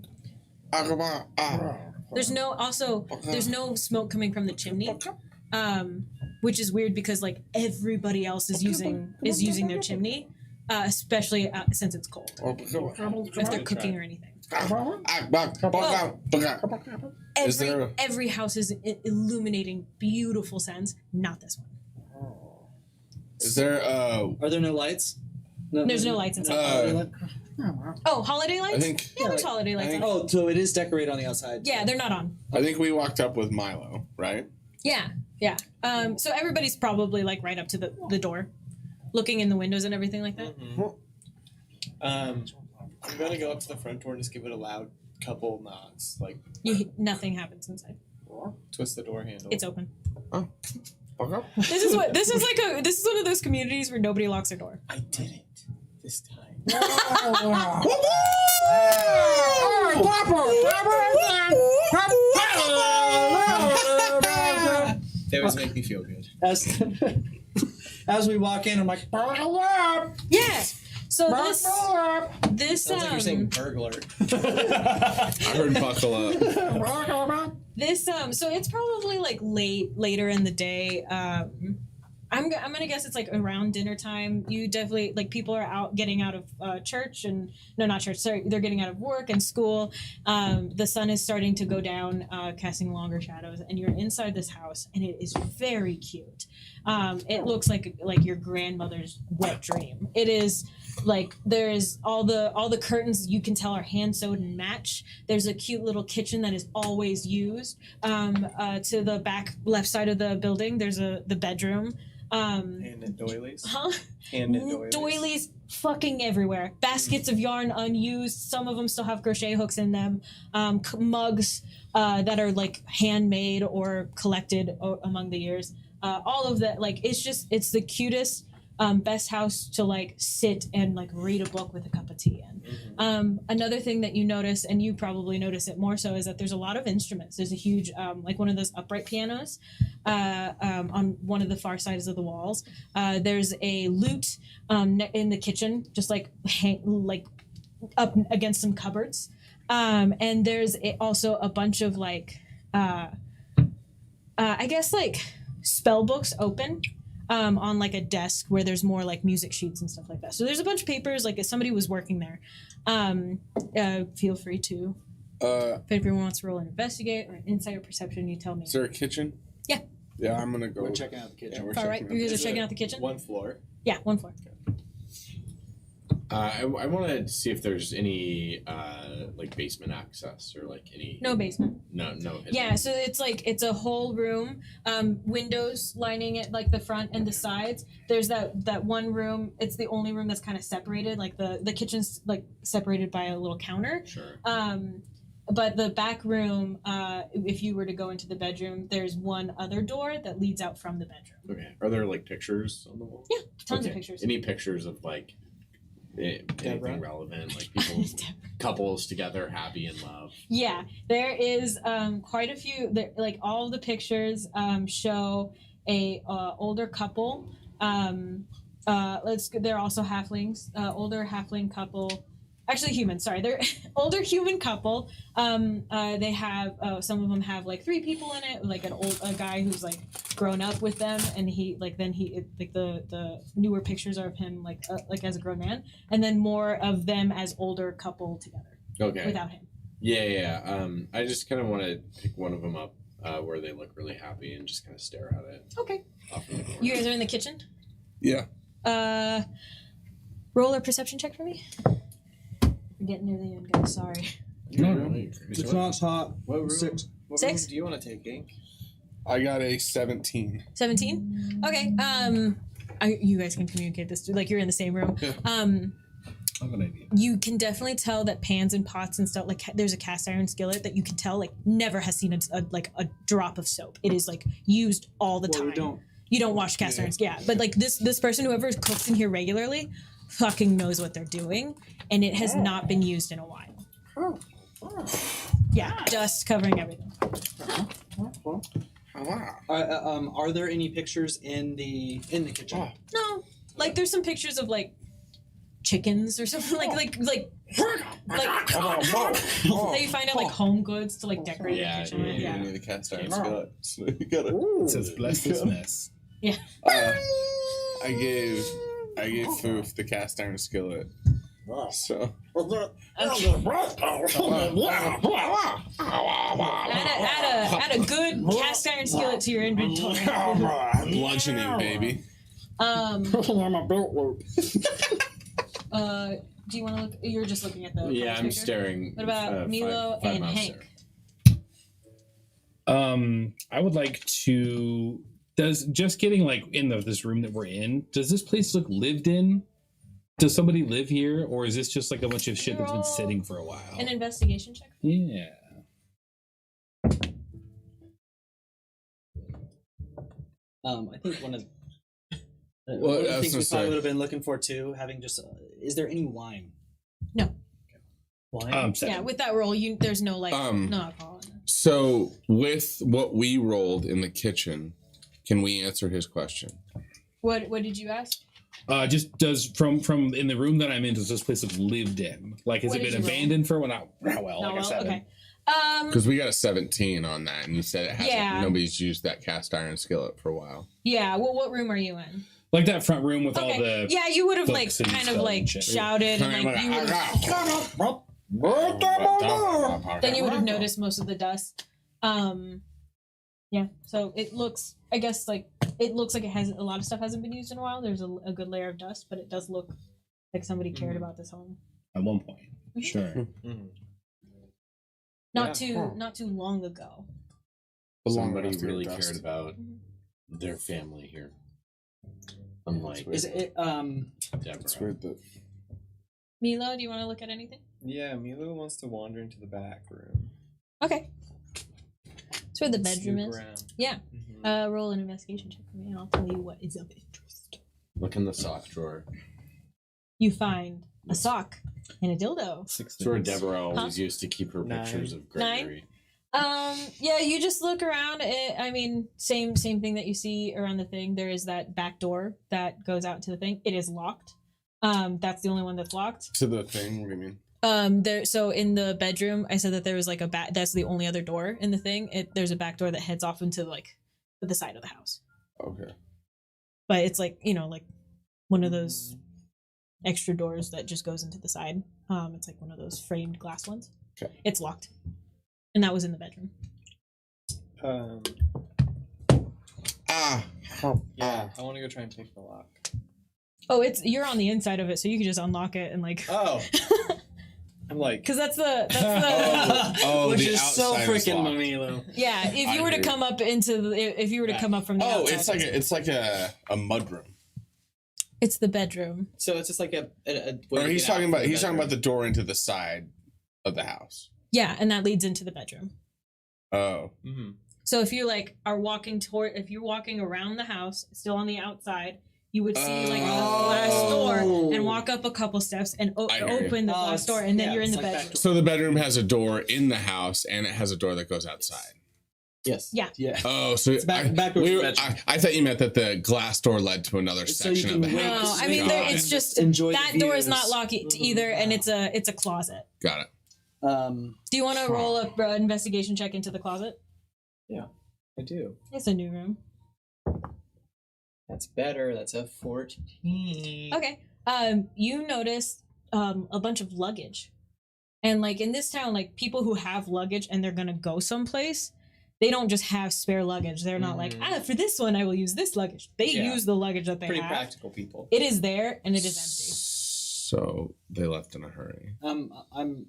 S2: There's no smoke coming from the chimney, which is weird because like everybody else is using their chimney, especially since it's cold. If they're cooking or anything.
S4: Is there
S2: Every house is illuminating beautiful scents. Not this one.
S4: is there
S3: Are there no lights?
S2: There's no lights inside. Oh, holiday lights?
S4: I think
S2: Yeah, there's holiday lights.
S4: think-
S2: on.
S3: Oh, so it is decorated on the outside.
S2: Yeah, they're not on.
S4: I think we walked up with Milo, right?
S2: Yeah. So everybody's probably like right up to the door, looking in the windows and everything like that.
S6: I'm gonna go up to the front door and just give it a loud couple knocks, like
S2: Nothing happens inside.
S6: twist the door handle.
S2: It's open. This is one of those communities where nobody locks their door.
S6: I did it this time. They always make me feel good.
S3: As we walk in, I'm like,
S2: Yeah. So this
S6: Sounds like you're saying burglar.
S4: I heard buckle up.
S2: This so it's probably like later in the day. I'm gonna guess it's like around dinner time. You definitely like people are out getting out of church and no, not church. Sorry, they're getting out of work and school. The sun is starting to go down, casting longer shadows, and you're inside this house, and it is very cute. It looks like your grandmother's wet dream. It is like there's all the curtains you can tell are hand sewed and match. There's a cute little kitchen that is always used. To the back left side of the building, there's the bedroom.
S6: And the doilies.
S2: Huh?
S6: And the
S2: Doilies fucking everywhere. Baskets of yarn unused. Some of them still have crochet hooks in them. Mugs that are like handmade or collected among the years. All of that, like it's the cutest, best house to like sit and like read a book with a cup of tea in. Another thing that you notice, and you probably notice it more so, is that there's a lot of instruments. There's a huge, like one of those upright pianos on one of the far sides of the walls. There's a lute in the kitchen, just like up against some cupboards. And there's also a bunch of like, I guess like spell books open. On like a desk where there's more like music sheets and stuff like that. So there's a bunch of papers, like if somebody was working there. Feel free to, if everyone wants to roll an investigate or an insight or perception, you tell me.
S4: Is there a kitchen?
S2: Yeah.
S4: Yeah, I'm gonna go.
S3: we're checking out the kitchen.
S4: Yeah, we're
S2: Far right,
S4: checking
S2: you guys
S4: out
S2: are checking out the kitchen?
S6: One floor.
S2: Yeah, one floor.
S7: I want to see if there's any like basement access or like any.
S2: No basement.
S7: No.
S2: Yeah, so it's a whole room, windows lining it like the front and the sides. There's that one room. It's the only room that's kind of separated. Like the kitchen's like separated by a little counter.
S7: Sure.
S2: But the back room, if you were to go into the bedroom, there's one other door that leads out from the bedroom.
S7: Okay. Are there like pictures on the wall?
S2: Yeah, tons of
S7: Okay.
S2: pictures.
S7: Any pictures of like anything relevant, like people, couples together, happy in love?
S2: Yeah, there is quite a few. Like all of the pictures show a older couple. They're also halflings. Older halfling couple. Actually, humans. Sorry, they're older human couple. They have some of them have like 3 people in it. Like a guy who's like grown up with them, and the newer pictures are of him like as a grown man, and then more of them as older couple together.
S7: Okay.
S2: Without him.
S7: Yeah. I just kind of want to pick one of them up where they look really happy and just kind of stare at it.
S2: Okay.
S7: Off in the corner.
S2: You guys are in the kitchen.
S4: Yeah.
S2: Roll a perception check for me. We're getting near the end, guys. Sorry.
S3: It's not hot.
S6: What room?
S3: 6.
S6: What
S2: 6?
S6: room do you want to take, Ink?
S4: I got a 17.
S2: 17. Okay. You guys can communicate this. Like you're in the same room.
S4: Yeah.
S5: I have an idea.
S2: You can definitely tell that pans and pots and stuff, like there's a cast iron skillet that you can tell like never has seen a drop of soap. It is like used all the time. You don't wash cast irons, yeah. But like this person, whoever cooks in here regularly, fucking knows what they're doing, and it has not been used in a while. Yeah, dust covering everything.
S3: Are there any pictures in the kitchen?
S2: No, like there's some pictures of like chickens or something like that you find at like Home Goods to like decorate the kitchen with.
S4: You
S2: Yeah.
S4: need a cast iron skillet. So you gotta.
S5: It says bless this mess.
S2: Yeah.
S4: I gave Foof the cast iron skillet. So.
S2: Add a good cast iron skillet to your inventory.
S4: Bludgeoning, baby.
S2: Do you want to look? You're just looking at the.
S7: Yeah, I'm
S2: picture?
S7: staring.
S2: What about Milo
S7: five
S2: and
S7: mouse
S2: Hank?
S7: there.
S5: I would like to. Does just getting like in this room that we're in? Does this place look lived in? Does somebody live here, or is this just like a bunch of shit that's been sitting for a while?
S2: An investigation check.
S5: Yeah.
S3: I think one of
S4: Well,
S3: one of the
S4: I was
S3: things we
S4: gonna
S3: probably
S4: say-
S3: would have been looking for too, having just is there any wine?
S2: No.
S3: Wine?
S5: Seven.
S2: Yeah, with that roll, there's no like
S4: Um,
S2: no alcohol in it.
S4: So with what we rolled in the kitchen, can we answer his question?
S2: What did you ask?
S5: Just does from in the room that I'm in, does this place have lived in? Like, has
S2: What
S5: it
S2: did
S5: been
S2: you roll?
S5: abandoned for not well?
S2: No,
S5: Like I said,
S2: okay.
S4: Because we got a 17 on that, and you said it hasn't.
S2: Yeah.
S4: Nobody's used that cast iron skillet for a while.
S2: Yeah. Well, what room are you in?
S5: like that front room with all
S2: Okay.
S5: the
S2: Yeah, you would have like
S5: books and
S2: kind of
S5: spells
S2: like
S5: and shit.
S2: shouted and like you would have then you would have noticed most of the dust. Yeah, so it looks, I guess, like it looks like it has a lot of stuff hasn't been used in a while. There's a good layer of dust, but it does look like somebody cared about this home.
S5: at one point. Sure.
S2: Not too long ago.
S7: Somebody really cared about their family here. Unlike
S3: Is it
S7: Deborah.
S4: It's weird that
S2: Milo, do you want to look at anything?
S6: Yeah, Milo wants to wander into the back room.
S2: Okay. That's where the bedroom
S6: Snoop
S2: is.
S6: around.
S2: Yeah.
S6: Mhm.
S2: Roll an investigation check for me, and I'll tell you what is of interest.
S7: Look in the sock drawer.
S2: You find a sock and a dildo.
S7: It's where Deborah always
S2: Huh?
S7: used to keep her pictures of Gregory.
S2: Yeah, you just look around. I mean, same thing that you see around the thing. There is that back door that goes out to the thing. It is locked. That's the only one that's locked.
S4: to the thing. What do you mean?
S2: There. So in the bedroom, I said that there was like a back. That's the only other door in the thing. There's a back door that heads off into like the side of the house.
S4: Okay.
S2: But it's like like one of those extra doors that just goes into the side. It's like one of those framed glass ones.
S4: Okay.
S2: It's locked, and that was in the bedroom.
S6: Yeah, I want to go try and pick the lock.
S2: Oh, you're on the inside of it, so you can just unlock it and like.
S6: Oh. I'm like,
S2: Because that's the
S4: Oh,
S3: which
S4: the
S3: is so
S4: outside is
S3: freaking
S4: locked.
S3: Milo.
S2: yeah. If
S4: I
S2: you were to
S4: agree.
S2: come up into if you were to come up from the
S4: Oh,
S2: outside,
S4: it's like a mud room.
S2: it's the bedroom.
S6: so it's just like a way
S4: Or
S6: to
S4: he's
S6: get out
S4: talking
S6: from
S4: about
S6: the
S4: he's talking
S6: bedroom.
S4: about the door into the side of the house.
S2: Yeah, and that leads into the bedroom.
S4: Oh.
S6: Mhm.
S2: So if you like are walking if you're walking around the house, still on the outside, you would see like a glass door and walk up a couple steps and
S4: I hear you.
S2: open the glass door, and then you're in the bedroom.
S4: So the bedroom has a door in the house, and it has a door that goes outside.
S6: Yes.
S2: Yeah.
S3: Yeah.
S4: Oh, so
S3: back towards the bedroom.
S4: I thought you meant that the glass door led to another
S3: So you
S4: section
S3: can
S4: of the
S3: wait-
S4: house.
S2: No, I mean
S4: Got
S2: it's
S4: it.
S2: just
S3: Enjoy
S2: that
S3: the
S2: door is
S3: views.
S2: not locked either, and it's a closet.
S4: Got it.
S2: Do you want to roll a investigation check into the closet?
S6: I do.
S2: It's a new room.
S6: That's better. That's a 14.
S2: Okay. You notice a bunch of luggage. And like in this town, like people who have luggage and they're gonna go someplace, they don't just have spare luggage. They're not like, for this one I will use this luggage. They
S6: Yeah.
S2: use the luggage that they
S6: Pretty
S2: have.
S6: practical people.
S2: It is there and it is empty.
S4: So they left in a hurry.
S3: I'm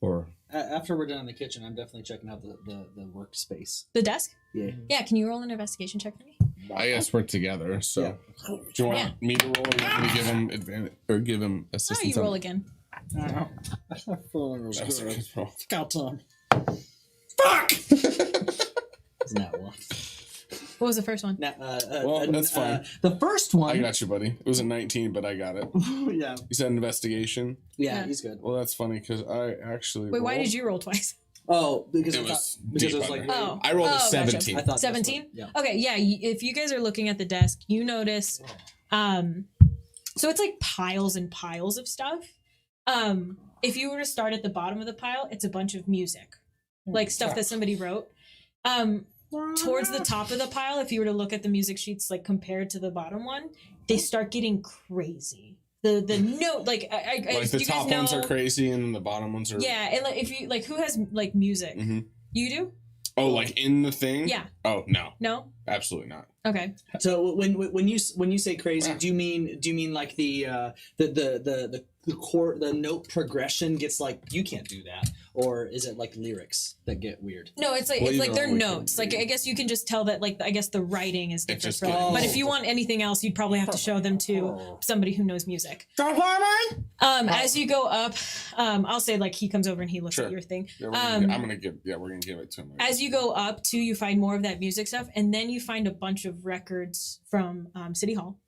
S4: Or
S3: after we're done in the kitchen, I'm definitely checking out the workspace.
S2: The desk?
S3: Yeah.
S2: Yeah, can you roll an investigation check for me?
S4: I guess we're together. So do you want
S2: Yeah.
S4: me to roll, or you want me to give him advantage, or give him
S2: Oh,
S4: assistance?
S2: you roll again.
S3: Scout time.
S4: Fuck!
S3: Isn't that one?
S2: What was the first one?
S4: Well, that's fine.
S3: The first one.
S4: I got you, buddy. It was a 19, but I got it.
S3: yeah.
S4: You said investigation.
S3: Yeah,
S2: Yeah.
S3: he's good.
S4: Well, that's funny because I actually.
S2: Wait, why
S4: rolled-
S2: did you roll twice?
S3: Oh, because
S4: It
S3: I thought,
S4: was
S3: because
S4: deep
S3: it was like
S4: under.
S2: Oh.
S4: I rolled a
S2: Gotcha.
S4: 17.
S3: I thought that's what-
S2: 17?
S3: Yeah.
S2: Okay, yeah, if you guys are looking at the desk, you notice so it's like piles and piles of stuff. If you were to start at the bottom of the pile, it's a bunch of music. Like stuff that somebody wrote. Towards the top of the pile, if you were to look at the music sheets like compared to the bottom one, they start getting crazy. The note like I
S4: Like
S2: do
S4: the
S2: you
S4: top
S2: guys
S4: ones are
S2: know-
S4: crazy and the bottom ones are.
S2: Yeah, and like if you like who has like music?
S4: Mhm.
S2: You do?
S4: Oh, like in the thing?
S2: Yeah.
S4: Oh no,
S2: No?
S4: absolutely not.
S2: Okay.
S3: So when you say crazy, do you mean like the core, the note progression gets like you can't do that, or is it like lyrics that get weird?
S2: No, it's like
S4: Well,
S2: it's like
S4: either
S2: they're
S4: or we can
S2: notes. Like I
S4: read.
S2: guess you can just tell that like I guess the writing is different.
S4: just
S2: For them.
S3: getting-
S2: But if you want anything else, you'd probably have to show them to somebody who knows music. As you go up, I'll say like he comes over and he looks
S4: Sure.
S2: at your thing.
S4: Yeah, we're gonna give it to him.
S2: As you go up too, you find more of that music stuff, and then you find a bunch of records from City Hall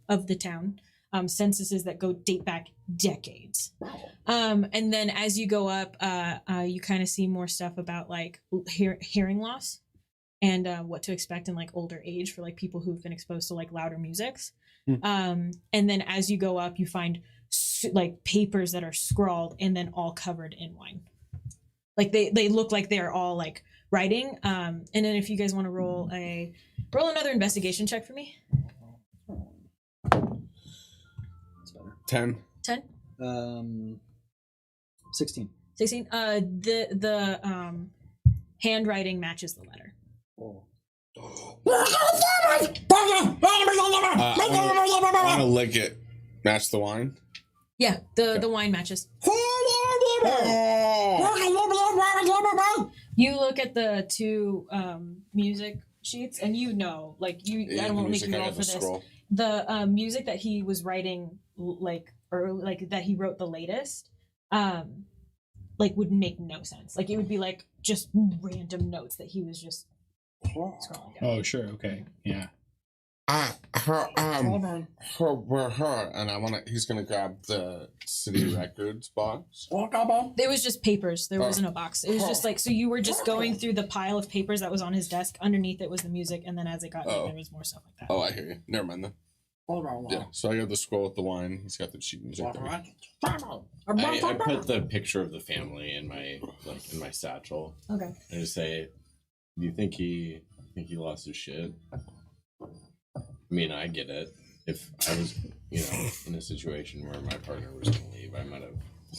S2: of the town, censuses that date back decades. And then as you go up, you kind of see more stuff about like hearing loss and what to expect in like older age for like people who've been exposed to like louder musics. And then as you go up, you find like papers that are scrawled and then all covered in wine. Like they look like they're all like writing. And then if you guys want to roll another investigation check for me.
S3: That's better.
S4: 10.
S2: 10,
S3: 16.
S2: 16. The handwriting matches the letter.
S4: I want to lick it. Match the wine.
S2: Yeah, the wine matches. You look at the two music sheets, and you know, like you. I don't make you roll for this.
S4: Scroll.
S2: The music that he was writing, that he wrote the latest, like would make no sense. Like it would be like just random notes that he was just scrolling down.
S5: Oh, sure. Okay. Yeah.
S4: Her, and he's gonna grab the city records box.
S2: There was just papers. There wasn't a box. It was just like, so you were just going through the pile of papers that was on his desk. Underneath it was the music, and then as it got in, there was more stuff like that.
S4: Oh, I hear you. Never mind then. Yeah, so I got the scroll with the wine. He's got the sheet music there.
S7: I put the picture of the family in my satchel.
S2: Okay.
S7: And just say, "Do you think he lost his shit?" I mean, I get it. If I was, in a situation where my partner was going to leave, I might have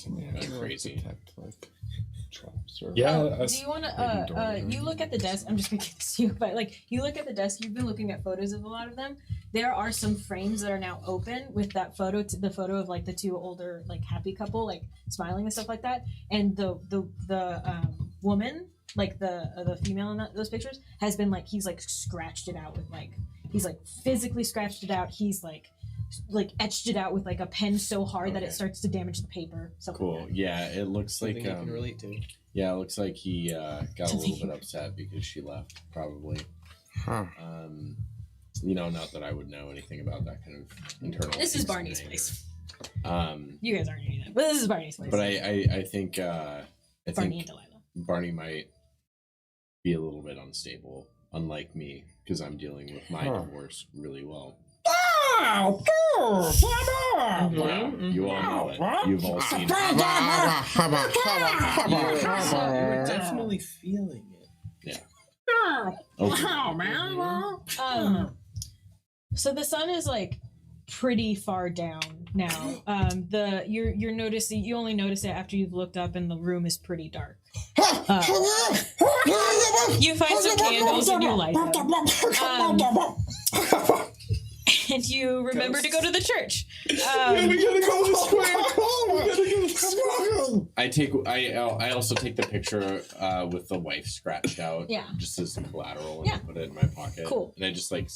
S7: gone crazy.
S5: Yeah.
S2: Do you want to? You look at the desk. I'm just gonna give this to you, but like you look at the desk. You've been looking at photos of a lot of them. There are some frames that are now open with that photo. The photo of like the two older like happy couple like smiling and stuff like that. And the woman, like the female in those pictures, has been like he's like scratched it out with like he's like physically scratched it out. He's like etched it out with like a pen so hard that it starts to damage the paper.
S7: Cool.
S2: Like that.
S7: Yeah, it looks like
S6: Something you can relate to.
S7: yeah, it looks like he got a little bit upset because she left, probably.
S4: Huh.
S7: Not that I would know anything about that kind of internal.
S2: This is
S7: angst and
S2: Barney's
S7: anger.
S2: place.
S7: Um,
S2: You guys aren't getting that, but this is Barney's place.
S7: but I think
S2: Barney and Delilah.
S7: Barney might be a little bit unstable, unlike me, because I'm dealing with my divorce really well. Wow, you all know it. You've all seen it.
S6: You're definitely feeling it.
S7: Okay.
S2: So the sun is like pretty far down now. You're noticing. You only notice it after you've looked up, and the room is pretty dark. You find some candles and you light them. And you remember to go to the church.
S7: I also take the picture with the wife scratched out.
S2: Yeah.
S7: Just as collateral and
S2: Yeah.
S7: put it in my pocket.
S2: Cool.
S7: And I just take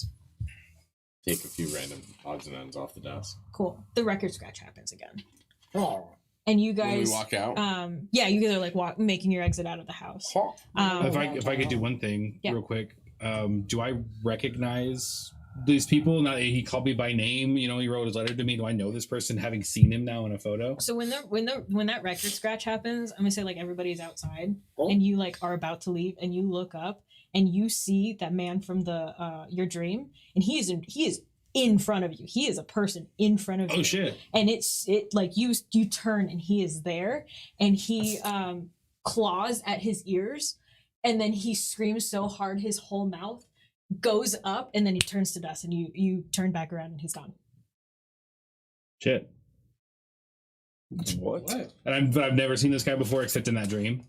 S7: a few random odds and ends off the desk.
S2: Cool. The record scratch happens again. And you
S4: When we
S2: guys,
S4: walk out.
S2: you guys are like making your exit out of the house.
S5: If I could do one thing
S2: Yeah.
S5: real quick, do I recognize these people? Now he called me by name. He wrote his letter to me. Do I know this person, having seen him now in a photo?
S2: So when that record scratch happens, I'm gonna say like everybody's outside and you like are about to leave and you look up and you see that man from the your dream and he is in front of you. He is a person in front of you.
S5: Oh shit!
S2: And it like you turn and he is there and he claws at his ears and then he screams so hard his whole mouth goes up and then he turns to dust and you turn back around and he's gone.
S5: Shit.
S4: What?
S5: And I've never seen this guy before except in that dream.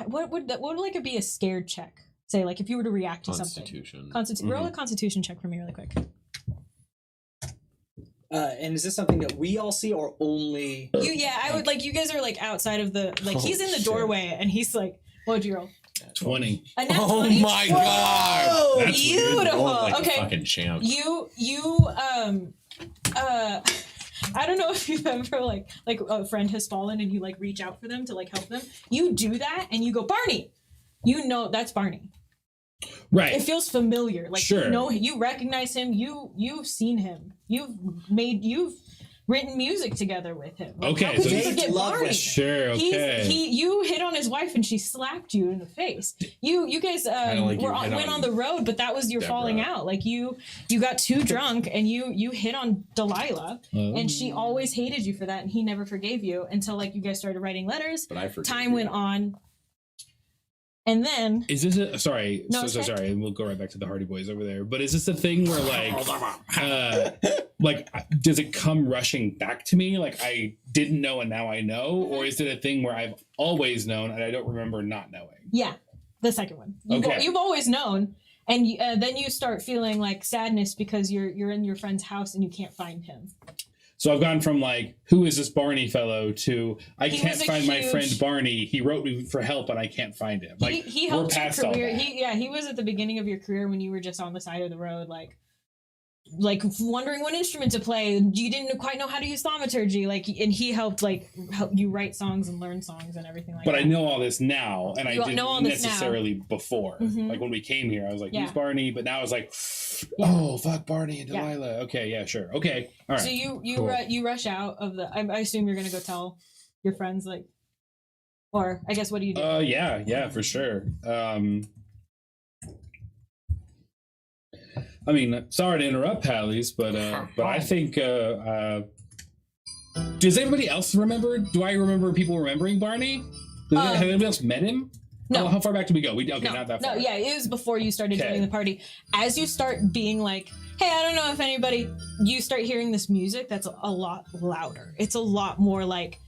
S2: What would like it be a scared check? Say like if you were to react to something.
S7: Constitution.
S2: Roll a constitution check for me really quick.
S3: And is this something that we all see or only?
S2: I would like you guys are like outside of the like he's in the
S3: shit.
S2: doorway and he's like, what'd you roll?
S5: 20.
S2: A nat
S4: Oh
S2: 20?
S4: my god!
S2: Oh,
S5: That's weird.
S2: beautiful.
S7: Like a
S2: Okay,
S7: fucking champ.
S2: I don't know if you've ever like a friend has fallen and you like reach out for them to like help them. You do that and you go, Barney. You know that's Barney.
S5: Right.
S2: It feels familiar. Like
S5: Sure.
S2: you know, you recognize him. You've seen him. You've written music together with him. Like,
S5: Okay,
S2: how could
S5: so
S2: you
S5: he's
S2: forget
S3: love with
S2: Barney?
S3: him.
S5: Sure. Okay.
S2: You hit on his wife and she slapped you in the face. You guys
S7: like you hit
S2: went
S7: on
S2: on the road, but that was your
S7: Deborah.
S2: falling out. Like you got too drunk and you hit on Delilah, and she always hated you for that, and he never forgave you until like you guys started writing letters.
S7: But I forget.
S2: Time went on, and then
S5: Is this a sorry?
S2: No,
S5: so
S2: it's okay.
S5: sorry. We'll go right back to the Hardy Boys over there. But is this a thing where like does it come rushing back to me? Like I didn't know and now I know, or is it a thing where I've always known and I don't remember not knowing?
S2: yeah, the second one.
S5: Okay.
S2: You've always known, and then you start feeling like sadness because you're in your friend's house and you can't find him.
S5: So I've gone from like, who is this Barney fellow to I
S2: He
S5: can't
S2: was a
S5: find my
S2: huge-
S5: friend Barney. He wrote me for help and I can't find him. Like
S2: he
S5: we're
S2: helped your
S5: past all
S2: career.
S5: that.
S2: He was at the beginning of your career when you were just on the side of the road, like wondering what instrument to play. You didn't quite know how to use thaumaturgy, and he helped help you write songs and learn songs and everything like
S5: But
S2: that.
S5: I know all this now, and
S2: You
S5: I
S2: know all
S5: didn't
S2: this now.
S5: necessarily before.
S2: Mhm.
S5: Like when we came here, I was like,
S2: Yeah.
S5: "Who's Barney?" But now I was like,
S2: Yeah.
S5: "Oh, fuck Barney and
S2: Yeah.
S5: Delilah." Okay, yeah, sure. Okay, all right.
S2: So you
S5: Cool.
S2: you rush out of the. I assume you're gonna go tell your friends, or I guess what do you do?
S5: Yeah, for sure. I mean, sorry to interrupt, Pallies, but I think does everybody else remember? Do I remember people remembering Barney? Have anybody else met him?
S2: No.
S5: How far back did we go? Okay,
S2: no,
S5: not that
S2: no,
S5: far.
S2: yeah, it was before you started
S5: Okay.
S2: joining the party. As you start being like, hey, I don't know if anybody, you start hearing this music that's a lot louder. It's a lot more like,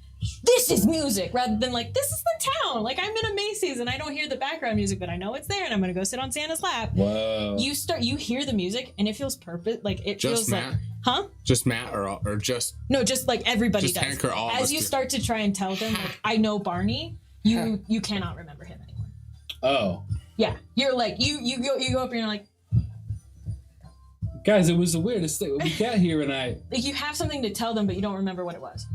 S2: this is music, rather than like, this is the town. Like I'm in a Macy's and I don't hear the background music, but I know it's there and I'm gonna go sit on Santa's lap.
S5: Whoa.
S2: You hear the music and it feels it
S8: Just
S2: feels
S8: Matt?
S2: like, huh?
S8: Just Matt or just
S2: No, just like everybody
S8: Just
S2: does.
S8: Hank or all of
S2: As
S8: us
S2: you
S8: do?
S2: start to try and tell them, like, I know Barney, you cannot remember him anymore.
S5: Oh,
S2: Yeah, you're like you go up and you're like
S5: guys, it was the weirdest thing. We got here and I
S2: you have something to tell them, but you don't remember what it was.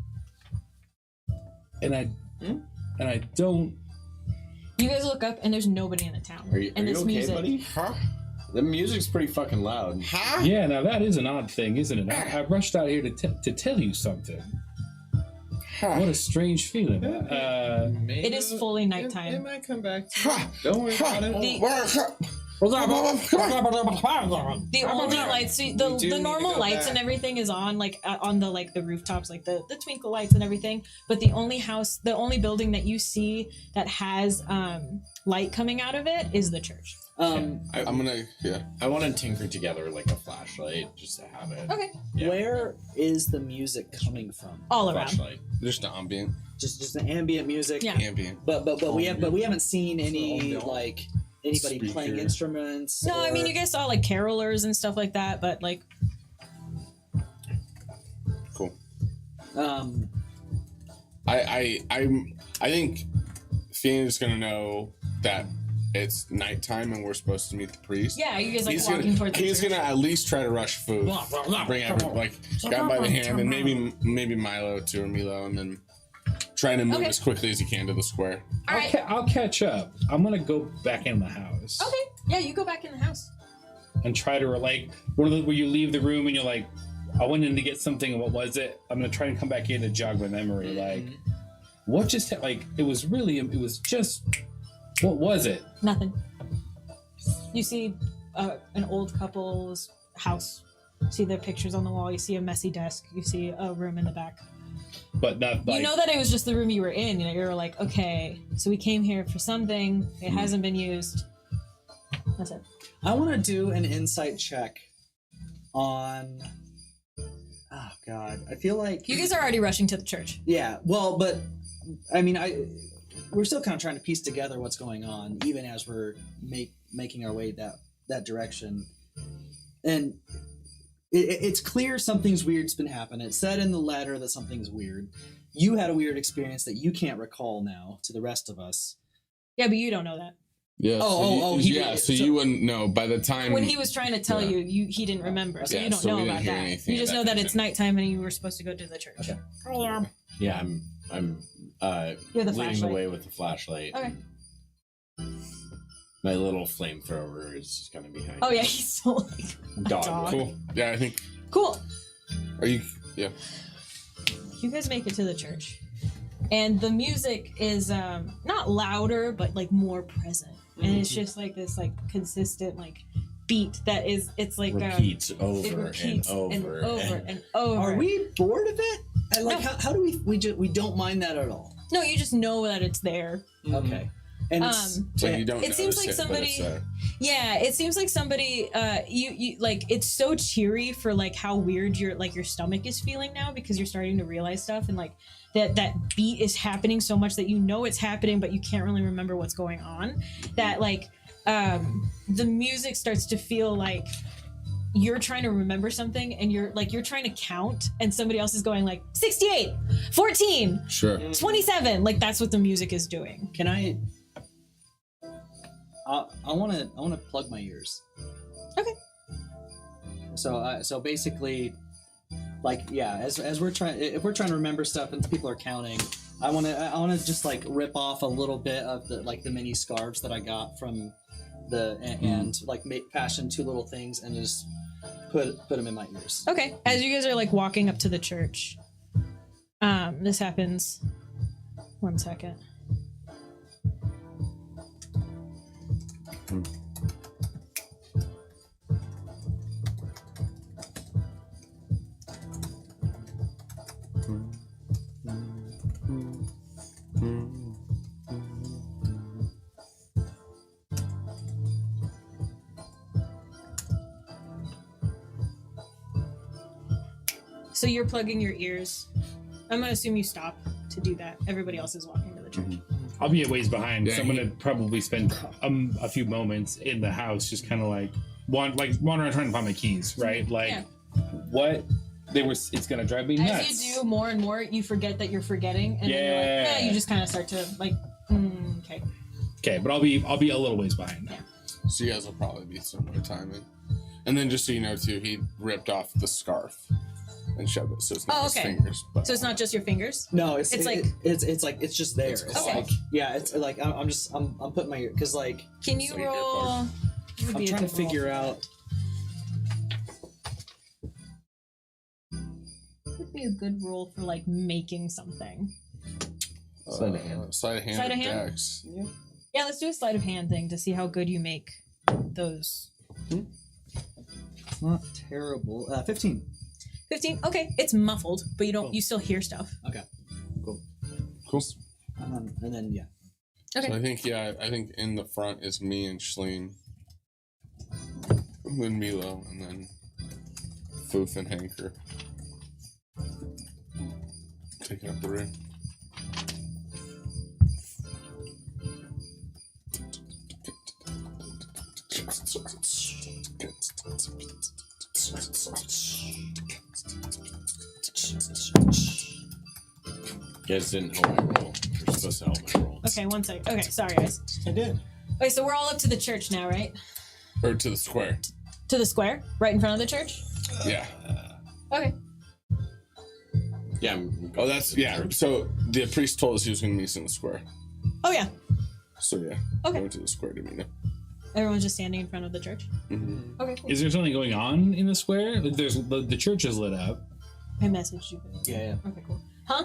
S5: don't.
S2: You guys look up and there's nobody in the town.
S7: Are you
S2: and this
S7: okay,
S2: music.
S7: buddy?
S4: Huh?
S7: The music's pretty fucking loud.
S4: Huh?
S5: Yeah, now that is an odd thing, isn't it? I rushed out here to tell you something.
S4: Huh?
S5: What a strange feeling.
S2: It is fully
S1: It
S2: nighttime.
S1: might come back to
S4: Huh?
S1: Don't worry about it.
S2: The only lights, so
S1: We do
S2: the
S1: need
S2: normal
S1: to go
S2: lights
S1: back.
S2: and everything is on, on the rooftops, like the twinkle lights and everything. But the only building that you see that has light coming out of it is the church.
S4: I'm gonna
S7: I want to tinker together like a flashlight just to have it.
S2: Okay,
S7: Yeah.
S3: Where is the music coming from?
S2: all around.
S7: Flashlight.
S4: just the ambient.
S3: Just the ambient music.
S2: Yeah.
S4: Ambient.
S3: But we haven't seen any like anybody
S4: Speaker.
S3: playing instruments.
S2: No, I mean
S3: or-
S2: you guys saw like carolers and stuff like that, but like
S4: Cool.
S3: I
S4: I think Fionn's gonna know that it's nighttime and we're supposed to meet the priest.
S2: yeah, you guys like
S4: He's
S2: walking
S4: gonna,
S2: towards the
S4: he's
S2: church.
S4: gonna at least try to rush food, bring everyone grab him by the hand, and maybe Milo too or Milo, and then trying to move
S2: Okay.
S4: as quickly as he can to the square.
S2: All right.
S5: I'll catch up. I'm gonna go back in the house
S2: Okay. Yeah, you go back in the house.
S5: and try to like one of those where you leave the room and you're like, I went in to get something and what was it? I'm gonna try and come back in to jog my memory. Like, what just it was just what was it?
S2: Nothing. You see an old couple's house. You see their pictures on the wall. You see a messy desk. You see a room in the back.
S5: But not like
S2: You know that it was just the room you were in. You know, you're like, okay, so we came here for something. It hasn't been used. That's it.
S3: I want to do an insight check on. Oh God, I feel like
S2: You guys are already rushing to the church.
S3: Yeah, well, but I mean, we're still kind of trying to piece together what's going on, even as we're making our way that direction. And it's clear something's weird's been happening. It said in the letter that something's weird. You had a weird experience that you can't recall now to the rest of us.
S2: Yeah, but you don't know that.
S8: Yeah. So you wouldn't know by the time
S2: When he was trying to tell you, he didn't remember, so
S8: Yeah,
S2: you don't
S8: so
S2: know
S8: we didn't
S2: about
S8: hear
S2: that.
S8: anything
S2: You just
S8: of
S2: know
S8: that
S2: that it's
S8: nature.
S2: nighttime and you were supposed to go to the church.
S3: Okay.
S7: Yeah, I'm
S2: You're the
S7: leading the
S2: flashlight.
S7: way with the flashlight.
S2: Okay.
S7: My little flamethrower is just kind of behind.
S2: Oh
S7: me.
S2: yeah, he's still like
S7: Dog.
S2: dog.
S4: Cool. Yeah, I think.
S2: Cool.
S4: Are you? Yeah.
S2: You guys make it to the church, and the music is not louder, but like more present, and it's just like this like consistent like beat that is. It's like
S7: Repeats
S2: it
S7: over
S2: repeats
S7: and over
S2: and over.
S3: Are we bored of it? Like,
S2: No.
S3: how do we don't mind that at all?
S2: No, you just know that it's there.
S3: Okay. And it's,
S4: So you don't.
S2: It seems
S4: notice
S2: like
S4: it, but
S2: somebody.
S4: it's there.
S2: Yeah, it seems like somebody. You like it's so cheery for like how weird your stomach is feeling now because you're starting to realize stuff and like that beat is happening so much that you know it's happening but you can't really remember what's going on. That like the music starts to feel like you're trying to remember something and you're trying to count and somebody else is going like 68, 14,
S8: Sure.
S2: 27. Like that's what the music is doing.
S3: can I want to plug my ears.
S2: Okay.
S3: So basically, like yeah, as we're trying, if we're trying to remember stuff and people are counting, I want to just like rip off a little bit of the mini scarves that I got from and like fashion 2 little things and just put them in my ears.
S2: Okay. As you guys are like walking up to the church, this happens. 1 second. So you're plugging your ears. I'm gonna assume you stop to do that. Everybody else is walking to the church.
S5: I'll be a ways behind,
S8: Yeah,
S5: so I'm gonna probably spend a few moments in the house, just kind of like wandering around trying to find my keys, right? Like,
S2: Yeah.
S5: what they were. It's gonna drive me nuts.
S2: As you do more and more, you forget that you're forgetting, and then you're like,
S5: Yeah.
S2: you just kind of start to like, okay.
S5: Okay, but I'll be a little ways behind.
S4: So you guys will probably be similar timing. And then just so you know too, he ripped off the scarf and shoved it, so it's not
S2: Oh,
S4: his
S2: okay.
S4: fingers. But
S2: So it's not just your fingers.
S3: No, it's
S2: It's like-
S3: it's just there. It's
S2: Okay.
S3: like yeah, it's like I'm putting my ear because like
S2: Can you
S4: So your
S2: roll?
S4: part.
S2: What would
S3: I'm
S2: be a
S3: trying to
S2: good roll
S3: figure
S2: for
S3: out.
S2: that? What would be a good roll for like making something?
S7: Sleight of hand.
S4: Sleight of hand.
S2: Sleight of
S4: or
S2: hand?
S4: dex.
S2: Yeah, let's do a sleight of hand thing to see how good you make those.
S3: It's not terrible. 15.
S2: 15. Okay, it's muffled, but you still hear stuff.
S3: Okay. Cool.
S4: Cool.
S3: And then yeah.
S2: Okay.
S4: So I think in the front is me and Schleen. And then Milo, and then Foof and Hanker. Taking up the rear.
S7: You guys didn't help my roll. You're supposed to help my roll.
S2: Okay, 1 second. Okay, sorry guys.
S3: I did.
S2: Okay, so we're all up to the church now, right?
S4: Or to the square.
S2: To the square, right in front of the church.
S4: Yeah.
S2: Okay.
S7: Yeah.
S4: Oh, that's yeah. So the priest told us he was going to meet us in the square.
S2: Oh yeah.
S4: So yeah.
S2: Okay.
S4: I went to the square to meet him.
S2: Everyone's just standing in front of the church.
S4: Mm-hmm.
S2: Okay. Cool.
S5: Is there something going on in the square? Like, there's the church is lit up,
S2: I messaged you.
S3: Yeah.
S2: Okay, cool. Huh?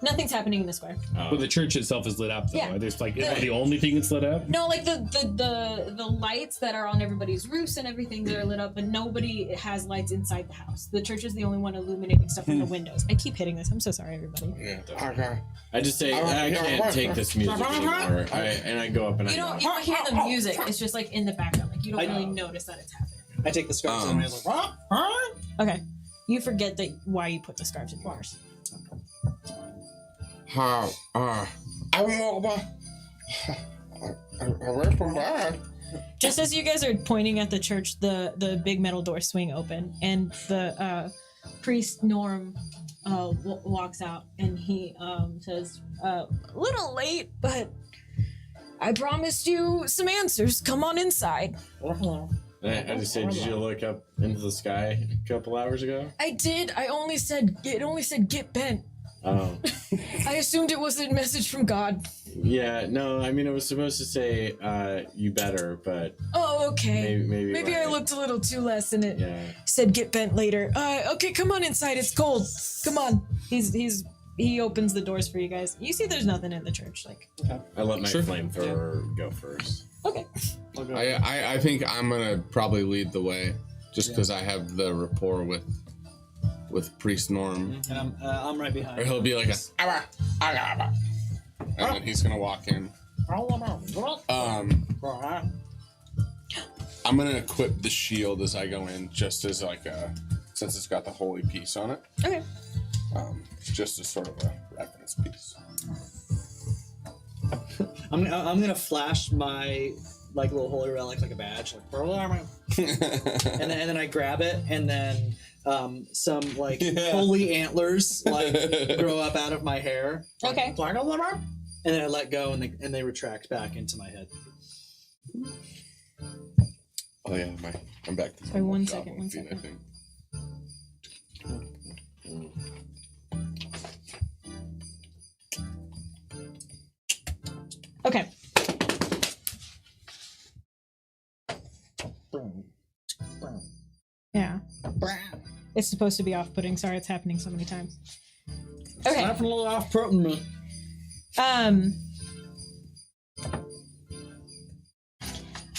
S2: Nothing's happening in the square.
S5: but the church itself is lit up. Though.
S2: Yeah.
S5: There's like, is that the only thing that's lit up?
S2: No, like the lights that are on everybody's roofs and everything that are lit up, but nobody has lights inside the house. The church is the only one illuminating stuff in the windows. I keep hitting this. I'm so sorry, everybody.
S4: Yeah. Okay.
S7: I just say I can't take this music anymore. I go up and
S2: You don't hear the music. It's just like in the background. Like you don't really notice that it's happening.
S3: I take the scarves and I'm like,
S2: Okay. You forget that why you put the scarves in yours.
S4: I'm over. I rip them back.
S2: just as you guys are pointing at the church, the big metal doors swing open, and the priest Norm walks out, and he says, "A little late, but I promised you some answers. Come on inside."
S7: I just say, did you look up into the sky a couple hours ago?
S2: I did. It only said get bent.
S7: Oh.
S2: I assumed it was a message from God.
S7: Yeah, no, I mean, it was supposed to say, you better, but
S2: Oh, okay.
S7: maybe
S2: I looked a little too less and it
S7: Yeah.
S2: said get bent later. Okay, come on inside. It's cold. Come on. He opens the doors for you guys. You see there's nothing in the church. Like,
S7: I let my flamethrower go first.
S2: okay.
S8: I think I'm gonna probably lead the way, just because I have the rapport with Priest Norm.
S3: And I'm right behind.
S8: Or he'll be like and then he's gonna walk in. I'm gonna equip the shield as I go in, just as like since it's got the holy piece on it.
S2: Okay.
S8: Just as sort of a reference piece.
S3: I'm gonna flash my like little holy relic like a badge, like, and then I grab it, and then some like holy antlers like grow up out of my hair.
S2: Okay.
S3: And then I let go, and they retract back into my head.
S8: Oh yeah, I'm back to
S2: Sorry,
S8: my
S2: one
S8: goblin
S2: second,
S8: feet, I think.
S2: Okay. Yeah. It's supposed to be off-putting. Sorry, it's happening so many times. Okay.
S3: a little off-putting me.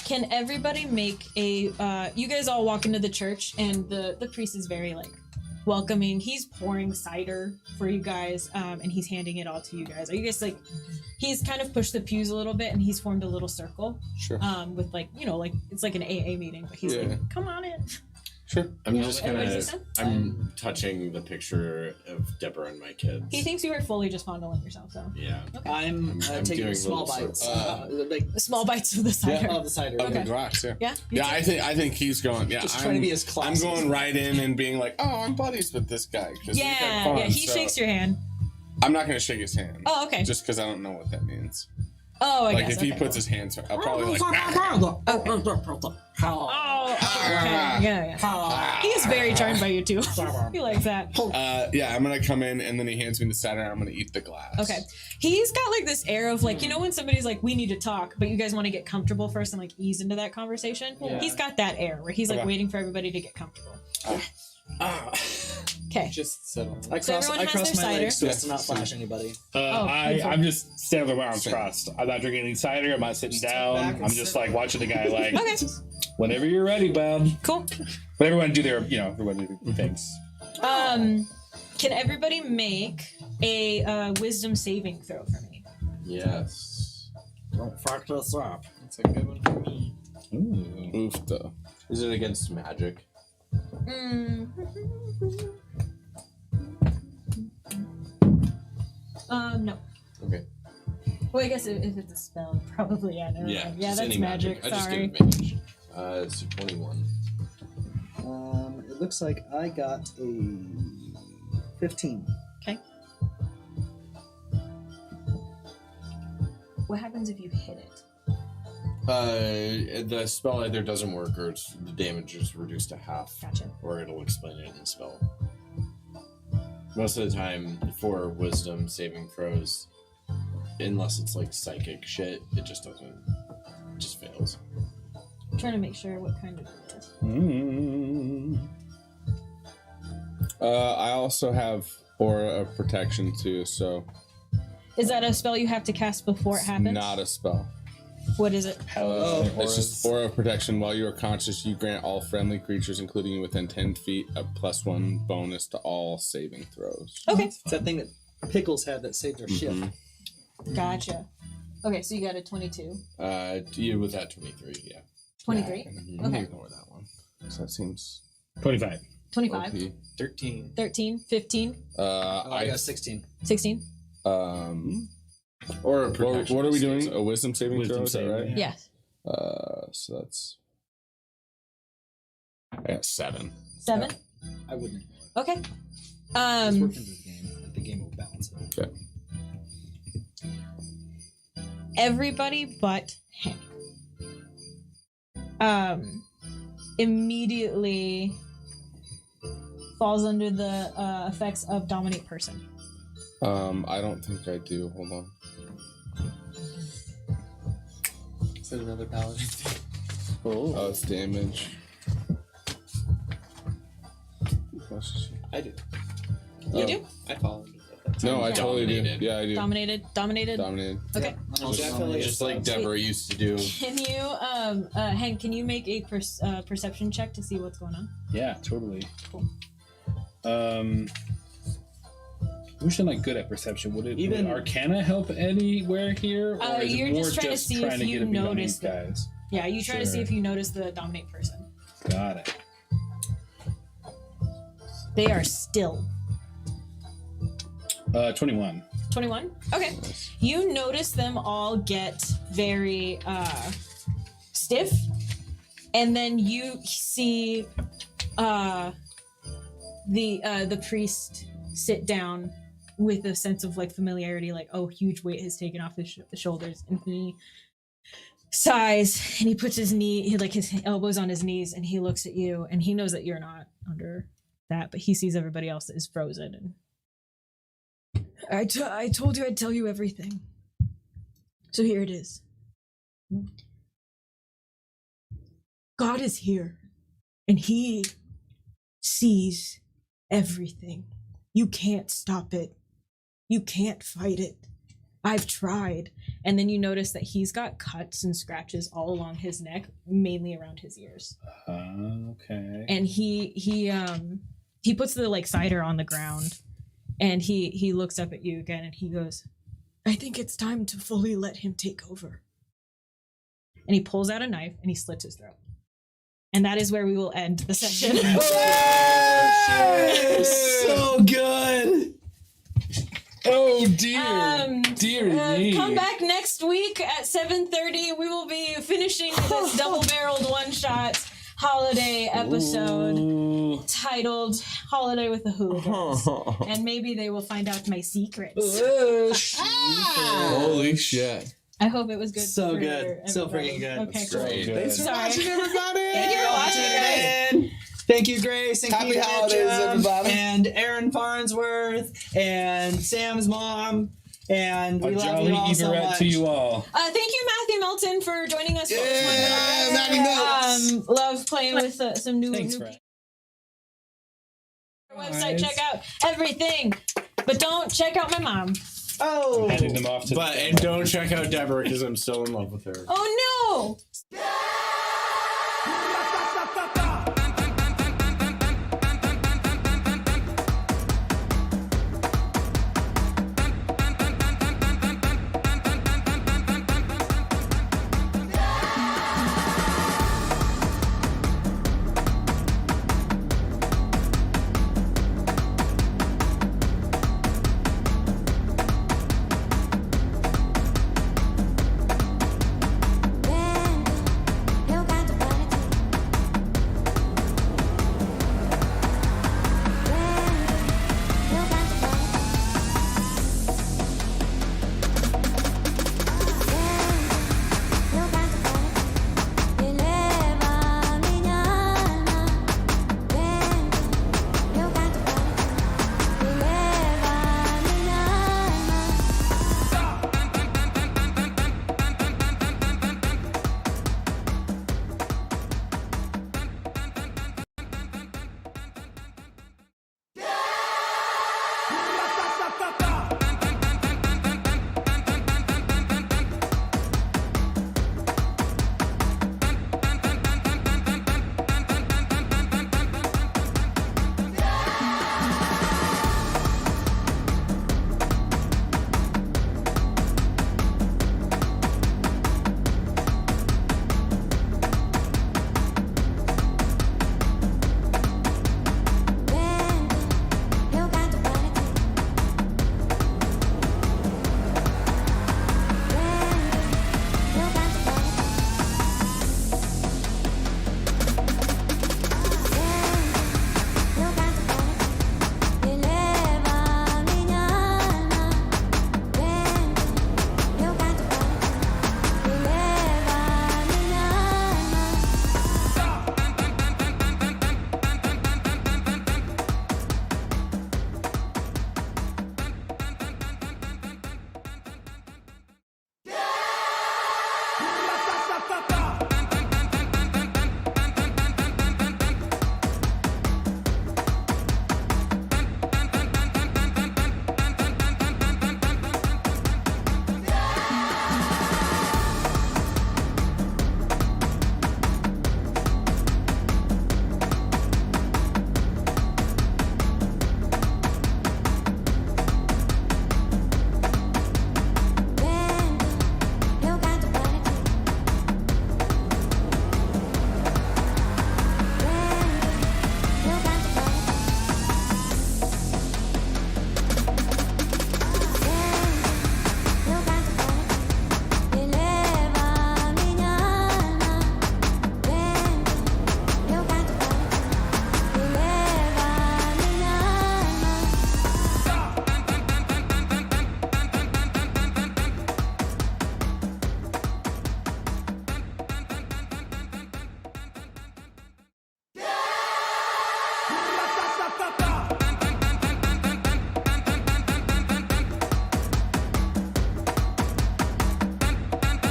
S2: Can everybody make a you guys all walk into the church, and the priest is very like welcoming. He's pouring cider for you guys, and he's handing it all to you guys. Are you guys like, he's kind of pushed the pews a little bit, and he's formed a little circle,
S8: Sure.
S2: with like, like it's like an AA meeting, but he's like, come on in.
S8: Sure.
S7: I'm just
S2: everybody's
S7: gonna.
S2: done?
S7: I'm touching the picture of Deborah and my kids.
S2: He thinks you were fully just fondling yourself, so
S7: Yeah.
S3: I'm
S7: I'm
S3: taking
S7: doing
S3: small
S7: little
S3: bites.
S7: circles.
S3: Like
S2: small bites of the cider.
S3: of the cider.
S8: Okay. Glass, yeah.
S2: Yeah.
S8: Yeah, I think he's going. Yeah,
S3: Just trying to be as
S8: I'm
S3: classy.
S8: going right in and being like, oh, I'm buddies with this guy. 'cause we've had
S2: Yeah,
S8: fun,
S2: yeah. He
S8: so
S2: shakes your hand.
S8: I'm not gonna shake his hand.
S2: Oh, okay.
S8: Just because I don't know what that means.
S2: Oh, I
S8: Like
S2: guess.
S8: if he
S2: okay.
S8: puts his hands, I'll probably like.
S2: Oh, okay. Yeah. He is very charmed by you too. He likes that.
S8: Yeah, I'm gonna come in and then he hands me the cider and I'm gonna eat the glass.
S2: Okay. He's got like this air of like, when somebody's like, we need to talk, but you guys want to get comfortable first and like ease into that conversation?
S3: Yeah.
S2: He's got that air where he's like
S8: Okay.
S2: waiting for everybody to get comfortable. Okay.
S6: Just settle.
S3: I
S2: So
S3: cross,
S2: everyone
S3: I
S2: has
S3: cross
S2: their
S3: my
S2: cider?
S3: legs so as to not flash anybody.
S5: I'm just standing with my arms crossed. I'm not drinking any cider. I'm not sitting down.
S6: back and
S5: I'm just
S6: sit.
S5: like watching the guy like,
S2: Okay.
S5: whenever you're ready, bub.
S2: Cool.
S5: But everyone do their, everyone do their things.
S2: Can everybody make a wisdom saving throw for me?
S7: Yes.
S3: Don't fuck this up.
S6: That's a good one for me.
S8: Oof, though.
S7: Is it against magic?
S2: No.
S7: Okay.
S2: Well, I guess if it's a spell, probably, yeah. Never mind. Yeah,
S7: just
S2: that's
S7: any
S2: magic.
S7: I just
S2: Sorry.
S7: get advantage. It's a 21.
S3: It looks like I got a 15.
S2: Okay. What happens if you hit it?
S7: The spell either doesn't work or the damage is reduced to half.
S2: Gotcha.
S7: Or it'll explain it in the spell. Most of the time, for wisdom saving throws, unless it's like psychic shit, it just doesn't. It just fails.
S2: I'm trying to make sure what kind of it is.
S8: I also have Aura of Protection too, so
S2: Is that a spell you have to cast before it happens?
S8: not a spell.
S2: What is it?
S8: It's just Aura of Protection. While you are conscious, you grant all friendly creatures, including you within 10 feet, a +1 bonus to all saving throws.
S2: Okay.
S3: It's that thing that Pickles had that saved their shit.
S2: Gotcha. Okay, so you got a 22.
S7: Yeah, with that 23, yeah.
S2: 23? Okay.
S8: Ignore that one. So that seems
S5: 25.
S2: 25.
S8: OP.
S6: 13.
S2: 13. 15.
S3: I got 16.
S2: 16.
S8: Or what are we doing? A wisdom saving throw, is that right?
S2: Yes.
S8: So that's. I got 7.
S2: 7.
S3: I wouldn't.
S2: Okay.
S3: It's working this game. The game will balance it.
S8: Okay.
S2: Everybody but Hank. Immediately falls under the effects of dominate person.
S8: I don't think I do. Hold on.
S3: Is that another paladin thing?
S8: Oh, it's damage.
S6: I do.
S2: You do?
S6: I followed.
S8: No, I totally do.
S7: Dominated.
S8: Yeah, I do.
S2: Dominated.
S8: Dominated.
S2: Okay.
S6: I feel like
S7: Just like Deborah used to do.
S2: Can you, Hank? Can you make a perception check to see what's going on?
S5: Yeah, totally.
S2: Cool.
S5: Wish I'm like good at perception. Would
S3: Even-
S5: Arcana help anywhere here, or is
S2: You're
S5: it more
S2: just trying to see if you
S5: get a beat on
S2: notice
S5: these guys?
S2: Yeah, you try to see
S5: Sure.
S2: if you notice the dominate person.
S5: Got it.
S2: They are still
S5: 21.
S2: 21. Okay. You notice them all get very stiff, and then you see the priest sit down with a sense of like familiarity, like, oh, huge weight has taken off his shoulders, and he sighs and he puts his his elbows on his knees, and he looks at you, and he knows that you're not under that, but he sees everybody else that is frozen, and I told you I'd tell you everything. So here it is. God is here, and he sees everything. You can't stop it. You can't fight it. I've tried. And then you notice that he's got cuts and scratches all along his neck, mainly around his ears.
S5: Okay.
S2: And he puts the like cider on the ground, and he looks up at you again, and he goes, I think it's time to fully let him take over. And he pulls out a knife and he slits his throat. And that is where we will end the session.
S3: So good.
S5: Oh dear, dear me.
S2: Come back next week at 7:30. We will be finishing this double-barreled one-shot holiday episode
S5: Ooh.
S2: titled "Holiday with the Hooligans," and maybe they will find out my secrets.
S8: Holy shit.
S2: I hope it was good.
S3: So
S2: for
S3: good. So
S2: everybody.
S3: freaking good.
S2: Okay,
S3: That's
S2: cool.
S3: great.
S4: Thanks for
S2: Sorry.
S4: watching, everybody.
S2: Thank you for watching,
S3: And thank you, Grace. And
S4: Happy
S3: Keith
S4: holidays,
S3: Mitchum,
S4: everybody.
S3: And Aaron Farnsworth. And Sam's mom. And we
S5: A
S3: love
S5: jolly
S3: you all so
S5: Everett
S3: much.
S5: to you all.
S2: Thank you, Matthew Melton, for joining us.
S4: Yeah, Matty Melton.
S2: Love playing with some new.
S5: Thanks,
S2: new
S5: Fred.
S2: website. Check out everything, but don't check out my mom.
S3: Oh.
S5: Handing them off to
S7: And don't check out Deborah because I'm still in love with her.
S2: Oh no!